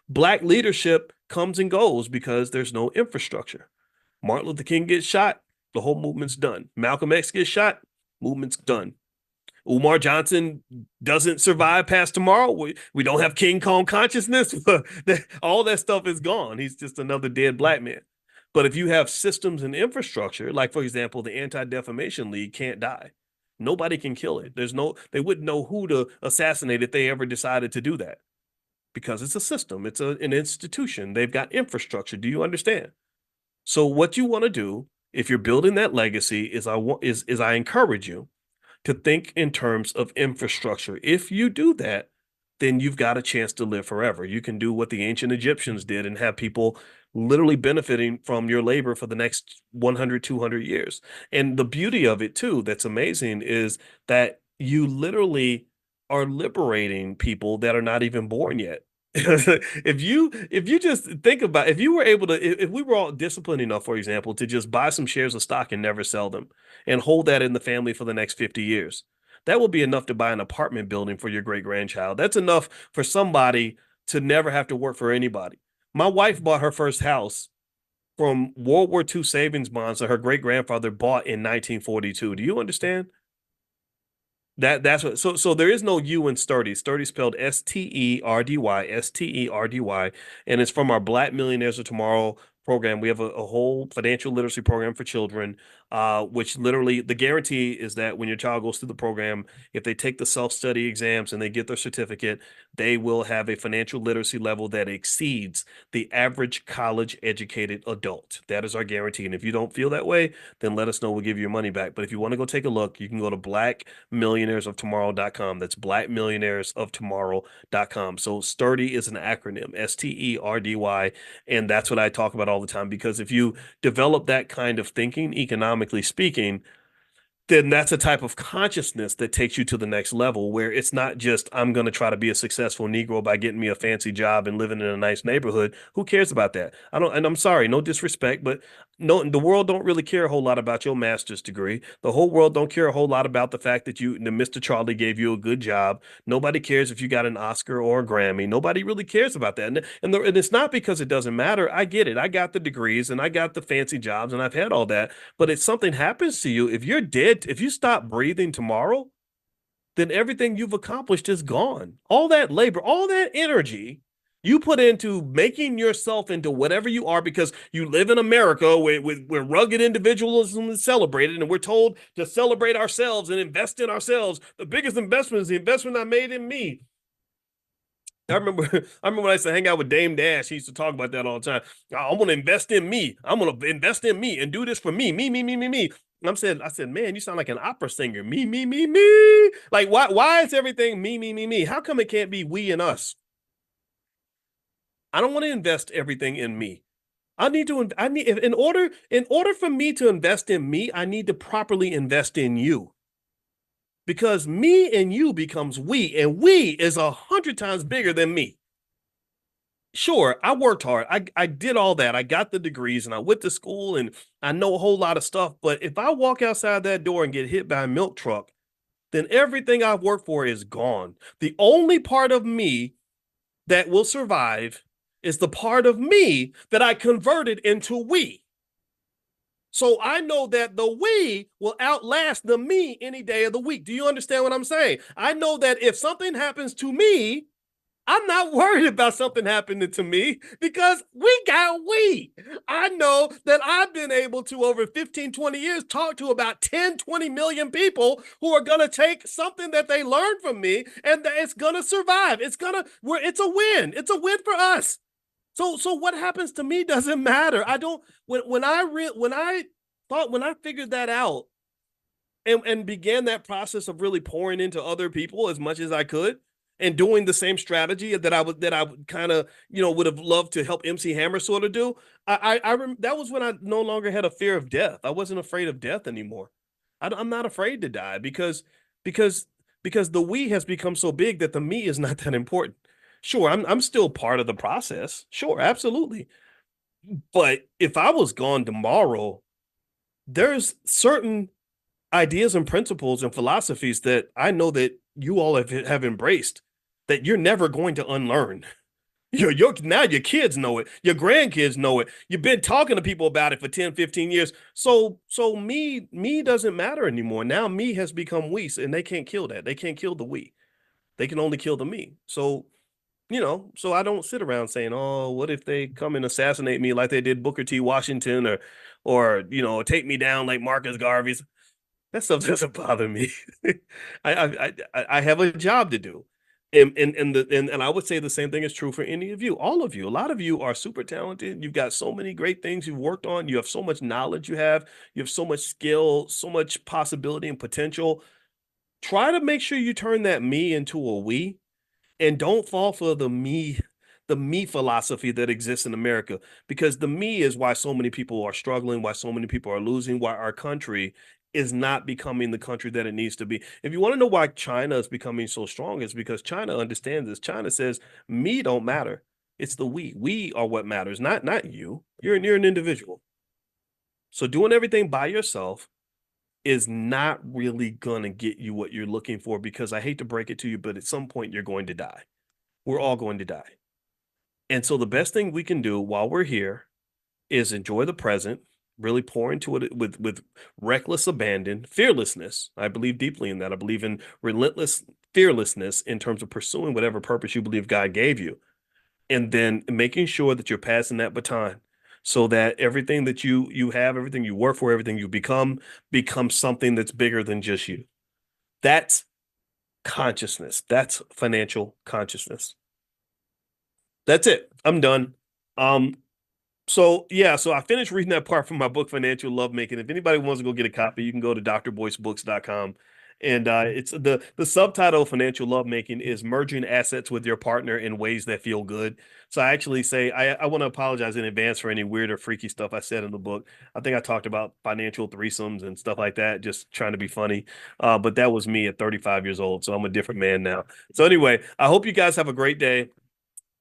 Black leadership comes and goes because there's no infrastructure. Martin Luther King gets shot, the whole movement's done. Malcolm X gets shot, movement's done. Umar Johnson doesn't survive past tomorrow. We don't have King Kong consciousness. All that stuff is gone. He's just another dead black man. But if you have systems and infrastructure, like for example, the Anti-Defamation League can't die. Nobody can kill it. They wouldn't know who to assassinate if they ever decided to do that, because it's a system. It's an institution. They've got infrastructure. Do you understand? So what you want to do if you're building that legacy is I encourage you to think in terms of infrastructure. If you do that, then you've got a chance to live forever. You can do what the ancient Egyptians did and have people literally benefiting from your labor for the next 100, 200 years. And the beauty of it too, that's amazing, is that you literally are liberating people that are not even born yet. If you just think about, if you were able to, if we were all disciplined enough, for example, to just buy some shares of stock and never sell them and hold that in the family for the next 50 years, that will be enough to buy an apartment building for your great grandchild. That's enough for somebody to never have to work for anybody. My wife bought her first house from World War II savings bonds that her great grandfather bought in 1942. Do you understand? That's what, so there is no U in sturdy. Sturdy spelled STERDY, and it's from our Black Millionaires of Tomorrow program. We have a whole financial literacy program for children. which literally the guarantee is that when your child goes through the program, if they take the self-study exams and they get their certificate, they will have a financial literacy level that exceeds the average college educated adult. That is our guarantee. And if you don't feel that way, then let us know. We'll give you your money back. But if you want to go take a look, you can go to blackmillionairesoftomorrow.com. That's blackmillionairesoftomorrow.com. So sturdy is an acronym, STERDY. And that's what I talk about all the time, because if you develop that kind of thinking, economically speaking, then that's a type of consciousness that takes you to the next level, where it's not just, I'm going to try to be a successful Negro by getting me a fancy job and living in a nice neighborhood. Who cares about that? I don't, and I'm sorry, no disrespect, but no, the world don't really care a whole lot about your master's degree. The whole world don't care a whole lot about the fact that the Mr. Charlie gave you a good job. Nobody cares if you got an Oscar or a Grammy. Nobody really cares about that. And it's not because it doesn't matter. I get it. I got the degrees and I got the fancy jobs and I've had all that. But if something happens to you, if you're dead, if you stop breathing tomorrow, then everything you've accomplished is gone. All that labor, all that energy you put into making yourself into whatever you are, because you live in America where rugged individualism is celebrated, and we're told to celebrate ourselves and invest in ourselves. The biggest investment is the investment I made in me. I remember when I used to hang out with Dame Dash. He used to talk about that all the time. I'm going to invest in me. I'm going to invest in me and do this for me. Me. I said, man, you sound like an opera singer. Me. Like, why is everything me? How come it can't be we and us? I don't want to invest everything in me. I need in order for me to invest in me, I need to properly invest in you. Because me and you becomes we, and we is 100 times bigger than me. Sure, I worked hard. I did all that. I got the degrees and I went to school and I know a whole lot of stuff. But if I walk outside that door and get hit by a milk truck, then everything I've worked for is gone. The only part of me that will survive is the part of me that I converted into we. So I know that the we will outlast the me any day of the week. Do you understand what I'm saying? I know that if something happens to me, I'm not worried about something happening to me, because we got we. I know that I've been able to, over 15, 20 years, talk to about 10, 20 million people who are going to take something that they learned from me and that it's going to survive. It's a win. It's a win for us. So what happens to me doesn't matter. I don't, when I figured that out and began that process of really pouring into other people as much as I could, and doing the same strategy that I would kind of, would have loved to help MC Hammer sort of do. That was when I no longer had a fear of death. I wasn't afraid of death anymore. I'm not afraid to die, because the we has become so big that the me is not that important. Sure, I'm still part of the process. Sure, absolutely. But if I was gone tomorrow, there's certain ideas and principles and philosophies that I know that you all have embraced that you're never going to unlearn. Now your kids know it. Your grandkids know it. You've been talking to people about it for 10, 15 years. So me doesn't matter anymore. Now me has become we, and they can't kill that. They can't kill the we. They can only kill the me. So, so I don't sit around saying, oh, what if they come and assassinate me like they did Booker T. Washington, or take me down like Marcus Garvey's. That stuff doesn't bother me. I have a job to do. And I would say the same thing is true for any of you, all of you. A lot of you are super talented. You've got so many great things you've worked on. You have so much knowledge you have so much skill, so much possibility and potential. Try to make sure you turn that me into a we, and don't fall for the me philosophy that exists in America, because the me is why so many people are struggling, why so many people are losing, why our country is not becoming the country that it needs to be. If you want to know why China is becoming so strong, it's because China understands this. China says me don't matter. It's the we. We are what matters, not you. You're an individual. So doing everything by yourself is not really gonna get you what you're looking for, because I hate to break it to you, but at some point you're going to die. We're all going to die. And so the best thing we can do while we're here is enjoy the present, really pour into it with reckless abandon, fearlessness. I believe deeply in that. I believe in relentless fearlessness in terms of pursuing whatever purpose you believe God gave you. And then making sure that you're passing that baton so that everything that you have, everything you work for, everything you become becomes something that's bigger than just you. That's consciousness. That's financial consciousness. That's it. I'm done. Um, so yeah, so I finished reading that part from my book, Financial Lovemaking. If anybody wants to go get a copy, you can go to drboycebooks.com. And it's the subtitle of Financial Lovemaking is merging assets with your partner in ways that feel good. So I actually say I want to apologize in advance for any weird or freaky stuff I said in the book. I think I talked about financial threesomes and stuff like that, just trying to be funny. But that was me at 35 years old, so I'm a different man now. So anyway, I hope you guys have a great day.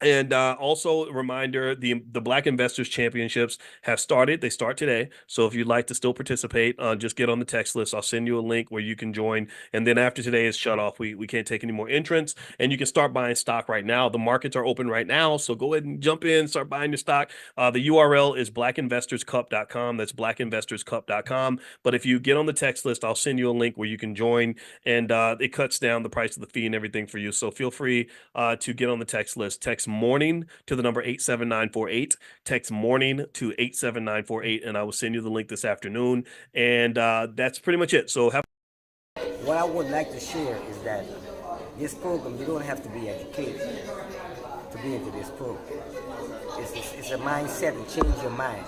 And also a reminder, the Black Investors Championships have started. They start today. So if you'd like to still participate, just get on the text list. I'll send you a link where you can join. And then after today is shut off, we can't take any more entrants. And you can start buying stock right now. The markets are open right now. So go ahead and jump in, start buying your stock. The URL is blackinvestorscup.com. That's blackinvestorscup.com. But if you get on the text list, I'll send you a link where you can join. And it cuts down the price of the fee and everything for you. So feel free to get on the text list. Text morning to the number 87948. Text morning to 87948, and I will send you the link this afternoon. And that's pretty much it. So have.
What I would like to share is that this program, you don't have to be educated to be into this program. It's a mindset to change your mind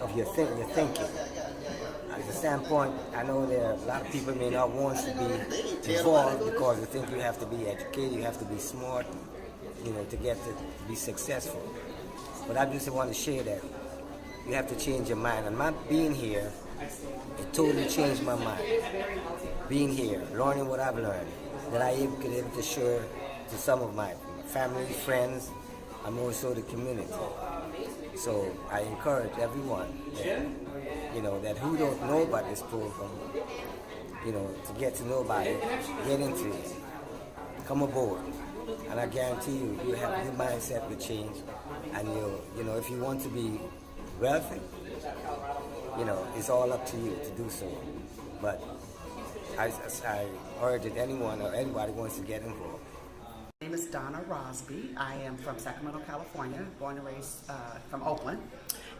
of your thinking. At the standpoint, I know there are a lot of people may not want to be involved because they think you have to be educated, you have to be smart, to get to be successful. But I just want to share that you have to change your mind. And my being here, it totally changed my mind. Being here, learning what I've learned, that I could able to share to some of my family, friends, and also the community. So I encourage everyone that, that who don't know about this program, to get to know about it, get into it, come aboard. And I guarantee you, you have your mindset will change, and if you want to be wealthy, it's all up to you to do so. But I urge that anyone or anybody wants to get involved.
My name is Donna Rosby. I am from Sacramento, California, born and raised from Oakland,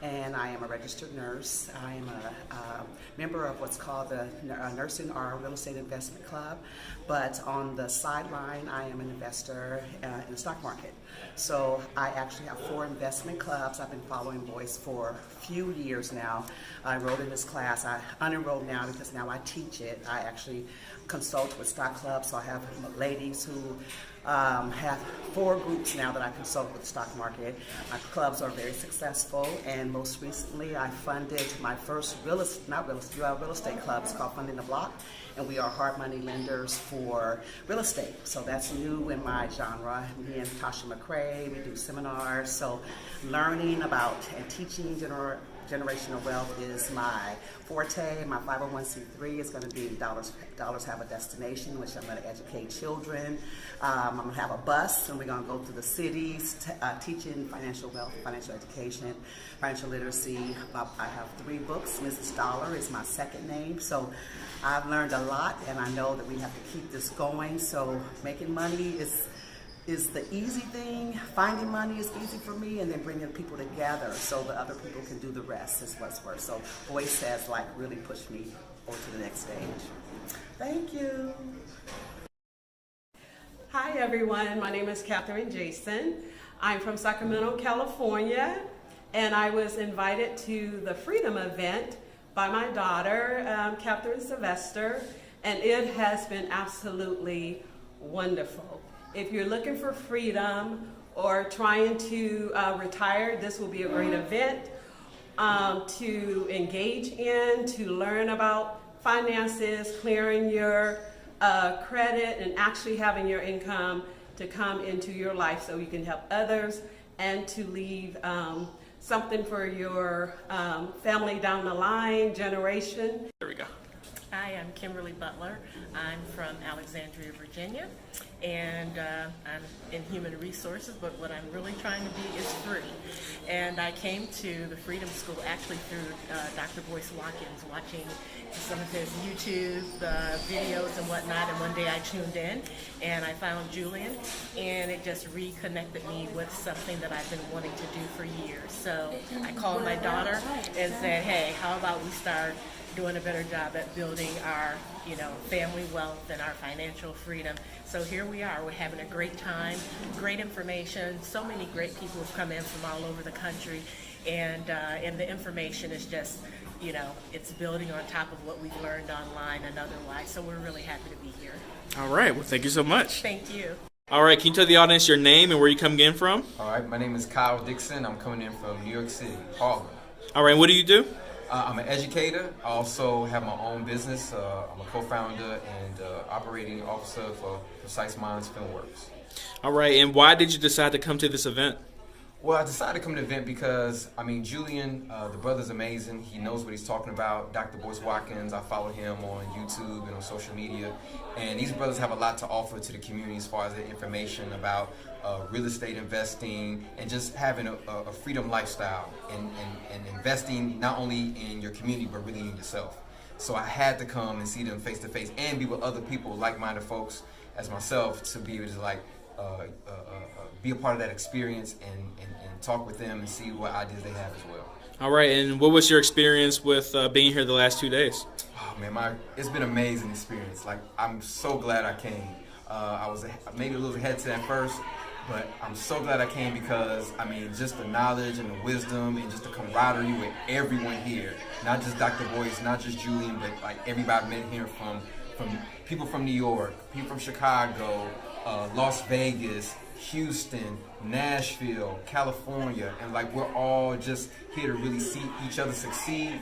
and I am a registered nurse. I am a member of what's called the Nursing or Real Estate Investment Club, but on the sideline, I am an investor in the stock market. So I actually have 4 investment clubs. I've been following Boyce for a few years now. I enrolled in this class. I unenrolled now because now I teach it. I actually consult with stock clubs, so I have ladies who have 4 groups now that I consult with the stock market. My clubs are very successful, and most recently I funded my first real estate club. It's called Funding the Block, and we are hard money lenders for real estate. So that's new in my genre. Me and Tasha McCrae, we do seminars. So learning about and teaching generational wealth is my forte. My 501c3 is going to be Dollars Have a Destination, which I'm going to educate children. I'm going to have a bus, and we're going to go through the cities teaching financial wealth, financial education, financial literacy. I have 3 books. Mrs. Dollar is my second name. So I've learned a lot, and I know that we have to keep this going. So making money is the easy thing. Finding money is easy for me, and then bringing people together so that other people can do the rest is what's worth. So Boyce has really pushed me over to the next stage. Thank you.
Hi everyone, my name is Catherine Jason. I'm from Sacramento, California, and I was invited to the Freedom event by my daughter, Catherine Sylvester, and it has been absolutely wonderful. If you're looking for freedom or trying to retire, this will be a great event to engage in, to learn about finances, clearing your credit, and actually having your income to come into your life so you can help others and to leave something for your family down the line, generation.
There we go.
Hi, I'm Kimberly Butler. I'm from Alexandria, Virginia, and I'm in human resources, but what I'm really trying to be is free. And I came to the Freedom School actually through Dr. Boyce Watkins, watching some of his YouTube videos and whatnot. And one day I tuned in and I found Julian, and it just reconnected me with something that I've been wanting to do for years. So I called my daughter and said, hey, how about we start doing a better job at building our, family wealth and our financial freedom. So here we are. We're having a great time, great information. So many great people have come in from all over the country, and the information is just, it's building on top of what we've learned online and otherwise. So we're really happy to be here.
All right. Well, thank you so much.
Thank you.
All right. Can you tell the audience your name and where you come in from?
All right, my name is Kyle Dixon. I'm coming in from New York City, Harlem.
All right. What do you do?
I'm an educator. I also have my own business. I'm a co-founder and operating officer for Precise Minds Filmworks.
All right. And why did you decide to come to this event?
Well, I decided to come to the event because, Julian, the brother's amazing. He knows what he's talking about. Dr. Boyce Watkins, I follow him on YouTube and on social media. And these brothers have a lot to offer to the community as far as the information about real estate investing and just having a freedom lifestyle and investing not only in your community but really in yourself. So I had to come and see them face to face and be with other people, like-minded folks as myself, to be able to be a part of that experience and talk with them and see what ideas they have as well.
All right. And what was your experience with being here the last 2 days?
Oh man, it's been an amazing experience. I'm so glad I came. I was maybe a little hesitant at first, but I'm so glad I came because just the knowledge and the wisdom and just the camaraderie with everyone here. Not just Dr. Boyce, not just Julian, but everybody I met here from people from New York, people from Chicago, Las Vegas, Houston, Nashville, California, and we're all just here to really see each other succeed.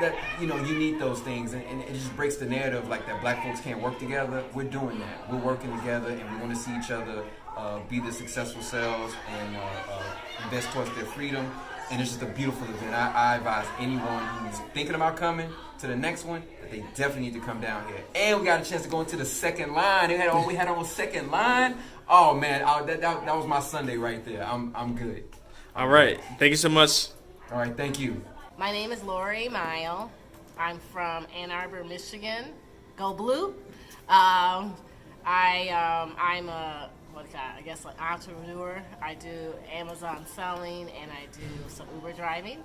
That you need those things, and it just breaks the narrative that black folks can't work together. We're doing that. We're working together, and we want to see each other be their successful selves and invest towards their freedom. And it's just a beautiful event. I advise anyone who's thinking about coming to the next one that they definitely need to come down here. And we got a chance to go into the second line. We had our own second line. Oh man, that was my Sunday right there. I'm good.
All right. Thank you so much.
All right, thank you.
My name is Lori Mile. I'm from Ann Arbor, Michigan. Go Blue. I'm an entrepreneur. I do Amazon selling and I do some Uber driving.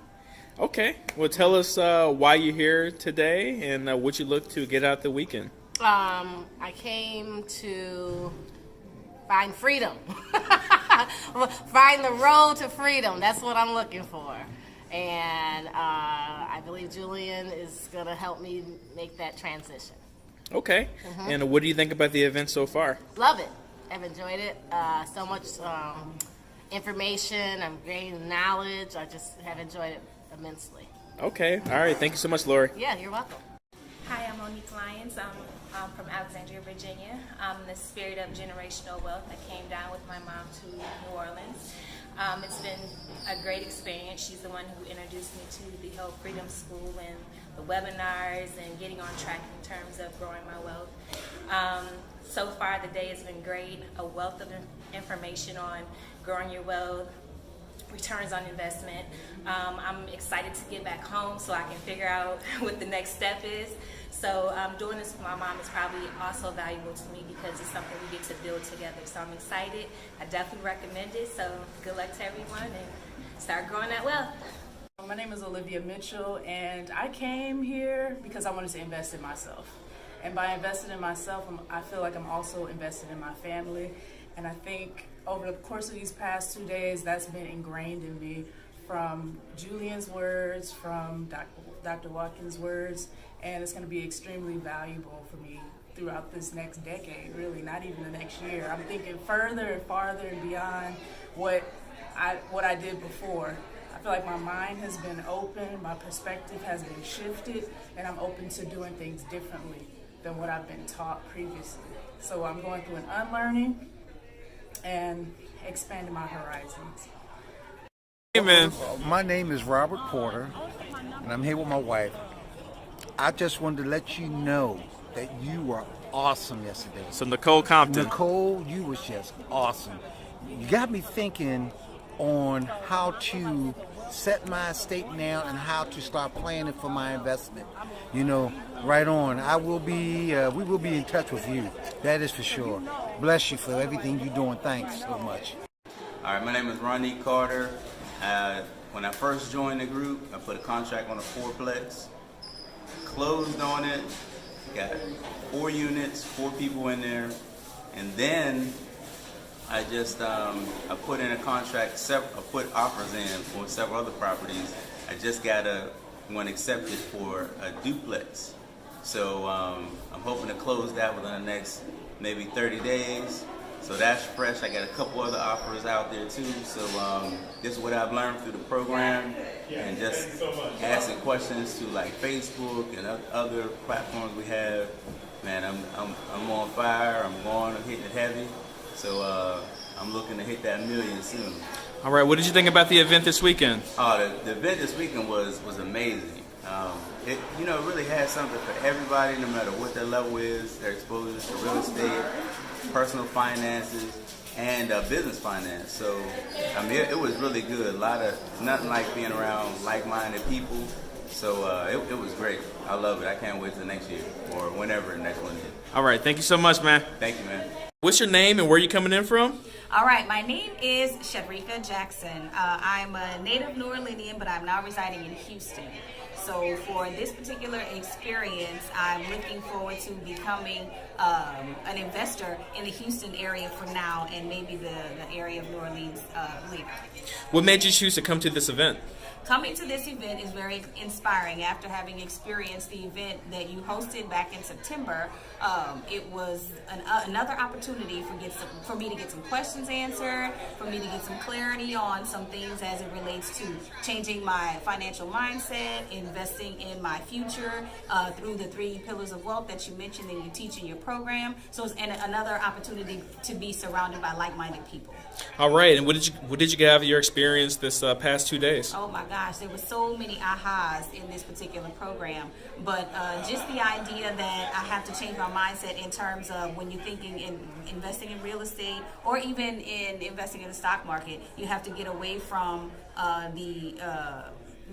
Okay. Well, tell us why you're here today and what you look to get out the weekend.
I came to find freedom. Find the road to freedom. That's what I'm looking for. And I believe Julian is going to help me make that transition.
Okay. And what do you think about the event so far?
Love it. I've enjoyed it. So much information. I'm gaining knowledge. I just have enjoyed it immensely.
Okay. All right. Thank you so much, Lori.
Yeah, you're welcome.
Hi, I'm Monique Lyons. I'm from Alexandria, Virginia. I'm the spirit of generational wealth. I came down with my mom to New Orleans. It's been a great experience. She's the one who introduced me to the whole Freedom School and the webinars and getting on track in terms of growing my wealth. So far, the day has been great. A wealth of information on growing your wealth, returns on investment. I'm excited to get back home so I can figure out what the next step is. So doing this with my mom is probably also valuable to me because it's something we get to build together. So I'm excited. I definitely recommend it. So good luck to everyone and start growing that wealth.
My name is Olivia Mitchell, and I came here because I wanted to invest in myself. And by investing in myself, I feel like I'm also investing in my family. And I think over the course of these past 2 days, that's been ingrained in me from Julian's words, from Dr. Watkins' words, and it's going to be extremely valuable for me throughout this next decade, really, not even the next year. I'm thinking further and farther and beyond what I did before. I feel like my mind has been open, my perspective has been shifted, and I'm open to doing things differently than what I've been taught previously. So I'm going through an unlearning and expanding my horizons.
Hey, man.
My name is Robert Porter, and I'm here with my wife. I just wanted to let you know that you were awesome yesterday.
So Nicole Compton.
Nicole, you was just awesome. You got me thinking on how to set my estate now and how to start planning for my investment. You know, right on. We will be in touch with you. That is for sure. Bless you for everything you're doing. Thanks so much.
All right, my name is Ronnie Carter. When I first joined the group, I put a contract on a fourplex, closed on it, got 4 units, 4 people in there, and then I just I put in a contract, I put offers in for several other properties. I just got one accepted for a duplex. So I'm hoping to close that within the next maybe 30 days. So that's fresh. I got a couple other offers out there too. So this is what I've learned through the program, and just asking questions to like Facebook and other platforms we have. Man, I'm on fire. I'm going. I'm hitting it heavy. So I'm looking to hit that million soon.
All right, what did you think about the event this weekend?
Oh, the event this weekend was amazing. It really has something for everybody, no matter what their level is, their exposure to real estate, personal finances, and business finance. So I mean, it was really good. Nothing like being around like-minded people. So it was great. I love it. I can't wait till next year or whenever the next one is.
All right, thank you so much, man.
Thank you, man.
What's your name and where you coming in from?
All right, my name is Shadrika Jackson. I'm a native New Orleanian, but I'm now residing in Houston. So for this particular experience, I'm looking forward to becoming an investor in the Houston area for now, and maybe the area of New Orleans later.
What made you choose to come to this event?
Coming to this event is very inspiring. After having experienced the event that you hosted back in September, it was another opportunity for me to get some questions answered, for me to get some clarity on some things as it relates to changing my financial mindset, investing in my future through the 3 pillars of wealth that you mentioned and you teach in your program. So it's another opportunity to be surrounded by like-minded people.
All right, and what did you get out of your experience this past 2 days?
Oh my gosh, there were so many ahas in this particular program, but just the idea that I have to change my mindset in terms of when you're thinking in investing in real estate or even in investing in the stock market, you have to get away from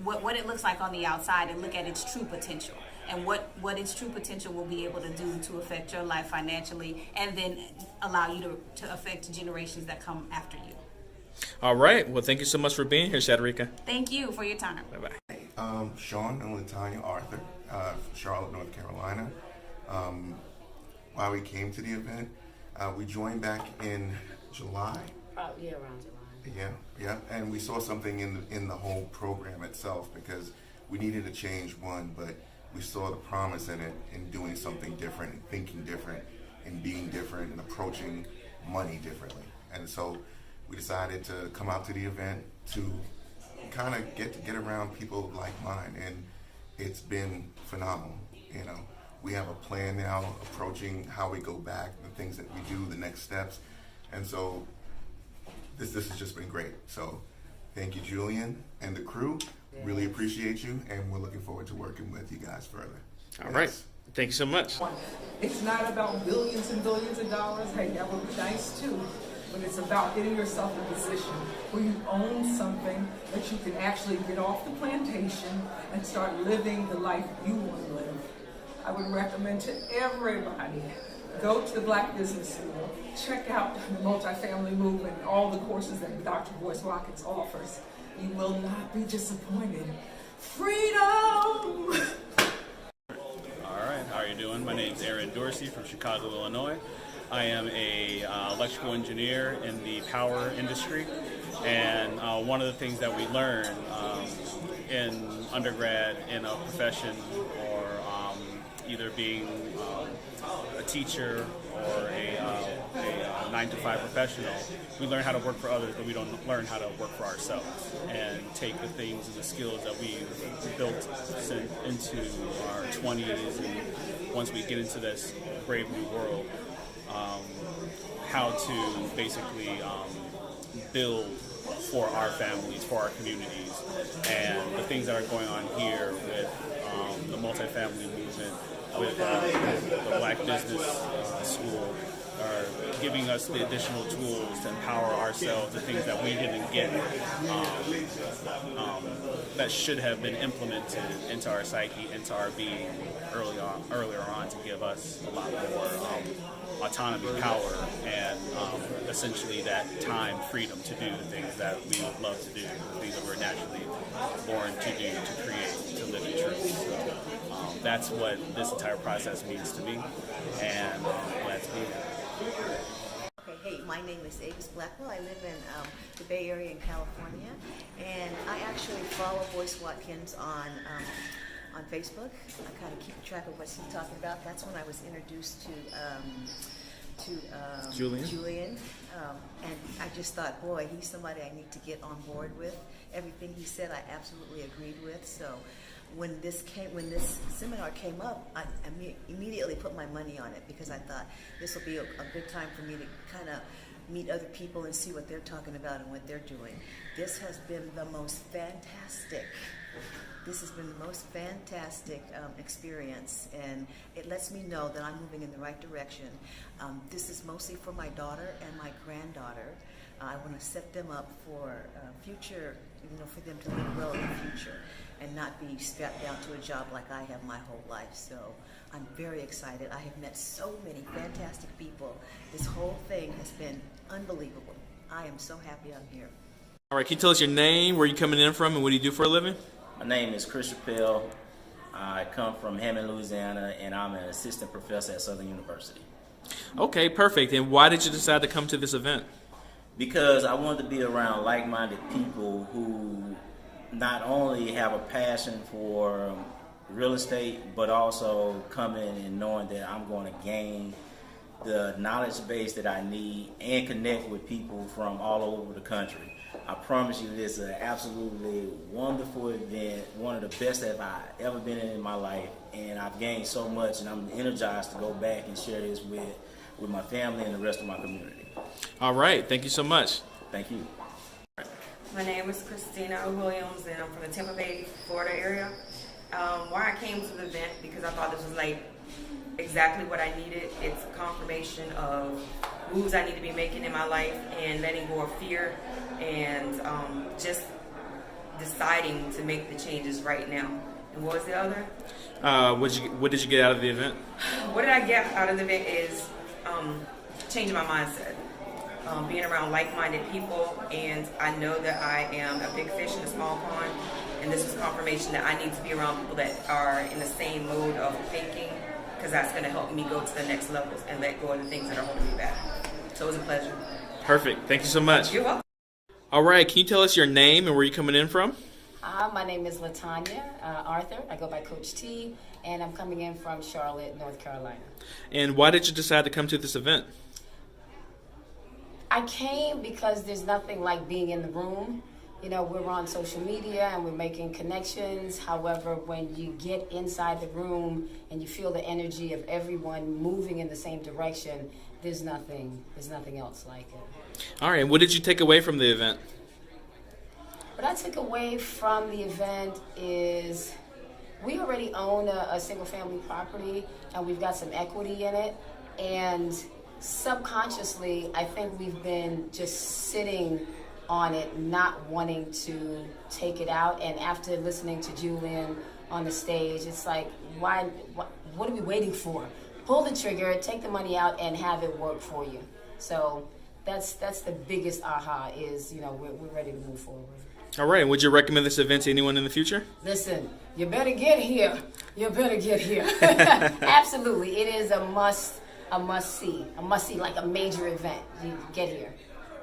what it looks like on the outside and look at its true potential and what its true potential will be able to do to affect your life financially, and then allow you to affect generations that come after you.
All right. Well, thank you so much for being here, Shadrika.
Thank you for your time.
Bye-bye.
Sean and Latanya Arthur, Charlotte, North Carolina. Why we came to the event, we joined back in July.
Probably around July.
Yeah, and we saw something in the whole program itself, because we needed to change one, but we saw the promise in it, in doing something different, and thinking different, and being different, and approaching money differently. And so we decided to come out to the event to kind of get around people like mine, and it's been phenomenal. You know, we have a plan now approaching how we go back, the things that we do, the next steps, and so this has just been great. So thank you, Julian and the crew. Really appreciate you, and we're looking forward to working with you guys further.
All right. Thank you so much.
It's not about billions and billions of dollars. Hey, that would be nice too. But it's about getting yourself in a position where you own something that you can actually get off the plantation and start living the life you want to live. I would recommend to everybody, go to the Black Business School, check out the multifamily movement, all the courses that Dr. Boyce Watkins offers. You will not be disappointed. Freedom!
All right, how are you doing? My name is Aaron Dorsey from Chicago, Illinois. I am a electrical engineer in the power industry, and one of the things that we learn in undergrad in a profession, or either being a teacher or a 9-to-5 professional, we learn how to work for others, but we don't learn how to work for ourselves and take the things and the skills that we built into our 20s, and once we get into this brave new world, how to basically build for our families, for our communities, and the things that are going on here with the multifamily movement, with the Black Business School, are giving us the additional tools to empower ourselves, the things that we didn't get that should have been implemented into our psyche, into our being earlier on to give us a lot more autonomy, power, and essentially that time, freedom to do the things that we would love to do, the things that we're naturally born to do, to create, to live in truth. So that's what this entire process means to me, and I'm glad to be here.
Okay, hey, my name is Avis Blackwell. I live in the Bay Area in California, and I actually follow Boyce Watkins on Facebook. I kind of keep track of what he's talking about. That's when I was introduced to Julian. And I just thought, boy, he's somebody I need to get on board with. Everything he said, I absolutely agreed with. So when this seminar came up, I immediately put my money on it because I thought this will be a good time for me to kind of meet other people and see what they're talking about and what they're doing. This has been the most fantastic. This has been the most fantastic experience, and it lets me know that I'm moving in the right direction. This is mostly for my daughter and my granddaughter. I want to set them up for future, for them to live well in the future and not be strapped down to a job like I have my whole life. So I'm very excited. I have met so many fantastic people. This whole thing has been unbelievable. I am so happy I'm here.
All right, can you tell us your name, where you coming in from, and what do you do for a living?
My name is Chris Chappelle. I come from Hammond, Louisiana, and I'm an assistant professor at Southern University.
Okay, perfect. And why did you decide to come to this event?
Because I wanted to be around like-minded people who not only have a passion for real estate, but also coming and knowing that I'm going to gain the knowledge base that I need and connect with people from all over the country. I promise you this is an absolutely wonderful event, one of the best that I've ever been in my life, and I've gained so much, and I'm energized to go back and share this with my family and the rest of my community.
All right, thank you so much.
Thank you.
My name is Christina Williams, and I'm from the Tampa Bay, Florida area. Why I came to the event, because I thought this was like exactly what I needed. It's a confirmation of moves I need to be making in my life and letting go of fear and just deciding to make the changes right now. And what was the other?
What did you get out of the event?
What did I get out of the event is changing my mindset. Being around like-minded people, and I know that I am a big fish in a small pond, and this is confirmation that I need to be around people that are in the same mode of thinking, because that's going to help me go to the next levels and let go of the things that are holding me back. So it was a pleasure.
Perfect. Thank you so much.
You're welcome.
All right. Can you tell us your name and where you're coming in from?
My name is LaTanya Arthur. I go by Coach T, and I'm coming in from Charlotte, North Carolina.
And why did you decide to come to this event?
I came because there's nothing like being in the room. We're on social media and we're making connections. However, when you get inside the room and you feel the energy of everyone moving in the same direction, there's nothing else like it.
All right. What did you take away from the event?
What I took away from the event is we already own a single-family property, and we've got some equity in it. And subconsciously, I think we've been just sitting on it, not wanting to take it out. And after listening to Julian on the stage, it's like, what are we waiting for? Pull the trigger, take the money out, and have it work for you. So that's the biggest aha is, we're ready to move forward.
All right. Would you recommend this event to anyone in the future?
Listen, you better get here. You better get here. Absolutely. It is a must see, like a major event. You get here.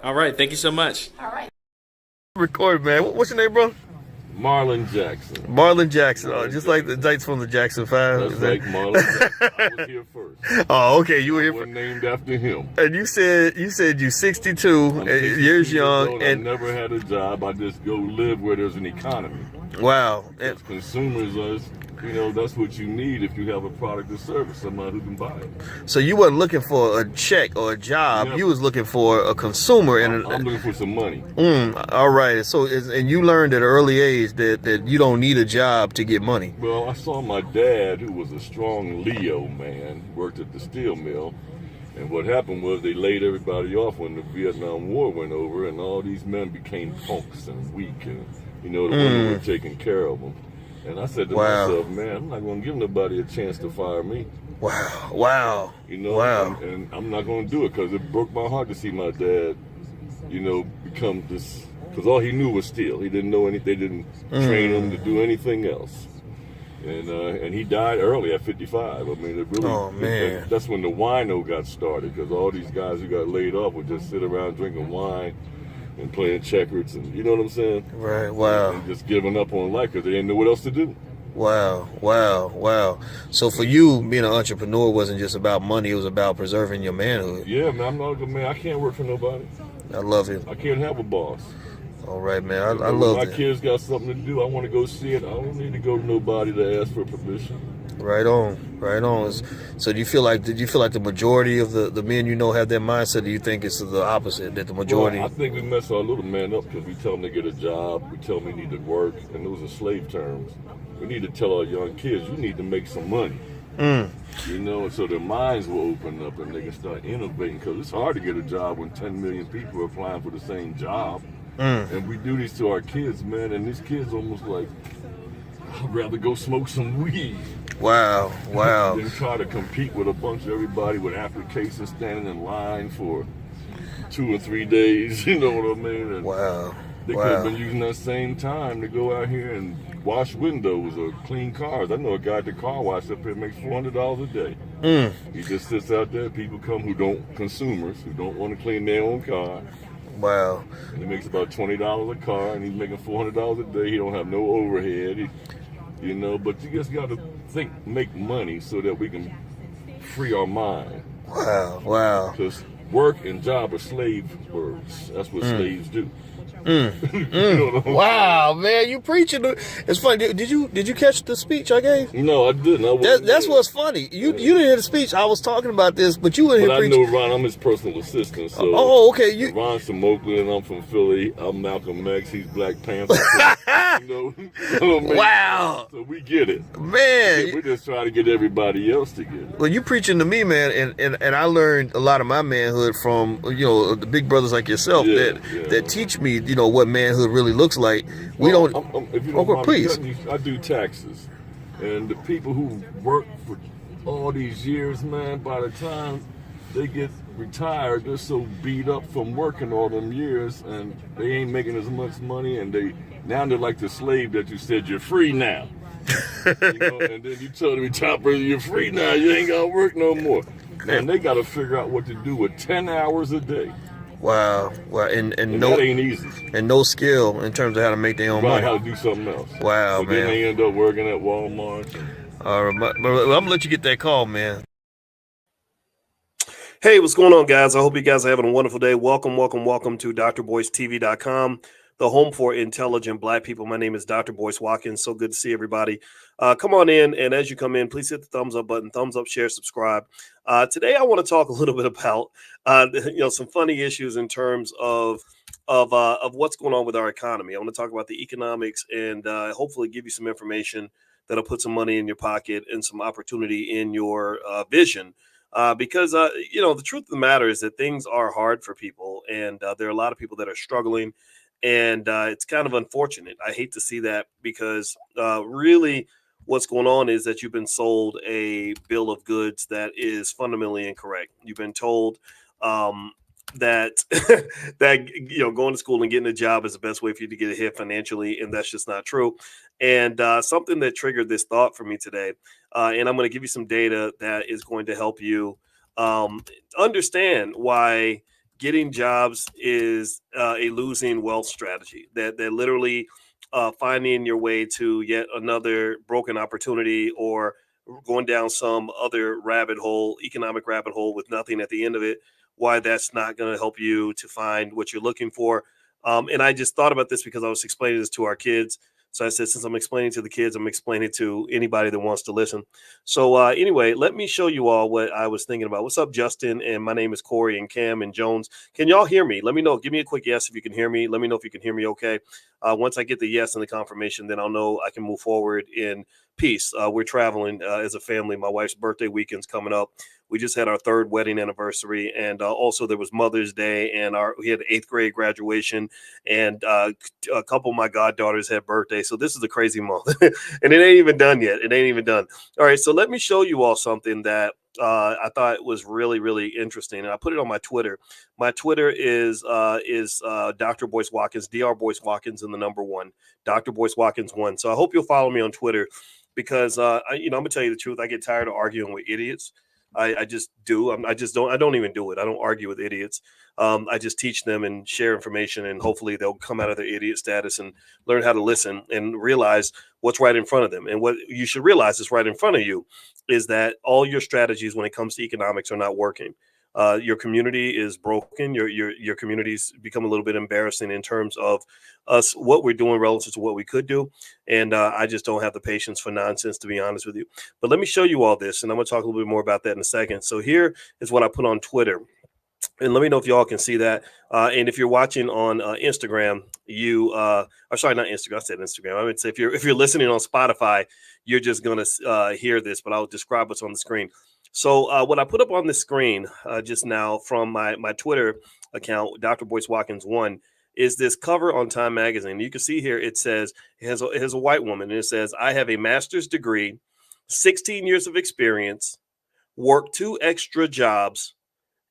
All right. Thank you so much.
All right.
Record, man. What's your name, bro?
Marlon Jackson.
Marlon Jackson. Oh, just like the Dites from the Jackson 5.
That's like Marlon Jackson. I was here first.
Oh, okay. You were here
first. Named after him.
And you said you're 62 years young.
And I never had a job. I just go live where there's an economy.
Wow.
As consumers, that's what you need if you have a product or service, someone who can buy it.
So you wasn't looking for a check or a job. Yeah. You was looking for a consumer.
I'm looking for some money.
All right. So, and you learned at an early age that you don't need a job to get money.
Well, I saw my dad, who was a strong Leo man, worked at the steel mill. And what happened was they laid everybody off when the Vietnam War went over, and all these men became punks and weak, and the women were taking care of them. And I said to myself, man, I'm not going to give nobody a chance to fire me.
Wow.
And I'm not going to do it, because it broke my heart to see my dad, become this, because all he knew was steal. He didn't know anything. They didn't train him to do anything else. And he died early at 55. I mean, it really, that's when the wino got started, because all these guys who got laid off would just sit around drinking wine and playing checkers, and you know what I'm saying?
Right, wow.
And just giving up on life because they didn't know what else to do.
Wow. So for you, being an entrepreneur wasn't just about money, it was about preserving your manhood.
Yeah, man, I'm not a man. I can't work for nobody.
I love it.
I can't have a boss.
All right, man. I love it.
My kids got something to do. I want to go see it. I don't need to go to nobody to ask for permission.
Right on. So did you feel like the majority of the men have that mindset? Do you think it's the opposite, that the majority?
Well, I think we mess our little man up because we tell them to get a job, we tell them they need to work, and those are slave terms. We need to tell our young kids, you need to make some money. So their minds will open up and they can start innovating, because it's hard to get a job when 10 million people are applying for the same job. And we do this to our kids, man, and these kids almost like, I'd rather go smoke some weed.
Wow.
Than try to compete with a bunch of everybody with applications standing in line for 2 or 3 days, you know what I mean? And they could have been using that same time to go out here and wash windows or clean cars. I know a guy at the car wash up here makes $400 a day. He just sits out there. People come consumers who don't want to clean their own car.
Wow.
And he makes about $20 a car, and he's making $400 a day. He don't have no overhead, but you just got to make money so that we can free our mind.
Wow.
Because work and job are slave words. That's what slaves do.
Wow, man, you preaching. It's funny. Did you catch the speech I gave?
No, I didn't.
That's what's funny. You didn't hear the speech. I was talking about this, but you didn't hear preaching.
I know Ron. I'm his personal assistant. So
okay.
Ron's from Oakland. I'm from Philly. I'm Malcolm X. He's Black Panther.
Wow.
So we get it,
man.
We're just trying to get everybody else to get it.
Well, you preaching to me, man, and I learned a lot of my manhood from the big brothers like yourself that teach me what manhood really looks like. Please.
I do taxes, and the people who work for all these years, man, by the time they get retired, they're so beat up from working all them years, and they ain't making as much money, and they're like the slave that you said, you're free now. And then you tell the retired person, you're free now, you ain't gotta work no more. And they gotta figure out what to do with 10 hours a day.
Wow. And
that ain't easy.
And no skill in terms of how to make their own money.
How to do something else.
Wow,
so
man.
Then they end up working at Walmart.
All right, I'm gonna let you get that call, man.
Hey, what's going on, guys? I hope you guys are having a wonderful day. Welcome to drboycetv.com, the home for intelligent Black people. My name is Dr. Boyce Watkins. So good to see everybody. Come on in, and as you come in, please hit the thumbs up button, thumbs up, share, subscribe. Today, I want to talk a little bit about some funny issues in terms of what's going on with our economy. I want to talk about the economics and hopefully give you some information that'll put some money in your pocket and some opportunity in your vision. Because the truth of the matter is that things are hard for people, and there are a lot of people that are struggling, and it's kind of unfortunate. I hate to see that, because really what's going on is that you've been sold a bill of goods that is fundamentally incorrect. You've been told that going to school and getting a job is the best way for you to get ahead financially, and that's just not true. And something that triggered this thought for me today, and I'm going to give you some data that is going to help you understand why getting jobs is a losing wealth strategy, that literally finding your way to yet another broken opportunity or going down some other economic rabbit hole with nothing at the end of it, why that's not going to help you to find what you're looking for. And I just thought about this because I was explaining this to our kids. So I said, since I'm explaining to the kids, I'm explaining to anybody that wants to listen. So anyway, let me show you all what I was thinking about. What's up, Justin? And my name is Corey and Cam and Jones. Can y'all hear me? Let me know. Give me a quick yes if you can hear me. Let me know if you can hear me okay. Once I get the yes and the confirmation, then I'll know I can move forward in peace. We're traveling as a family. My wife's birthday weekend's coming up. We just had our 3rd wedding anniversary, and also there was Mother's Day, and we had 8th grade graduation, and a couple of my goddaughters had birthdays. So this is a crazy month, and it ain't even done yet. It ain't even done. All right, so let me show you all something that I thought was really, really interesting, and I put it on my Twitter. My Twitter is Dr. Boyce Watkins, Dr. Boyce Watkins, and the number 1, Dr. Boyce Watkins 1. So I hope you'll follow me on Twitter, because I'm gonna tell you the truth. I get tired of arguing with idiots. I just do. I don't even do it. I don't argue with idiots. I just teach them and share information, and hopefully they'll come out of their idiot status and learn how to listen and realize what's right in front of them. And what you should realize is right in front of you is that all your strategies when it comes to economics are not working. Your community is broken. Your community's become a little bit embarrassing in terms of us, what we're doing relative to what we could do. And I just don't have the patience for nonsense, to be honest with you. But let me show you all this, and I'm going to talk a little bit more about that in a second. So here is what I put on Twitter. And let me know if y'all can see that. And if you're watching on Instagram, sorry, not Instagram. I said Instagram. I would say if you're listening on Spotify, you're just going to hear this, but I'll describe what's on the screen. So what I put up on the screen just now from my Twitter account, Dr. Boyce Watkins 1, is this cover on Time Magazine. You can see here it says, it has a white woman, and it says, "I have a master's degree, 16 years of experience, work 2 extra jobs,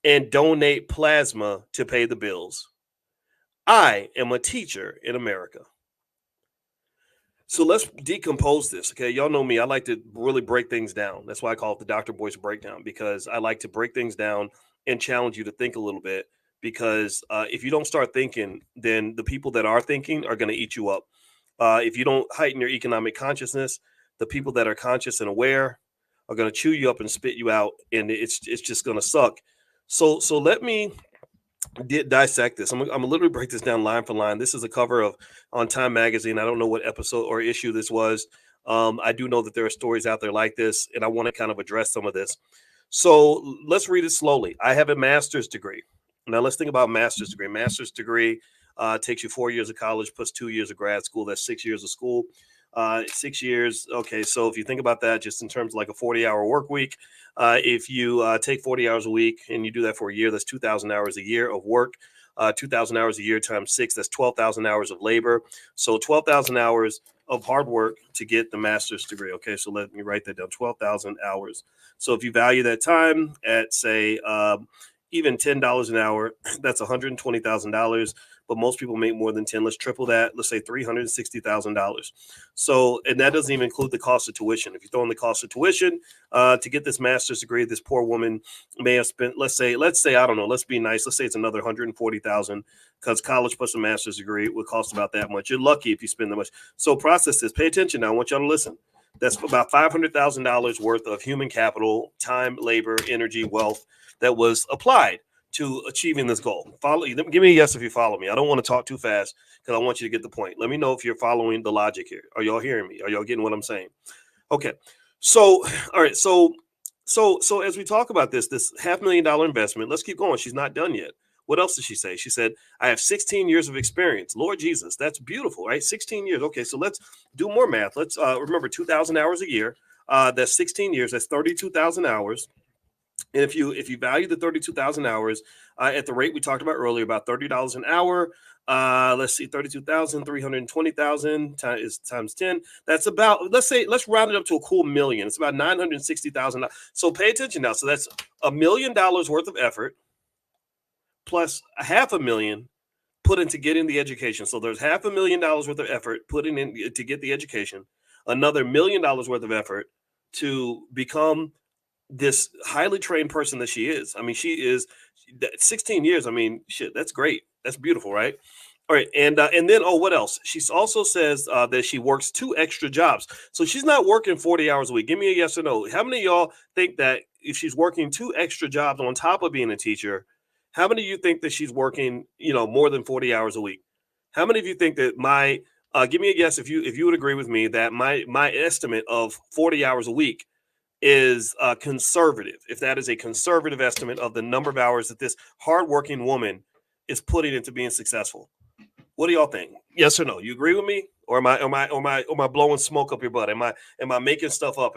and donate plasma to pay the bills. I am a teacher in America." So let's decompose this. Okay. Y'all know me. I like to really break things down. That's why I call it the Dr. Boyce breakdown, because I like to break things down and challenge you to think a little bit. Because if you don't start thinking, then the people that are thinking are going to eat you up. If you don't heighten your economic consciousness, the people that are conscious and aware are going to chew you up and spit you out. And it's just going to suck. So let me dissect this. I'm gonna literally break this down line for line. This is a cover on Time Magazine. I don't know what episode or issue this was. I do know that there are stories out there like this, and I want to kind of address some of this. So let's read it slowly. I have a master's degree. Now let's think about master's degree. Master's degree takes you 4 years of college plus 2 years of grad school. That's 6 years of school. 6 years. Okay, so if you think about that, just in terms of like a 40-hour work week, if you take 40 hours a week and you do that for a year, that's 2,000 hours a year of work. 2,000 hours a year times 6, that's 12,000 hours of labor. So 12,000 hours of hard work to get the master's degree. Okay, so let me write that down, 12,000 hours. So if you value that time at, say, even $10 an hour, that's $120,000. But most people make more than 10. Let's triple that. Let's say $360,000. So, and that doesn't even include the cost of tuition. If you throw in the cost of tuition to get this master's degree, this poor woman may have spent, let's say, I don't know, let's be nice. Let's say it's another $140,000, because college plus a master's degree would cost about that much. You're lucky if you spend that much. So process this. Pay attention now. I want y'all to listen. That's about $500,000 worth of human capital, time, labor, energy, wealth that was applied to achieving this goal. Give me a yes if you follow me. I don't want to talk too fast because I want you to get the point. Let me know if you're following the logic here. Are y'all hearing me? Are y'all getting what I'm saying? Okay. So, all right. So as we talk about this $500,000 investment, let's keep going. She's not done yet. What else did she say? She said, I have 16 years of experience. Lord Jesus, that's beautiful, right? 16 years. Okay. So let's do more math. Let's remember 2,000 hours a year. That's 16 years. That's 32,000 hours. And if you value the 32,000 hours at the rate we talked about earlier, about $30 an hour, let's see, 32,000, 320,000 times 10. That's about, let's round it up to a cool million. It's about $960,000. So pay attention now. So that's $1 million worth of effort plus $500,000 put into getting the education. So there's $500,000 worth of effort put in to get the education, another $1 million worth of effort to become this highly trained person that she is. I mean, she is 16 years. I mean, shit, that's great. That's beautiful, right? All right. And then, what else? She also says that she works 2 extra jobs. So she's not working 40 hours a week. Give me a yes or no. How many of y'all think that if she's working 2 extra jobs on top of being a teacher, how many of you think that she's working, more than 40 hours a week? How many of you think that give me a guess if you would agree with me that my estimate of 40 hours a week is conservative, if that is a conservative estimate of the number of hours that this hardworking woman is putting into being successful. What do y'all think? Yes or no? You agree with me, or am I blowing smoke up your butt? Am I making stuff up?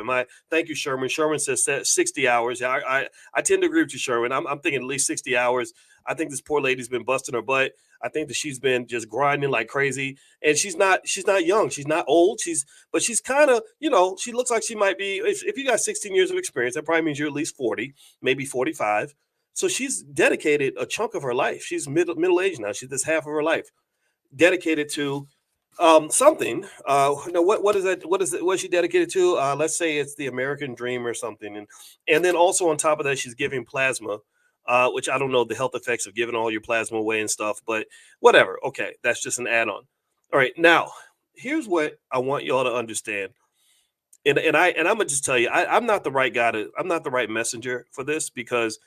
Thank you, Sherman. Sherman says 60 hours. I tend to agree with you, Sherman. I'm thinking at least 60 hours. I think this poor lady's been busting her butt. I think that she's been just grinding like crazy, and she's not young. She's not old. But she's kind of, she looks like she might be. If you got 16 years of experience, that probably means you're at least 40, maybe 45. So she's dedicated a chunk of her life. She's middle aged now. She's this half of her life dedicated to something. No, what is that? What is she dedicated to? Let's say it's the American dream or something. And then also on top of that, she's giving plasma, which I don't know the health effects of giving all your plasma away and stuff, but whatever. Okay, that's just an add-on. All right, now here's what I want y'all to understand. And I'm gonna just tell you, I'm not the right guy I'm not the right messenger for this because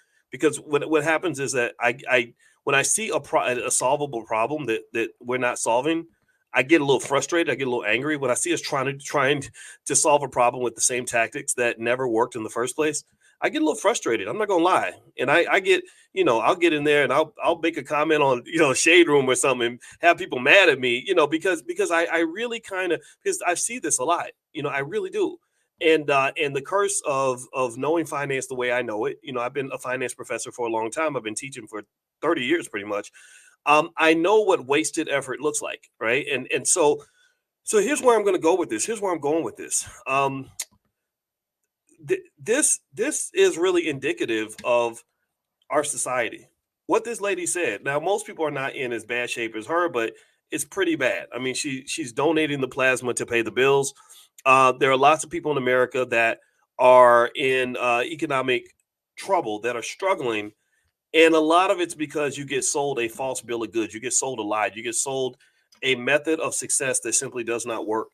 what happens is that I when I see a solvable problem that we're not solving, I get a little frustrated. I get a little angry when I see us trying to solve a problem with the same tactics that never worked in the first place. I get a little frustrated. I'm not gonna lie, and I get, I'll get in there and I'll make a comment on, Shade Room or something and have people mad at me, because I really because I see this a lot, I really do. And the curse of knowing finance the way I know it, I've been a finance professor for a long time. I've been teaching for 30 years pretty much. I know what wasted effort looks like, right? And so here's where I'm going to go with this. Here's where I'm going with this. This is really indicative of our society. What this lady said. Now, most people are not in as bad shape as her, but it's pretty bad. I mean, she's donating the plasma to pay the bills. There are lots of people in America that are in economic trouble, that are struggling. And a lot of it's because you get sold a false bill of goods. You get sold a lie. You get sold a method of success that simply does not work.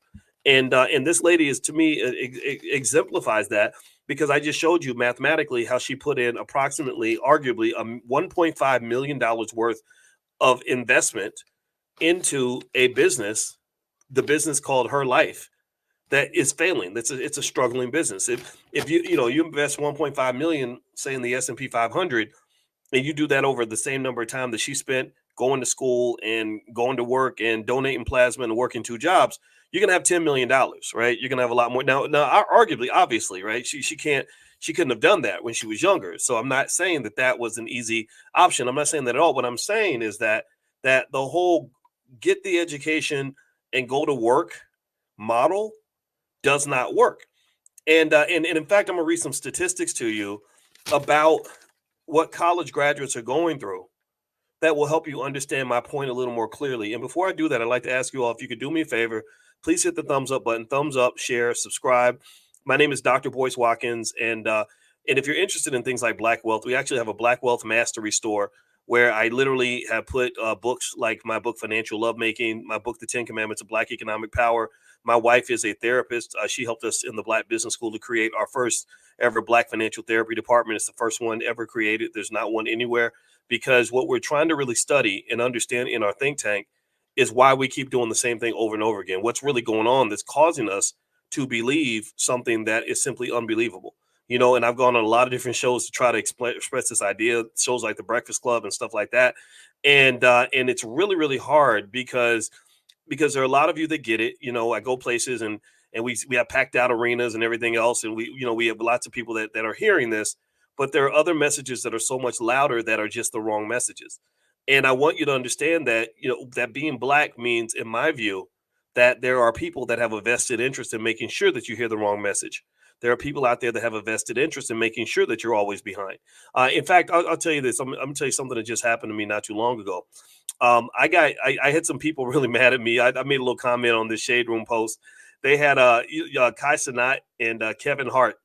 And this lady is, to me, exemplifies that, because I just showed you mathematically how she put in approximately, arguably, $1.5 million worth of investment into a business, the business called Her Life, that is failing. It's a struggling business. If you invest 1.5 million, say in the S&P 500, and you do that over the same number of time that she spent going to school and going to work and donating plasma and working 2 jobs, you're gonna have $10 million, right? You're gonna have a lot more. Now, arguably, obviously, right? She couldn't have done that when she was younger. So I'm not saying that was an easy option. I'm not saying that at all. What I'm saying is that the whole get the education and go to work model does not work. And in fact, I'm gonna read some statistics to you about what college graduates are going through that will help you understand my point a little more clearly. And before I do that, I'd like to ask you all, if you could do me a favor, please hit the thumbs up button, thumbs up, share, subscribe. My name is Dr. Boyce Watkins. And if you're interested in things like Black Wealth, we actually have a Black Wealth Mastery store where I literally have put books like my book, Financial Lovemaking, my book, The 10 Commandments of Black Economic Power. My wife is a therapist. She helped us in the Black Business School to create our first ever Black financial therapy department. It's the first one ever created. There's not one anywhere, because what we're trying to really study and understand in our think tank is why we keep doing the same thing over and over again. What's really going on that's causing us to believe something that is simply unbelievable. And I've gone on a lot of different shows to try to express this idea, shows like The Breakfast Club and stuff like that. And it's really, really hard because there are a lot of you that get it. I go places and we have packed out arenas and everything else. And we have lots of people that are hearing this, but there are other messages that are so much louder that are just the wrong messages. And I want you to understand that, that being Black means, in my view, that there are people that have a vested interest in making sure that you hear the wrong message. There are people out there that have a vested interest in making sure that you're always behind. In fact, I'll tell you this. I'm going to tell you something that just happened to me not too long ago. I had some people really mad at me. I made a little comment on this Shade Room post. They had Kai Cenat and Kevin Hart.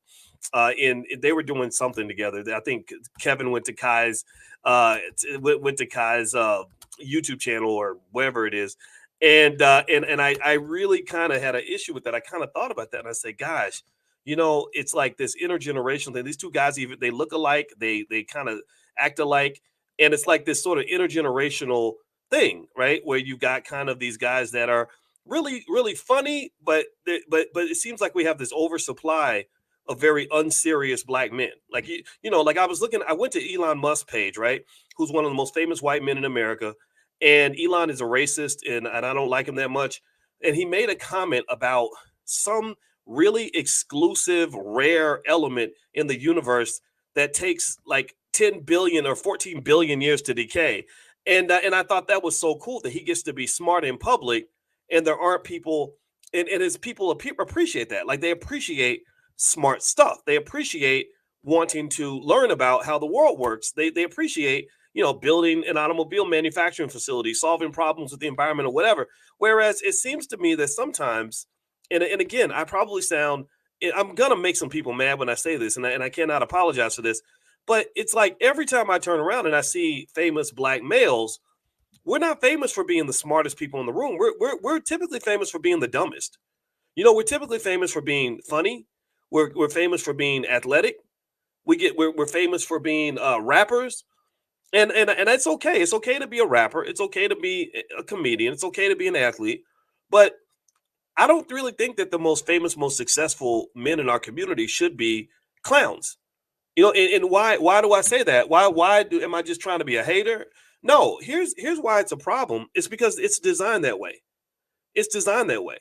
And they were doing something together. I think Kevin went to Kai's YouTube channel or whatever it is. And I really kind of had an issue with that. I kind of thought about that, and I said, gosh, it's like this intergenerational thing. These two guys, even they look alike, they kind of act alike, and it's like this sort of intergenerational thing, right? Where you've got kind of these guys that are really, really funny, but it seems like we have this oversupply of very unserious Black men. Like like I went to Elon Musk's page, right? Who's one of the most famous white men in America. and Elon is a racist, and I don't like him that much. And he made a comment about some really exclusive, rare element in the universe that takes like 10 billion or 14 billion years to decay. And I thought that was so cool that he gets to be smart in public, and there aren't people, and his people appreciate that. Like, they appreciate smart stuff. They appreciate wanting to learn about how the world works. They appreciate, building an automobile manufacturing facility, solving problems with the environment or whatever. Whereas it seems to me that sometimes, and again, I'm going to make some people mad when I say this, and I cannot apologize for this, but it's like every time I turn around and I see famous Black males, we're not famous for being the smartest people in the room. We're typically famous for being the dumbest. We're typically famous for being funny. We're famous for being athletic. We're famous for being rappers. And that's okay. It's okay to be a rapper. It's okay to be a comedian. It's okay to be an athlete. But I don't really think that the most famous, most successful men in our community should be clowns. And why do I say that? Am I just trying to be a hater? No, here's why it's a problem. It's because it's designed that way. It's designed that way.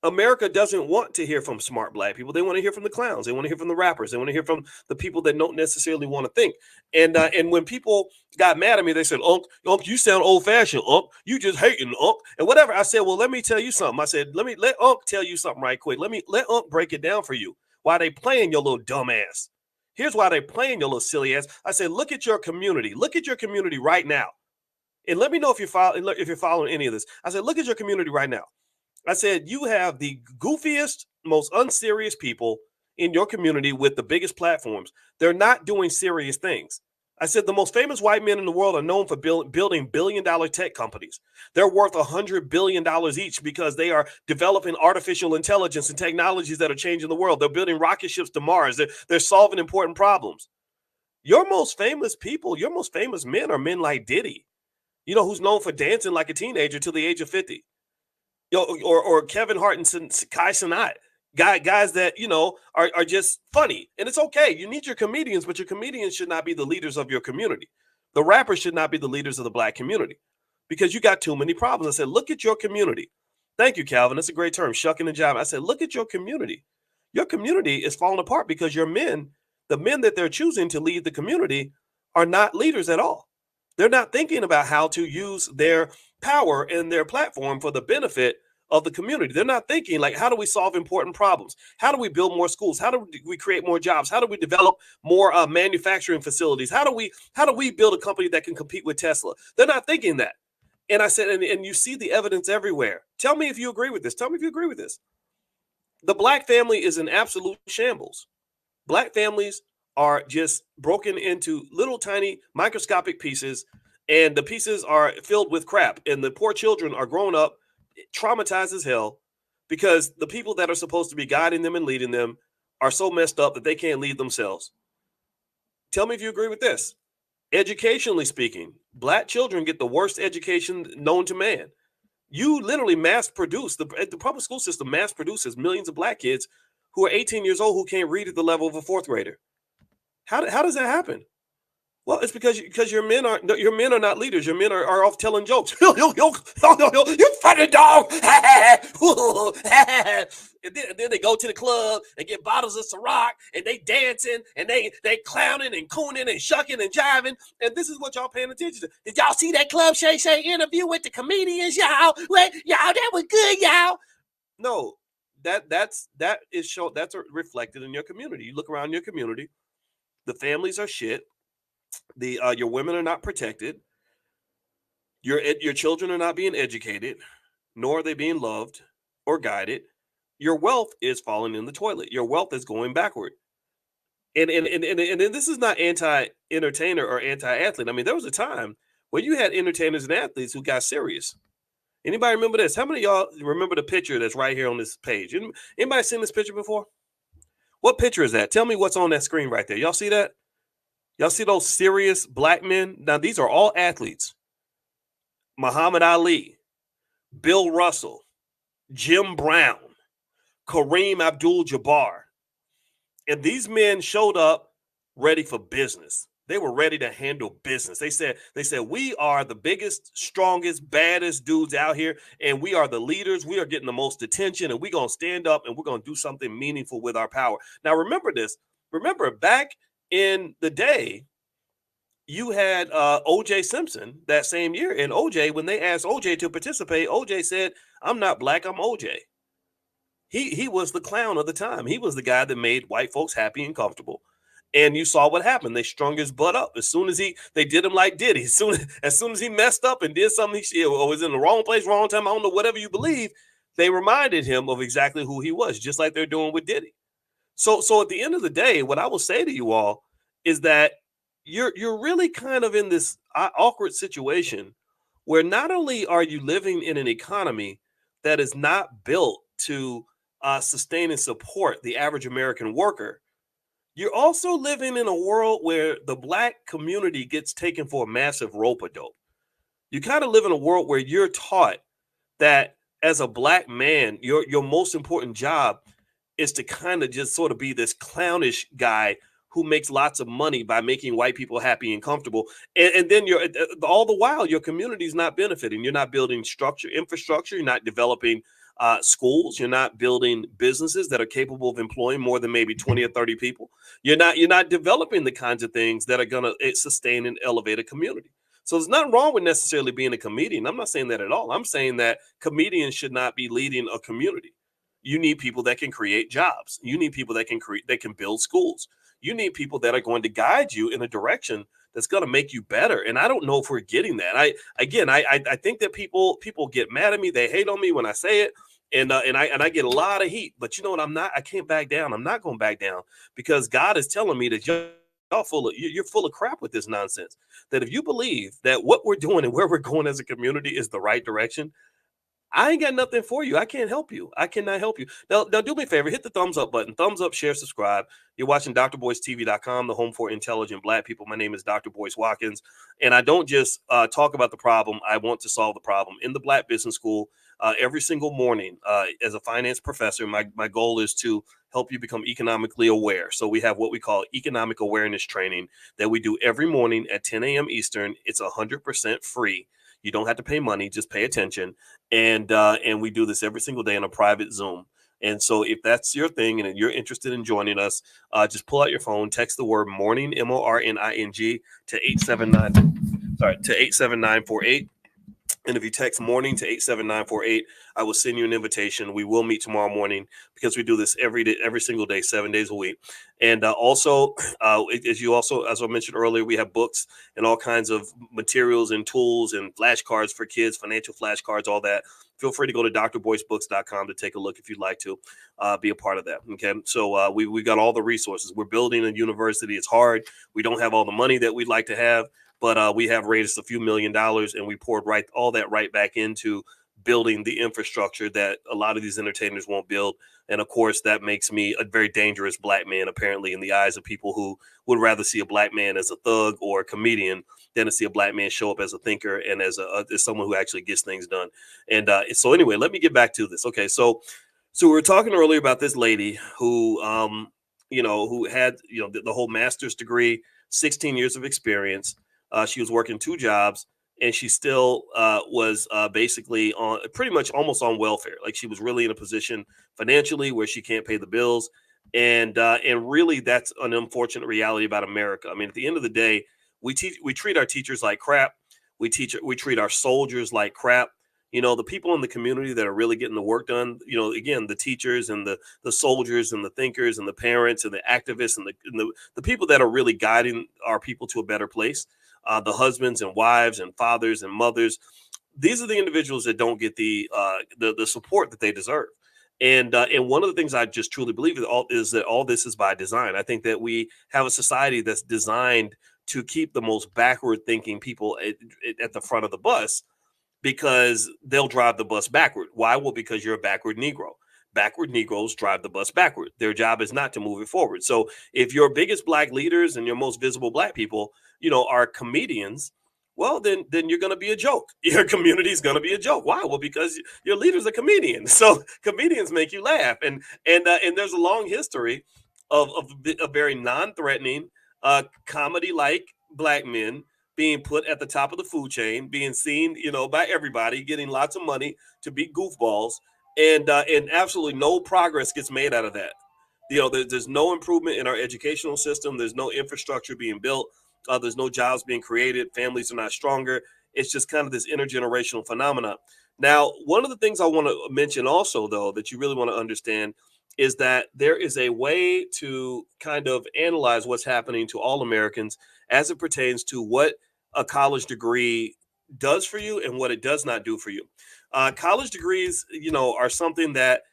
America doesn't want to hear from smart Black people. They want to hear from the clowns. They want to hear from the rappers. They want to hear from the people that don't necessarily want to think. And when people got mad at me, they said, Unc, you sound old fashioned. Unc, you just hating, Unc, and whatever. I said, well, let me tell you something. I said, let Unc tell you something right quick. Let Unc break it down for you. Why they playing your little dumb ass? Here's why they playing your little silly ass. I said, look at your community. Look at your community right now, and let me know if you're following any of this. I said, look at your community right now. I said, you have the goofiest, most unserious people in your community with the biggest platforms. They're not doing serious things. I said, the most famous white men in the world are known for building billion-dollar tech companies. They're worth $100 billion each because they are developing artificial intelligence and technologies that are changing the world. They're building rocket ships to Mars. They're solving important problems. Your most famous people, your most famous men are men like Diddy, who's known for dancing like a teenager till the age of 50. Or Kevin Hart and Kai Cenat, guys that are just funny, and it's okay. You need your comedians, but your comedians should not be the leaders of your community. The rappers should not be the leaders of the Black community, because you got too many problems. I said, look at your community. Thank you, Calvin. That's a great term, shucking and jiving. I said, look at your community. Your community is falling apart because your men, the men that they're choosing to lead the community, are not leaders at all. They're not thinking about how to use their power and their platform for the benefit of the community. They're not thinking like, how do we solve important problems? How do we build more schools? How do we create more jobs? How do we develop more manufacturing facilities? How do we build a company that can compete with Tesla? They're not thinking that. And I said, and you see the evidence everywhere. Tell me if you agree with this. Tell me if you agree with this. The Black family is in absolute shambles. Black families are just broken into little tiny microscopic pieces, and the pieces are filled with crap, and the poor children are growing up traumatized as hell because the people that are supposed to be guiding them and leading them are so messed up that they can't lead themselves. Tell me if you agree with this. Educationally speaking, Black children get the worst education known to man. You literally mass produce, the public school system mass produces millions of Black kids who are 18 years old who can't read at the level of a fourth grader. How does that happen? Well, it's because your men are not leaders. Your men are off telling jokes. You funny dog. And then they go to the club and get bottles of Ciroc, and they dancing and they clowning and cooning and shucking and jiving. And this is what y'all paying attention to. Did y'all see that Club Shay Shay interview with the comedians, y'all? What, y'all, that was good, y'all. No, that's reflected in your community. You look around your community, the families are shit. Your women are not protected. Your children are not being educated, nor are they being loved or guided. Your wealth is falling in the toilet. Your wealth is going backward. And this is not anti-entertainer or anti-athlete. I mean, there was a time where you had entertainers and athletes who got serious. Anybody remember this? How many of y'all remember the picture that's right here on this page? Anybody seen this picture before? What picture is that? Tell me what's on that screen right there. Y'all see that? Y'all see those serious Black men? Now, these are all athletes. Muhammad Ali, Bill Russell, Jim Brown, Kareem Abdul-Jabbar. And these men showed up ready for business. They were ready to handle business. They said, we are the biggest, strongest, baddest dudes out here, and we are the leaders. We are getting the most attention, and we're going to stand up and we're going to do something meaningful with our power. Now, remember this. Remember, back in the day, you had O.J. Simpson that same year. And O.J., when they asked O.J. to participate, O.J. said, I'm not black, I'm O.J. He was the clown of the time. He was the guy that made white folks happy and comfortable. And you saw what happened. They strung his butt up. As soon as they did him like Diddy. As soon as he messed up and did something, or was in the wrong place, wrong time, I don't know, whatever you believe, they reminded him of exactly who he was, just like they're doing with Diddy. So at the end of the day, what I will say to you all is that you're really kind of in this awkward situation where not only are you living in an economy that is not built to sustain and support the average American worker, you're also living in a world where the black community gets taken for a massive rope-a-dope. You kind of live in a world where you're taught that as a black man, your most important job is to kind of just sort of be this clownish guy who makes lots of money by making white people happy and comfortable. And then you're all the while your community is not benefiting. You're not building infrastructure. You're not developing schools. You're not building businesses that are capable of employing more than maybe 20 or 30 people. You're not developing the kinds of things that are going to sustain and elevate a community. So there's nothing wrong with necessarily being a comedian. I'm not saying that at all. I'm saying that comedians should not be leading a community. You need people that can create jobs. You need people that can build schools. You need people that are going to guide you in a direction that's going to make you better. And I don't know if we're getting that. I think that people get mad at me. They hate on me when I say it. And I get a lot of heat. But you know what? I can't back down. I'm not going to back down because God is telling me that you're full of crap with this nonsense. That if you believe that what we're doing and where we're going as a community is the right direction, I ain't got nothing for you. I can't help you. I cannot help you. Now do me a favor. Hit the thumbs up button. Thumbs up, share, subscribe. You're watching drboycetv.com, the home for intelligent black people. My name is Dr. Boyce Watkins. And I don't just talk about the problem. I want to solve the problem. In the Black Business School, every single morning, as a finance professor, my goal is to help you become economically aware. So we have what we call economic awareness training that we do every morning at 10 a.m. Eastern. It's 100% free. You don't have to pay money, just pay attention. And we do this every single day in a private Zoom. And so if that's your thing and you're interested in joining us, just pull out your phone, text the word morning, MORNING, to 87948. And if you text morning to 87948, I will send you an invitation. We will meet tomorrow morning because we do this every day, every single day, 7 days a week. And also, as I mentioned earlier, we have books and all kinds of materials and tools and flashcards for kids, financial flashcards, all that. Feel free to go to drboycebooks.com to take a look if you'd like to be a part of that. Okay. So we got all the resources. We're building a university. It's hard. We don't have all the money that we'd like to have. But we have raised a few $1 million and we poured all that right back into building the infrastructure that a lot of these entertainers won't build. And of course, that makes me a very dangerous black man, apparently, in the eyes of people who would rather see a black man as a thug or a comedian than to see a black man show up as a thinker and as someone who actually gets things done. And so anyway, let me get back to this. Okay, so we were talking earlier about this lady who, who had, the whole master's degree, 16 years of experience. She was working 2 jobs and she still was basically on pretty much almost on welfare. Like she was really in a position financially where she can't pay the bills. And really that's an unfortunate reality about America. I mean, at the end of the day, we treat our teachers like crap. We treat our soldiers like crap. The people in the community that are really getting the work done, again, the teachers and the soldiers and the thinkers and the parents and the activists and the people that are really guiding our people to a better place. The husbands and wives and fathers and mothers. These are the individuals that don't get the support that they deserve. And one of the things I just truly believe is that all this is by design. I think that we have a society that's designed to keep the most backward thinking people at the front of the bus because they'll drive the bus backward. Why? Well, because you're a backward Negro. Backward Negroes drive the bus backward. Their job is not to move it forward. So if your biggest black leaders and your most visible black people, are comedians, well, then you're going to be a joke. Your community is going to be a joke. Why? Well, because your leader's a comedian. So comedians make you laugh. And there's a long history of a very non-threatening, comedy-like black men being put at the top of the food chain, being seen, by everybody, getting lots of money to be goofballs, and absolutely no progress gets made out of that. There's no improvement in our educational system. There's no infrastructure being built. There's no jobs being created. Families are not stronger. It's just kind of this intergenerational phenomenon. Now, one of the things I want to mention also, though, that you really want to understand is that there is a way to kind of analyze what's happening to all Americans as it pertains to what a college degree does for you and what it does not do for you. College degrees, are something that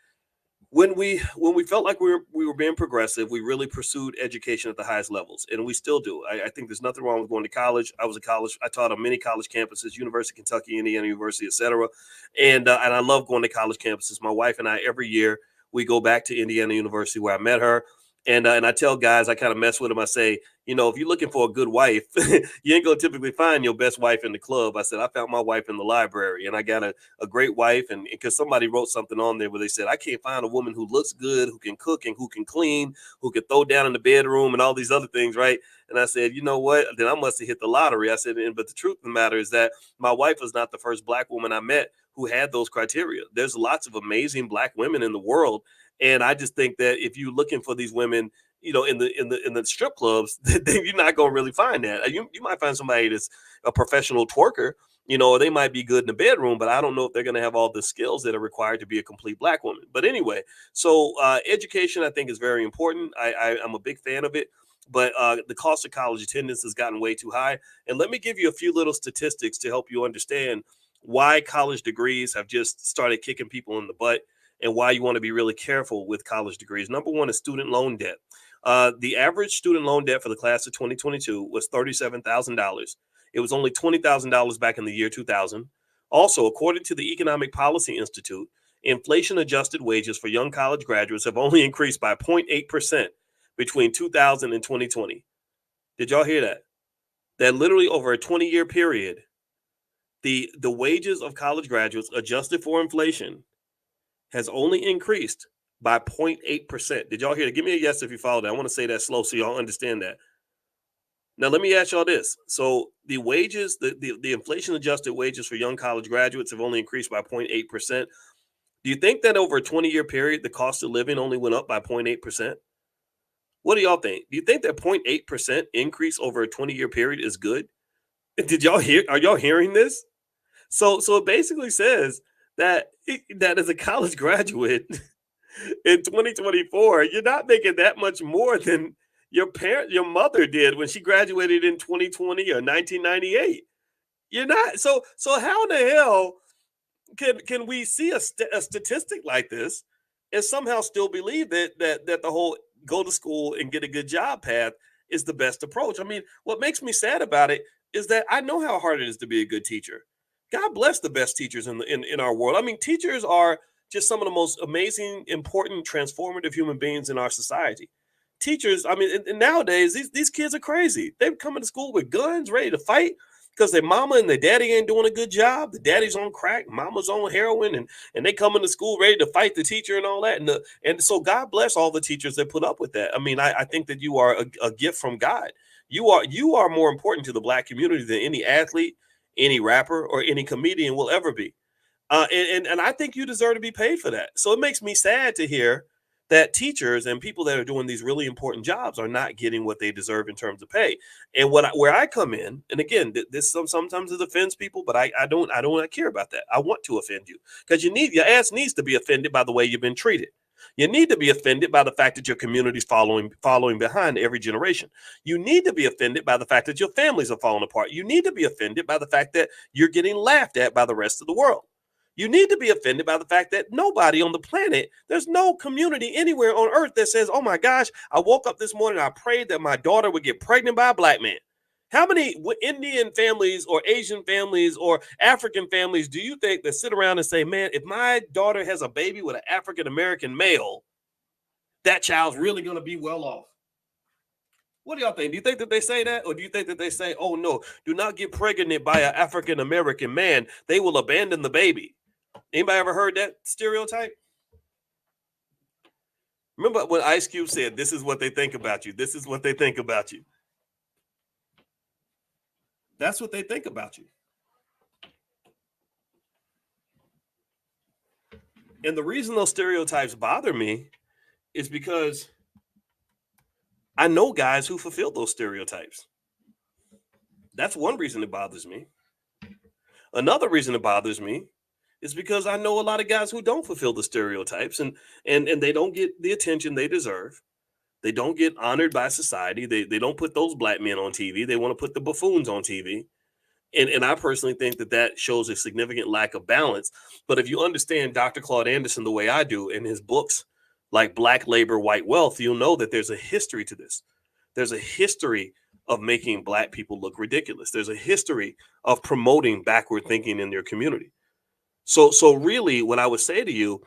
when we felt like we were being progressive, we really pursued education at the highest levels, and we still do. I think there's nothing wrong with going to college. I taught on many college campuses, University of Kentucky, Indiana University, etc. And I love going to college campuses. My wife and I, every year, we go back to Indiana University where I met her. And I tell guys, I kind of mess with them. I say, if you're looking for a good wife, you ain't gonna typically find your best wife in the club. I said, I found my wife in the library, and I got a great wife. And because somebody wrote something on there where they said, I can't find a woman who looks good, who can cook, and who can clean, who can throw down in the bedroom and all these other things, right? And I said, you know what? Then I must have hit the lottery. I said, but the truth of the matter is that my wife was not the first black woman I met who had those criteria. There's lots of amazing black women in the world. And I just think that if you're looking for these women, in the strip clubs, then you're not going to really find that. You might find somebody that's a professional twerker, or they might be good in the bedroom, but I don't know if they're going to have all the skills that are required to be a complete black woman. But anyway, so education, I think, is very important. I'm a big fan of it, but the cost of college attendance has gotten way too high. And let me give you a few little statistics to help you understand why college degrees have just started kicking people in the butt and why you want to be really careful with college degrees. Number one is student loan debt. The average student loan debt for the class of 2022 was $37,000. It was only $20,000 back in the year 2000. Also, according to the Economic Policy Institute, inflation-adjusted wages for young college graduates have only increased by 0.8% between 2000 and 2020. Did y'all hear that? That literally over a 20-year period, the wages of college graduates adjusted for inflation has only increased by 0.8%. Did y'all hear that? Give me a yes if you followed that. I want to say that slow so y'all understand that. Now, let me ask y'all this. So the wages, the inflation adjusted wages for young college graduates have only increased by 0.8%. Do you think that over a 20-year period, the cost of living only went up by 0.8%? What do y'all think? Do you think that 0.8% increase over a 20-year period is good? Did y'all hear? Are y'all hearing this? So it basically says that as a college graduate in 2024, you're not making that much more than your mother did when she graduated in 2020 or 1998. You're not. So how in the hell can we see a statistic like this and somehow still believe that the whole go to school and get a good job path is the best approach? I mean, what makes me sad about it is that I know how hard it is to be a good teacher. God bless the best teachers in our world. I mean, teachers are just some of the most amazing, important, transformative human beings in our society. Teachers, I mean, and nowadays, these kids are crazy. They're coming to school with guns, ready to fight because their mama and their daddy ain't doing a good job. The daddy's on crack, mama's on heroin, and they come into school ready to fight the teacher and all that. And so God bless all the teachers that put up with that. I mean, I think that you are a gift from God. You are more important to the black community than any athlete, any rapper, or any comedian will ever be. And I think you deserve to be paid for that. So it makes me sad to hear that teachers and people that are doing these really important jobs are not getting what they deserve in terms of pay. And where I come in, and again, this sometimes it offends people, but I don't care about that. I want to offend you because your ass needs to be offended by the way you've been treated. You need to be offended by the fact that your community's following behind every generation. You need to be offended by the fact that your families are falling apart. You need to be offended by the fact that you're getting laughed at by the rest of the world. You need to be offended by the fact that nobody on the planet, there's no community anywhere on earth that says, oh my gosh, I woke up this morning, I prayed that my daughter would get pregnant by a black man. How many Indian families or Asian families or African families do you think that sit around and say, man, if my daughter has a baby with an African-American male, that child's really going to be well off? What do y'all think? Do you think that they say that? Or do you think that they say, oh no, do not get pregnant by an African-American man. They will abandon the baby. Anybody ever heard that stereotype? Remember when Ice Cube said, this is what they think about you. This is what they think about you. That's what they think about you. And the reason those stereotypes bother me is because I know guys who fulfill those stereotypes. That's one reason it bothers me. Another reason it bothers me is because I know a lot of guys who don't fulfill the stereotypes, and they don't get the attention they deserve. They don't get honored by society. They don't put those black men on TV. They want to put the buffoons on TV. And I personally think that that shows a significant lack of balance. But if you understand Dr. Claude Anderson the way I do in his books like Black Labor, White Wealth, you'll know that there's a history to this. There's a history of making black people look ridiculous. There's a history of promoting backward thinking in their community. So really what I would say to you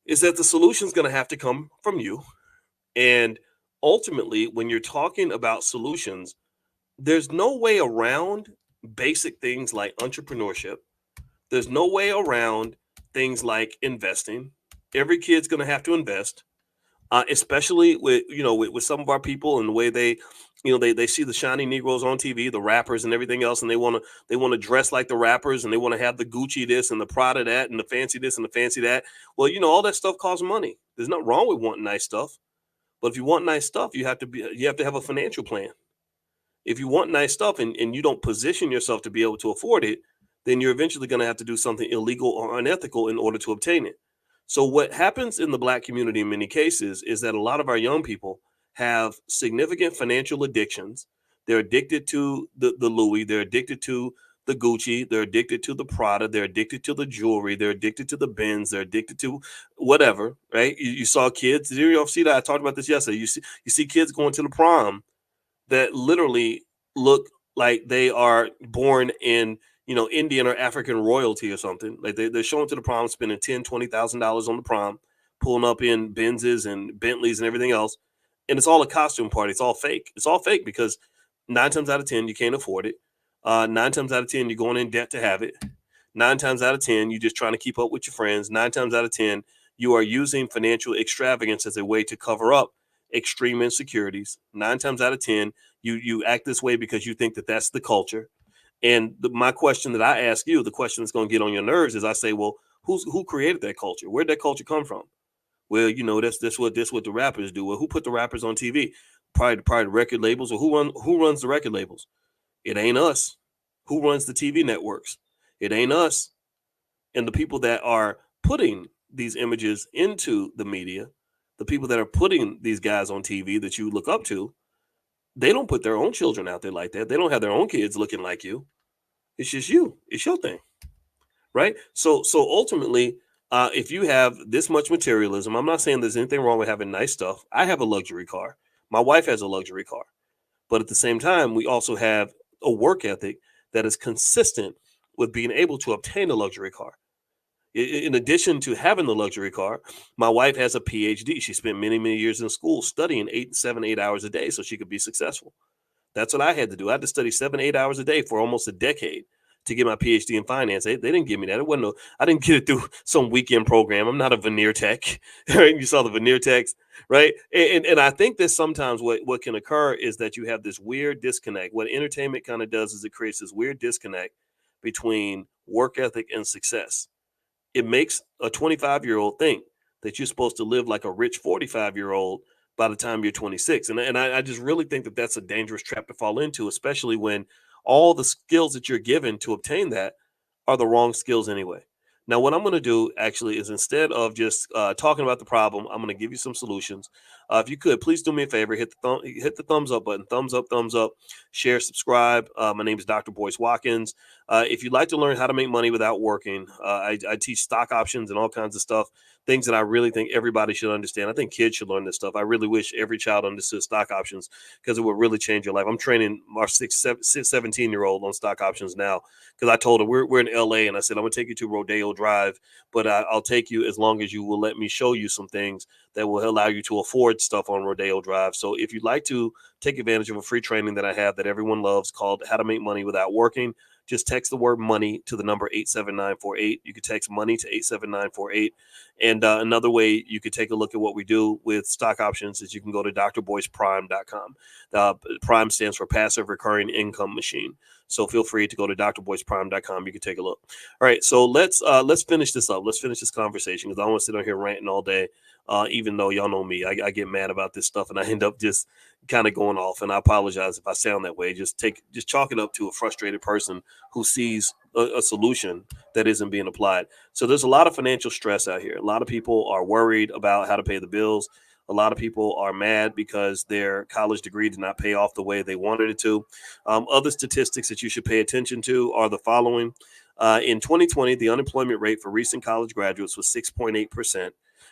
is that the solution is going to have to come from you. And ultimately, when you're talking about solutions, there's no way around basic things like entrepreneurship. There's no way around things like investing. Every kid's going to have to invest, especially with some of our people and the way they see the shiny Negroes on TV, the rappers and everything else, and they want to dress like the rappers, and they want to have the Gucci this and the Prada that and the fancy this and the fancy that. Well, all that stuff costs money. There's nothing wrong with wanting nice stuff, but if you want nice stuff, you have to have a financial plan. If you want nice stuff and you don't position yourself to be able to afford it, then you're eventually going to have to do something illegal or unethical in order to obtain it. So what happens in the black community in many cases is that a lot of our young people have significant financial addictions. They're addicted to the Louis, they're addicted to the Gucci, they're addicted to the Prada, they're addicted to the jewelry, they're addicted to the Benz, they're addicted to whatever, right? You saw kids, you see that I talked about this yesterday. You see kids going to the prom that literally look like they are born in Indian or African royalty or something. Like they're showing to the prom, spending $10,000-$20,000 on the prom, pulling up in Benzes and Bentleys and everything else, and it's all a costume party. It's all fake. It's all fake because 9 times out of 10 you can't afford it. 9 times out of 10 you're going in debt to have it. 9 times out of 10 you're just trying to keep up with your friends. 9 times out of 10 you are using financial extravagance as a way to cover up extreme insecurities. 9 times out of 10 you act this way because you think that that's the culture. And my question that I ask you, the question that's going to get on your nerves, is I say, well, who created that culture? Where'd that culture come from? Well, that's what the rappers do. Well, who put the rappers on TV? Probably the record labels. Or who runs the record labels? It ain't us. Who runs the TV networks? It ain't us. And the people that are putting these images into the media, the people that are putting these guys on TV that you look up to, they don't put their own children out there like that. They don't have their own kids looking like you. It's just you. It's your thing, right? So ultimately, if you have this much materialism, I'm not saying there's anything wrong with having nice stuff. I have a luxury car. My wife has a luxury car. But at the same time, we also have a work ethic that is consistent with being able to obtain a luxury car. In addition to having the luxury car, my wife has a PhD. She spent many, many years in school studying 8 hours a day so she could be successful. That's what I had to do. I had to study 7-8 hours a day for almost a decade to get my PhD in finance. They didn't give me that. I didn't get it through some weekend program. I'm not a veneer tech. Right? You saw the veneer techs, right? And I think that sometimes what can occur is that you have this weird disconnect. What entertainment kind of does is it creates this weird disconnect between work ethic and success. It makes a 25-year-old think that you're supposed to live like a rich 45-year-old by the time you're 26. And I just really think that that's a dangerous trap to fall into, especially when all the skills that you're given to obtain that are the wrong skills anyway. Now, what I'm going to do actually is, instead of just talking about the problem, I'm going to give you some solutions. If you could, please do me a favor, hit the thumbs up button, thumbs up, share, subscribe. My name is Dr. Boyce Watkins. If you'd like to learn how to make money without working, I teach stock options and all kinds of stuff, things that I really think everybody should understand. I think kids should learn this stuff. I really wish every child understood stock options because it would really change your life. I'm training our 17-year-old on stock options now because I told her we're in LA, and I said, I'm going to take you to Rodeo Drive, but I'll take you as long as you will let me show you some things that will allow you to afford stuff on Rodeo Drive. So if you'd like to take advantage of a free training that I have that everyone loves called How to Make Money Without Working, just text the word money to the number 87948. You could text money to 87948. And another way you could take a look at what we do with stock options is you can go to drboyceprime.com. Prime stands for Passive Recurring Income Machine. So feel free to go to drboyceprime.com. You can take a look. All right, so let's finish this up. Let's finish this conversation because I don't want to sit on here ranting all day. Even though y'all know me, I get mad about this stuff and I end up just kind of going off. And I apologize if I sound that way. Just chalk it up to a frustrated person who sees a solution that isn't being applied. So there's a lot of financial stress out here. A lot of people are worried about how to pay the bills. A lot of people are mad because their college degree did not pay off the way they wanted it to. Other statistics that you should pay attention to are the following. In 2020, the unemployment rate for recent college graduates was 6.8%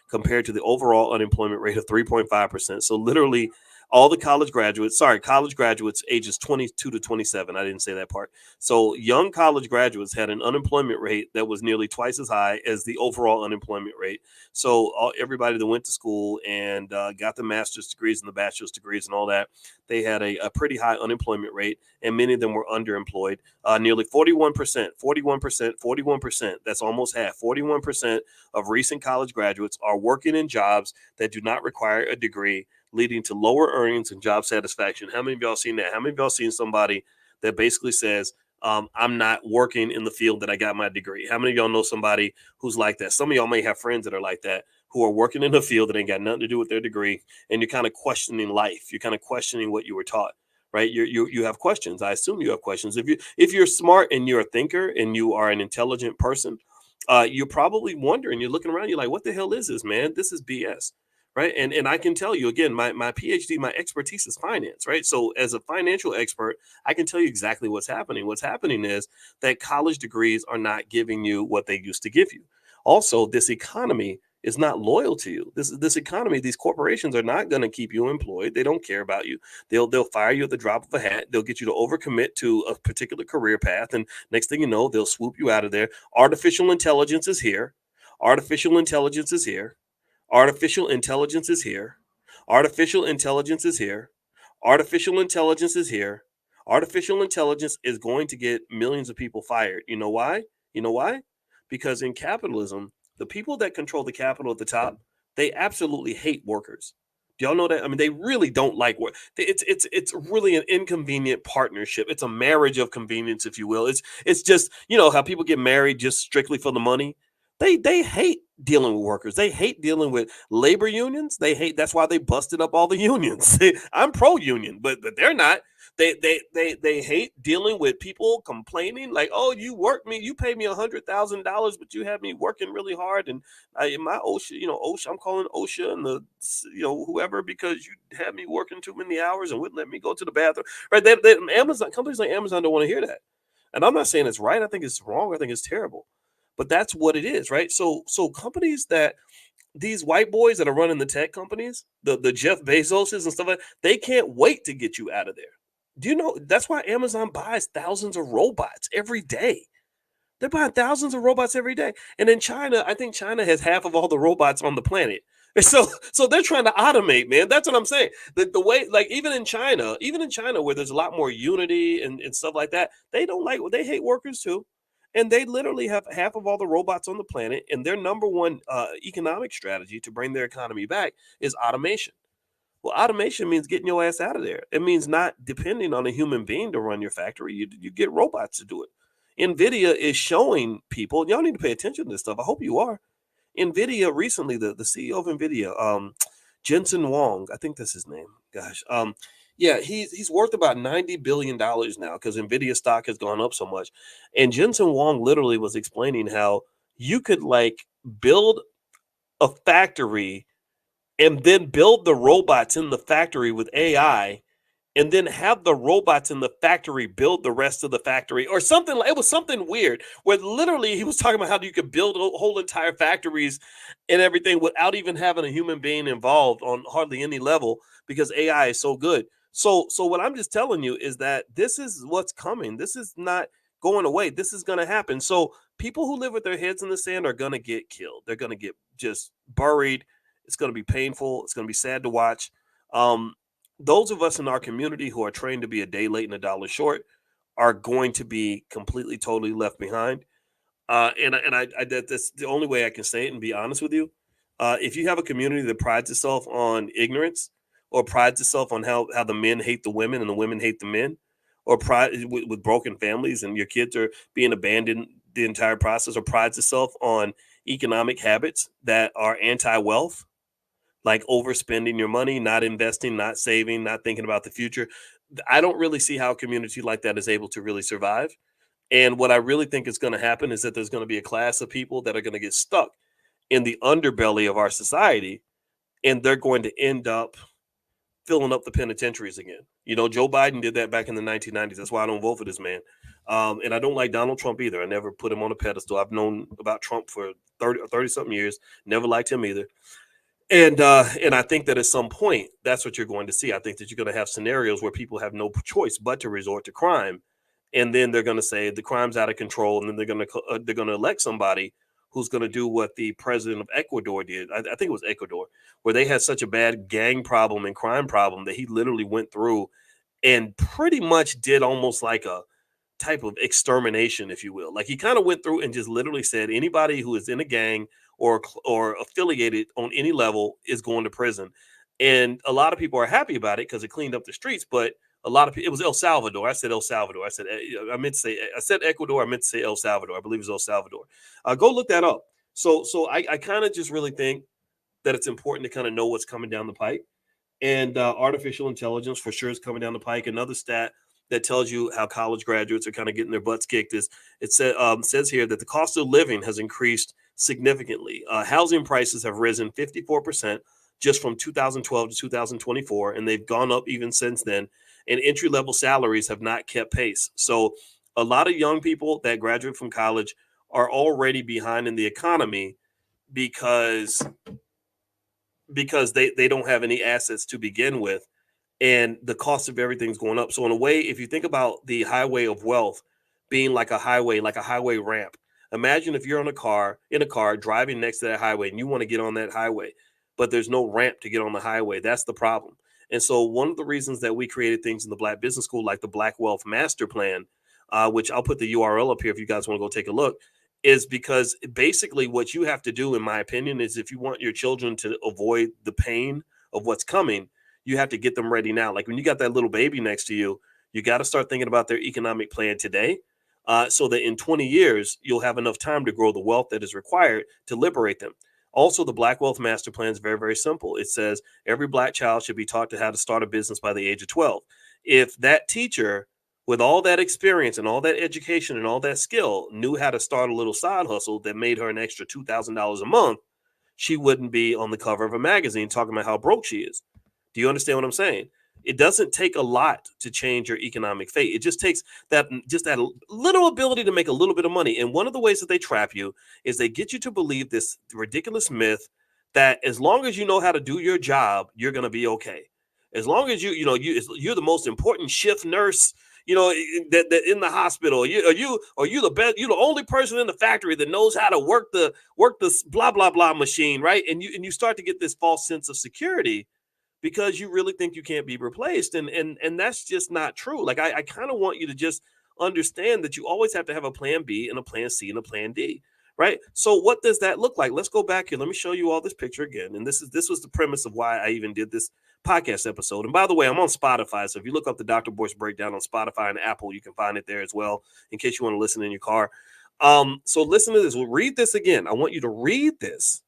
compared to the overall unemployment rate of 3.5%. So literally all the college graduates ages 22 to 27. I didn't say that part. So young college graduates had an unemployment rate that was nearly twice as high as the overall unemployment rate. So everybody that went to school and got the master's degrees and the bachelor's degrees and all that, they had a pretty high unemployment rate, and many of them were underemployed. Nearly 41%. That's almost half. 41% of recent college graduates are working in jobs that do not require a degree, leading to lower earnings and job satisfaction. How many of y'all seen that? How many of y'all seen somebody that basically says, I'm not working in the field that I got my degree? How many of y'all know somebody who's like that? Some of y'all may have friends that are like that, who are working in a field that ain't got nothing to do with their degree, and you're kind of questioning life. You're kind of questioning what you were taught, right? You have questions. I assume you have questions. If you're smart and you're a thinker and you are an intelligent person, you're probably wondering, you're looking around, you're like, what the hell is this, man? This is BS. Right. And I can tell you again, my PhD, my expertise is finance. Right. So as a financial expert, I can tell you exactly what's happening. What's happening is that college degrees are not giving you what they used to give you. Also, this economy is not loyal to you. This economy, these corporations are not going to keep you employed. They don't care about you. They'll fire you at the drop of a hat. They'll get you to overcommit to a particular career path. And next thing you know, they'll swoop you out of there. Artificial intelligence is here. Artificial intelligence is here. Artificial intelligence is here. Artificial intelligence is here. Artificial intelligence is here. Artificial intelligence is going to get millions of people fired. You know why? You know why? Because in capitalism, the people that control the capital at the top, they absolutely hate workers. Do y'all know that? I mean, they really don't like work. It's really an inconvenient partnership. It's a marriage of convenience, if you will. It's just, you know, how people get married just strictly for the money. They hate dealing with workers. They hate dealing with labor unions. That's why they busted up all the unions. I'm pro-union, but they're not. They hate dealing with people complaining like, oh, you pay me $100,000, but you have me working really hard, and my OSHA, I'm calling OSHA and the whoever, because you had me working too many hours and wouldn't let me go to the bathroom. Right? Amazon companies like Amazon don't want to hear that, and I'm not saying it's right. I think it's wrong. I think it's terrible. But that's what it is, right? So companies these white boys that are running the tech companies, the Jeff Bezoses and stuff like that, they can't wait to get you out of there. Do you know that's why Amazon buys thousands of robots every day? They're buying thousands of robots every day. And in China, I think China has half of all the robots on the planet. So they're trying to automate, man. That's what I'm saying. The way, like even in China where there's a lot more unity and stuff like that, they hate workers too. And they literally have half of all the robots on the planet, and their number one economic strategy to bring their economy back is automation. Well, automation means getting your ass out of there. It means not depending on a human being to run your factory. You get robots to do it. NVIDIA is showing people, y'all need to pay attention to this stuff. I hope you are. NVIDIA recently, the CEO of NVIDIA, Jensen Huang, I think that's his name. Gosh. Yeah, he's worth about $90 billion now because NVIDIA stock has gone up so much. And Jensen Huang literally was explaining how you could build a factory and then build the robots in the factory with AI and then have the robots in the factory build the rest of the factory or something. It was something weird where literally he was talking about how you could build whole entire factories and everything without even having a human being involved on hardly any level because AI is so good. So what I'm just telling you is that this is what's coming. This is not going away. This is going to happen. So people who live with their heads in the sand are going to get killed. They're going to get just buried. It's going to be painful. It's going to be sad to watch. Those of us in our community who are trained to be a day late and a dollar short are going to be completely, totally left behind. That's the only way I can say it and be honest with you. If you have a community that prides itself on ignorance, or prides itself on how the men hate the women and the women hate the men, or pride with broken families, and your kids are being abandoned the entire process, or prides itself on economic habits that are anti-wealth, like overspending your money, not investing, not saving, not thinking about the future. I don't really see how a community like that is able to really survive. And what I really think is going to happen is that there's going to be a class of people that are going to get stuck in the underbelly of our society, and they're going to end up filling up the penitentiaries again. Joe Biden did that back in the 1990s. That's why I don't vote for this man. And I don't like Donald Trump either. I never put him on a pedestal. I've known about Trump for 30 something years. Never liked him either. And I think that at some point, that's what you're going to see. I think that you're going to have scenarios where people have no choice but to resort to crime, and then they're going to say the crime's out of control, and then they're going to elect somebody who's going to do what the president of Ecuador did. I think it was Ecuador, where they had such a bad gang problem and crime problem that he literally went through and pretty much did almost like a type of extermination, if you will. Like, he kind of went through and just literally said anybody who is in a gang or affiliated on any level is going to prison. And a lot of people are happy about it because it cleaned up the streets, but a lot of people, it was El Salvador. I said El Salvador. I said Ecuador. I meant to say El Salvador. I believe it was El Salvador. Go look that up. So I kind of just really think that it's important to kind of know what's coming down the pike. And artificial intelligence for sure is coming down the pike. Another stat that tells you how college graduates are kind of getting their butts kicked is it says here that the cost of living has increased significantly. Housing prices have risen 54% just from 2012 to 2024, and they've gone up even since then. And entry-level salaries have not kept pace. So a lot of young people that graduate from college are already behind in the economy because they don't have any assets to begin with, and the cost of everything's going up. So in a way, if you think about the highway of wealth being like a highway ramp, imagine if you're in a car driving next to that highway and you want to get on that highway, but there's no ramp to get on the highway. That's the problem. And so one of the reasons that we created things in the Black Business School, like the Black Wealth Master Plan, which I'll put the URL up here if you guys want to go take a look, is because basically what you have to do, in my opinion, is if you want your children to avoid the pain of what's coming, you have to get them ready now. Like when you got that little baby next to you, you got to start thinking about their economic plan today, so that in 20 years, you'll have enough time to grow the wealth that is required to liberate them. Also, the Black Wealth Master Plan is very, very simple. It says every Black child should be taught to how to start a business by the age of 12. If that teacher, with all that experience and all that education and all that skill, knew how to start a little side hustle that made her an extra $2,000 a month, she wouldn't be on the cover of a magazine talking about how broke she is. Do you understand what I'm saying? It doesn't take a lot to change your economic fate. It just takes that little ability to make a little bit of money. And one of the ways that they trap you is they get you to believe this ridiculous myth that as long as you know how to do your job, you're going to be okay. As long as you're the most important shift nurse, that in the hospital, you the best, you're the only person in the factory that knows how to work the blah blah blah machine, right? And you start to get this false sense of security because you really think you can't be replaced, and that's just not true. Like I kind of want you to just understand that you always have to have a plan B and a plan C and a plan D, right? So what does that look like? Let's go back here. Let me show you all this picture again. And this was the premise of why I even did this podcast episode. And by the way, I'm on Spotify. So if you look up the Dr. Boyce Breakdown on Spotify and Apple, you can find it there as well, in case you want to listen in your car. So listen to this. We'll read this again. I want you to read this.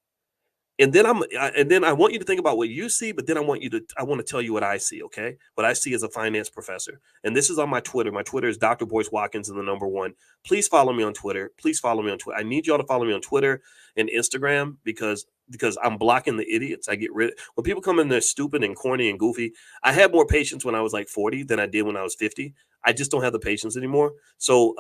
And then I want you to think about what you see, but then I want to tell you what I see, okay? What I see as a finance professor. And this is on my Twitter. My Twitter is Dr. Boyce Watkins and the number 1. Please follow me on Twitter. Please follow me on Twitter. I need y'all to follow me on Twitter and Instagram because I'm blocking the idiots. When people come in there stupid and corny and goofy, I had more patience when I was like 40 than I did when I was 50. I just don't have the patience anymore. So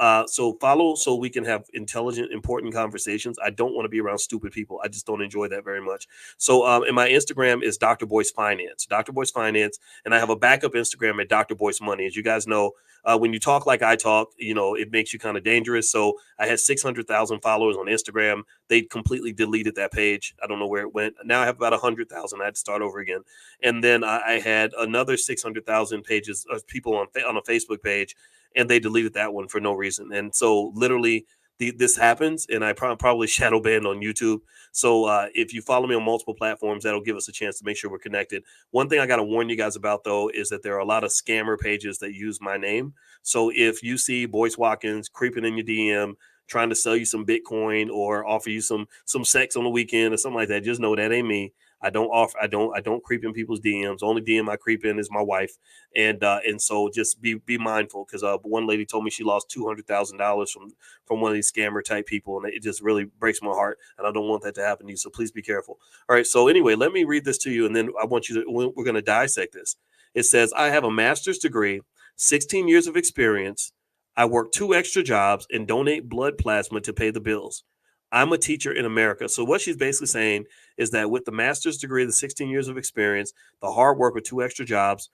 follow so we can have intelligent, important conversations. I don't want to be around stupid people. I just don't enjoy that very much. So and my Instagram is Dr. Boyce Finance, Dr. Boyce Finance. And I have a backup Instagram at Dr. Boyce Money. As you guys know, when you talk like I talk, it makes you kind of dangerous. So I had 600,000 followers on Instagram. They completely deleted that page. I don't know where it went. Now I have about 100,000. I had to start over again. And then I had another 600,000 pages of people on a Facebook page, and they deleted that one for no reason. And so literally this happens, and I probably shadow banned on YouTube. So if you follow me on multiple platforms, that'll give us a chance to make sure we're connected. One thing I got to warn you guys about, though, is that there are a lot of scammer pages that use my name. So if you see Boyce Watkins creeping in your DM, trying to sell you some Bitcoin or offer you some sex on the weekend or something like that, just know that ain't me. I don't creep in people's DMs. The only DM I creep in is my wife, and so just be mindful, because one lady told me she lost $200,000 from one of these scammer type people, and it just really breaks my heart, and I don't want that to happen to you. So please be careful. All right. So anyway, let me read this to you, and then I want you to. We're going to dissect this. It says, I have a master's degree, 16 years of experience. I work 2 extra jobs and donate blood plasma to pay the bills. I'm a teacher in America. So what she's basically saying is that with the master's degree, the 16 years of experience, the hard work with 2 extra jobs,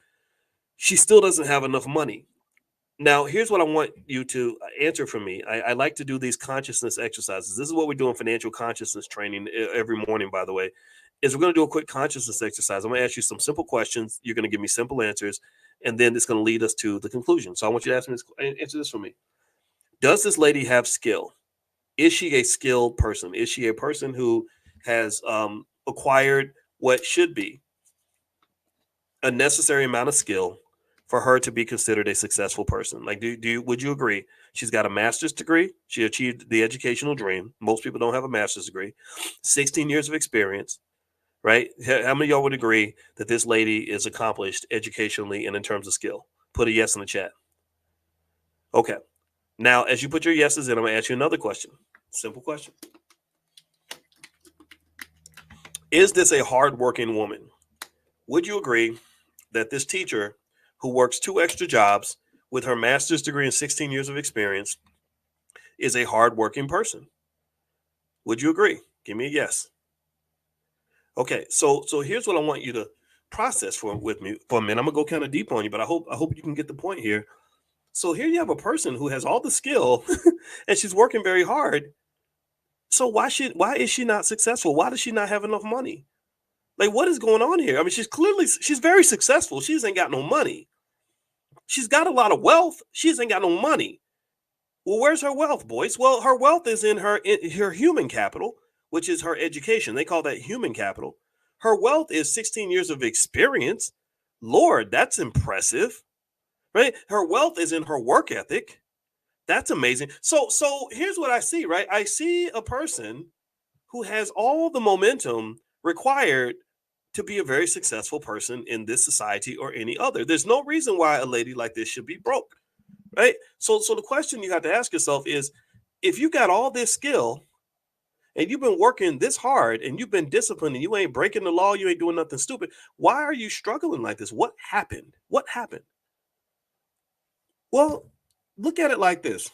she still doesn't have enough money. Now, here's what I want you to answer for me. I like to do these consciousness exercises. This is what we do in financial consciousness training every morning, by the way, is we're going to do a quick consciousness exercise. I'm going to ask you some simple questions. You're going to give me simple answers, and then it's going to lead us to the conclusion. So I want you to answer this for me. Does this lady have skill? Is she a skilled person? Is she a person who has acquired what should be a necessary amount of skill for her to be considered a successful person? Like, would you agree? She's got a master's degree. She achieved the educational dream. Most people don't have a master's degree. 16 years of experience, right? How many of y'all would agree that this lady is accomplished educationally and in terms of skill? Put a yes in the chat. Okay. Now, as you put your yeses in, I'm going to ask you another question. Simple question. Is this a hardworking woman? Would you agree that this teacher who works 2 extra jobs with her master's degree and 16 years of experience is a hardworking person? Would you agree? Give me a yes. Okay, so here's what I want you to process with me for a minute. I'm gonna go kind of deep on you, but I hope you can get the point here. So here you have a person who has all the skill and she's working very hard. So why is she not successful? Why does she not have enough money? Like, what is going on here? I mean, she's very successful. She just ain't got no money. She's got a lot of wealth. She just ain't got no money. Well, where's her wealth, Boyce? Well, her wealth is in her human capital, which is her education. They call that human capital. Her wealth is 16 years of experience. Lord, that's impressive. Right? Her wealth is in her work ethic. That's amazing. So here's what I see, right? I see a person who has all the momentum required to be a very successful person in this society or any other. There's no reason why a lady like this should be broke, right? So the question you have to ask yourself is, if you got all this skill and you've been working this hard and you've been disciplined and you ain't breaking the law, you ain't doing nothing stupid, why are you struggling like this? What happened? What happened? Well, look at it like this.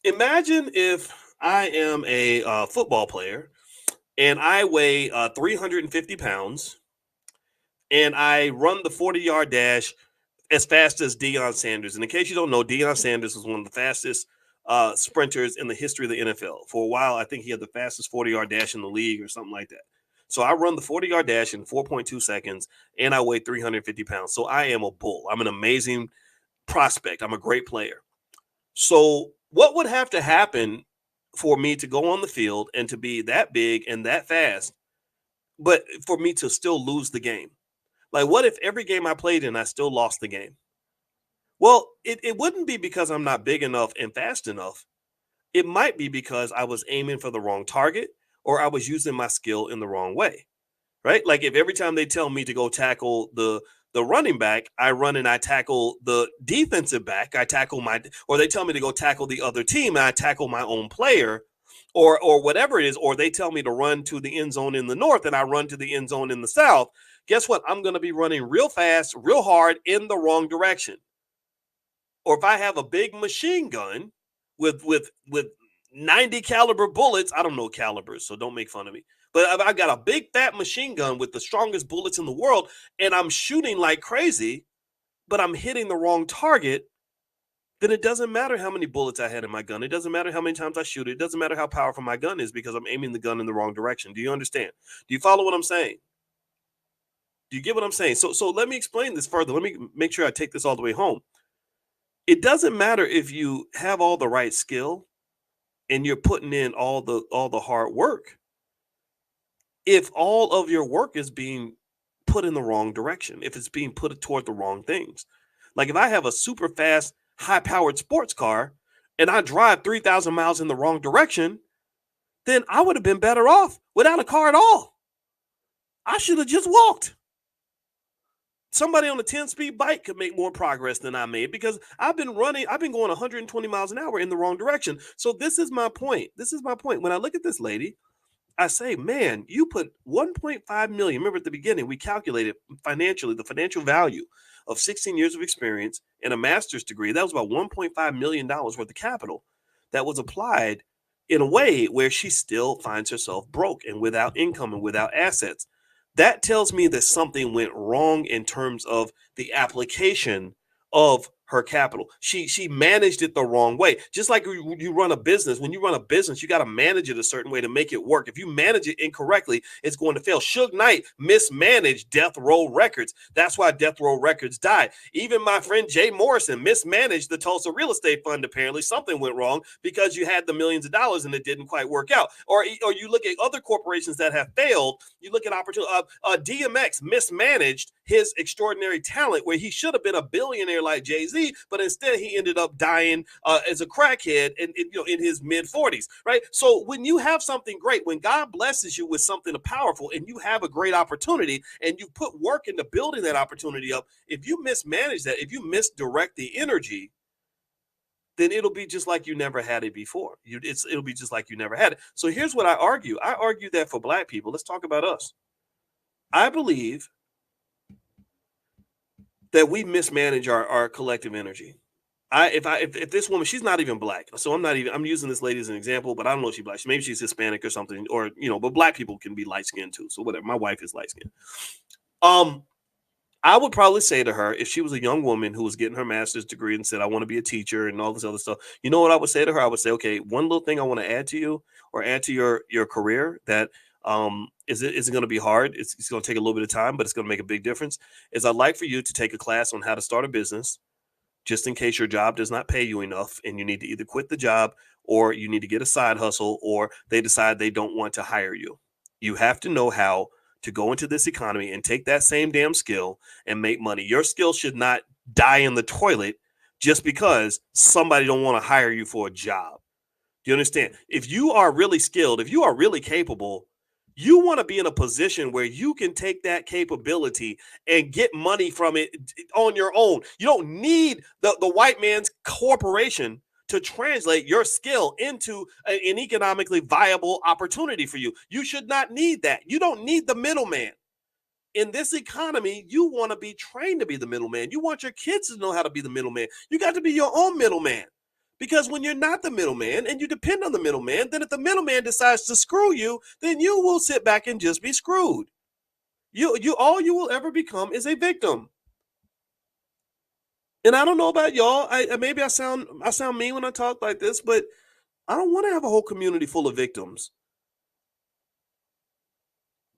Imagine if I am a football player and I weigh 350 pounds and I run the 40-yard dash as fast as Deion Sanders. And in case you don't know, Deion Sanders was one of the fastest sprinters in the history of the NFL. For a while, I think he had the fastest 40-yard dash in the league or something like that. So I run the 40-yard dash in 4.2 seconds and I weigh 350 pounds. So I am a bull. I'm an amazing prospect. I'm a great player. So what would have to happen for me to go on the field and to be that big and that fast, but for me to still lose the game? Like, what if every game I played in, I still lost the game? Well, it wouldn't be because I'm not big enough and fast enough. It might be because I was aiming for the wrong target or I was using my skill in the wrong way, right? Like, if every time they tell me to go tackle the running back, I run and I tackle the defensive back, or they tell me to go tackle the other team and I tackle my own player, or whatever it is, or they tell me to run to the end zone in the north and I run to the end zone in the south, guess what? I'm going to be running real fast, real hard in the wrong direction. Or if I have a big machine gun with 90 caliber bullets, I don't know calibers, so don't make fun of me. But I've got a big fat machine gun with the strongest bullets in the world, and I'm shooting like crazy, but I'm hitting the wrong target, then it doesn't matter how many bullets I had in my gun. It doesn't matter how many times I shoot it. It doesn't matter how powerful my gun is because I'm aiming the gun in the wrong direction. Do you understand? Do you follow what I'm saying? Do you get what I'm saying? So let me explain this further. Let me make sure I take this all the way home. It doesn't matter if you have all the right skill and you're putting in all the hard work. If all of your work is being put in the wrong direction, if it's being put toward the wrong things. Like if I have a super fast, high-powered sports car and I drive 3,000 miles in the wrong direction, then I would have been better off without a car at all. I should have just walked. Somebody on a 10-speed bike could make more progress than I made because I've been going 120 miles an hour in the wrong direction. So this is my point. When I look at this lady, I say, man, you put 1.5 million. Remember at the beginning, we calculated financially the financial value of 16 years of experience and a master's degree. That was about $1.5 million worth of capital that was applied in a way where she still finds herself broke and without income and without assets. That tells me that something went wrong in terms of the application of her capital. She managed it the wrong way. Just like you run a business. When you run a business, you got to manage it a certain way to make it work. If you manage it incorrectly, it's going to fail. Suge Knight mismanaged Death Row Records. That's why Death Row Records died. Even my friend Jay Morrison mismanaged the Tulsa real estate fund. Apparently something went wrong because you had the millions of dollars and it didn't quite work out. Or you look at other corporations that have failed. You look at opportunity. DMX mismanaged his extraordinary talent where he should have been a billionaire like Jay-Z, but instead he ended up dying as a crackhead in his mid-40s, right? So when you have something great, when God blesses you with something powerful and you have a great opportunity and you put work into building that opportunity up, if you mismanage that, if you misdirect the energy, then it'll be just like you never had it before. It'll be just like you never had it. So here's what I argue. I argue that for Black people, let's talk about us. I believe that we mismanage our collective energy. If this woman, she's not even Black, so I'm using this lady as an example, but I don't know if she's Black. Maybe she's Hispanic or something, or but Black people can be light skinned too. So whatever. My wife is light skinned. I would probably say to her, if she was a young woman who was getting her master's degree and said, I want to be a teacher and all this other stuff, you know what I would say to her? I would say, okay, one little thing I want to add to you or add to your career that isn't going to be hard. It's going to take a little bit of time, but it's going to make a big difference. Is I'd like for you to take a class on how to start a business, just in case your job does not pay you enough and you need to either quit the job or you need to get a side hustle or they decide they don't want to hire you. You have to know how to go into this economy and take that same damn skill and make money. Your skill should not die in the toilet just because somebody don't want to hire you for a job. Do you understand? If you are really skilled, if you are really capable, you want to be in a position where you can take that capability and get money from it on your own. You don't need the white man's corporation to translate your skill into an economically viable opportunity for you. You should not need that. You don't need the middleman. In this economy, you want to be trained to be the middleman. You want your kids to know how to be the middleman. You got to be your own middleman. Because when you're not the middleman and you depend on the middleman, then if the middleman decides to screw you, then you will sit back and just be screwed. All you will ever become is a victim. And I don't know about y'all. Maybe I sound mean when I talk like this, but I don't want to have a whole community full of victims.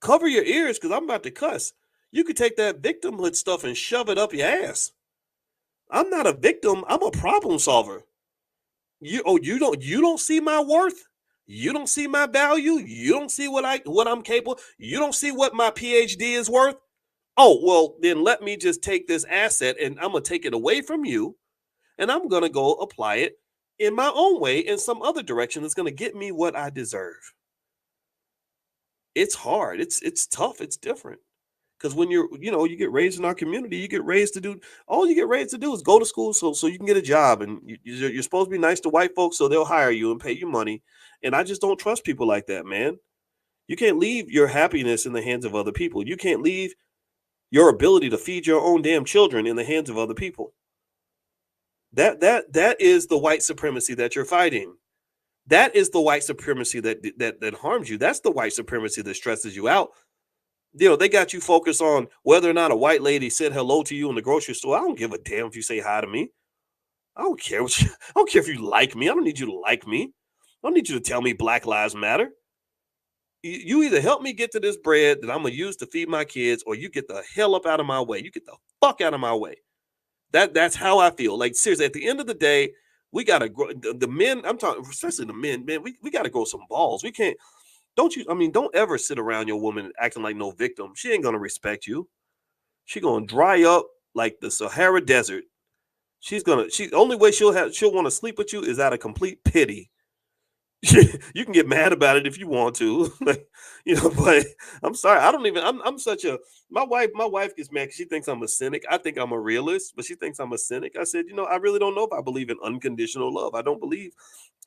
Cover your ears because I'm about to cuss. You could take that victimhood stuff and shove it up your ass. I'm not a victim. I'm a problem solver. You don't see my worth. You don't see my value. You don't see what I'm capable. You don't see what my PhD is worth. Oh, well, then let me just take this asset and I'm going to take it away from you and I'm going to go apply it in my own way in some other direction that's going to get me what I deserve. It's hard. It's tough. It's different. Because when you get raised in our community, you get raised to do is go to school so you can get a job. And you're supposed to be nice to white folks so they'll hire you and pay you money. And I just don't trust people like that, man. You can't leave your happiness in the hands of other people. You can't leave your ability to feed your own damn children in the hands of other people. That is the white supremacy that you're fighting. That is the white supremacy that harms you. That's the white supremacy that stresses you out. They got you focused on whether or not a white lady said hello to you in the grocery store. I don't give a damn if you say hi to me. I don't care. I don't care if you like me. I don't need you to like me. I don't need you to tell me Black Lives Matter. You either help me get to this bread that I'm going to use to feed my kids, or you get the hell up out of my way. You get the fuck out of my way. That's how I feel. Like seriously, at the end of the day, we gotta grow the men. I'm talking, especially the men. Man, we gotta grow some balls. We can't. Don't you? I mean, don't ever sit around your woman acting like no victim. She ain't gonna respect you. She gonna dry up like the Sahara Desert. She only way she'll want to sleep with you is out of complete pity. You can get mad about it if you want to, like, but I'm sorry. I don't even. I'm such a my wife gets mad because she thinks I'm a cynic. I think I'm a realist, but she thinks I'm a cynic. I said, I really don't know if I believe in unconditional love. I don't believe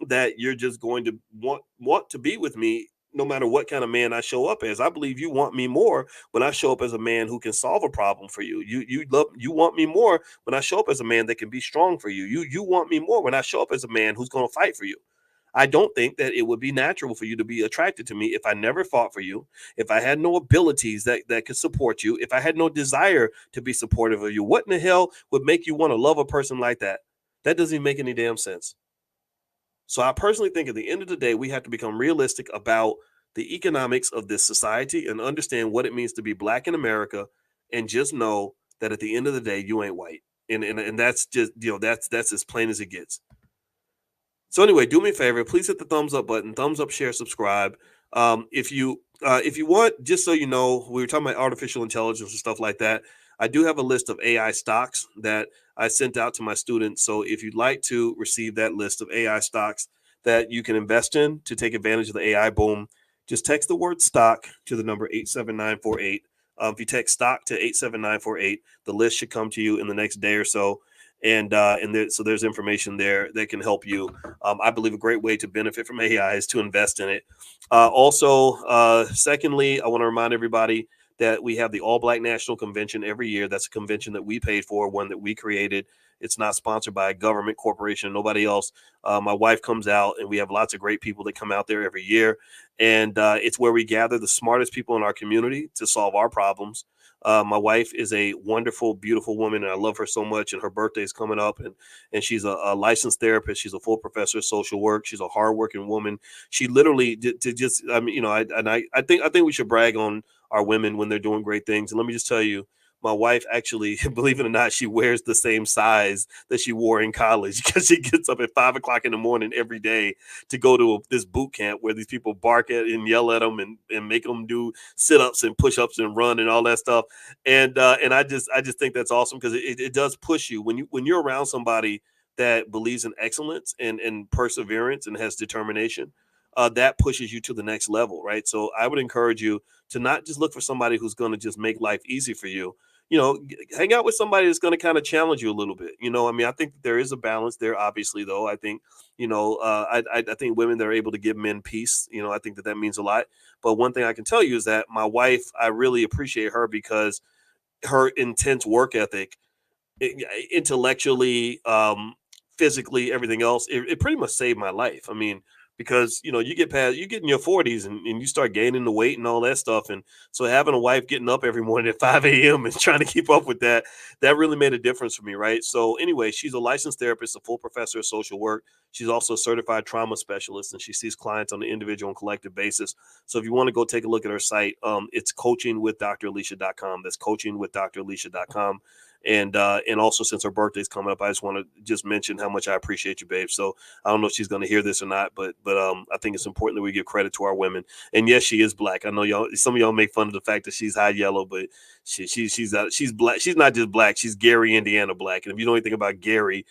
that you're just going to want to be with me no matter what kind of man I show up as. I believe you want me more when I show up as a man who can solve a problem for you. You want me more when I show up as a man that can be strong for you. You want me more when I show up as a man who's going to fight for you. I don't think that it would be natural for you to be attracted to me if I never fought for you, if I had no abilities that could support you, if I had no desire to be supportive of you. What in the hell would make you want to love a person like that? That doesn't even make any damn sense. So I personally think at the end of the day, we have to become realistic about the economics of this society and understand what it means to be black in America, and just know that at the end of the day, you ain't white. And that's just, that's as plain as it gets. So anyway, do me a favor, please hit the thumbs up button, thumbs up, share, subscribe. If you want, just so you know, we were talking about artificial intelligence and stuff like that. I do have a list of AI stocks that I sent out to my students. So if you'd like to receive that list of AI stocks that you can invest in to take advantage of the AI boom, just text the word stock to the number 87948. If you text stock to 87948, the list should come to you in the next day or so. So there's information there that can help you. I believe a great way to benefit from AI is to invest in it. Secondly, I want to remind everybody that we have the All Black National Convention every year. That's a convention that we paid for, one that we created. It's not sponsored by a government corporation, nobody else. My wife comes out, and we have lots of great people that come out there every year. And it's where we gather the smartest people in our community to solve our problems. My wife is a wonderful, beautiful woman, and I love her so much. And her birthday is coming up, and she's a licensed therapist. She's a full professor of social work. She's a hardworking woman. She literally I think we should brag on our women when they're doing great things. And let me just tell you, my wife actually, believe it or not, she wears the same size that she wore in college, because she gets up at 5 o'clock in the morning every day to go to this boot camp where these people bark at and yell at them and make them do sit-ups and push-ups and run and all that stuff. And I just think that's awesome, because it does push you when you're around somebody that believes in excellence and perseverance and has determination. That pushes you to the next level, right? So I would encourage you to not just look for somebody who's going to just make life easy for you. Hang out with somebody that's going to kind of challenge you a little bit. I think that there is a balance there, obviously, though. I think, I think women that are able to give men peace, I think that means a lot. But one thing I can tell you is that my wife, I really appreciate her, because her intense work ethic, intellectually, physically, everything else, it pretty much saved my life. I mean, because you get in your 40s and you start gaining the weight and all that stuff, and so having a wife getting up every morning at 5 a.m. and trying to keep up with that really made a difference for me, right? So anyway, she's a licensed therapist, a full professor of social work. She's also a certified trauma specialist, and she sees clients on an individual and collective basis. So if you want to go take a look at her site, it's coachingwithdralicia.com. That's coachingwithdralicia.com. And also, since her birthday's coming up, I just want to just mention how much I appreciate you, babe. So I don't know if she's going to hear this or not, but I think it's important that we give credit to our women. And yes, she is black. I know some of y'all make fun of the fact that she's high yellow, but she's black. She's not just black. She's Gary, Indiana black. And if you know anything about Gary,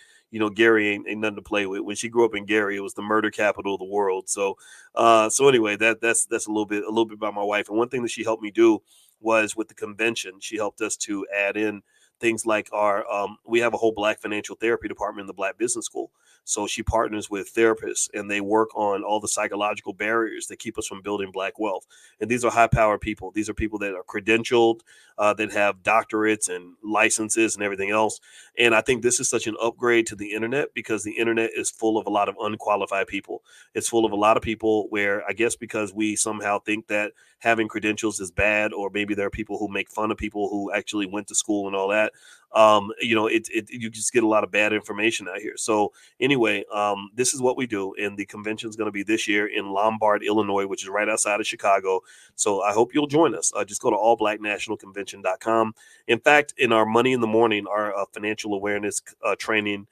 Gary ain't nothing to play with. When she grew up in Gary, it was the murder capital of the world. So anyway, that's a little bit about my wife. And one thing that she helped me do was with the convention, she helped us to add in things like we have a whole Black financial therapy department in the Black Business School. So she partners with therapists, and they work on all the psychological barriers that keep us from building Black wealth. And these are high-powered people. These are people that are credentialed, that have doctorates and licenses and everything else. And I think this is such an upgrade to the internet, because the internet is full of a lot of unqualified people. It's full of a lot of people where, I guess because we somehow think that having credentials is bad, or maybe there are people who make fun of people who actually went to school and all that. You just get a lot of bad information out here. So anyway, this is what we do. And the convention is going to be this year in Lombard, Illinois, which is right outside of Chicago. So I hope you'll join us. Just go to allblacknationalconvention.com. In fact, in our Money in the Morning, our financial awareness training,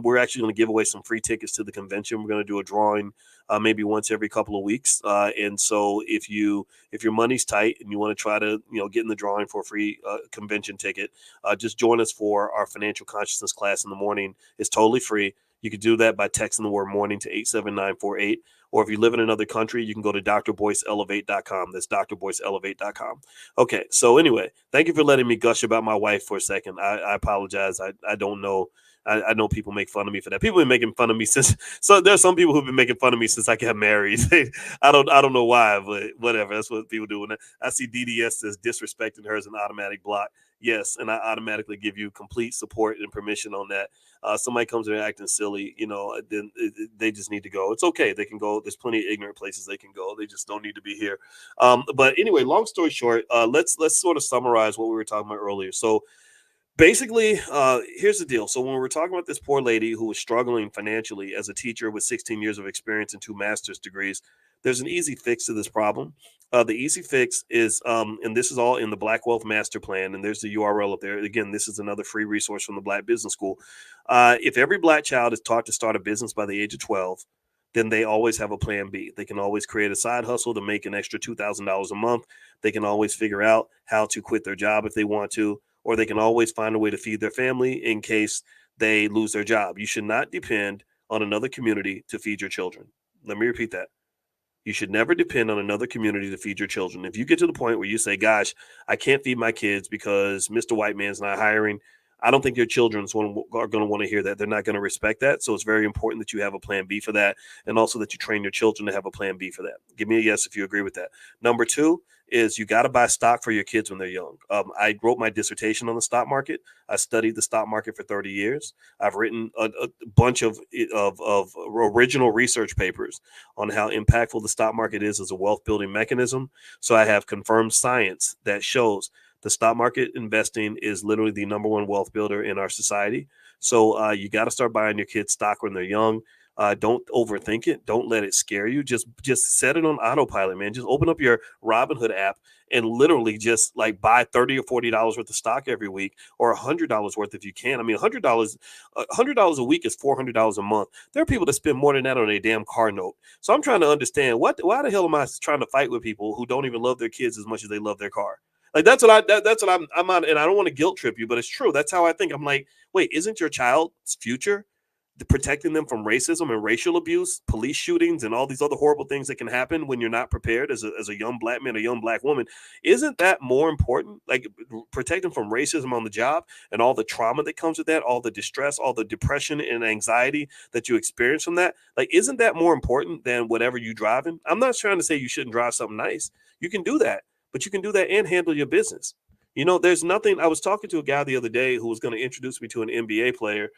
we're actually going to give away some free tickets to the convention. We're going to do a drawing maybe once every couple of weeks. And so if your money's tight and you want to try to get in the drawing for a free convention ticket, just join us for our financial consciousness class in the morning. It's totally free. You can do that by texting the word morning to 87948. Or if you live in another country, you can go to drboyceelevate.com. That's drboyceelevate.com. Okay, so anyway, thank you for letting me gush about my wife for a second. I apologize. I don't know. I know people make fun of me for that. People have been making fun of me since. So there's some people who've been making fun of me since I got married. I don't know why, but whatever. That's what people do. And I see DDS says disrespecting her is an automatic block. Yes, and I automatically give you complete support and permission on that. Somebody comes in acting silly, then they just need to go. It's okay. They can go. There's plenty of ignorant places they can go. They just don't need to be here. But anyway, long story short, let's sort of summarize what we were talking about earlier. So basically, here's the deal. So when we were talking about this poor lady who was struggling financially as a teacher with 16 years of experience and 2 master's degrees, there's an easy fix to this problem. The easy fix is, and this is all in the Black Wealth Master Plan, and there's the URL up there. Again, this is another free resource from the Black Business School. If every Black child is taught to start a business by the age of 12, then they always have a plan B. They can always create a side hustle to make an extra $2,000 a month. They can always figure out how to quit their job if they want to, or they can always find a way to feed their family in case they lose their job. You should not depend on another community to feed your children. Let me repeat that. You should never depend on another community to feed your children. If you get to the point where you say, gosh, I can't feed my kids because Mr. White Man's not hiring, I don't think your children are going to want to hear that. They're not going to respect that. So it's very important that you have a plan B for that, and also that you train your children to have a plan B for that. Give me a yes if you agree with that. Number 2 is you got to buy stock for your kids when they're young. I wrote my dissertation on the stock market. I studied the stock market for 30 years. I've written a bunch of original research papers on how impactful the stock market is as a wealth building mechanism. So I have confirmed science that shows the stock market investing is literally the number 1 wealth builder in our society. So you got to start buying your kids stock when they're young. Don't overthink it. Don't let it scare you. Just set it on autopilot, man. Just open up your Robinhood app and literally just like buy $30 or $40 worth of stock every week, or $100 worth if you can. I mean, $100 a week is $400 a month. There are people that spend more than that on a damn car note. So I'm trying to understand why the hell am I trying to fight with people who don't even love their kids as much as they love their car? Like that's what I'm on, and I don't want to guilt trip you, but it's true. That's how I think. I'm like, wait, isn't your child's future protecting them from racism and racial abuse, police shootings, and all these other horrible things that can happen when you're not prepared as a young Black man, a young Black woman? Isn't that more important? Like protecting from racism on the job and all the trauma that comes with that, all the distress, all the depression and anxiety that you experience from that? Like, isn't that more important than whatever you driving? I'm not trying to say you shouldn't drive something nice. You can do that, but you can do that and handle your business. There's nothing. I was talking to a guy the other day who was going to introduce me to an NBA player,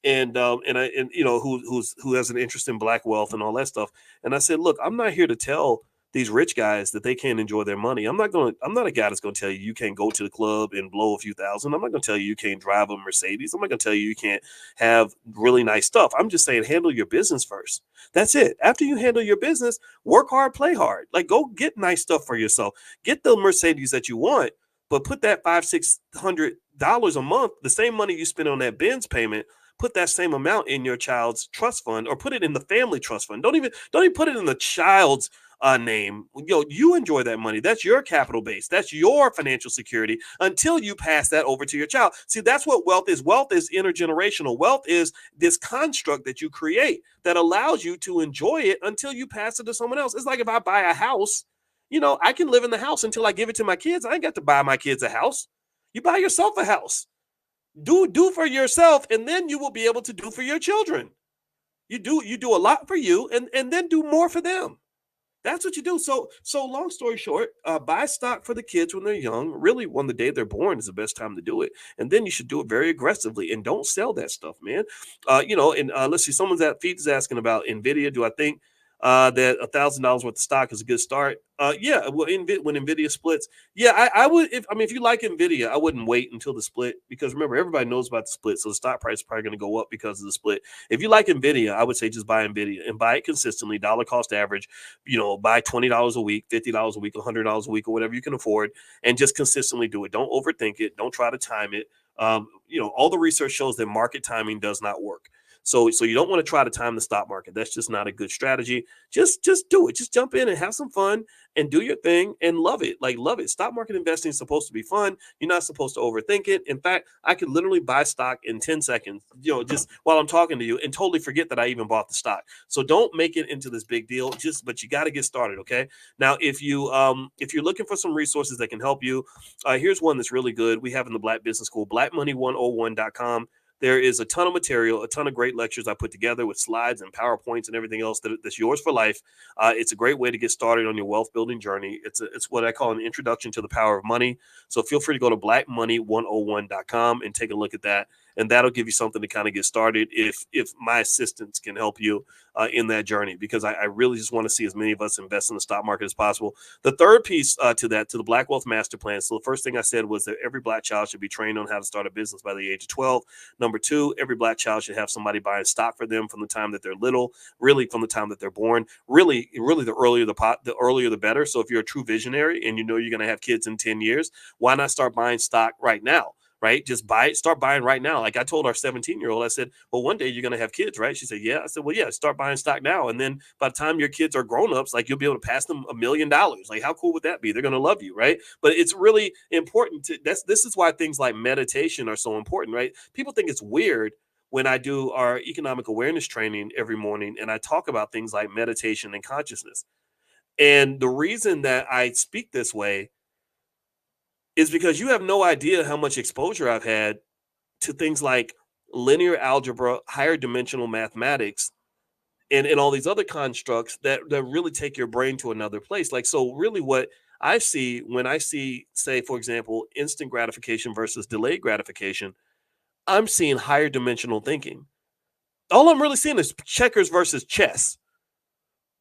and who has an interest in Black wealth and all that stuff. And I said, look, I'm not here to tell these rich guys that they can't enjoy their money. I'm not a guy that's going to tell you can't go to the club and blow a few thousand. I'm not going to tell you can't drive a Mercedes. I'm not going to tell you can't have really nice stuff. I'm just saying handle your business first. That's it. After you handle your business, work hard, play hard. Like go get nice stuff for yourself. Get the Mercedes that you want, but put that $500-600 a month, the same money you spend on that Benz payment, put that same amount in your child's trust fund, or put it in the family trust fund. Don't even put it in the child's name. You enjoy that money. That's your capital base. That's your financial security until you pass that over to your child. See, that's what wealth is. Wealth is intergenerational. Wealth is this construct that you create that allows you to enjoy it until you pass it to someone else. It's like if I buy a house, I can live in the house until I give it to my kids. I ain't got to buy my kids a house. You buy yourself a house. Do for yourself, and then you will be able to do for your children. You do a lot for you, and then do more for them. That's what you do. So long story short, buy stock for the kids when they're young. Really, when the day they're born is the best time to do it. And then you should do it very aggressively, and don't sell that stuff, man. Let's see, someone's at Feeds asking about NVIDIA. Do I think that $1,000 worth of stock is a good start. Yeah, well, when Nvidia splits, yeah, I would. If you like Nvidia, I wouldn't wait until the split, because remember, everybody knows about the split, so the stock price is probably going to go up because of the split. If you like Nvidia, I would say just buy Nvidia and buy it consistently, dollar cost average. Buy $20 a week, $50 a week, $100 a week, or whatever you can afford, and just consistently do it. Don't overthink it. Don't try to time it. All the research shows that market timing does not work. So you don't want to try to time the stock market. That's just not a good strategy. Just do it. Just jump in and have some fun and do your thing and love it. Like, love it. Stock market investing is supposed to be fun. You're not supposed to overthink it. In fact, I could literally buy stock in 10 seconds, just while I'm talking to you, and totally forget that I even bought the stock. So don't make it into this big deal. But you got to get started. Okay. Now, if you're looking for some resources that can help you, here's one that's really good. We have in the Black Business School, blackmoney101.com. There is a ton of material, a ton of great lectures I put together with slides and PowerPoints and everything else that's yours for life. It's a great way to get started on your wealth building journey. It's what I call an introduction to the power of money. So feel free to go to blackmoney101.com and take a look at that. And that'll give you something to kind of get started if my assistance can help you in that journey, because I really just want to see as many of us invest in the stock market as possible. The third piece to the Black Wealth Master Plan. So the first thing I said was that every Black child should be trained on how to start a business by the age of 12. Number two, every Black child should have somebody buying stock for them from the time that they're little, really from the time that they're born. Really the earlier the earlier the better. So if you're a true visionary and you know you're going to have kids in 10 years, why not start buying stock right now? Right? Just buy it, start buying right now. Like I told our 17-year-old, I said, well, one day you're going to have kids, right? She said, yeah. I said, well, yeah, start buying stock now. And then by the time your kids are grown-ups, like you'll be able to pass them $1 million. Like how cool would that be? They're going to love you, right? But it's really important this is why things like meditation are so important, right? People think it's weird when I do our economic awareness training every morning and I talk about things like meditation and consciousness. And the reason that I speak this way is because you have no idea how much exposure I've had to things like linear algebra, higher dimensional mathematics, and all these other constructs that really take your brain to another place. Like, so really what I see when I see, say, for example, instant gratification versus delayed gratification, I'm seeing higher dimensional thinking. All I'm really seeing is checkers versus chess.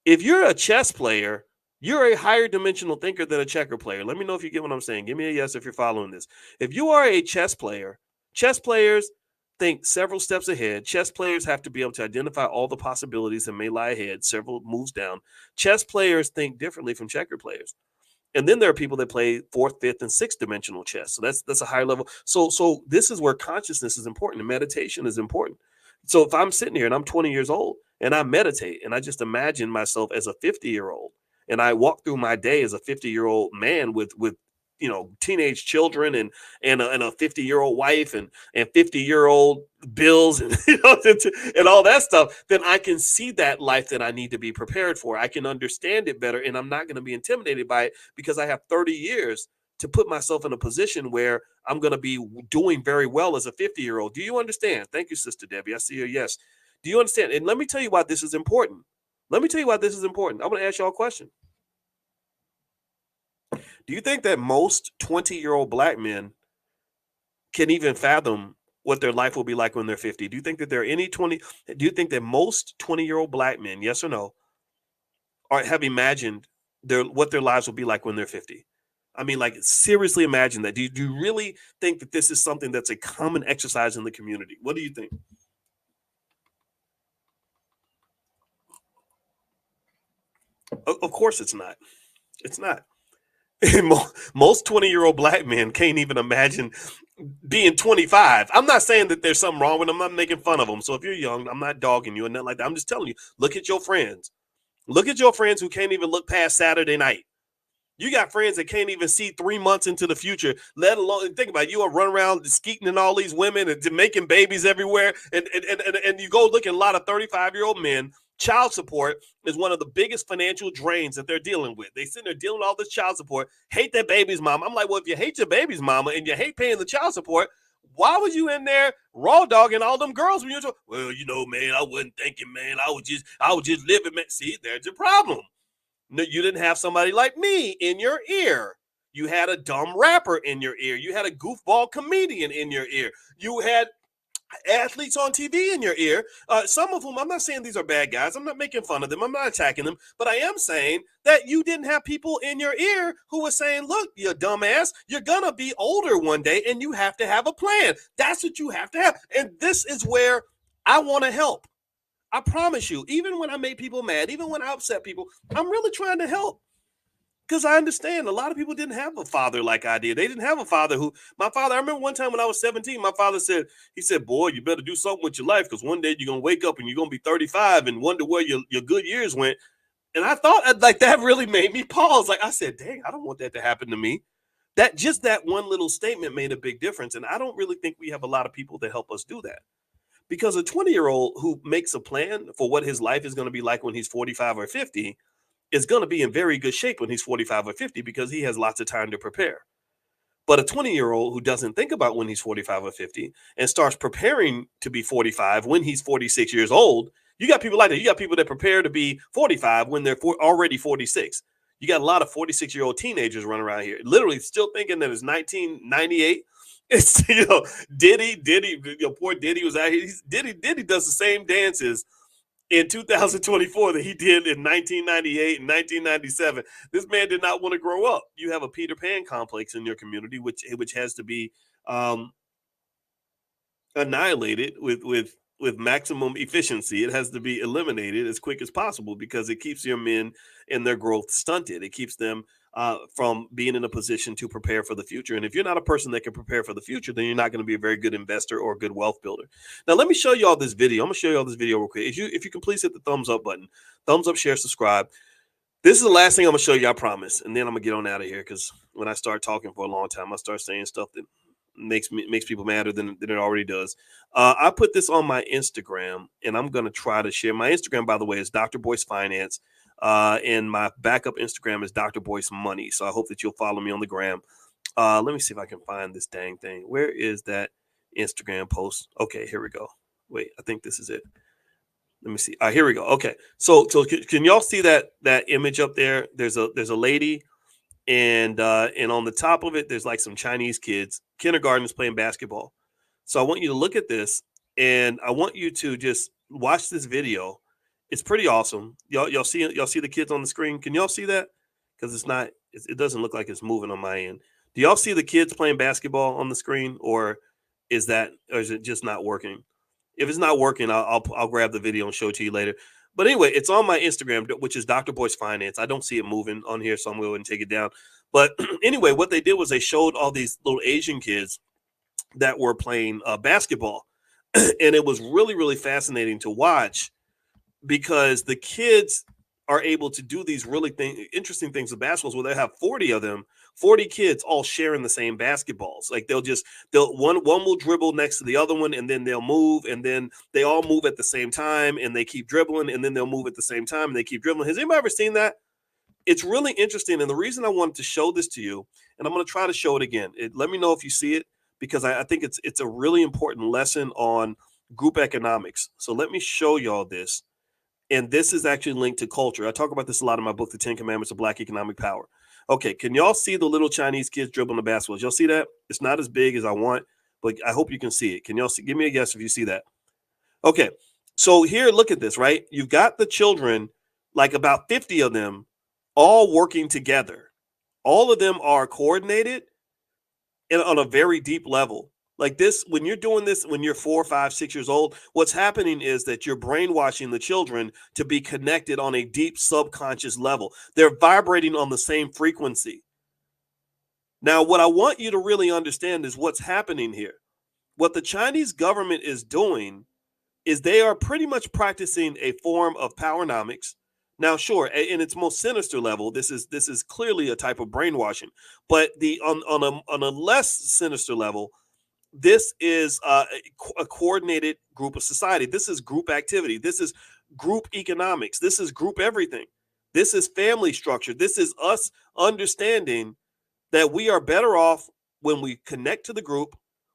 If you're a chess player, you're a higher dimensional thinker than a checker player. Let me know if you get what I'm saying. Give me a yes if you're following this. If you are a chess player, chess players think several steps ahead. Chess players have to be able to identify all the possibilities that may lie ahead, several moves down. Chess players think differently from checker players. And then there are people that play fourth, fifth, and sixth dimensional chess. So that's a higher level. So this is where consciousness is important and meditation is important. So if I'm sitting here and I'm 20 years old and I meditate and I just imagine myself as a 50-year-old, and I walk through my day as a 50-year-old man with teenage children and a 50-year-old wife and 50-year-old bills and and all that stuff, then I can see that life that I need to be prepared for. I can understand it better, and I'm not going to be intimidated by it because I have 30 years to put myself in a position where I'm going to be doing very well as a 50-year-old. Do you understand? Thank you, Sister Debbie. I see your yes. Do you understand? And let me tell you why this is important. I'm going to ask y'all a question. Do you think that most 20-year-old Black men can even fathom what their life will be like when they're 50? Do you think that do you think that most 20-year-old Black men, yes or no, have imagined what their lives will be like when they're 50? I mean, like, seriously imagine that. Do you really think that this is something that's a common exercise in the community? What do you think? Of course it's not. It's not. Most 20-year-old Black men can't even imagine being 25. I'm not saying that there's something wrong with them. I'm not making fun of them. So if you're young, I'm not dogging you and nothing like that. I'm just telling you, look at your friends. Look at your friends who can't even look past Saturday night. You got friends that can't even see 3 months into the future, let alone think about it. You are running around skeeting and all these women and making babies everywhere. And you go look at a lot of 35-year-old men. Child support is one of the biggest financial drains that they're dealing with. They sit there dealing with all this child support, hate their baby's mama. I'm like, well, if you hate your baby's mama and you hate paying the child support, why was you in there raw dogging all them girls when you're talking? Well, man, I wasn't thinking, man. I was just living, man. See, there's your problem. No, you didn't have somebody like me in your ear. You had a dumb rapper in your ear. You had a goofball comedian in your ear. You had athletes on TV in your ear, some of whom, I'm not saying these are bad guys, I'm not making fun of them, I'm not attacking them, but I am saying that you didn't have people in your ear who were saying, look, you dumbass, you're gonna be older one day and you have to have a plan. That's what you have to have. And this is where I want to help. I promise you, even when I make people mad, even when I upset people, I'm really trying to help. Because I understand a lot of people didn't have a father like I did. They didn't have a father my father, I remember one time when I was 17, my father said, boy, you better do something with your life because one day you're going to wake up and you're going to be 35 and wonder where your good years went. And I thought like that really made me pause. Like I said, dang, I don't want that to happen to me. That one little statement made a big difference. And I don't really think we have a lot of people that help us do that. Because a 20-year-old who makes a plan for what his life is going to be like when he's 45 or 50 is going to be in very good shape when he's 45 or 50 because he has lots of time to prepare. But a 20-year-old who doesn't think about when he's 45 or 50 and starts preparing to be 45 when he's 46 years old, you got people like that. You got people that prepare to be 45 when they're already 46. You got a lot of 46-year-old teenagers running around here, literally still thinking that it's 1998. It's, Diddy, poor Diddy was out here. Diddy does the same dances in 2024 that he did in 1998 and 1997. This man did not want to grow up. You have a Peter Pan complex in your community, which has to be annihilated with maximum efficiency. It has to be eliminated as quick as possible because it keeps your men and their growth stunted. It keeps them from being in a position to prepare for the future. And if you're not a person that can prepare for the future, then you're not going to be a very good investor or a good wealth builder. Now, let me show you all this video. I'm going to show you all this video real quick. If you can please hit the thumbs up button, thumbs up, share, subscribe. This is the last thing I'm going to show you, I promise. And then I'm going to get on out of here because when I start talking for a long time, I start saying stuff that makes people madder than it already does. I put this on my Instagram, and I'm going to try to share. My Instagram, by the way, is Dr. Boyce Finance. And my backup Instagram is Dr. Boyce Money. So I hope that you'll follow me on the gram. Let me see if I can find this dang thing. Where is that Instagram post? Okay, here we go. Wait, I think this is it. Let me see. Here we go. Okay. So can y'all see that image up there? There's a lady, and on the top of it, there's like some Chinese kids, kindergartens playing basketball. So I want you to look at this, and I want you to just watch this video. It's pretty awesome. Y'all see the kids on the screen? Can y'all see that? Because it doesn't look like it's moving on my end. Do y'all see the kids playing basketball on the screen, or is it just not working? If it's not working, I'll grab the video and show it to you later. But anyway, it's on my Instagram, which is Dr. Boyce Finance. I don't see it moving on here, so I'm going to take it down. But anyway, what they did was they showed all these little Asian kids that were playing basketball, and it was really, really fascinating to watch. Because the kids are able to do these really interesting things with basketballs where they have 40 of them, 40 kids all sharing the same basketballs. Like one will dribble next to the other one, and then they'll move, and then they all move at the same time, and they keep dribbling, and then they'll move at the same time, and they keep dribbling. Has anybody ever seen that? It's really interesting. And the reason I wanted to show this to you, and I'm going to try to show it again. Let me know if you see it, because I think it's a really important lesson on group economics. So let me show y'all this. And this is actually linked to culture. I talk about this a lot in my book, The 10 Commandments of Black Economic Power. Okay, can y'all see the little Chinese kids dribbling the basketballs? Y'all see that? It's not as big as I want, but I hope you can see it. Can y'all see? Give me a guess if you see that. Okay, so here, look at this, right? You've got the children, like about 50 of them, all working together. All of them are coordinated and on a very deep level. Like this, when you're doing this, when you're 4, 5, 6 years old, what's happening is that you're brainwashing the children to be connected on a deep subconscious level. They're vibrating on the same frequency. Now, what I want you to really understand is what's happening here. What the Chinese government is doing is they are pretty much practicing a form of powernomics. Now, sure, in its most sinister level, this is clearly a type of brainwashing. But on a less sinister level, this is a coordinated group of society. This is group activity. This is group economics. This is group everything. This is family structure. This is us understanding that we are better off when we connect to the group,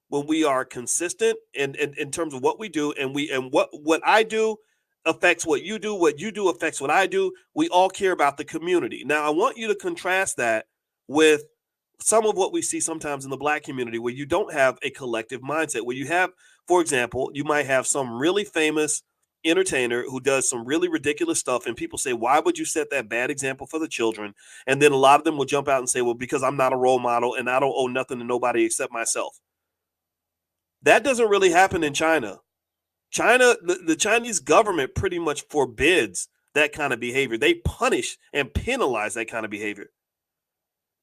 when we are consistent in terms of what we do, and what I do affects what you do affects what I do. We all care about the community. Now, I want you to contrast that with some of what we see sometimes in the Black community, where you don't have a collective mindset, where you have for example, you might have some really famous entertainer who does some really ridiculous stuff, and people say, why would you set that bad example for the children? And then a lot of them will jump out and say, well, because I'm not a role model and I don't owe nothing to nobody except myself. That doesn't really happen in China. The Chinese government pretty much forbids that kind of behavior. They punish and penalize that kind of behavior.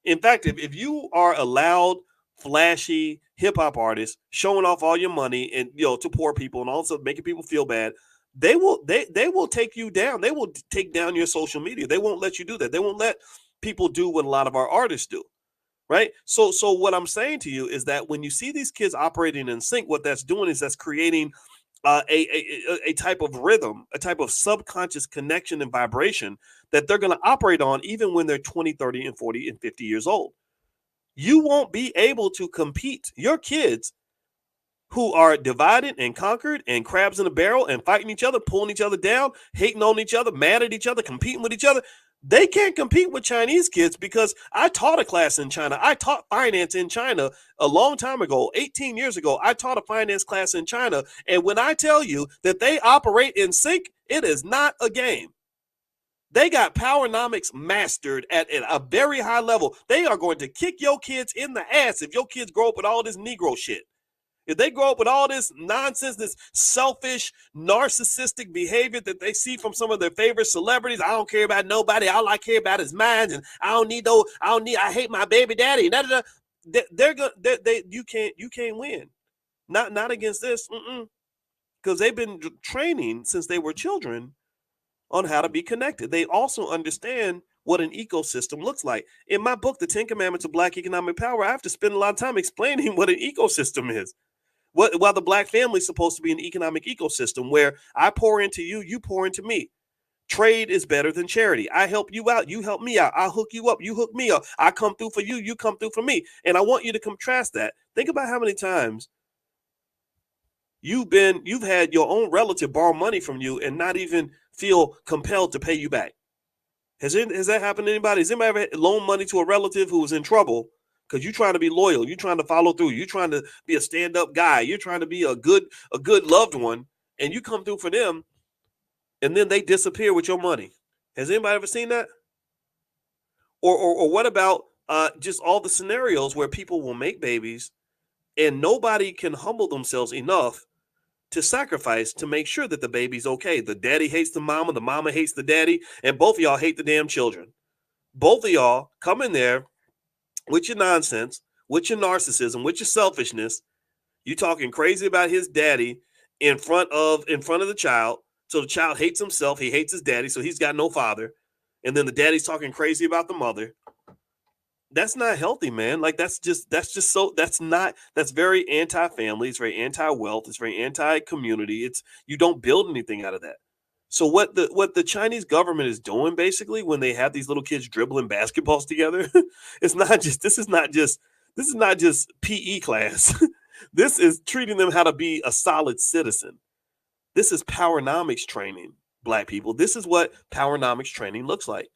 In fact, if you are a loud, flashy hip hop artist showing off all your money and to poor people and also making people feel bad, they will take you down. They will take down your social media. They won't let you do that. They won't let people do what a lot of our artists do. Right. So what I'm saying to you is that when you see these kids operating in sync, what that's doing is that's creating a type of rhythm, a type of subconscious connection and vibration that they're going to operate on even when they're 20, 30, and 40 and 50 years old. You won't be able to compete. Your kids who are divided and conquered and crabs in a barrel and fighting each other, pulling each other down, hating on each other, mad at each other, competing with each other, they can't compete with Chinese kids, because I taught a class in China. I taught finance in China a long time ago, 18 years ago. I taught a finance class in China. And when I tell you that they operate in sync, it is not a game. They got powernomics mastered at a very high level. They are going to kick your kids in the ass if your kids grow up with all this Negro shit. If they grow up with all this nonsense, this selfish, narcissistic behavior that they see from some of their favorite celebrities, I don't care about nobody. All I care about is mine, and I hate my baby daddy. You can't win. Not against this, because they've been training since they were children on how to be connected. They also understand what an ecosystem looks like. In my book, The 10 Commandments of Black Economic Power, I have to spend a lot of time explaining what an ecosystem is. While the Black family is supposed to be an economic ecosystem where I pour into you, you pour into me. Trade is better than charity. I help you out, you help me out. I hook you up, you hook me up. I come through for you, you come through for me. And I want you to contrast that. Think about how many times you've had your own relative borrow money from you and not even feel compelled to pay you back. Has that happened to anybody? Has anybody ever loaned money to a relative who was in trouble because you're trying to be loyal, you're trying to follow through, you're trying to be a stand-up guy, you're trying to be a good loved one, and you come through for them, and then they disappear with your money? Has anybody ever seen that? Or what about just all the scenarios where people will make babies and nobody can humble themselves enough to sacrifice to make sure that the baby's okay? The daddy hates the mama hates the daddy, and both of y'all hate the damn children. Both of y'all come in there with your nonsense, with your narcissism, with your selfishness. You talking crazy about his daddy in front of the child. So the child hates himself. He hates his daddy. So he's got no father. And then the daddy's talking crazy about the mother. That's not healthy, man. Like that's very anti-family. It's very anti-wealth. It's very anti-community. You don't build anything out of that. So what the Chinese government is doing basically when they have these little kids dribbling basketballs together, this is not just PE class. This is treating them how to be a solid citizen. This is powernomics training, Black people. This is what powernomics training looks like.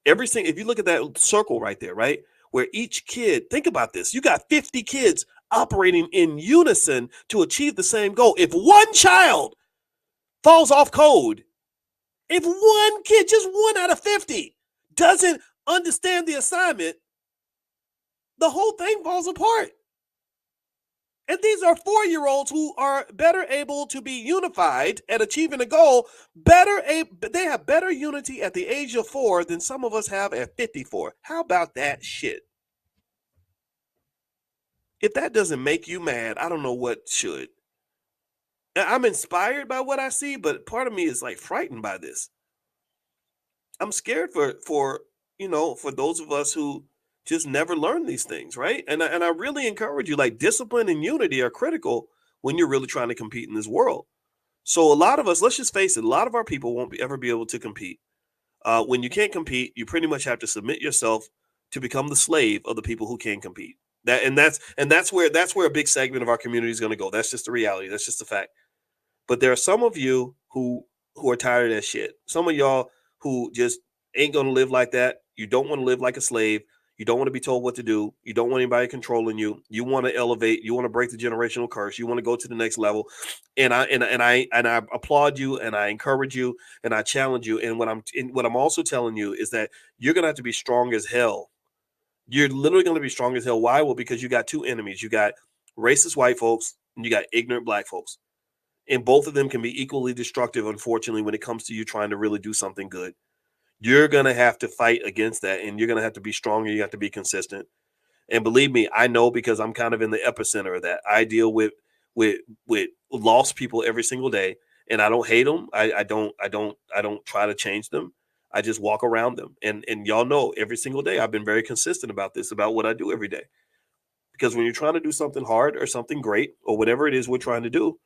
If you look at that circle right there, right, where each kid, think about this, you got 50 kids operating in unison to achieve the same goal. If one child falls off code, if one kid, just 1 out of 50, doesn't understand the assignment, the whole thing falls apart. And these are 4-year-olds who are better able to be unified at achieving a goal. They have better unity at the age of 4 than some of us have at 54. How about that shit? If that doesn't make you mad, I don't know what should. I'm inspired by what I see, but part of me is like frightened by this. I'm scared for those of us who just never learn these things, right? And I really encourage you, like, discipline and unity are critical when you're really trying to compete in this world. So a lot of us, let's just face it, a lot of our people won't ever be able to compete. When you can't compete, you pretty much have to submit yourself to become the slave of the people who can compete. That's where a big segment of our community is going to go. That's just the reality. That's just the fact. But there are some of you who are tired of that shit. Some of y'all who just ain't going to live like that. You don't want to live like a slave. You don't want to be told what to do. You don't want anybody controlling you. You want to elevate. You want to break the generational curse. You want to go to the next level. And I applaud you, and I encourage you, and I challenge you. And what I'm also telling you is that you're gonna have to be strong as hell. You're literally gonna be strong as hell. Why? Well, because you got two enemies. You got racist white folks, and you got ignorant black folks. And both of them can be equally destructive, unfortunately, when it comes to you trying to really do something good. You're going to have to fight against that, and you're going to have to be strong, and you have to be consistent. And believe me, I know, because I'm kind of in the epicenter of that. I deal with lost people every single day, and I don't hate them. I don't try to change them. I just walk around them. And y'all know, every single day I've been very consistent about this, about what I do every day. Because when you're trying to do something hard or something great or whatever it is we're trying to do,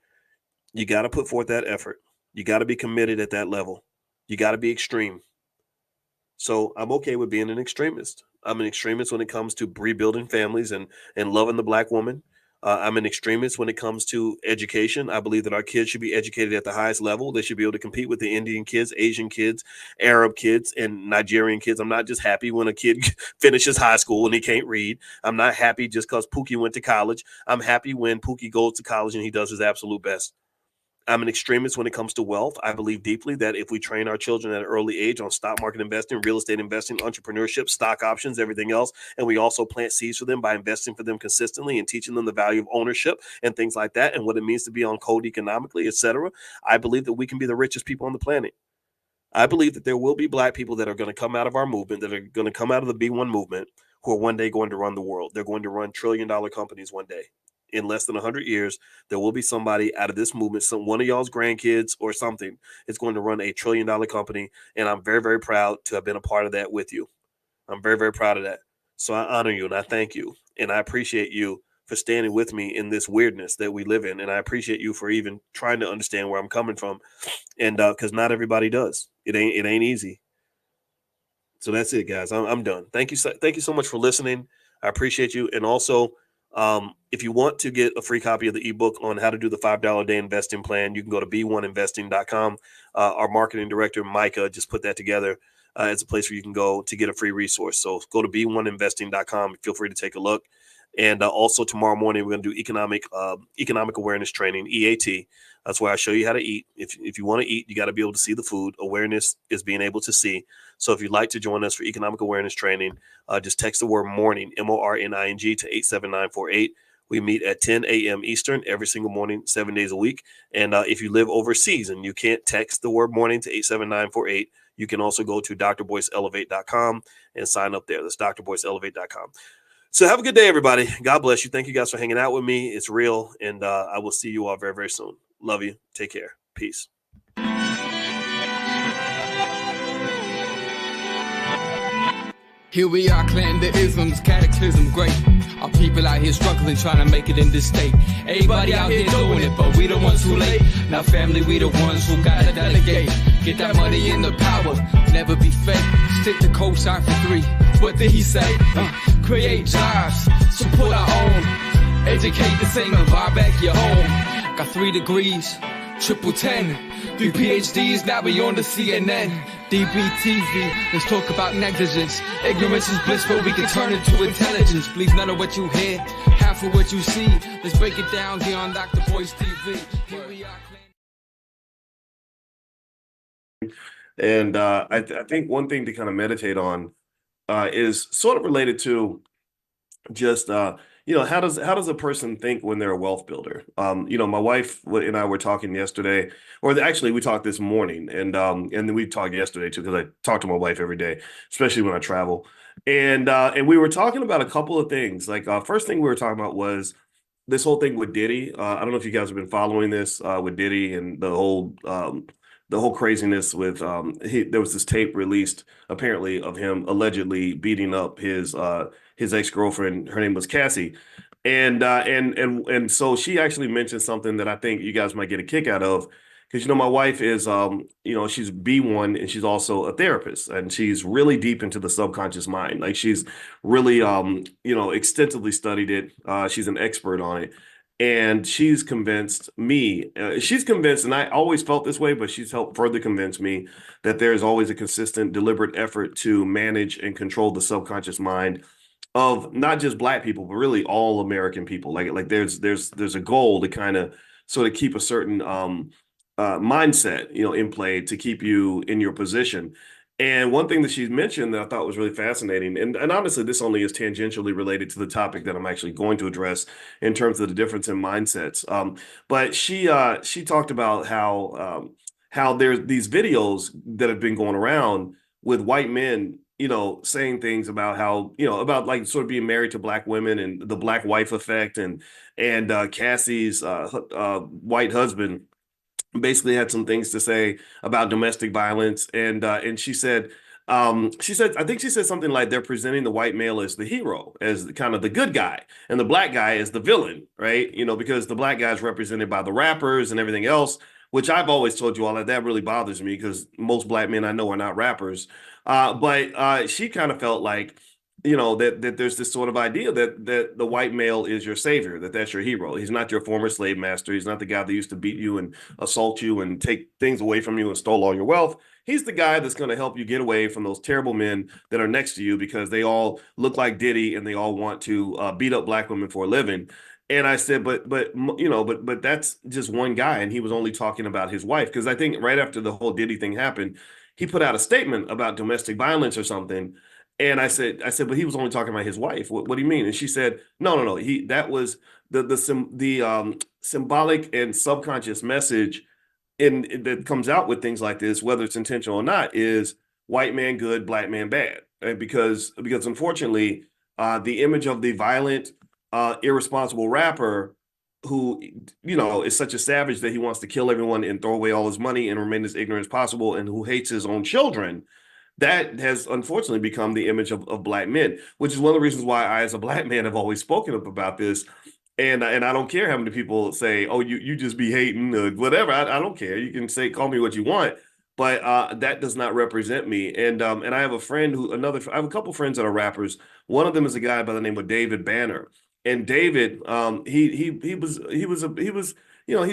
you got to put forth that effort. You got to be committed at that level. You got to be extreme. So I'm okay with being an extremist. I'm an extremist when it comes to rebuilding families and loving the black woman. I'm an extremist when it comes to education. I believe that our kids should be educated at the highest level. They should be able to compete with the Indian kids, Asian kids, Arab kids, and Nigerian kids. I'm not just happy when a kid finishes high school and he can't read. I'm not happy just because Pookie went to college. I'm happy when Pookie goes to college and he does his absolute best. I'm an extremist when it comes to wealth. I believe deeply that if we train our children at an early age on stock market investing, real estate investing, entrepreneurship, stock options, everything else, and we also plant seeds for them by investing for them consistently and teaching them the value of ownership and things like that, and what it means to be on code economically, etc., I believe that we can be the richest people on the planet. I believe that there will be black people that are going to come out of our movement, that are going to come out of the B1 movement, who are one day going to run the world. They're going to run trillion-dollar companies one day. In less than 100 years, there will be somebody out of this movement, one of y'all's grandkids or something, is going to run $1 trillion company. And I'm very, very proud to have been a part of that with you. I'm very, very proud of that. So I honor you and I thank you. And I appreciate you for standing with me in this weirdness that we live in. And I appreciate you for even trying to understand where I'm coming from. And because not everybody does. It ain't easy. So that's it, guys. I'm done. Thank you so much for listening. I appreciate you. And also, if you want to get a free copy of the ebook on how to do the $5 a day investing plan, you can go to b1investing.com. Our marketing director, Micah, just put that together. It's a place where you can go to get a free resource. So go to b1investing.com. Feel free to take a look. And also tomorrow morning, we're going to do economic awareness training, EAT. That's where I show you how to eat. If you want to eat, you got to be able to see the food. Awareness is being able to see. So if you'd like to join us for economic awareness training, just text the word morning, MORNING, to 87948. We meet at 10 a.m. Eastern every single morning, 7 days a week. And if you live overseas and you can't text the word morning to 87948, you can also go to drboyceelevate.com and sign up there. That's drboyceelevate.com. So have a good day, everybody. God bless you. Thank you guys for hanging out with me. It's real. And I will see you all very, very soon. Love you. Take care. Peace.
Here we are, clan the isms, cataclysm, great. Our people out here struggling, trying to make it in this state. Everybody out here doing it, but we the ones who late. Now family, we the ones who gotta delegate. Get that money in the power, never be fake. Stick to cosign for 3. What did he say? Create jobs, support our own. Educate the same and buy back your home. Got 3 degrees, triple 10. 3 PhDs, now we on the CNN. DBTV, let's talk about negligence. Ignorance is bliss, but we can turn it to intelligence. Believe none of what you hear, half of what you see. Let's break it down here on Dr. Boyce TV. Here we are.
And I think one thing to kind of meditate on is sort of related to just how does a person think when they're a wealth builder? My wife and I were talking yesterday, or actually we talked this morning, and then we talked yesterday too, because I talk to my wife every day, especially when I travel, and we were talking about a couple of things. Like first thing we were talking about was this whole thing with Diddy. I don't know if you guys have been following this with Diddy and the whole craziness with there was this tape released apparently of him allegedly beating up his ex-girlfriend. Her name was Cassie. And so she actually mentioned something that I think you guys might get a kick out of, because my wife is she's B1 and she's also a therapist, and she's really deep into the subconscious mind. Like she's really extensively studied it. She's an expert on it. And she's convinced me, and I always felt this way, but she's helped further convince me that there's always a consistent, deliberate effort to manage and control the subconscious mind
of not just black people, but really all American people. Like there's a goal to kind of sort of keep a certain mindset, in play to keep you in your position. And one thing that she's mentioned that I thought was really fascinating, and honestly, this only is tangentially related to the topic that I'm actually going to address in terms of the difference in mindsets. But she talked about how there's these videos that have been going around with white men, saying things about how, about like sort of being married to black women and the black wife effect, and Cassie's white husband basically had some things to say about domestic violence, and she said I think she said something like they're presenting the white male as the hero, as kind of the good guy, and the black guy as the villain, right? Because the black guy is represented by the rappers and everything else, which I've always told you all that really bothers me because most black men I know are not rappers. But she kind of felt like, that there's this sort of idea that the white male is your savior, that's your hero. He's not your former slave master. He's not the guy that used to beat you and assault you and take things away from you and stole all your wealth. He's the guy that's going to help you get away from those terrible men that are next to you because they all look like Diddy and they all want to beat up black women for a living. And I said, but that's just one guy, and he was only talking about his wife, because I think right after the whole Diddy thing happened, he put out a statement about domestic violence or something. And but he was only talking about his wife. What do you mean? And she said, no. That was the symbolic and subconscious message that comes out with things like this, whether it's intentional or not, is white man good, black man bad. Right? Because unfortunately, the image of the violent, irresponsible rapper who, is such a savage that he wants to kill everyone and throw away all his money and remain as ignorant as possible, and who hates his own children, that has unfortunately become the image of black men, which is one of the reasons why I, as a black man, have always spoken up about this. And I don't care how many people say, "Oh, you just be hating," or whatever. I don't care. You can call me what you want, but that does not represent me. And I have a friend I have a couple friends that are rappers. One of them is a guy by the name of David Banner. And David, he's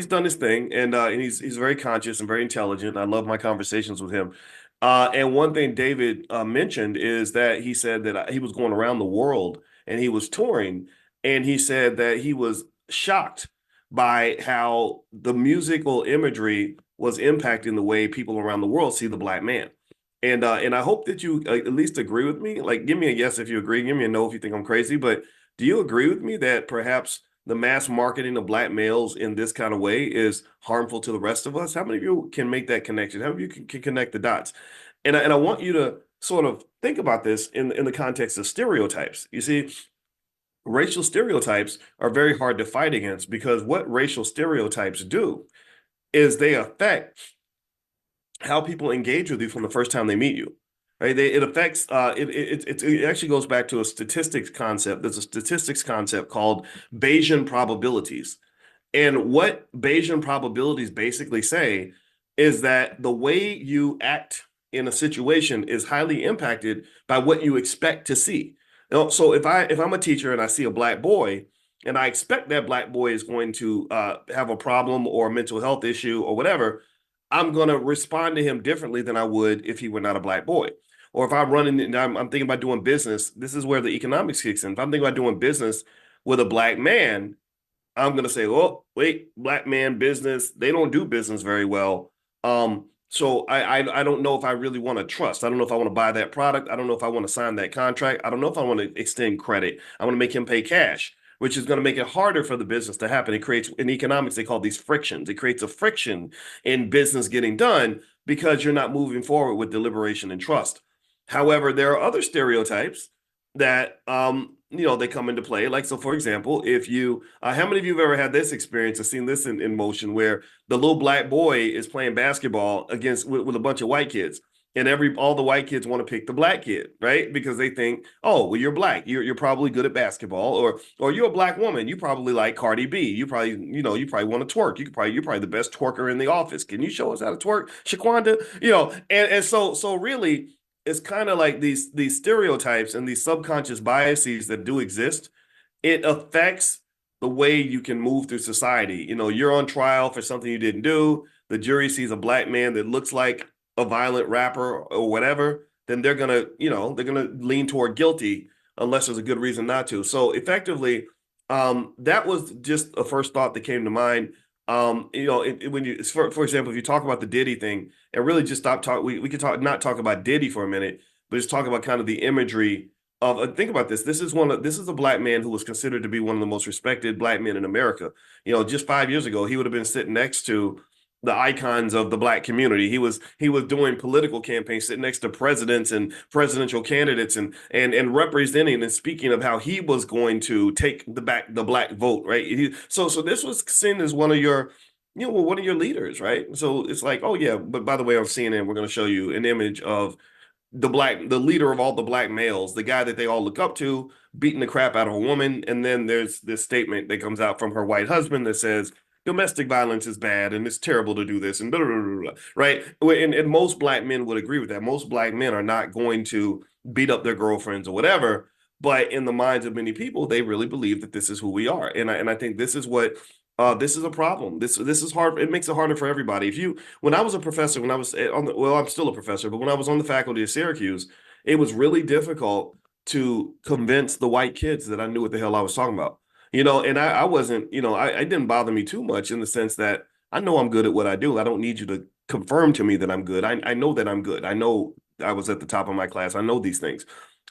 done his thing, and he's very conscious and very intelligent. I love my conversations with him. And one thing David mentioned is that he said that he was going around the world and he was touring, and he said that he was shocked by how the musical imagery was impacting the way people around the world see the black man. And I hope that you at least agree with me. Like, give me a yes if you agree, give me a no if you think I'm crazy. But do you agree with me that perhaps the mass marketing of black males in this kind of way is harmful to the rest of us? How many of you can make that connection? How many of you can connect the dots? And I want you to sort of think about this in the context of stereotypes. You see, racial stereotypes are very hard to fight against, because what racial stereotypes do is they affect how people engage with you from the first time they meet you. Right? It affects. It actually goes back to a statistics concept. There's a statistics concept called Bayesian probabilities, and what Bayesian probabilities basically say is that the way you act in a situation is highly impacted by what you expect to see. So if I'm a teacher and I see a black boy and I expect that black boy is going to have a problem or a mental health issue or whatever, I'm going to respond to him differently than I would if he were not a black boy. Or if I'm running and I'm thinking about doing business, this is where the economics kicks in. If I'm thinking about doing business with a black man, I'm going to say, oh, wait, black man business, they don't do business very well. So I don't know if I really want to trust. I don't know if I want to buy that product. I don't know if I want to sign that contract. I don't know if I want to extend credit. I want to make him pay cash, which is going to make it harder for the business to happen. It creates, in economics, they call these frictions. It creates a friction in business getting done because you're not moving forward with deliberation and trust. However, there are other stereotypes that they come into play. Like, so for example, if you how many of you have ever had this experience or seen this in motion, where the little black boy is playing basketball with a bunch of white kids, and all the white kids want to pick the black kid, right? Because they think, oh, well, you're black, you're probably good at basketball, or you're a black woman, you probably like Cardi B, you probably want to twerk, you're probably the best twerker in the office. Can you show us how to twerk, Shaquanda? And so really, it's kind of like these stereotypes and these subconscious biases that do exist. It affects the way you can move through society. You're on trial for something you didn't do. The jury sees a black man that looks like a violent rapper or whatever, then they're gonna lean toward guilty. unless there's a good reason not to. So effectively, that was just a first thought that came to mind. When you, for example, if you talk about the Diddy thing and really just stop talk, we could not talk about Diddy for a minute, but just talk about kind of the imagery of, think about this. This is a black man who was considered to be one of the most respected black men in America. Just 5 years ago, he would have been sitting next to the icons of the black community. He was doing political campaigns, sitting next to presidents and presidential candidates, and representing and speaking of how he was going to take the black vote, right? So this was seen as one of your one of your leaders, right? So it's like, oh yeah, but by the way, on CNN, we're going to show you an image of the leader of all the black males, the guy that they all look up to, beating the crap out of a woman. And then there's this statement that comes out from her white husband that says, domestic violence is bad and it's terrible to do this and blah, blah, blah, blah, right? And most black men would agree with that. Most black men are not going to beat up their girlfriends or whatever, but in the minds of many people, they really believe that this is who we are. And I think this is what this is a problem. This is hard. It makes it harder for everybody. When I was a professor, when I was I'm still a professor, but when I was on the faculty of Syracuse, it was really difficult to convince the white kids that I knew what the hell I was talking about. And I wasn't, I didn't bother me too much in the sense that I know I'm good at what I do. I don't need you to confirm to me that I'm good. I know that I'm good. I know I was at the top of my class. I know these things.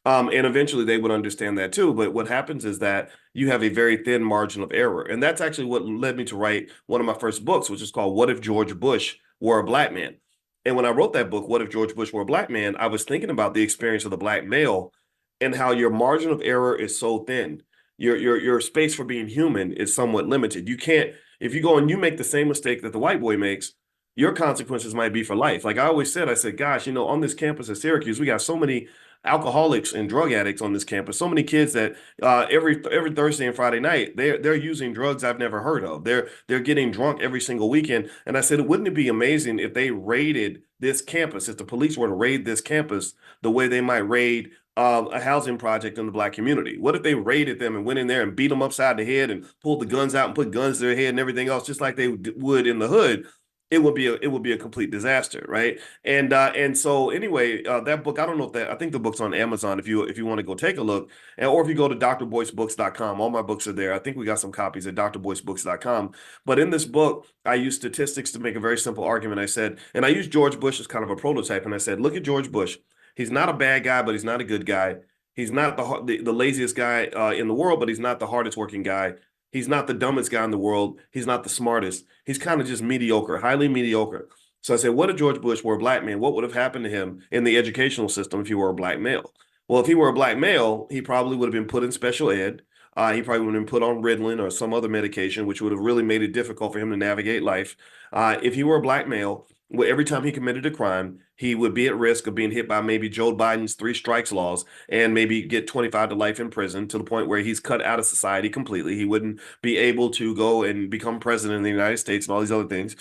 And eventually they would understand that too. But what happens is that you have a very thin margin of error. And that's actually what led me to write one of my first books, which is called What If George Bush Were a Black Man? And when I wrote that book, What If George Bush Were a Black Man, I was thinking about the experience of the black male and how your margin of error is so thin. Your space for being human is somewhat limited. You can't, if you go and you make the same mistake that the white boy makes, your consequences might be for life. Like I always said, gosh, on this campus at Syracuse, we got so many alcoholics and drug addicts on this campus. So many kids that every Thursday and Friday night they're using drugs I've never heard of. They're getting drunk every single weekend. And I said, wouldn't it be amazing if they raided this campus, if the police were to raid this campus the way they might raid a housing project in the black community? What if they raided them and went in there and beat them upside the head and pulled the guns out and put guns to their head and everything else, just like they would in the hood? It would be a complete disaster, right? And so anyway, that book, I don't know if I think the book's on Amazon if you want to go take a look, or if you go to drboycebooks.com, all my books are there. I think we got some copies at drboycebooks.com. But in this book, I used statistics to make a very simple argument. I said, and I used George Bush as kind of a prototype, and I said, look at George Bush. He's not a bad guy, but he's not a good guy. He's not the laziest guy in the world, but he's not the hardest working guy. He's not the dumbest guy in the world. He's not the smartest. He's kind of just mediocre, highly mediocre. So I said, what if George Bush were a black man? What would have happened to him in the educational system if he were a black male? Well, if he were a black male, he probably would have been put in special ed. He probably would have been put on Ritalin or some other medication, which would have really made it difficult for him to navigate life. If he were a black male, every time he committed a crime, he would be at risk of being hit by maybe Joe Biden's 3 strikes laws and maybe get 25 to life in prison, to the point where he's cut out of society completely. He wouldn't be able to go and become president of the United States and all these other things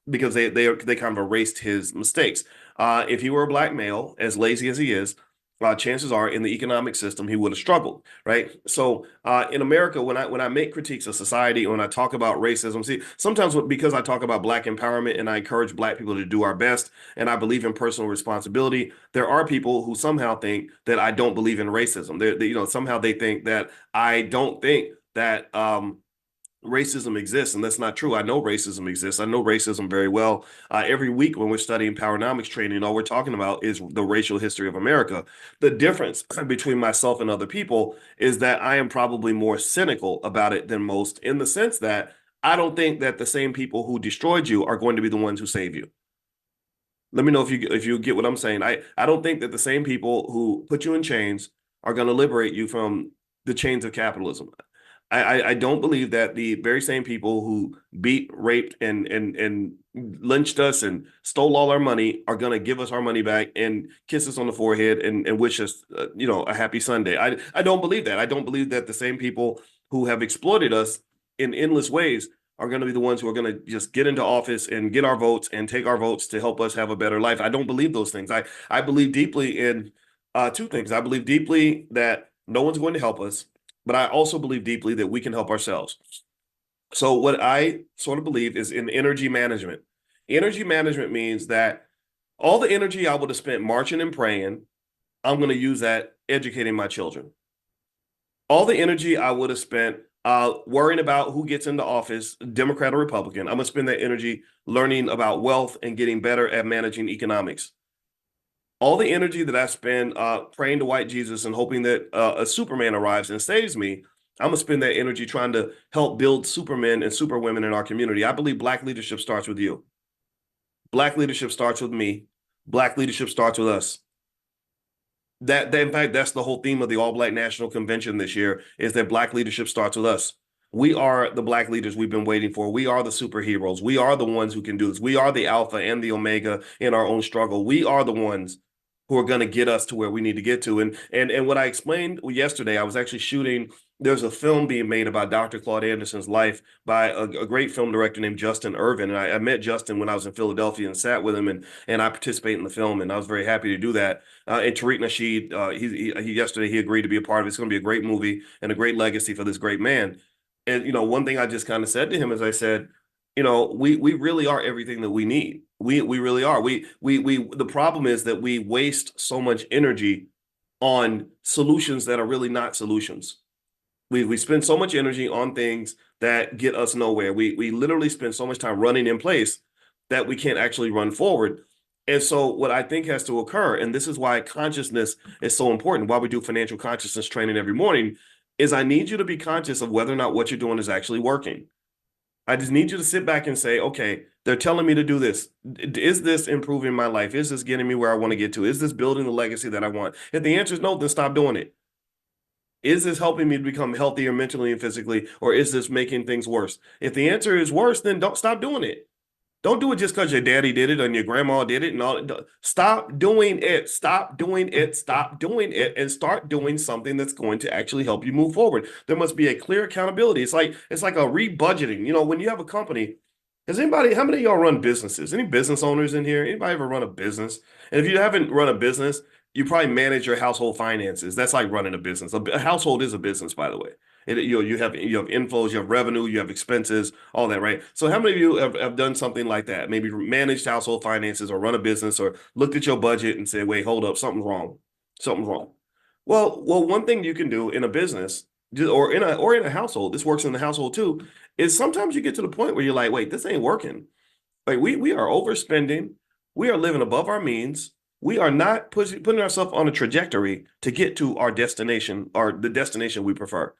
because they kind of erased his mistakes. If he were a black male, as lazy as he is, chances are in the economic system he would have struggled, right? So in America, when I make critiques of society, when I talk about racism, see, sometimes because I talk about black empowerment and I encourage black people to do our best, and I believe in personal responsibility, there are people who somehow think that I don't believe in racism. Somehow they think that I don't think that racism exists, and that's not true. I know racism exists. I know racism very well. Every week when we're studying Powernomics training, all we're talking about is the racial history of America. The difference between myself and other people is that I am probably more cynical about it than most, in the sense that I don't think that the same people who destroyed you are going to be the ones who save you. Let me know if you get what I'm saying. I don't think that the same people who put you in chains are going to liberate you from the chains of capitalism. I don't believe that the very same people who beat, raped, and lynched us and stole all our money are going to give us our money back and kiss us on the forehead and wish us, a happy Sunday. I don't believe that. I don't believe that the same people who have exploited us in endless ways are going to be the ones who are going to just get into office and get our votes and take our votes to help us have a better life. I don't believe those things. I believe deeply in 2 things. I believe deeply that no one's going to help us, but I also believe deeply that we can help ourselves. So what I sort of believe is in energy management. Energy management means that all the energy I would have spent marching and praying, I'm going to use that educating my children. All the energy I would have spent worrying about who gets into office, Democrat or Republican, I'm going to spend that energy learning about wealth and getting better at managing economics. All the energy that I spend praying to white Jesus and hoping that a Superman arrives and saves me, I'm going to spend that energy trying to help build supermen and superwomen in our community. I believe Black leadership starts with you. Black leadership starts with me. Black leadership starts with us. That in fact, that's the whole theme of the All Black National Convention this year, is that Black leadership starts with us. We are the Black leaders we've been waiting for. We are the superheroes. We are the ones who can do this. We are the alpha and the omega in our own struggle. We are the ones who are going to get us to where we need to get to. And what I explained yesterday, I was actually shooting. There's a film being made about Dr. Claude Anderson's life by a great film director named Justin Irvin. And I met Justin when I was in Philadelphia and sat with him, and I participated in the film, and I was very happy to do that. And Tariq Nasheed, he yesterday he agreed to be a part of it. It's going to be a great movie and a great legacy for this great man. And one thing I just kind of said to him is, I said, we really are everything that we need. We really are. The problem is that we waste so much energy on solutions that are really not solutions. We spend so much energy on things that get us nowhere. We literally spend so much time running in place that we can't actually run forward. And so what I think has to occur, and this is why consciousness is so important, why we do financial consciousness training every morning, is I need you to be conscious of whether or not what you're doing is actually working. I just need you to sit back and say, okay, they're telling me to do this. Is this improving my life? Is this getting me where I want to get to? Is this building the legacy that I want? If the answer is no, then stop doing it. Is this helping me to become healthier mentally and physically, or is this making things worse? If the answer is worse, then don't stop doing it. Don't do it just because your daddy did it and your grandma did it and all. Stop doing it. Stop doing it. Stop doing it, and start doing something that's going to actually help you move forward. There must be a clear accountability. It's like a rebudgeting. When you have a company, how many of y'all run businesses? Any business owners in here? Anybody ever run a business? And if you haven't run a business, you probably manage your household finances. That's like running a business. A household is a business, by the way. You have inflows, you have revenue, you have expenses, all that, right? So how many of you have done something like that? Maybe managed household finances or run a business or looked at your budget and said, wait, hold up, something's wrong. Something's wrong. Well, one thing you can do in a business or in a household, this works in the household too, is sometimes you get to the point where you're like, wait, this ain't working. Like we are overspending. We are living above our means. We are not putting ourselves on a trajectory to get to our destination or the destination we prefer.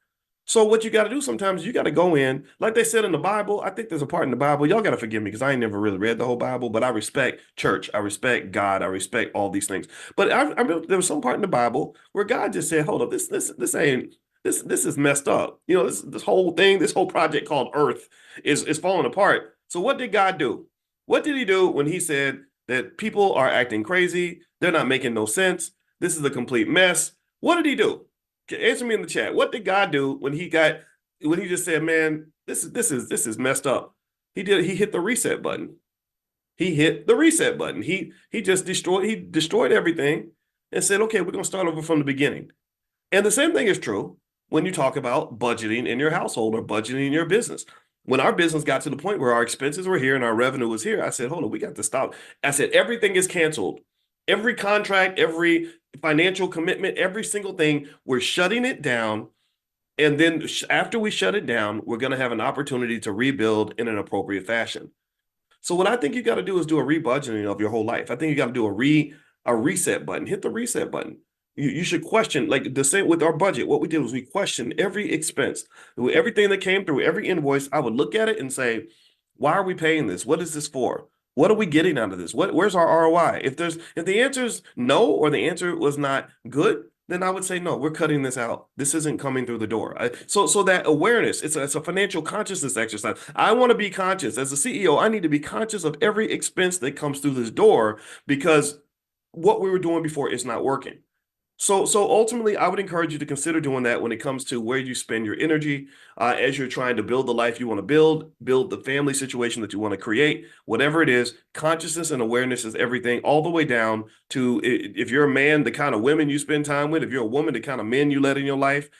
So what you got to do sometimes, you got to go in, like they said in the Bible. I think there's a part in the Bible. Y'all got to forgive me because I ain't never really read the whole Bible, but I respect church. I respect God. I respect all these things. But I remember there was some part in the Bible where God just said, hold up, this is messed up. This whole thing, this whole project called Earth is falling apart. So what did God do? What did he do when he said that people are acting crazy? They're not making no sense. This is a complete mess. What did he do? Answer me in the chat. What did God do when he just said, man, this is messed up? He hit the reset button. He hit the reset button. He just destroyed everything and said, okay, we're going to start over from the beginning. And the same thing is true when you talk about budgeting in your household or budgeting in your business. When our business got to the point where our expenses were here and our revenue was here, I said, hold on, we got to stop. I said, everything is canceled. Every contract, every financial commitment, every single thing, we're shutting it down. And then after we shut it down, we're going to have an opportunity to rebuild in an appropriate fashion. So what I think you got to do is do a rebudgeting of your whole life. I think you got to do a reset button. Hit the reset button. You should question, like the same with our budget. What we did was we questioned every expense, everything that came through, every invoice. I would look at it and say, why are we paying this? What is this for? What are we getting out of this? Where's our ROI? If the answer is no, or the answer was not good, then I would say, no, we're cutting this out. This isn't coming through the door. So that awareness, it's a financial consciousness exercise. I want to be conscious. As a CEO, I need to be conscious of every expense that comes through this door, because what we were doing before is not working. So ultimately, I would encourage you to consider doing that when it comes to where you spend your energy as you're trying to build the life you want to build the family situation that you want to create, whatever it is. Consciousness and awareness is everything, all the way down to, if you're a man, the kind of women you spend time with, if you're a woman, the kind of men you let in your life.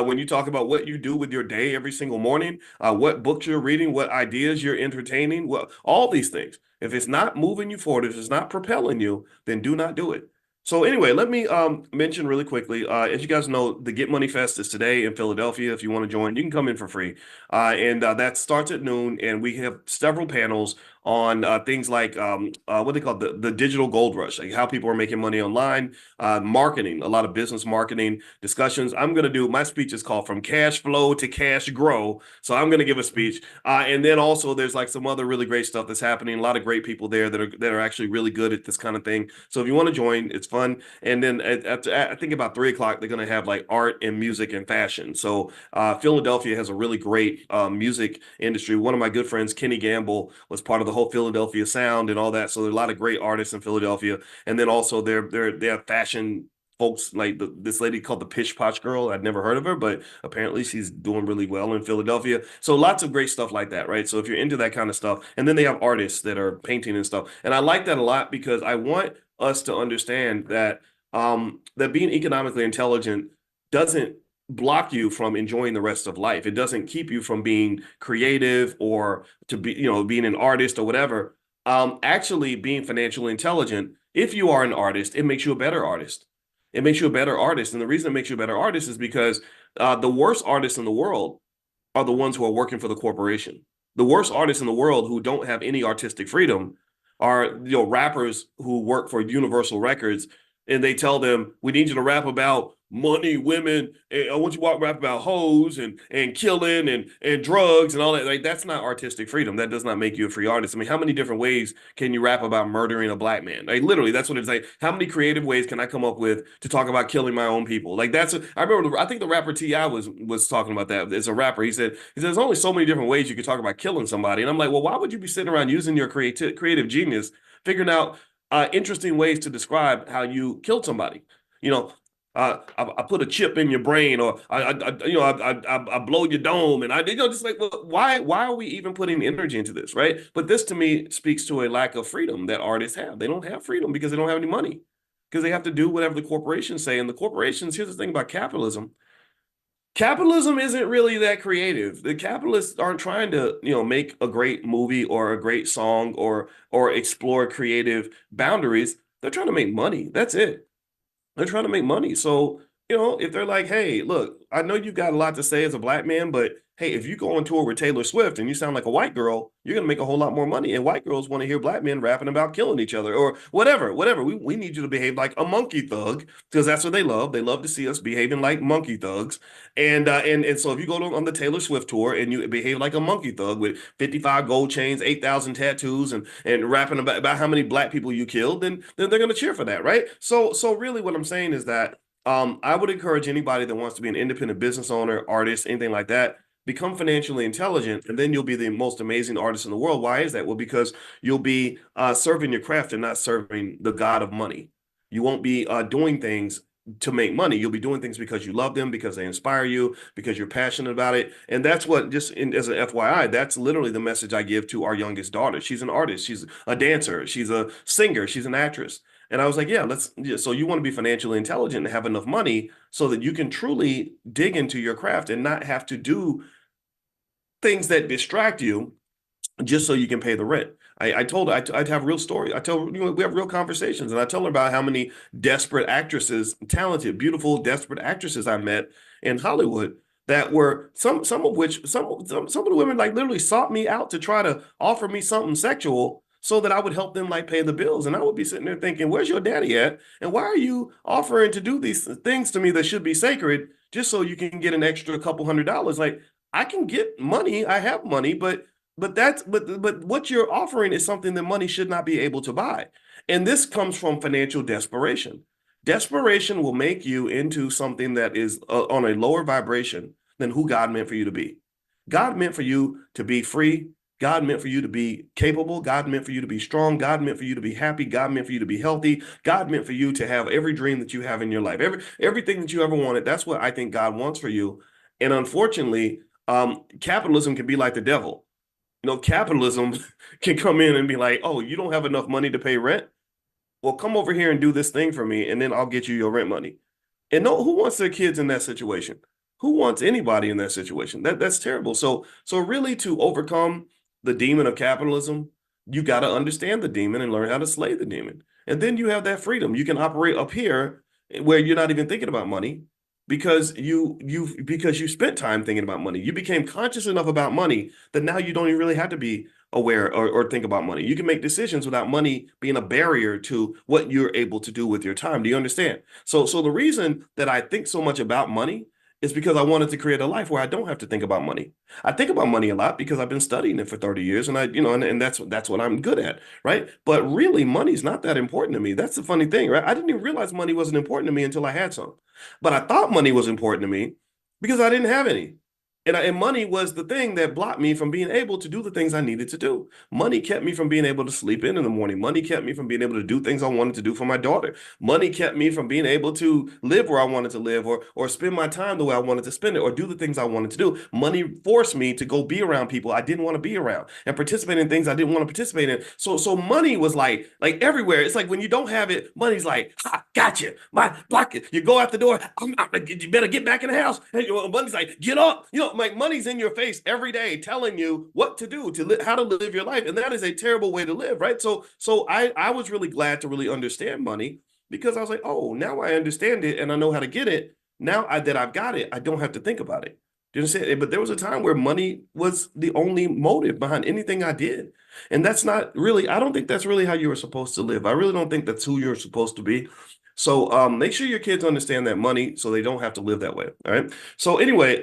When you talk about what you do with your day every single morning, what books you're reading, what ideas you're entertaining, all these things. If it's not moving you forward, if it's not propelling you, then do not do it.
So anyway, let me mention really quickly. As you guys know, the Get Money Fest is today in Philadelphia. If you want to join, you can come in for free, and that starts at noon. And we have several panels on things like what they call the digital gold rush, like how people are making money online, marketing, a lot of business marketing discussions. I'm going to do my speech is called From Cash Flow to Cash Grow. So I'm going to give a speech, and then also there's like some other really great stuff that's happening. A lot of great people there that are actually really good at this kind of thing. So if you want to join, it's fun. And then I think about 3 o'clock, they're going to have like art and music and fashion. So Philadelphia has a really great music industry. One of my good friends, Kenny Gamble, was part of the whole Philadelphia sound and all that. So there are a lot of great artists in Philadelphia. And then also they have fashion folks like this lady called the Pish Posh Girl. I'd never heard of her, but apparently she's doing really well in Philadelphia. So lots of great stuff like that, right? So if you're into that kind of stuff, and then they have artists that are painting and stuff. And I like that a lot because I want us to understand that that being economically intelligent doesn't block you from enjoying the rest of life. It doesn't keep you from being creative or to be, being an artist or whatever. Actually being financially intelligent, if you are an artist, it makes you a better artist. It makes you a better artist. And the reason it makes you a better artist is because the worst artists in the world are the ones who are working for the corporation. The worst artists in the world who don't have any artistic freedom are rappers who work for Universal Records, and they tell them, we need you to rap about money, women, and I want you to rap about hoes and killing and drugs and all that. Like, that's not artistic freedom. That does not make you a free artist. I mean, how many different ways can you rap about murdering a black man? Like, literally, that's what it's like. How many creative ways can I come up with to talk about killing my own people? Like, I remember, I think the rapper T.I. was talking about that. As a rapper, he said there's only so many different ways you could talk about killing somebody. And I'm like, well, why would you be sitting around using your creative genius, figuring out interesting ways to describe how you killed somebody? I put a chip in your brain, or I blow your dome, and just like, well, why are we even putting energy into this, right? But this to me speaks to a lack of freedom that artists have. They don't have freedom because they don't have any money, because they have to do whatever the corporations say. And the corporations, here's the thing about capitalism. Capitalism isn't really that creative. The capitalists aren't trying to, make a great movie or a great song or explore creative boundaries. They're trying to make money. That's it. They're trying to make money. So, if they're like, hey, look, I know you got a lot to say as a black man, but hey, if you go on tour with Taylor Swift and you sound like a white girl, you're going to make a whole lot more money. And white girls want to hear black men rapping about killing each other or whatever. We need you to behave like a monkey thug, because that's what they love. They love to see us behaving like monkey thugs. And so if you go on the Taylor Swift tour and you behave like a monkey thug with 55 gold chains, 8,000 tattoos, and rapping about how many black people you killed, then they're going to cheer for that, right? So really what I'm saying is that I would encourage anybody that wants to be an independent business owner, artist, anything like that, become financially intelligent, and then you'll be the most amazing artist in the world. Why is that? Well, because you'll be serving your craft and not serving the god of money. You won't be doing things to make money. You'll be doing things because you love them, because they inspire you, because you're passionate about it. And that's what, as an FYI, that's literally the message I give to our youngest daughter. She's an artist. She's a dancer. She's a singer. She's an actress. And I was like, so you want to be financially intelligent and have enough money so that you can truly dig into your craft and not have to do things that distract you just so you can pay the rent. I told her I'd have a real story. I tell her, we have real conversations, and I tell her about how many desperate actresses, talented, beautiful, desperate actresses I met in Hollywood that were some of the women like literally sought me out to try to offer me something sexual so that I would help them like pay the bills. And I would be sitting there thinking, where's your daddy at? And why are you offering to do these things to me that should be sacred just so you can get an extra couple $100? Like, I can get money. I have money, but what you're offering is something that money should not be able to buy. And this comes from financial desperation. Desperation will make you into something that is on a lower vibration than who God meant for you to be. God meant for you to be free. God meant for you to be capable. God meant for you to be strong. God meant for you to be happy. God meant for you to be healthy. God meant for you to have every dream that you have in your life, everything that you ever wanted. That's what I think God wants for you. And unfortunately, capitalism can be like the devil. Capitalism can come in and be like, oh, you don't have enough money to pay rent? Well, come over here and do this thing for me, and then I'll get you your rent money. And who wants their kids in that situation? Who wants anybody in that situation? That's terrible. So really, to overcome the demon of capitalism,
You got to understand the demon and learn how to slay the demon. And then you have that freedom. You can operate up here where you're not even thinking about money because you spent time thinking about money. You became conscious enough about money that now you don't even really have to be aware or think about money. You can make decisions without money being a barrier to what you're able to do with your time. Do you understand? So the reason that I think so much about money is because I wanted to create a life where I don't have to think about money. I think about money a lot because I've been studying it for 30 years and and that's what I'm good at, right? But really money's not that important to me. That's the funny thing, right? I didn't even realize money wasn't important to me until I had some. But I thought money was important to me because I didn't have any. And money was the thing that blocked me from being able to do the things I needed to do. Money kept me from being able to sleep in the morning. Money kept me from being able to do things I wanted to do for my daughter. Money kept me from being able to live where I wanted to live or spend my time the way I wanted to spend it or do the things I wanted to do. Money forced me to go be around people I didn't want to be around and participate in things I didn't want to participate in. So money was like everywhere. It's like when you don't have it, money's like, gotcha. My block it. You go out the door. You better get back in the house. And money's like, get up. Like money's in your face every day telling you what to do how to live your life, and that is a terrible way to live, right? So I was really glad to really understand money because I was like, oh, now I understand it and I know how to get it. Now that I've got it, I don't have to think about it. Do you understand? But there was a time where money was the only motive behind anything I did, and that's not really. I don't think that's really how you were supposed to live. I really don't think that's who you're supposed to be. So make sure your kids understand that money so they don't have to live that way. All right. So anyway,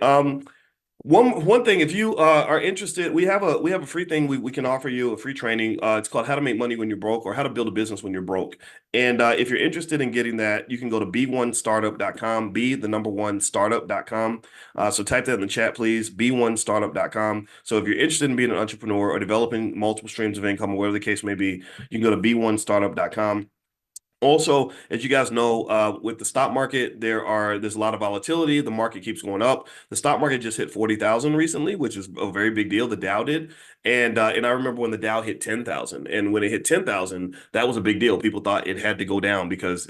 one thing, if you are interested, we have a free thing we can offer you, a free training. It's called How to Make Money When You're Broke or How to Build a Business When You're Broke. And if you're interested in getting that, you can go to b1startup.com, startup.com. So type that in the chat, please, b1startup.com. So if you're interested in being an entrepreneur or developing multiple streams of income or whatever the case may be, you can go to b1startup.com. Also, as you guys know, with the stock market, there's a lot of volatility. The market keeps going up. The stock market just hit 40,000 recently, which is a very big deal. The Dow did. And I remember when the Dow hit 10,000. And when it hit 10,000, that was a big deal. People thought it had to go down because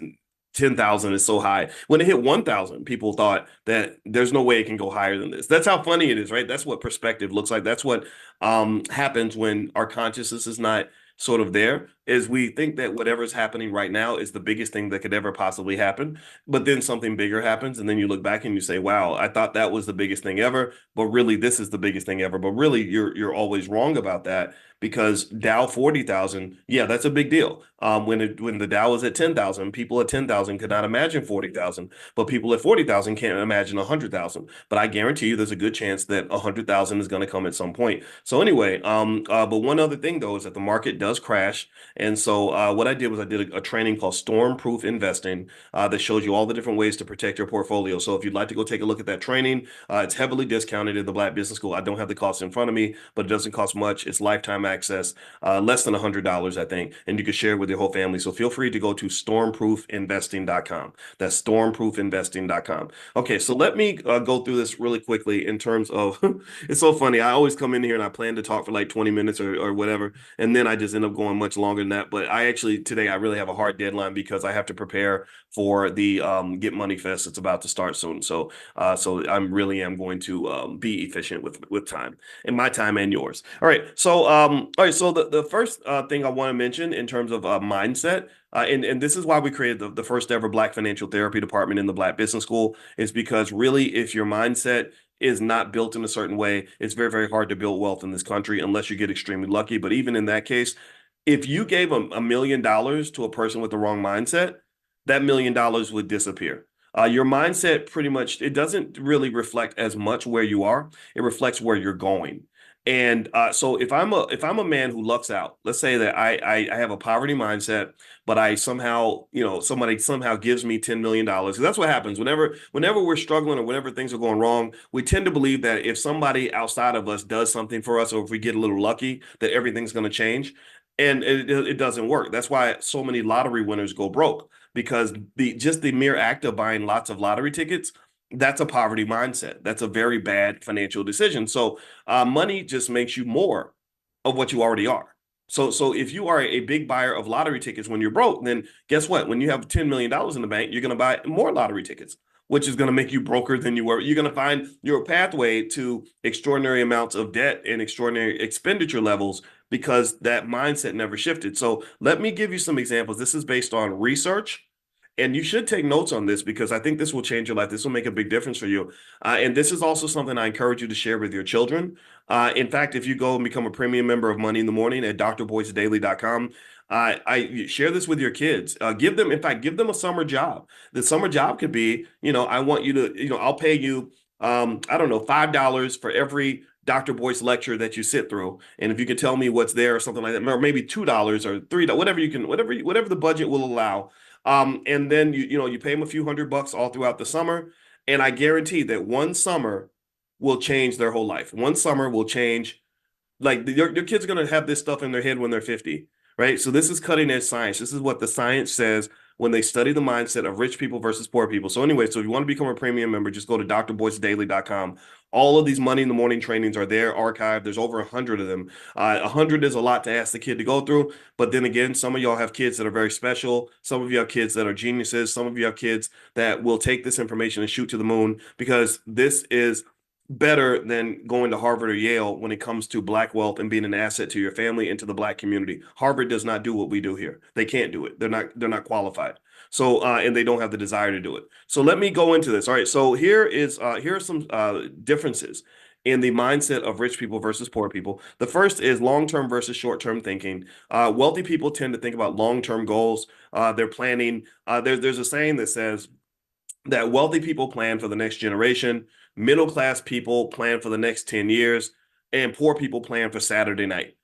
10,000 is so high. When it hit 1,000, people thought that there's no way it can go higher than this. That's how funny it is, right? That's what perspective looks like. That's what happens when our consciousness is not sort of there, is we think that whatever's happening right now is the biggest thing that could ever possibly happen. But then something bigger happens. And then you look back and you say, wow, I thought that was the biggest thing ever. But really, this is the biggest thing ever. But really, you're always wrong about that because Dow 40,000, yeah, that's a big deal. When the Dow was at 10,000, people at 10,000 could not imagine 40,000. But people at 40,000 can't imagine 100,000. But I guarantee you there's a good chance that 100,000 is going to come at some point. So anyway, but one other thing, though, is that the market does crash. And so what I did was I did a training called Storm-Proof Investing that shows you all the different ways to protect your portfolio. So if you'd like to go take a look at that training, it's heavily discounted in the Black Business School. I don't have the cost in front of me, but it doesn't cost much. It's lifetime access, less than $100, I think, and you can share it with your whole family. So feel free to go to stormproofinvesting.com. That's stormproofinvesting.com. Okay, so let me go through this really quickly in terms of, it's so funny. I always come in here and I plan to talk for like 20 minutes or whatever, and then I just end up going much longer than that. But today I really have a hard deadline because I have to prepare for the Get Money Fest. It's about to start soon. So I really am going to be efficient with time, and my time and yours. All right. So So the first thing I want to mention in terms of mindset, and this is why we created the first ever Black financial therapy department in the Black Business School, is because really, if your mindset is not built in a certain way, it's very, very hard to build wealth in this country unless you get extremely lucky. But even in that case, if you gave $1 million to a person with the wrong mindset, that $1 million would disappear. Your mindset pretty much, it doesn't really reflect as much where you are. It reflects where you're going. And so if I'm a man who lucks out, let's say that I have a poverty mindset, but I somehow, somebody somehow gives me $10 million. Because that's what happens whenever we're struggling or whenever things are going wrong, we tend to believe that if somebody outside of us does something for us, or if we get a little lucky, that everything's going to change. And it doesn't work. That's why so many lottery winners go broke, because the mere act of buying lots of lottery tickets, that's a poverty mindset. That's a very bad financial decision. So money just makes you more of what you already are. So if you are a big buyer of lottery tickets when you're broke, then guess what? When you have $10 million in the bank, you're going to buy more lottery tickets. which is going to make you broker than you were. You're going to find your pathway to extraordinary amounts of debt and extraordinary expenditure levels because that mindset never shifted. So let me give you some examples. This is based on research. And you should take notes on this because I think this will change your life. This will make a big difference for you. And this is also something I encourage you to share with your children. In fact, if you go and become a premium member of Money in the Morning at drboycedaily.com, I share this with your kids. Give them a summer job. The summer job could be, I want you to, I'll pay you, I don't know, $5 for every Dr. Boyce lecture that you sit through. And if you can tell me what's there or something like that, or maybe $2 or $3, whatever the budget will allow. And then you pay them a few $100 all throughout the summer. And I guarantee that one summer will change their whole life. One summer will change, like your kids are going to have this stuff in their head when they're 50, right? So this is cutting edge science. This is what the science says when they study the mindset of rich people versus poor people. So anyway, so if you want to become a premium member, just go to drboycedaily.com. All of these Money in the Morning trainings are there, archived. There's over 100 of them. 100 is a lot to ask the kid to go through. But then again, some of y'all have kids that are very special. Some of you have kids that are geniuses. Some of you have kids that will take this information and shoot to the moon, because this is better than going to Harvard or Yale when it comes to Black wealth and being an asset to your family and to the Black community. Harvard does not do what we do here. They can't do it. They're not qualified. So, and they don't have the desire to do it. So let me go into this. All right. So here are some differences in the mindset of rich people versus poor people. The first is long-term versus short-term thinking. Wealthy people tend to think about long-term goals. They're planning. There's a saying that says that wealthy people plan for the next generation, middle-class people plan for the next 10 years, and poor people plan for Saturday night.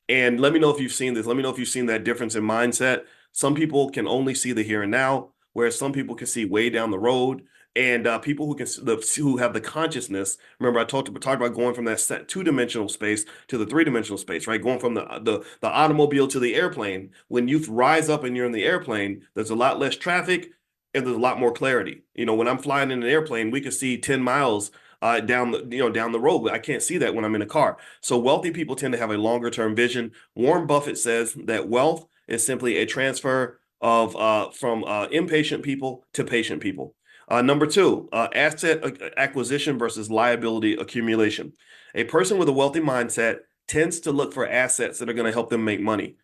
And let me know if you've seen this. Let me know if you've seen that difference in mindset. Some people can only see the here and now, whereas some people can see way down the road. And people who have the consciousness. Remember, I talked about going from that set two-dimensional space to the three-dimensional space, right? Going from the automobile to the airplane. When you rise up and you're in the airplane, there's a lot less traffic and there's a lot more clarity. When I'm flying in an airplane, we can see 10 miles down the road. I can't see that when I'm in a car. So wealthy people tend to have a longer term vision. Warren Buffett says that wealth is simply a transfer of from impatient people to patient people. Number two, asset acquisition versus liability accumulation. A person with a wealthy mindset tends to look for assets that are going to help them make money.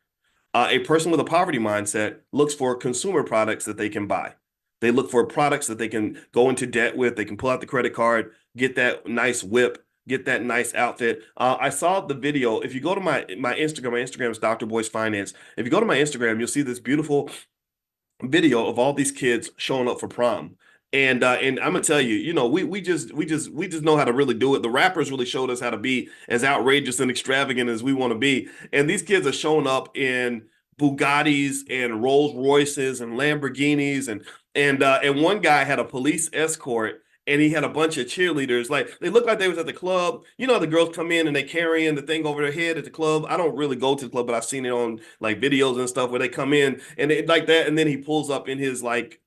A person with a poverty mindset looks for consumer products that they can buy. They look for products that they can go into debt with. They can pull out the credit card, get that nice whip, get that nice outfit. I saw the video. If you go to my Instagram is Dr. Boyce Finance. If you go to my Instagram, you'll see this beautiful video of all these kids showing up for prom. And I'm gonna tell you, we just know how to really do it. The rappers really showed us how to be as outrageous and extravagant as we want to be. And these kids are showing up in Bugattis and Rolls Royces and Lamborghinis, and one guy had a police escort, and he had a bunch of cheerleaders. Like, they looked like they was at the club. The girls come in and they carrying the thing over their head at the club. I don't really go to the club, but I've seen it on like videos and stuff where they come in and they like that, and then he pulls up in his like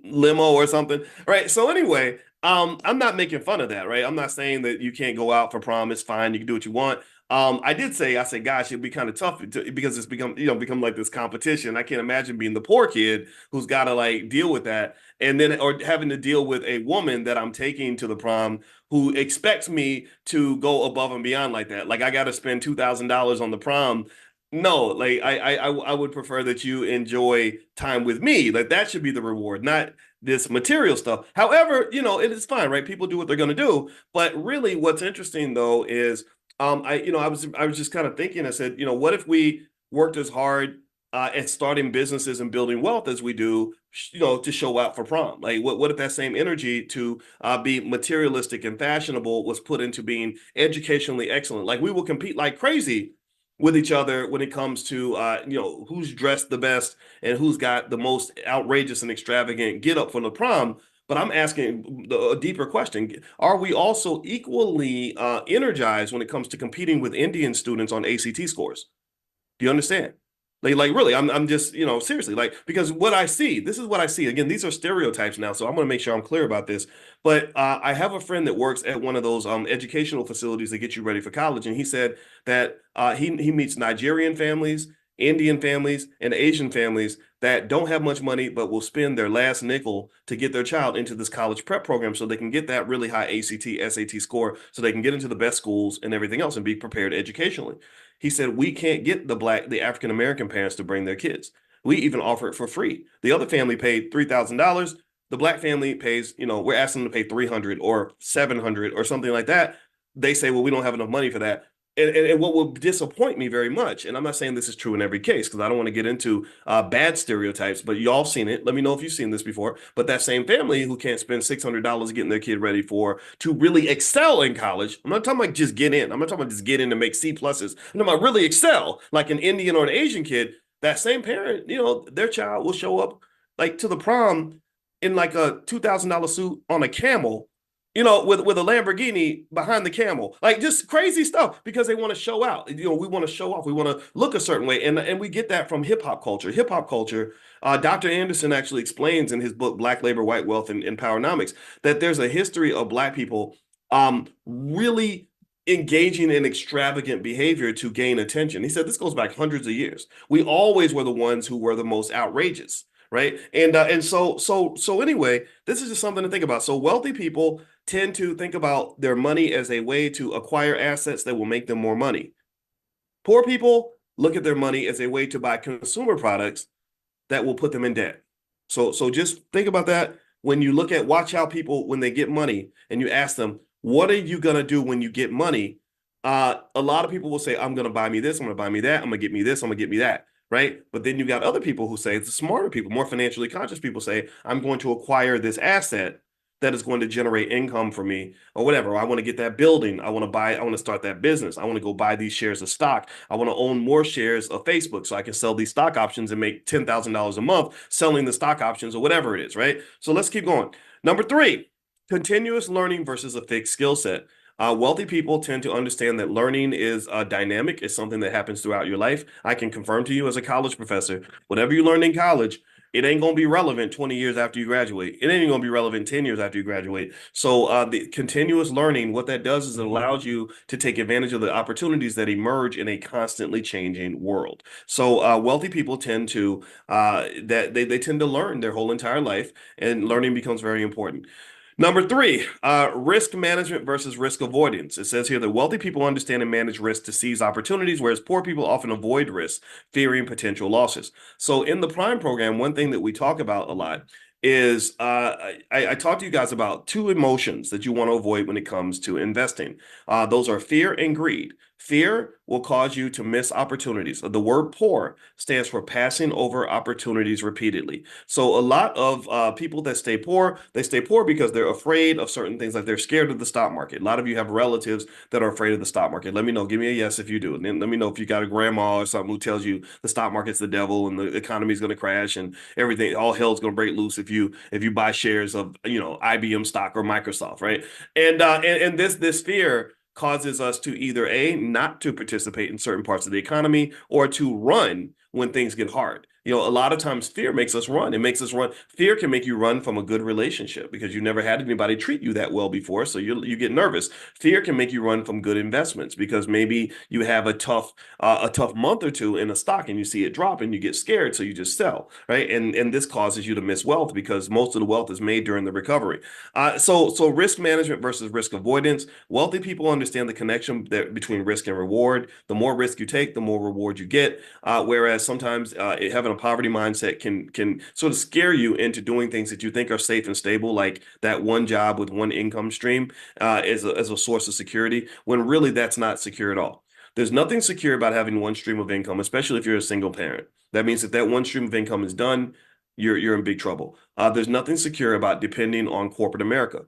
limo or something, right? So anyway, I'm not making fun of that, right? I'm not saying that you can't go out for prom. It's fine. You can do what you want. I said, gosh, it'd be kind of tough because it's become like this competition. I can't imagine being the poor kid who's got to like deal with that, and then or having to deal with a woman that I'm taking to the prom who expects me to go above and beyond like that. Like, I got to spend $2,000 on the prom. No, like I would prefer that you enjoy time with me. Like, that should be the reward, not this material stuff. However, it is fine, right? People do what they're going to do. But really, what's interesting though is I was just kind of thinking. I said, what if we worked as hard at starting businesses and building wealth as we do, to show out for prom? Like, what if that same energy to be materialistic and fashionable was put into being educationally excellent? Like, we will compete like crazy with each other when it comes to who's dressed the best and who's got the most outrageous and extravagant get up for the prom. But I'm asking a deeper question. Are we also equally energized when it comes to competing with Indian students on ACT scores? Do you understand? Like really, I'm just, seriously, like, because this is what I see. Again, these are stereotypes now, so I'm going to make sure I'm clear about this. But I have a friend that works at one of those educational facilities that get you ready for college. And he said that he meets Nigerian families, Indian families, and Asian families that don't have much money, but will spend their last nickel to get their child into this college prep program so they can get that really high ACT, SAT score so they can get into the best schools and everything else and be prepared educationally. He said, we can't get the African-American parents to bring their kids. We even offer it for free. The other family paid $3,000. The Black family pays, we're asking them to pay $300 or $700 or something like that. They say, well, we don't have enough money for that. And what will disappoint me very much, and I'm not saying this is true in every case because I don't want to get into bad stereotypes, but y'all seen it. Let me know if you've seen this before. But that same family who can't spend $600 getting their kid ready to really excel in college. I'm not talking about just get in. I'm not talking about just get in and make C pluses. I'm talking about really excel, like an Indian or an Asian kid. That same parent, their child will show up like to the prom in like a $2,000 suit on a camel, with a Lamborghini behind the camel, like just crazy stuff because they want to show out. We want to show off. We want to look a certain way. And we get that from hip hop culture. Hip hop culture, Dr. Anderson actually explains in his book, Black Labor, White Wealth and Powernomics, that there's a history of Black people really engaging in extravagant behavior to gain attention. He said this goes back hundreds of years. We always were the ones who were the most outrageous. Right. And so anyway, this is just something to think about. So wealthy people tend to think about their money as a way to acquire assets that will make them more money. Poor people look at their money as a way to buy consumer products that will put them in debt. So just think about that when you watch how people, when they get money and you ask them, what are you going to do when you get money? A lot of people will say, I'm going to buy me this. I'm going to buy me that. I'm going to get me this. I'm going to get me that. Right. But then you got other people who say, the smarter people, more financially conscious people say, I'm going to acquire this asset that is going to generate income for me or whatever. I want to get that building. I want to start that business. I want to go buy these shares of stock. I want to own more shares of Facebook so I can sell these stock options and make $10,000 a month selling the stock options or whatever it is. Right. So let's keep going. Number 3, continuous learning versus a fixed skill set. Wealthy people tend to understand that learning is dynamic. It's something that happens throughout your life. I can confirm to you as a college professor, whatever you learned in college, it ain't going to be relevant 20 years after you graduate. It ain't going to be relevant 10 years after you graduate. So the continuous learning, what that does is it allows you to take advantage of the opportunities that emerge in a constantly changing world. So wealthy people tend to, they tend to learn their whole entire life, and learning becomes very important. Number 3, risk management versus risk avoidance. It says here that wealthy people understand and manage risk to seize opportunities, whereas poor people often avoid risk, fearing potential losses. So in the Prime program, one thing that we talk about a lot is I talked to you guys about 2 emotions that you want to avoid when it comes to investing. Those are fear and greed. Fear will cause you to miss opportunities. The word poor stands for passing over opportunities repeatedly. So a lot of people that stay poor, they stay poor because they're afraid of certain things, like they're scared of the stock market. A lot of you have relatives that are afraid of the stock market. Let me know. Give me a yes if you do. And then let me know if you got a grandma or something who tells you the stock market's the devil and the economy is going to crash and everything, all hell's going to break loose if you buy shares of IBM stock or Microsoft, right? And this fear causes us to either not to participate in certain parts of the economy or to run when things get hard. A lot of times fear makes us run. It makes us run. Fear can make you run from a good relationship because you never had anybody treat you that well before. So you get nervous. Fear can make you run from good investments because maybe you have a tough month or two in a stock and you see it drop and you get scared. So you just sell, right? And this causes you to miss wealth because most of the wealth is made during the recovery. So risk management versus risk avoidance. Wealthy people understand the connection between risk and reward. The more risk you take, the more reward you get. Whereas sometimes having a poverty mindset can sort of scare you into doing things that you think are safe and stable, like that one job with one income stream as a source of security, when really that's not secure at all. There's nothing secure about having one stream of income, especially if you're a single parent. That means if that one stream of income is done, you're in big trouble. There's nothing secure about depending on corporate America.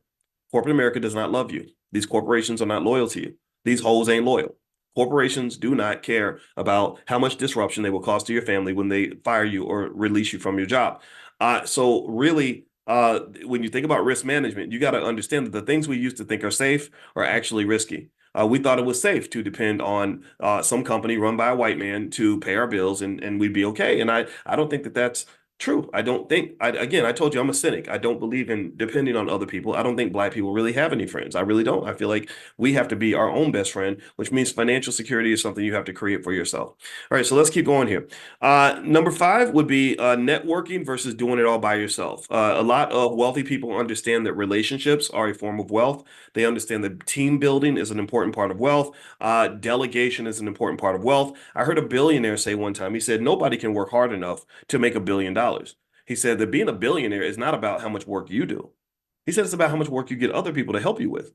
Corporate America does not love you. These corporations are not loyal to you. These hoes ain't loyal. Corporations do not care about how much disruption they will cause to your family when they fire you or release you from your job. So really, when you think about risk management, you got to understand that the things we used to think are safe are actually risky. We thought it was safe to depend on some company run by a white man to pay our bills and we'd be okay. And I don't think that that's True. I don't think, again, I told you I'm a cynic. I don't believe in depending on other people. I don't think Black people really have any friends. I really don't. I feel like we have to be our own best friend, which means financial security is something you have to create for yourself. All right, so let's keep going here. Number 5 would be networking versus doing it all by yourself. A lot of wealthy people understand that relationships are a form of wealth. They understand that team building is an important part of wealth. Delegation is an important part of wealth. I heard a billionaire say one time, he said, nobody can work hard enough to make $1 billion. He said that being a billionaire is not about how much work you do. He said it's about how much work you get other people to help you with.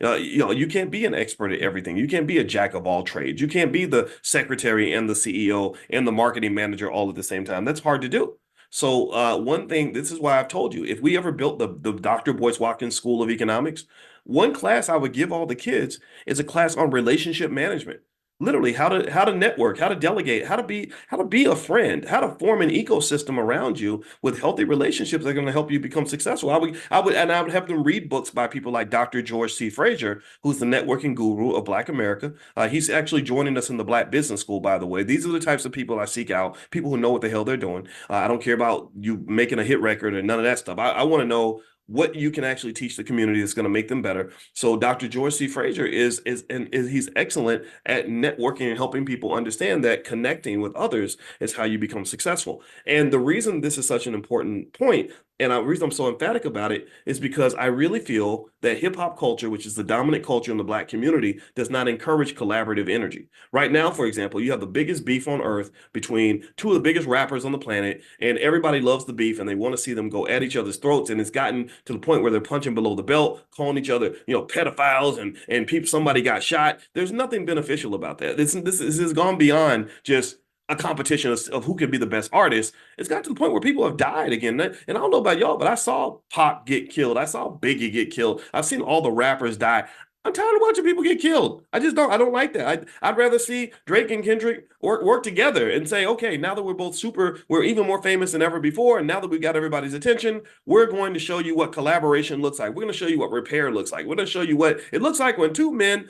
You can't be an expert at everything. You can't be a jack of all trades. You can't be the secretary and the CEO and the marketing manager all at the same time. That's hard to do. So one thing, this is why I've told you, if we ever built the Dr. Boyce Watkins School of Economics, one class I would give all the kids is a class on relationship management. Literally, how to network, how to delegate, how to be a friend, how to form an ecosystem around you with healthy relationships that are going to help you become successful. I would have them read books by people like Dr. George C. Frazier, who's the networking guru of Black America. He's actually joining us in the Black Business School, by the way. These are the types of people I seek out, people who know what the hell they're doing. I don't care about you making a hit record or none of that stuff. I want to know what you can actually teach the community that's going to make them better. So Dr. George C. Frazier is he's excellent at networking and helping people understand that connecting with others is how you become successful. And the reason this is such an important point, and the reason I'm so emphatic about it, is because I really feel that hip hop culture, which is the dominant culture in the Black community, does not encourage collaborative energy. Right now, for example, you have the biggest beef on earth between two of the biggest rappers on the planet, and everybody loves the beef and they want to see them go at each other's throats. And it's gotten to the point where they're punching below the belt, calling each other, pedophiles, and people, somebody got shot. There's nothing beneficial about that. This has gone beyond just a competition of who can be the best artist. It's got to the point where people have died again. And I don't know about y'all, but I saw Pop get killed. I saw Biggie get killed. I've seen all the rappers die. I'm tired of watching people get killed. I don't like that. I'd rather see Drake and Kendrick work together and say, okay, now that we're even more famous than ever before, and now that we've got everybody's attention, we're going to show you what collaboration looks like. We're going to show you what repair looks like. We're going to show you what it looks like when two men,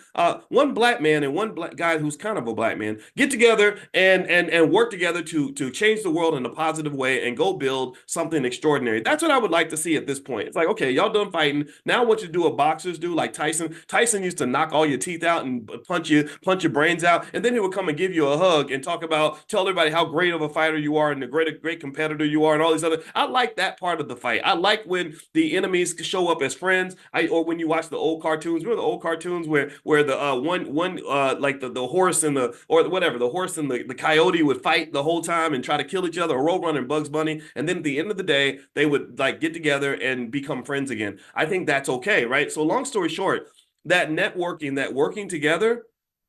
one Black man and one Black guy who's kind of a Black man, get together and work together to change the world in a positive way and go build something extraordinary. That's what I would like to see at this point. It's like, okay, y'all done fighting. Now what you do what boxers do, like Tyson. Tyson used to knock all your teeth out and punch your brains out, and then he would come and give you a hug and tell everybody how great of a fighter you are and the great competitor you are and all these other. I like that part of the fight. I like when the enemies show up as friends. Or when you watch the old cartoons. Remember the old cartoons where the one like the horse and the horse and the coyote would fight the whole time and try to kill each other, or Roadrunner and Bugs Bunny, and then at the end of the day they would like get together and become friends again. I think that's okay, right? So long story short, that networking, that working together,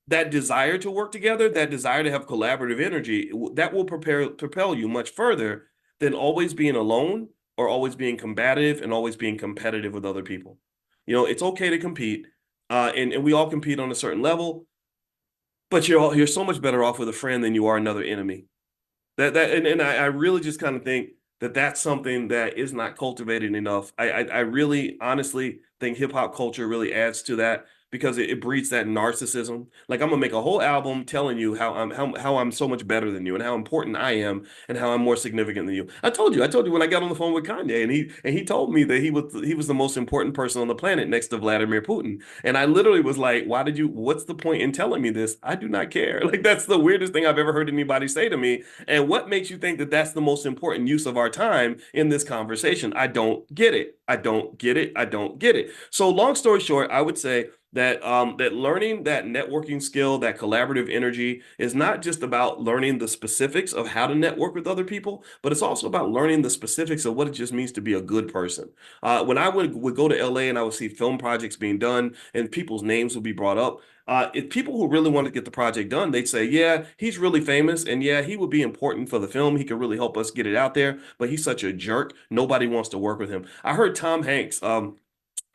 that desire to work together, that desire to have collaborative energy, that will propel you much further than always being alone or always being combative and always being competitive with other people. It's okay to compete, and we all compete on a certain level, but you're so much better off with a friend than you are another enemy. I really just kind of think that that's something that is not cultivated enough. I really honestly think hip hop culture really adds to that because it breeds that narcissism. Like, I'm gonna make a whole album telling you how I'm so much better than you and how important I am and how I'm more significant than you. I told you when I got on the phone with Kanye and he told me that he was the most important person on the planet next to Vladimir Putin. And I literally was like, what's the point in telling me this? I do not care. Like, that's the weirdest thing I've ever heard anybody say to me. And what makes you think that that's the most important use of our time in this conversation? I don't get it. I don't get it. I don't get it. So long story short, I would say that that learning that networking skill, that collaborative energy, is not just about learning the specifics of how to network with other people, but it's also about learning the specifics of what it just means to be a good person. When I would go to LA and I would see film projects being done and people's names would be brought up, if people who really want to get the project done, they'd say, yeah, he's really famous, and yeah, he would be important for the film. He could really help us get it out there, but he's such a jerk. Nobody wants to work with him. I heard Tom Hanks,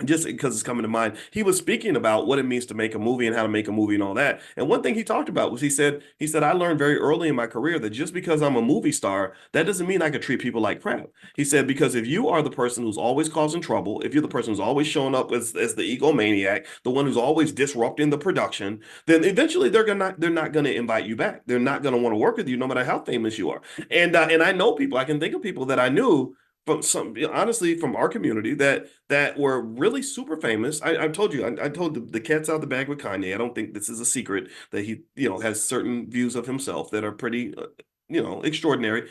just because it's coming to mind, he was speaking about what it means to make a movie and how to make a movie and all that. And one thing he talked about was he said, I learned very early in my career that just because I'm a movie star, that doesn't mean I could treat people like crap. He said, because if you are the person who's always causing trouble, if you're the person who's always showing up as the egomaniac, the one who's always disrupting the production, then eventually they're not gonna invite you back. They're not gonna want to work with you, no matter how famous you are. And I know people, I can think of people that I knew from some, honestly, from our community that were really super famous. I told you, I told the cat's out the bag with Kanye. I don't think this is a secret that he, has certain views of himself that are pretty, extraordinary.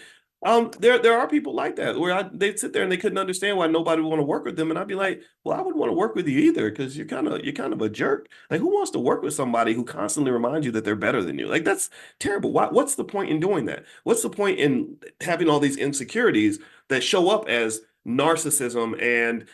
There are people like that where they'd sit there and they couldn't understand why nobody would want to work with them, and I'd be like, well, I wouldn't want to work with you either because you're kind of a jerk. Like, who wants to work with somebody who constantly reminds you that they're better than you? Like, that's terrible. What's the point in doing that? What's the point in having all these insecurities that show up as narcissism and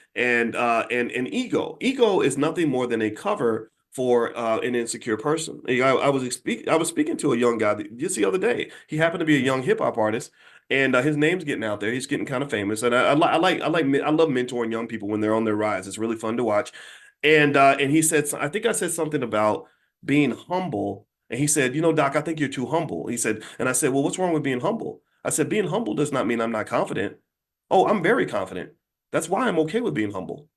ego? Ego is nothing more than a cover for an insecure person. I was speaking to a young guy just the other day. He happened to be a young hip hop artist, and his name's getting out there. He's getting kind of famous, and I love mentoring young people when they're on their rise. It's really fun to watch. And he said, I think I said something about being humble, and he said, Doc, I think you're too humble. He said, and I said, well, what's wrong with being humble? I said, being humble does not mean I'm not confident. Oh, I'm very confident. That's why I'm okay with being humble.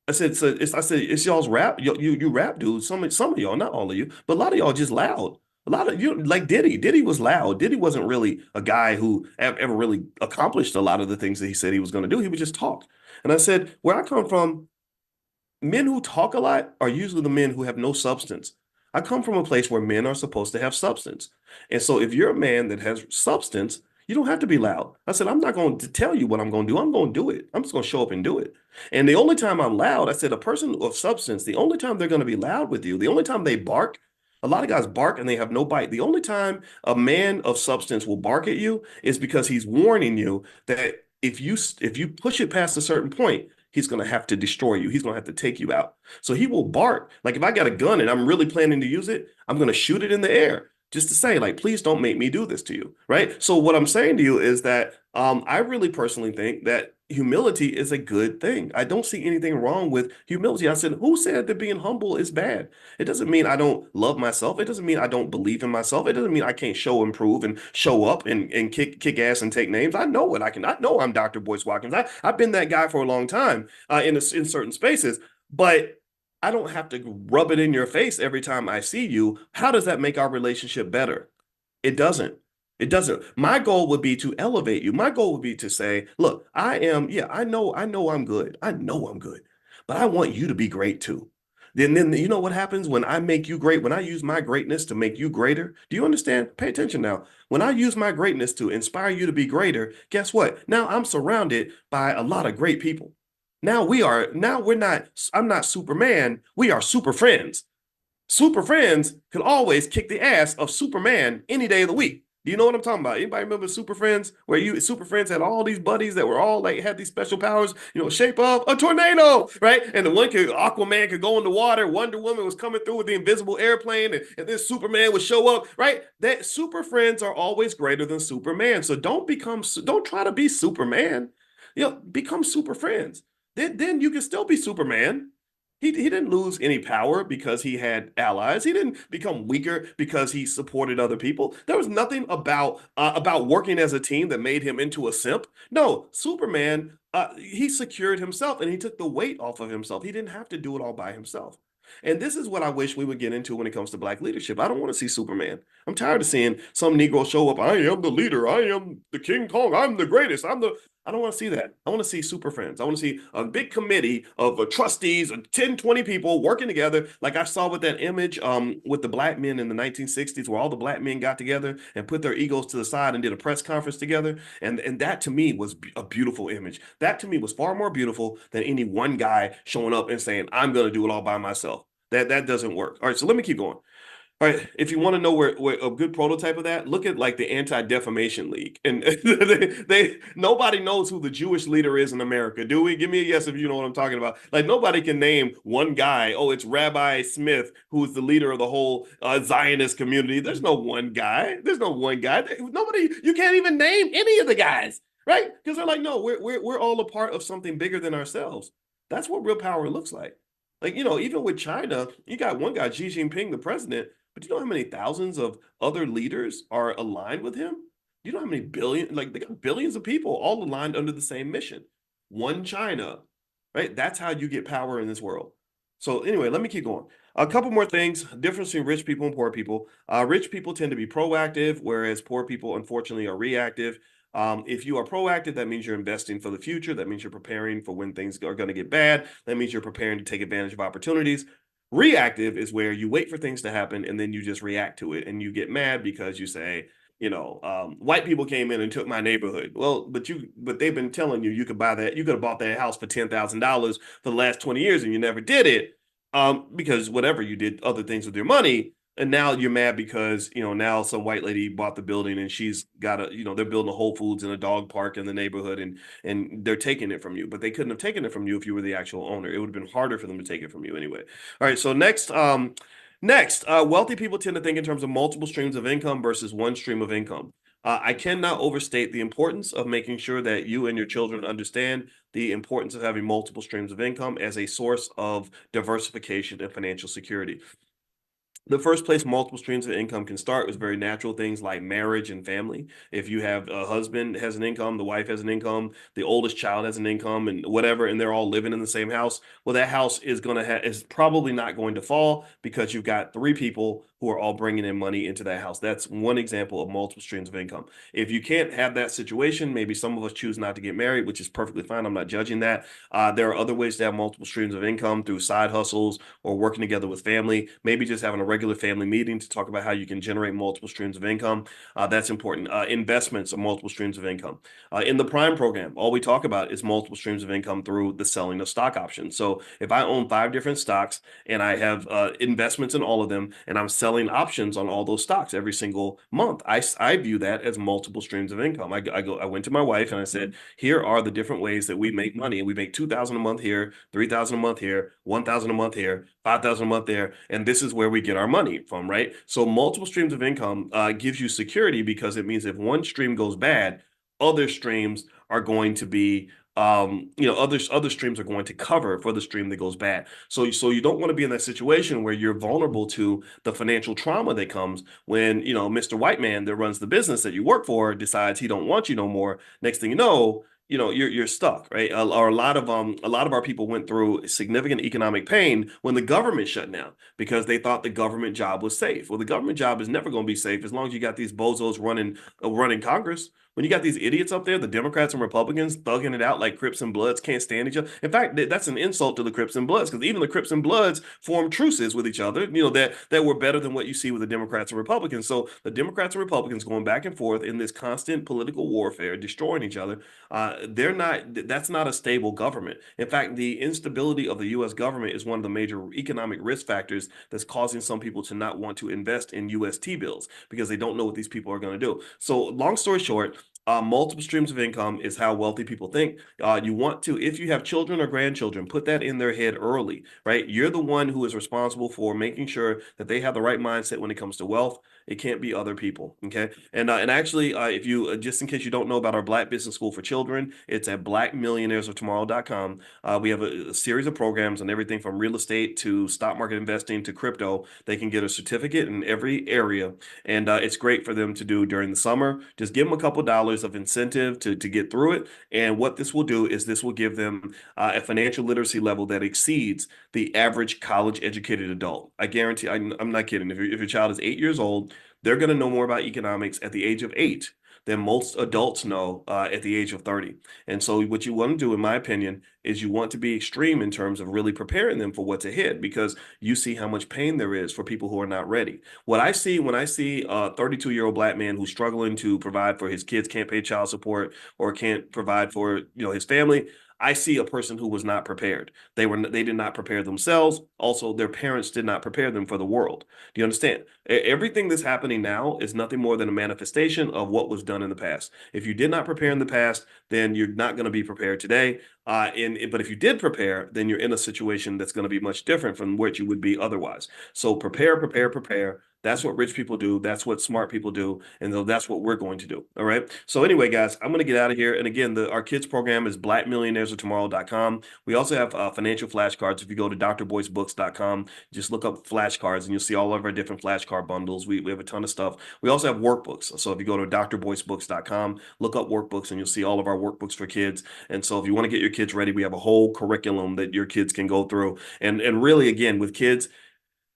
I said, it's y'all's rap. You rap dudes. Some of y'all, not all of you, but a lot of y'all just loud. A lot of you, like Diddy. Diddy was loud. Diddy wasn't really a guy who ever really accomplished a lot of the things that he said he was going to do. He would just talk. And I said, where I come from, men who talk a lot are usually the men who have no substance. I come from a place where men are supposed to have substance. And so if you're a man that has substance, you don't have to be loud. I said, I'm not going to tell you what I'm going to do. I'm going to do it. I'm just going to show up and do it. And the only time I'm loud, I said, a person of substance, the only time they're going to be loud with you, the only time they bark, a lot of guys bark and they have no bite. The only time a man of substance will bark at you is because he's warning you that if you push it past a certain point, he's going to have to destroy you. He's going to have to take you out. So he will bark. Like if I got a gun and I'm really planning to use it, I'm going to shoot it in the air just to say, like, please don't make me do this to you, right? So what I'm saying to you is that I really personally think that humility is a good thing. I don't see anything wrong with humility. I said, who said that being humble is bad? It doesn't mean I don't love myself. It doesn't mean I don't believe in myself. It doesn't mean I can't improve and show up and kick ass and take names. I know what I can. I know I'm Dr. Boyce Watkins. I've been that guy for a long time in certain spaces, but I don't have to rub it in your face every time I see you. How does that make our relationship better? It doesn't. It doesn't. My goal would be to elevate you. My goal would be to say, look, I know I'm good. I know I'm good, but I want you to be great too. Then you know what happens when I make you great, when I use my greatness to make you greater? Do you understand? Pay attention now. When I use my greatness to inspire you to be greater, guess what? Now I'm surrounded by a lot of great people. I'm not Superman. We are super friends. Super friends can always kick the ass of Superman any day of the week. Do you know what I'm talking about? Anybody remember Super Friends, where Super Friends had all these buddies that were all like had these special powers, shape of a tornado, right? And Aquaman could go in the water, Wonder Woman was coming through with the invisible airplane, and then Superman would show up, right? That Super Friends are always greater than Superman. So don't try to be Superman. Become Super Friends. Then you can still be Superman. He didn't lose any power because he had allies. He didn't become weaker because he supported other people. There was nothing about working as a team that made him into a simp. No, Superman, he secured himself and he took the weight off of himself. He didn't have to do it all by himself. And this is what I wish we would get into when it comes to Black leadership. I don't want to see Superman. I'm tired of seeing some Negro show up. I am the leader. I am the King Kong. I'm the greatest. I don't want to see that. I want to see super friends. I want to see a big committee of trustees, 10, 20 people working together. Like I saw with that image with the black men in the 1960s, where all the black men got together and put their egos to the side and did a press conference together. And that to me was a beautiful image. That to me was far more beautiful than any one guy showing up and saying, I'm going to do it all by myself. That doesn't work. All right, so let me keep going. All right, if you want to know where a good prototype of that, look at like the Anti-Defamation League. And nobody knows who the Jewish leader is in America, do we? Give me a yes if you know what I'm talking about. Like nobody can name one guy. Oh, it's Rabbi Smith, who's the leader of the whole Zionist community. There's no one guy. There's no one guy. Nobody, you can't even name any of the guys, right? Because they're like, no, we're all a part of something bigger than ourselves.
That's what real power looks like. Like, even with China, you got one guy, Xi Jinping, the president, but do you know how many thousands of other leaders are aligned with him? Do you know how many they got billions of people all aligned under the same mission? One China, right? That's how you get power in this world. So anyway, let me keep going. A couple more things. Difference between rich people and poor people. Rich people tend to be proactive, whereas poor people, unfortunately, are reactive. If you are proactive, that means you're investing for the future. That means you're preparing for when things are going to get bad. That means you're preparing to take advantage of opportunities. Reactive is where you wait for things to happen and then you just react to it and you get mad because you say, white people came in and took my neighborhood. Well, but they've been telling you could buy that, you could have bought that house for $10,000 for the last 20 years and you never did it. Because whatever you did other things with your money. And now you're mad because, now some white lady bought the building and she's got they're building a Whole Foods and a dog park in the neighborhood and they're taking it from you, but they couldn't have taken it from you if you were the actual owner. It would have been harder for them to take it from you anyway. All right. So next, wealthy people tend to think in terms of multiple streams of income versus one stream of income. I cannot overstate the importance of making sure that you and your children understand the importance of having multiple streams of income as a source of diversification and financial security. The first place multiple streams of income can start is very natural things like marriage and family. If you have a husband has an income, the wife has an income, the oldest child has an income, and whatever, and they're all living in the same house, well, that house is probably not going to fall because you've got three people who are all bringing in money into that house. That's one example of multiple streams of income. If you can't have that situation, maybe some of us choose not to get married, which is perfectly fine. I'm not judging that. There are other ways to have multiple streams of income through side hustles or working together with family, maybe just having a regular family meeting to talk about how you can generate multiple streams of income. That's important. Investments are multiple streams of income. In the Prime program, all we talk about is multiple streams of income through the selling of stock options. So if I own 5 different stocks and I have investments in all of them and I'm selling options on all those stocks every single month, I view that as multiple streams of income. I went to my wife and I said, here are the different ways that we make money. We make $2,000 a month here, $3,000 a month here, $1,000 a month here, $5,000 a month there, and this is where we get our money from, right? So multiple streams of income gives you security because it means if one stream goes bad, other streams are going to be other streams are going to cover for the stream that goes bad. So you don't want to be in that situation where you're vulnerable to the financial trauma that comes when, Mr. White Man that runs the business that you work for decides he don't want you no more. Next thing you know, you're stuck, right? Or a lot of our people went through significant economic pain when the government shut down because they thought the government job was safe. Well, the government job is never going to be safe as long as you got these bozos running Congress. When you got these idiots up there, the Democrats and Republicans thugging it out like Crips and Bloods can't stand each other. In fact, that's an insult to the Crips and Bloods because even the Crips and Bloods form truces with each other, that were better than what you see with the Democrats and Republicans. So the Democrats and Republicans going back and forth in this constant political warfare, destroying each other, that's not a stable government. In fact, the instability of the U.S. government is one of the major economic risk factors that's causing some people to not want to invest in U.S. T-bills because they don't know what these people are going to do. So long story short, multiple streams of income is how wealthy people think. You want to, if you have children or grandchildren, put that in their head early, right? You're the one who is responsible for making sure that they have the right mindset when it comes to wealth. It can't be other people, okay? And actually, if you, just in case you don't know about our Black Business School for Children, it's at blackmillionairesoftomorrow.com. We have a series of programs on everything from real estate to stock market investing to crypto. They can get a certificate in every area, and it's great for them to do during the summer. Just give them a couple dollars of incentive to get through it, and what this will do is this will give them a financial literacy level that exceeds the average college-educated adult. I guarantee, I'm not kidding. If your child is 8 years old, they're going to know more about economics at the age of 8 than most adults know at the age of 30. And so what you want to do, in my opinion, is you want to be extreme in terms of really preparing them for what's ahead because you see how much pain there is for people who are not ready. What I see when I see a 32-year-old Black man who's struggling to provide for his kids, can't pay child support or can't provide for his family, I see a person who was not prepared. They did not prepare themselves. Also, their parents did not prepare them for the world. Do you understand? Everything that's happening now is nothing more than a manifestation of what was done in the past. If you did not prepare in the past, then you're not going to be prepared today. But if you did prepare, then you're in a situation that's going to be much different from what you would be otherwise. So prepare, prepare, prepare.
That's what rich people do. That's what smart people do. And so that's what we're going to do. All right. So anyway, guys, I'm going to get out of here. And again, our kids program is blackmillionairesoftomorrow.com. We also have financial flashcards. If you go to drboycebooks.com, just look up flashcards and you'll see all of our different flashcard bundles. We have a ton of stuff. We also have workbooks. So if you go to drboycebooks.com, look up workbooks and you'll see all of our workbooks for kids. And so if you want to get your kids ready, we have a whole curriculum that your kids can go through. And really, again, with kids,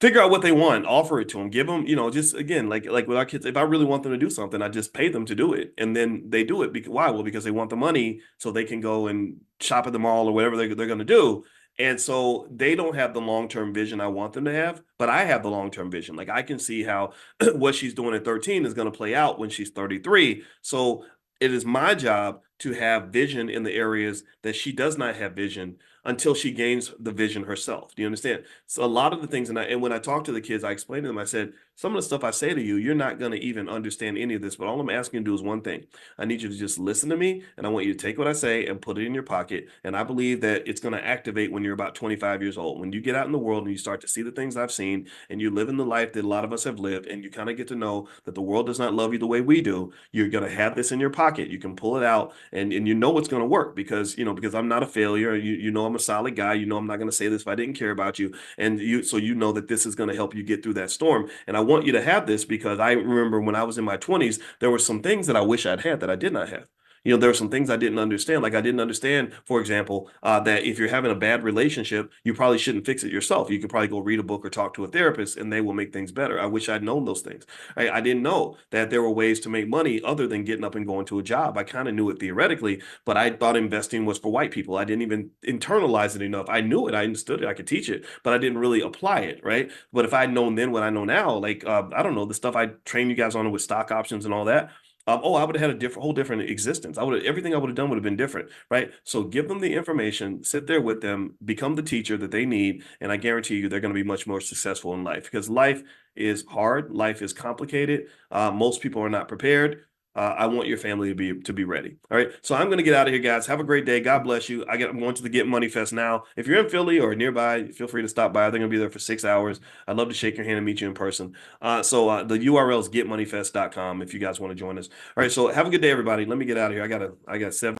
figure out what they want, offer it to them, give them, just again, like with our kids, if I really want them to do something, I just pay them to do it. And then they do it. Why? Well, because they want the money so they can go and shop at the mall or whatever they're going to do. And so they don't have the long-term vision I want them to have, but I have the long-term vision. Like I can see how what she's doing at 13 is going to play out when she's 33. So it is my job to have vision in the areas that she does not have vision until she gains the vision herself. Do you understand? So a lot of the things, and when I talk to the kids, I explain to them, I said, some of the stuff I say to you, you're not going to even understand any of this, but all I'm asking you to do is one thing. I need you to just listen to me, and I want you to take what I say and put it in your pocket. And I believe that it's going to activate when you're about 25 years old. When you get out in the world and you start to see the things I've seen, and you live in the life that a lot of us have lived, and you kind of get to know that the world does not love you the way we do, you're going to have this in your pocket. You can pull it out, and you know it's going to work because I'm not a failure. You know I'm a solid guy. You know I'm not going to say this if I didn't care about you. And so you know that this is going to help you get through that storm. And I want you to have this because I remember when I was in my 20s, there were some things that I wish I'd had that I did not have. There were some things I didn't understand. Like I didn't understand, for example, that if you're having a bad relationship, you probably shouldn't fix it yourself. You could probably go read a book or talk to a therapist and they will make things better. I wish I'd known those things. I didn't know that there were ways to make money other than getting up and going to a job. I kind of knew it theoretically, but I thought investing was for white people. I didn't even internalize it enough. I knew it. I understood it. I could teach it, but I didn't really apply it, right? But if I'd known then what I know now, like, I don't know, the stuff I trained you guys on with stock options and all that, I would have had a whole different existence. Everything I would have done would have been different, right? So give them the information, sit there with them, become the teacher that they need, and I guarantee you they're going to be much more successful in life because life is hard, life is complicated. Most people are not prepared. I want your family to be ready. All right. So I'm going to get out of here, guys. Have a great day. God bless you. I'm going to the Get Money Fest now. If you're in Philly or nearby, feel free to stop by. They're going to be there for 6 hours. I'd love to shake your hand and meet you in person. So the URL is getmoneyfest.com if you guys want to join us. All right. So have a good day, everybody. Let me get out of here. I got 7.